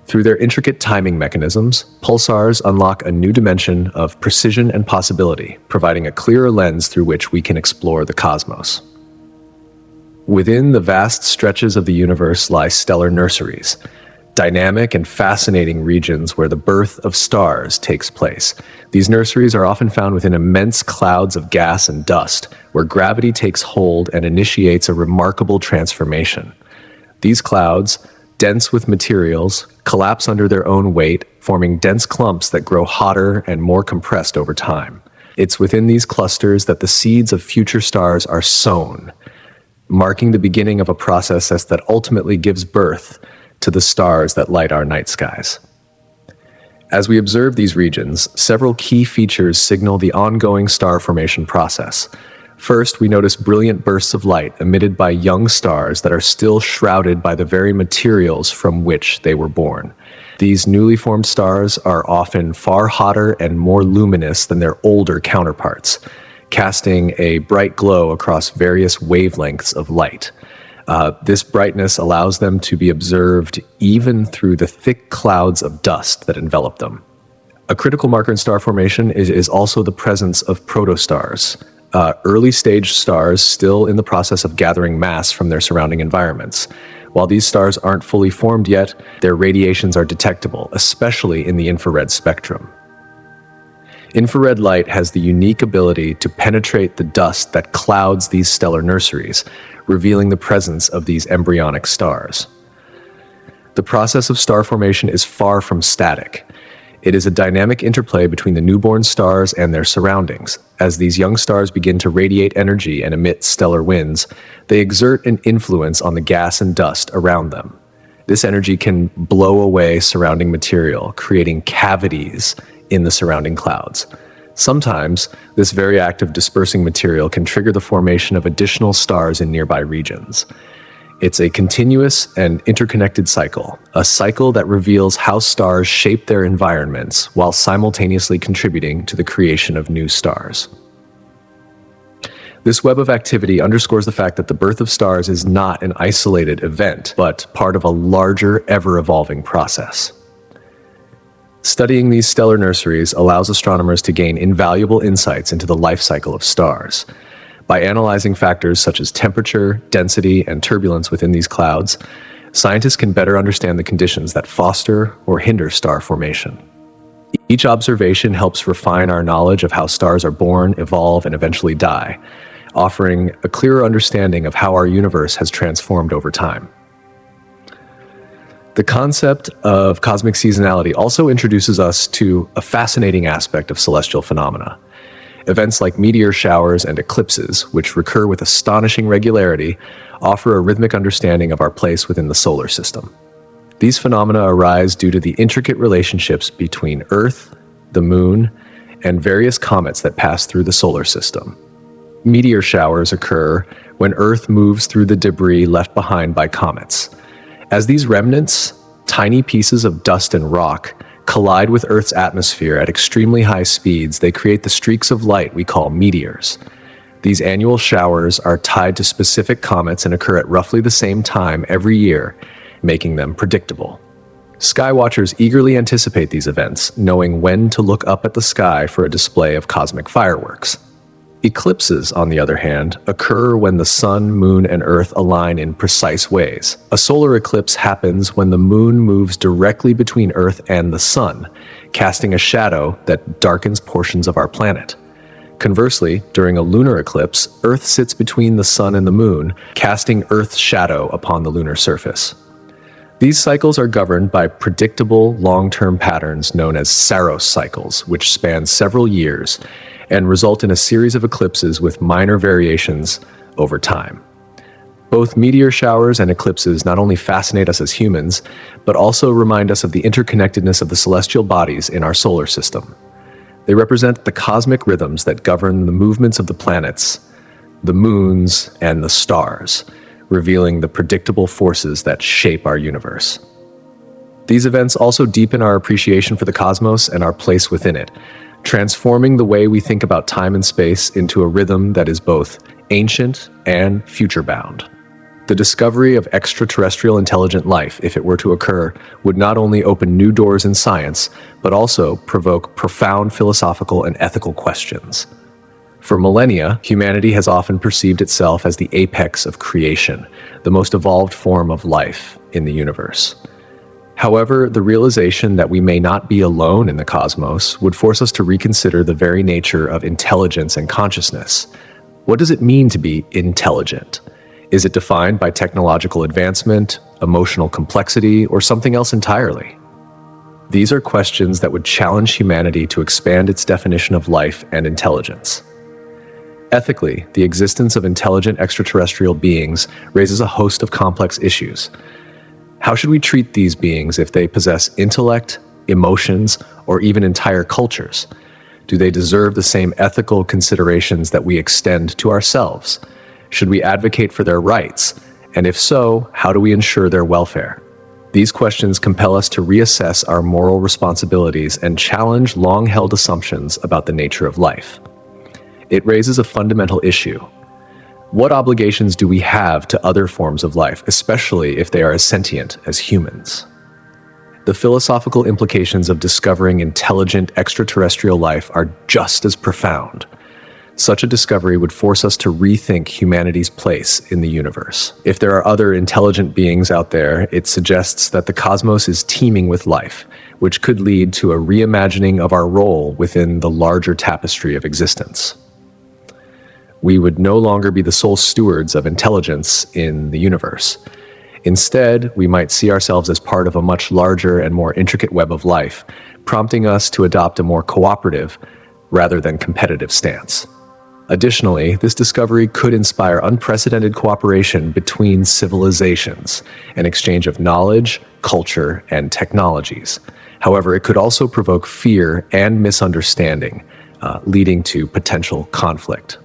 Through their intricate timing mechanisms, pulsars unlock a new dimension of precision and possibility, providing a clearer lens through which we can explore the cosmos. Within the vast stretches of the universe lie stellar nurseries, dynamic and fascinating regions where the birth of stars takes place. These nurseries are often found within immense clouds of gas and dust, where gravity takes hold and initiates a remarkable transformation. These clouds, dense with materials, collapse under their own weight, forming dense clumps that grow hotter and more compressed over time. It's within these clusters that the seeds of future stars are sown, marking the beginning of a process that ultimately gives birth to the stars that light our night skies. As we observe these regions, several key features signal the ongoing star formation process. First, we notice brilliant bursts of light emitted by young stars that are still shrouded by the very materials from which they were born. These newly formed stars are often far hotter and more luminous than their older counterparts, casting a bright glow across various wavelengths of light. This brightness allows them to be observed even through the thick clouds of dust that envelop them. A critical marker in star formation is also the presence of protostars, early-stage stars still in the process of gathering mass from their surrounding environments. While these stars aren't fully formed yet, their radiations are detectable, especially in the infrared spectrum. Infrared light has the unique ability to penetrate the dust that clouds these stellar nurseries, revealing the presence of these embryonic stars. The process of star formation is far from static. It is a dynamic interplay between the newborn stars and their surroundings. As these young stars begin to radiate energy and emit stellar winds, they exert an influence on the gas and dust around them. This energy can blow away surrounding material, creating cavities in the surrounding clouds. Sometimes, this very act of dispersing material can trigger the formation of additional stars in nearby regions. It's a continuous and interconnected cycle, a cycle that reveals how stars shape their environments while simultaneously contributing to the creation of new stars. This web of activity underscores the fact that the birth of stars is not an isolated event, but part of a larger, ever-evolving process. Studying these stellar nurseries allows astronomers to gain invaluable insights into the life cycle of stars. By analyzing factors such as temperature, density, and turbulence within these clouds, scientists can better understand the conditions that foster or hinder star formation. Each observation helps refine our knowledge of how stars are born, evolve, and eventually die, offering a clearer understanding of how our universe has transformed over time. The concept of cosmic seasonality also introduces us to a fascinating aspect of celestial phenomena. Events like meteor showers and eclipses, which recur with astonishing regularity, offer a rhythmic understanding of our place within the solar system. These phenomena arise due to the intricate relationships between Earth, the Moon, and various comets that pass through the solar system. Meteor showers occur when Earth moves through the debris left behind by comets. As these remnants, tiny pieces of dust and rock, collide with Earth's atmosphere at extremely high speeds, they create the streaks of light we call meteors. These annual showers are tied to specific comets and occur at roughly the same time every year, making them predictable. Skywatchers eagerly anticipate these events, knowing when to look up at the sky for a display of cosmic fireworks. Eclipses, on the other hand, occur when the sun, moon, and earth align in precise ways. A solar eclipse happens when the moon moves directly between earth and the sun, casting a shadow that darkens portions of our planet. Conversely, during a lunar eclipse, Earth sits between the sun and the moon, casting Earth's shadow upon the lunar surface. These cycles are governed by predictable long-term patterns known as Saros cycles, which span several years and result in a series of eclipses with minor variations over time. Both meteor showers and eclipses not only fascinate us as humans, but also remind us of the interconnectedness of the celestial bodies in our solar system. They represent the cosmic rhythms that govern the movements of the planets, the moons, and the stars, revealing the predictable forces that shape our universe. These events also deepen our appreciation for the cosmos and our place within it, transforming the way we think about time and space into a rhythm that is both ancient and future-bound. The discovery of extraterrestrial intelligent life, if it were to occur, would not only open new doors in science, but also provoke profound philosophical and ethical questions. For millennia, humanity has often perceived itself as the apex of creation, the most evolved form of life in the universe. However, the realization that we may not be alone in the cosmos would force us to reconsider the very nature of intelligence and consciousness. What does it mean to be intelligent? Is it defined by technological advancement, emotional complexity, or something else entirely? These are questions that would challenge humanity to expand its definition of life and intelligence. Ethically, the existence of intelligent extraterrestrial beings raises a host of complex issues. How should we treat these beings if they possess intellect, emotions, or even entire cultures? Do they deserve the same ethical considerations that we extend to ourselves? Should we advocate for their rights? And if so, how do we ensure their welfare? These questions compel us to reassess our moral responsibilities and challenge long-held assumptions about the nature of life. It raises a fundamental issue. What obligations do we have to other forms of life, especially if they are as sentient as humans? The philosophical implications of discovering intelligent extraterrestrial life are just as profound. Such a discovery would force us to rethink humanity's place in the universe. If there are other intelligent beings out there, it suggests that the cosmos is teeming with life, which could lead to a reimagining of our role within the larger tapestry of existence. We would no longer be the sole stewards of intelligence in the universe. Instead, we might see ourselves as part of a much larger and more intricate web of life, prompting us to adopt a more cooperative rather than competitive stance. Additionally, this discovery could inspire unprecedented cooperation between civilizations, an exchange of knowledge, culture, and technologies. However, it could also provoke fear and misunderstanding, leading to potential conflict.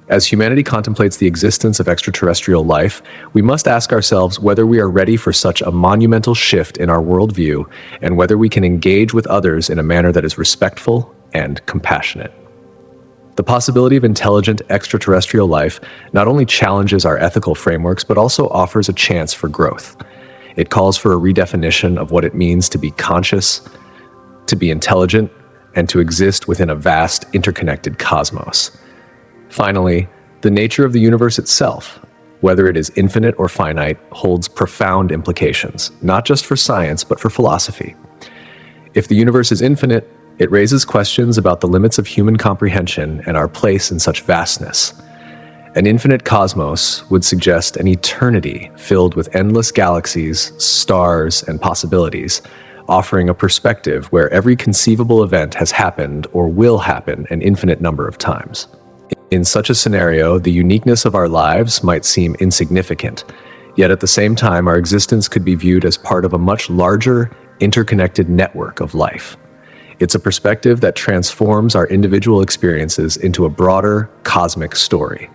As humanity contemplates the existence of extraterrestrial life, we must ask ourselves whether we are ready for such a monumental shift in our worldview and whether we can engage with others in a manner that is respectful and compassionate. The possibility of intelligent extraterrestrial life not only challenges our ethical frameworks, but also offers a chance for growth. It calls for a redefinition of what it means to be conscious, to be intelligent, and to exist within a vast, interconnected cosmos. Finally, the nature of the universe itself, whether it is infinite or finite, holds profound implications, not just for science, but for philosophy. If the universe is infinite, it raises questions about the limits of human comprehension and our place in such vastness. An infinite cosmos would suggest an eternity filled with endless galaxies, stars, and possibilities, offering a perspective where every conceivable event has happened or will happen an infinite number of times. In such a scenario, the uniqueness of our lives might seem insignificant, yet at the same time, our existence could be viewed as part of a much larger, interconnected network of life. It's a perspective that transforms our individual experiences into a broader, cosmic story.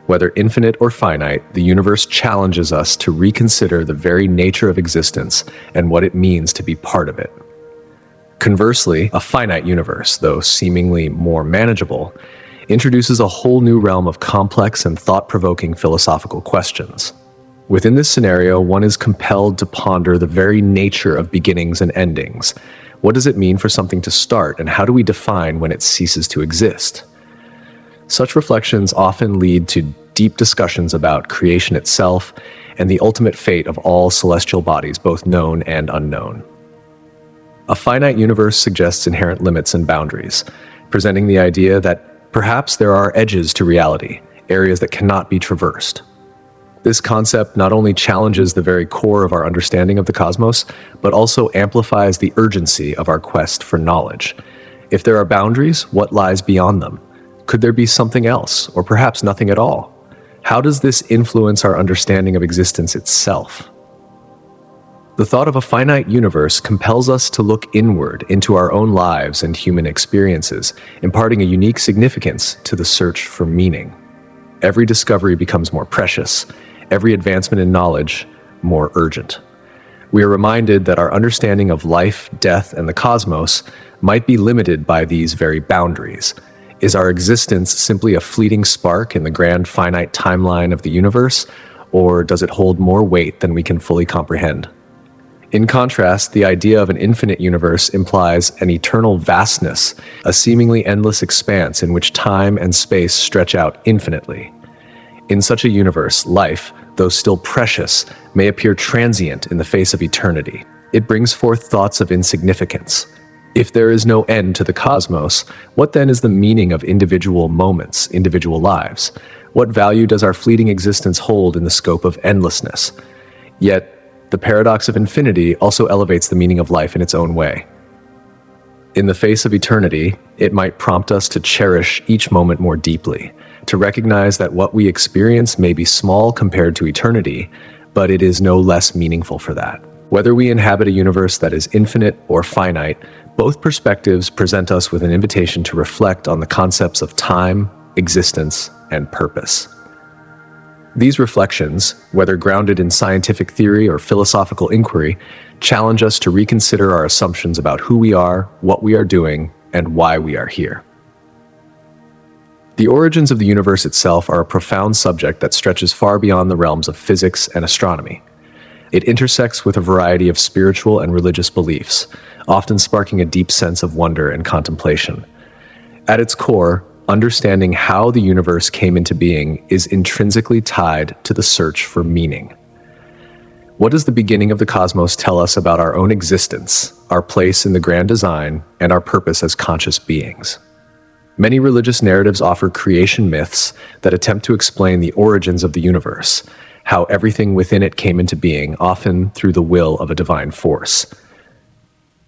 Whether infinite or finite, the universe challenges us to reconsider the very nature of existence and what it means to be part of it. Conversely, a finite universe, though seemingly more manageable, introduces a whole new realm of complex and thought-provoking philosophical questions. Within this scenario, one is compelled to ponder the very nature of beginnings and endings. What does it mean for something to start, and how do we define when it ceases to exist? Such reflections often lead to deep discussions about creation itself and the ultimate fate of all celestial bodies, both known and unknown. A finite universe suggests inherent limits and boundaries, presenting the idea that perhaps there are edges to reality, areas that cannot be traversed. This concept not only challenges the very core of our understanding of the cosmos, but also amplifies the urgency of our quest for knowledge. If there are boundaries, what lies beyond them? Could there be something else, or perhaps nothing at all? How does this influence our understanding of existence itself? The thought of a finite universe compels us to look inward into our own lives and human experiences, imparting a unique significance to the search for meaning. Every discovery becomes more precious, every advancement in knowledge more urgent. We are reminded that our understanding of life, death, and the cosmos might be limited by these very boundaries. Is our existence simply a fleeting spark in the grand finite timeline of the universe, or does it hold more weight than we can fully comprehend? In contrast, the idea of an infinite universe implies an eternal vastness, a seemingly endless expanse in which time and space stretch out infinitely. In such a universe, life, though still precious, may appear transient in the face of eternity. It brings forth thoughts of insignificance. If there is no end to the cosmos, what then is the meaning of individual moments, individual lives? What value does our fleeting existence hold in the scope of endlessness? Yet, the paradox of infinity also elevates the meaning of life in its own way. In the face of eternity, it might prompt us to cherish each moment more deeply, to recognize that what we experience may be small compared to eternity, but it is no less meaningful for that. Whether we inhabit a universe that is infinite or finite, both perspectives present us with an invitation to reflect on the concepts of time, existence, and purpose. These reflections, whether grounded in scientific theory or philosophical inquiry, challenge us to reconsider our assumptions about who we are, what we are doing, and why we are here. The origins of the universe itself are a profound subject that stretches far beyond the realms of physics and astronomy. It intersects with a variety of spiritual and religious beliefs, often sparking a deep sense of wonder and contemplation. At its core, understanding how the universe came into being is intrinsically tied to the search for meaning. What does the beginning of the cosmos tell us about our own existence, our place in the grand design, and our purpose as conscious beings? Many religious narratives offer creation myths that attempt to explain the origins of the universe, how everything within it came into being, often through the will of a divine force.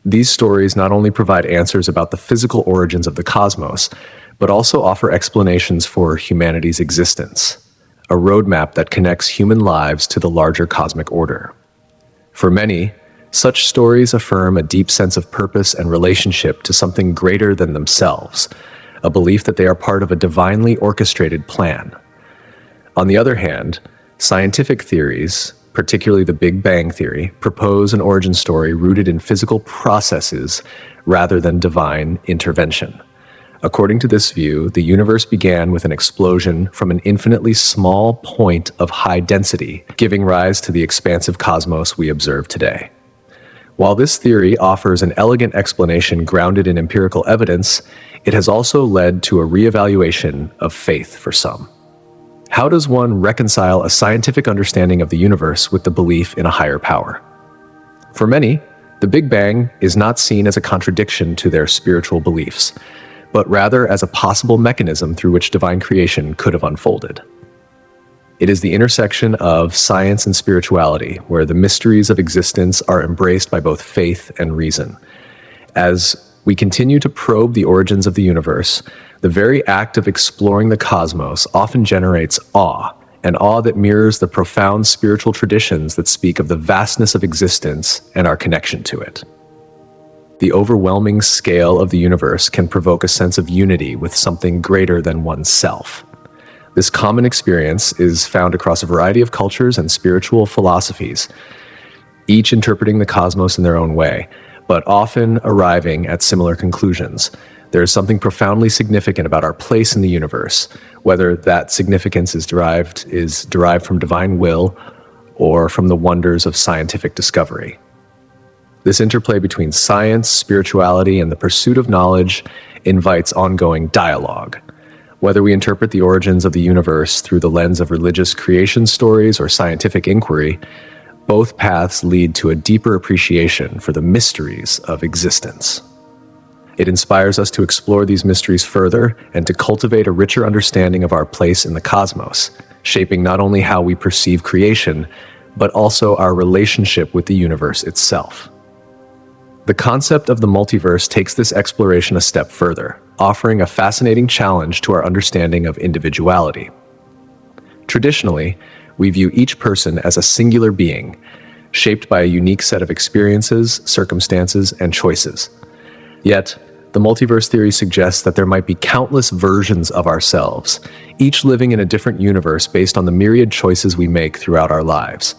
These stories not only provide answers about the physical origins of the cosmos, but also offer explanations for humanity's existence, a roadmap that connects human lives to the larger cosmic order. For many, such stories affirm a deep sense of purpose and relationship to something greater than themselves, a belief that they are part of a divinely orchestrated plan. On the other hand, scientific theories, particularly the Big Bang Theory, propose an origin story rooted in physical processes rather than divine intervention. According to this view, the universe began with an explosion from an infinitely small point of high density, giving rise to the expansive cosmos we observe today. While this theory offers an elegant explanation grounded in empirical evidence, it has also led to a reevaluation of faith for some. How does one reconcile a scientific understanding of the universe with the belief in a higher power? For many, the Big Bang is not seen as a contradiction to their spiritual beliefs, but rather as a possible mechanism through which divine creation could have unfolded. It is the intersection of science and spirituality, where the mysteries of existence are embraced by both faith and reason. As we continue to probe the origins of the universe, the very act of exploring the cosmos often generates awe, an awe that mirrors the profound spiritual traditions that speak of the vastness of existence and our connection to it. The overwhelming scale of the universe can provoke a sense of unity with something greater than oneself. This common experience is found across a variety of cultures and spiritual philosophies, each interpreting the cosmos in their own way, but often arriving at similar conclusions. There is something profoundly significant about our place in the universe, whether that significance is derived from divine will or from the wonders of scientific discovery. This interplay between science, spirituality, and the pursuit of knowledge invites ongoing dialogue. Whether we interpret the origins of the universe through the lens of religious creation stories or scientific inquiry, both paths lead to a deeper appreciation for the mysteries of existence. It inspires us to explore these mysteries further and to cultivate a richer understanding of our place in the cosmos, shaping not only how we perceive creation, but also our relationship with the universe itself. The concept of the multiverse takes this exploration a step further, offering a fascinating challenge to our understanding of individuality. Traditionally, we view each person as a singular being, shaped by a unique set of experiences, circumstances, and choices. Yet, the multiverse theory suggests that there might be countless versions of ourselves, each living in a different universe based on the myriad choices we make throughout our lives.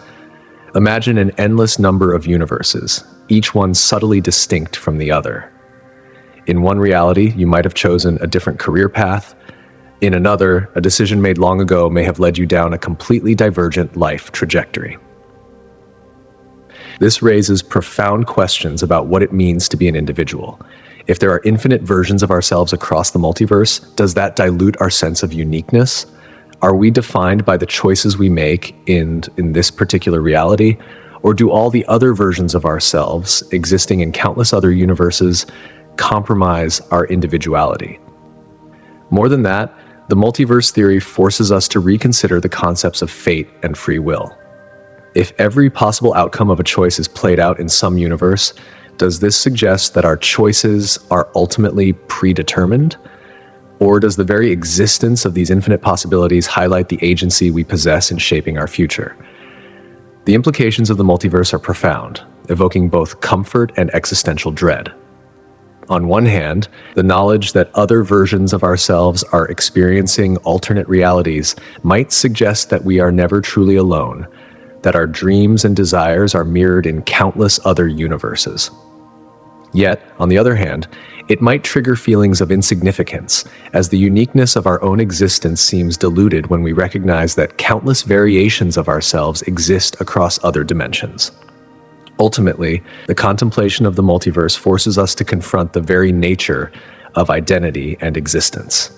Imagine an endless number of universes, each one subtly distinct from the other. In one reality, you might have chosen a different career path. In another, a decision made long ago may have led you down a completely divergent life trajectory. This raises profound questions about what it means to be an individual. If there are infinite versions of ourselves across the multiverse, does that dilute our sense of uniqueness? Are we defined by the choices we make in this particular reality? Or do all the other versions of ourselves, existing in countless other universes, compromise our individuality? More than that, the multiverse theory forces us to reconsider the concepts of fate and free will. If every possible outcome of a choice is played out in some universe, does this suggest that our choices are ultimately predetermined? Or does the very existence of these infinite possibilities highlight the agency we possess in shaping our future? The implications of the multiverse are profound, evoking both comfort and existential dread. On one hand, the knowledge that other versions of ourselves are experiencing alternate realities might suggest that we are never truly alone, that our dreams and desires are mirrored in countless other universes. Yet, on the other hand, it might trigger feelings of insignificance, as the uniqueness of our own existence seems diluted when we recognize that countless variations of ourselves exist across other dimensions. Ultimately, the contemplation of the multiverse forces us to confront the very nature of identity and existence.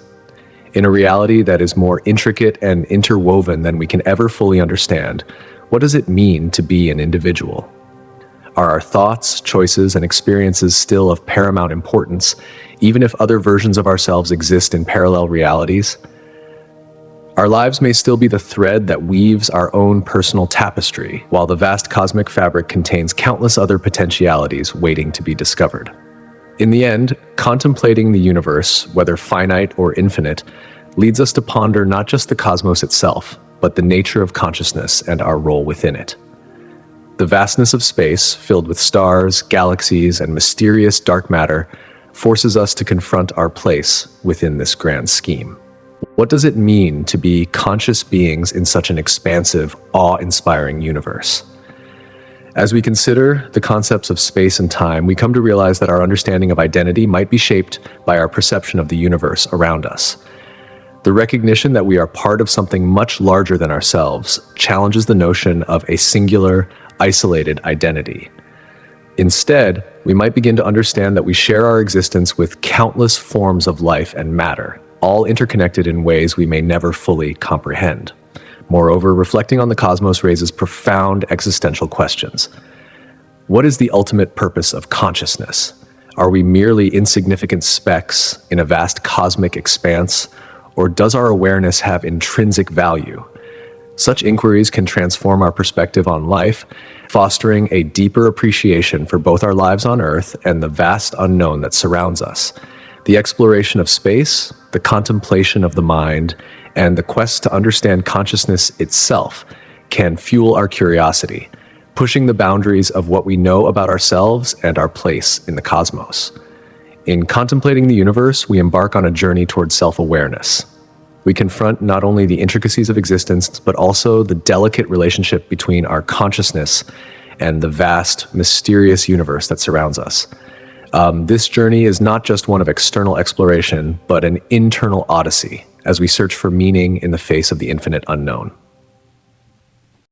In a reality that is more intricate and interwoven than we can ever fully understand, what does it mean to be an individual? Are our thoughts, choices, and experiences still of paramount importance, even if other versions of ourselves exist in parallel realities? Our lives may still be the thread that weaves our own personal tapestry, while the vast cosmic fabric contains countless other potentialities waiting to be discovered. In the end, contemplating the universe, whether finite or infinite, leads us to ponder not just the cosmos itself, but the nature of consciousness and our role within it. The vastness of space, filled with stars, galaxies, and mysterious dark matter, forces us to confront our place within this grand scheme. What does it mean to be conscious beings in such an expansive, awe-inspiring universe? As we consider the concepts of space and time, we come to realize that our understanding of identity might be shaped by our perception of the universe around us. The recognition that we are part of something much larger than ourselves challenges the notion of a singular, isolated identity. Instead, we might begin to understand that we share our existence with countless forms of life and matter, all interconnected in ways we may never fully comprehend. Moreover, reflecting on the cosmos raises profound existential questions. What is the ultimate purpose of consciousness? Are we merely insignificant specks in a vast cosmic expanse, or does our awareness have intrinsic value? Such inquiries can transform our perspective on life, fostering a deeper appreciation for both our lives on Earth and the vast unknown that surrounds us. The exploration of space, the contemplation of the mind, and the quest to understand consciousness itself can fuel our curiosity, pushing the boundaries of what we know about ourselves and our place in the cosmos. In contemplating the universe, we embark on a journey towards self-awareness. We confront not only the intricacies of existence, but also the delicate relationship between our consciousness and the vast, mysterious universe that surrounds us. This journey is not just one of external exploration, but an internal odyssey as we search for meaning in the face of the infinite unknown.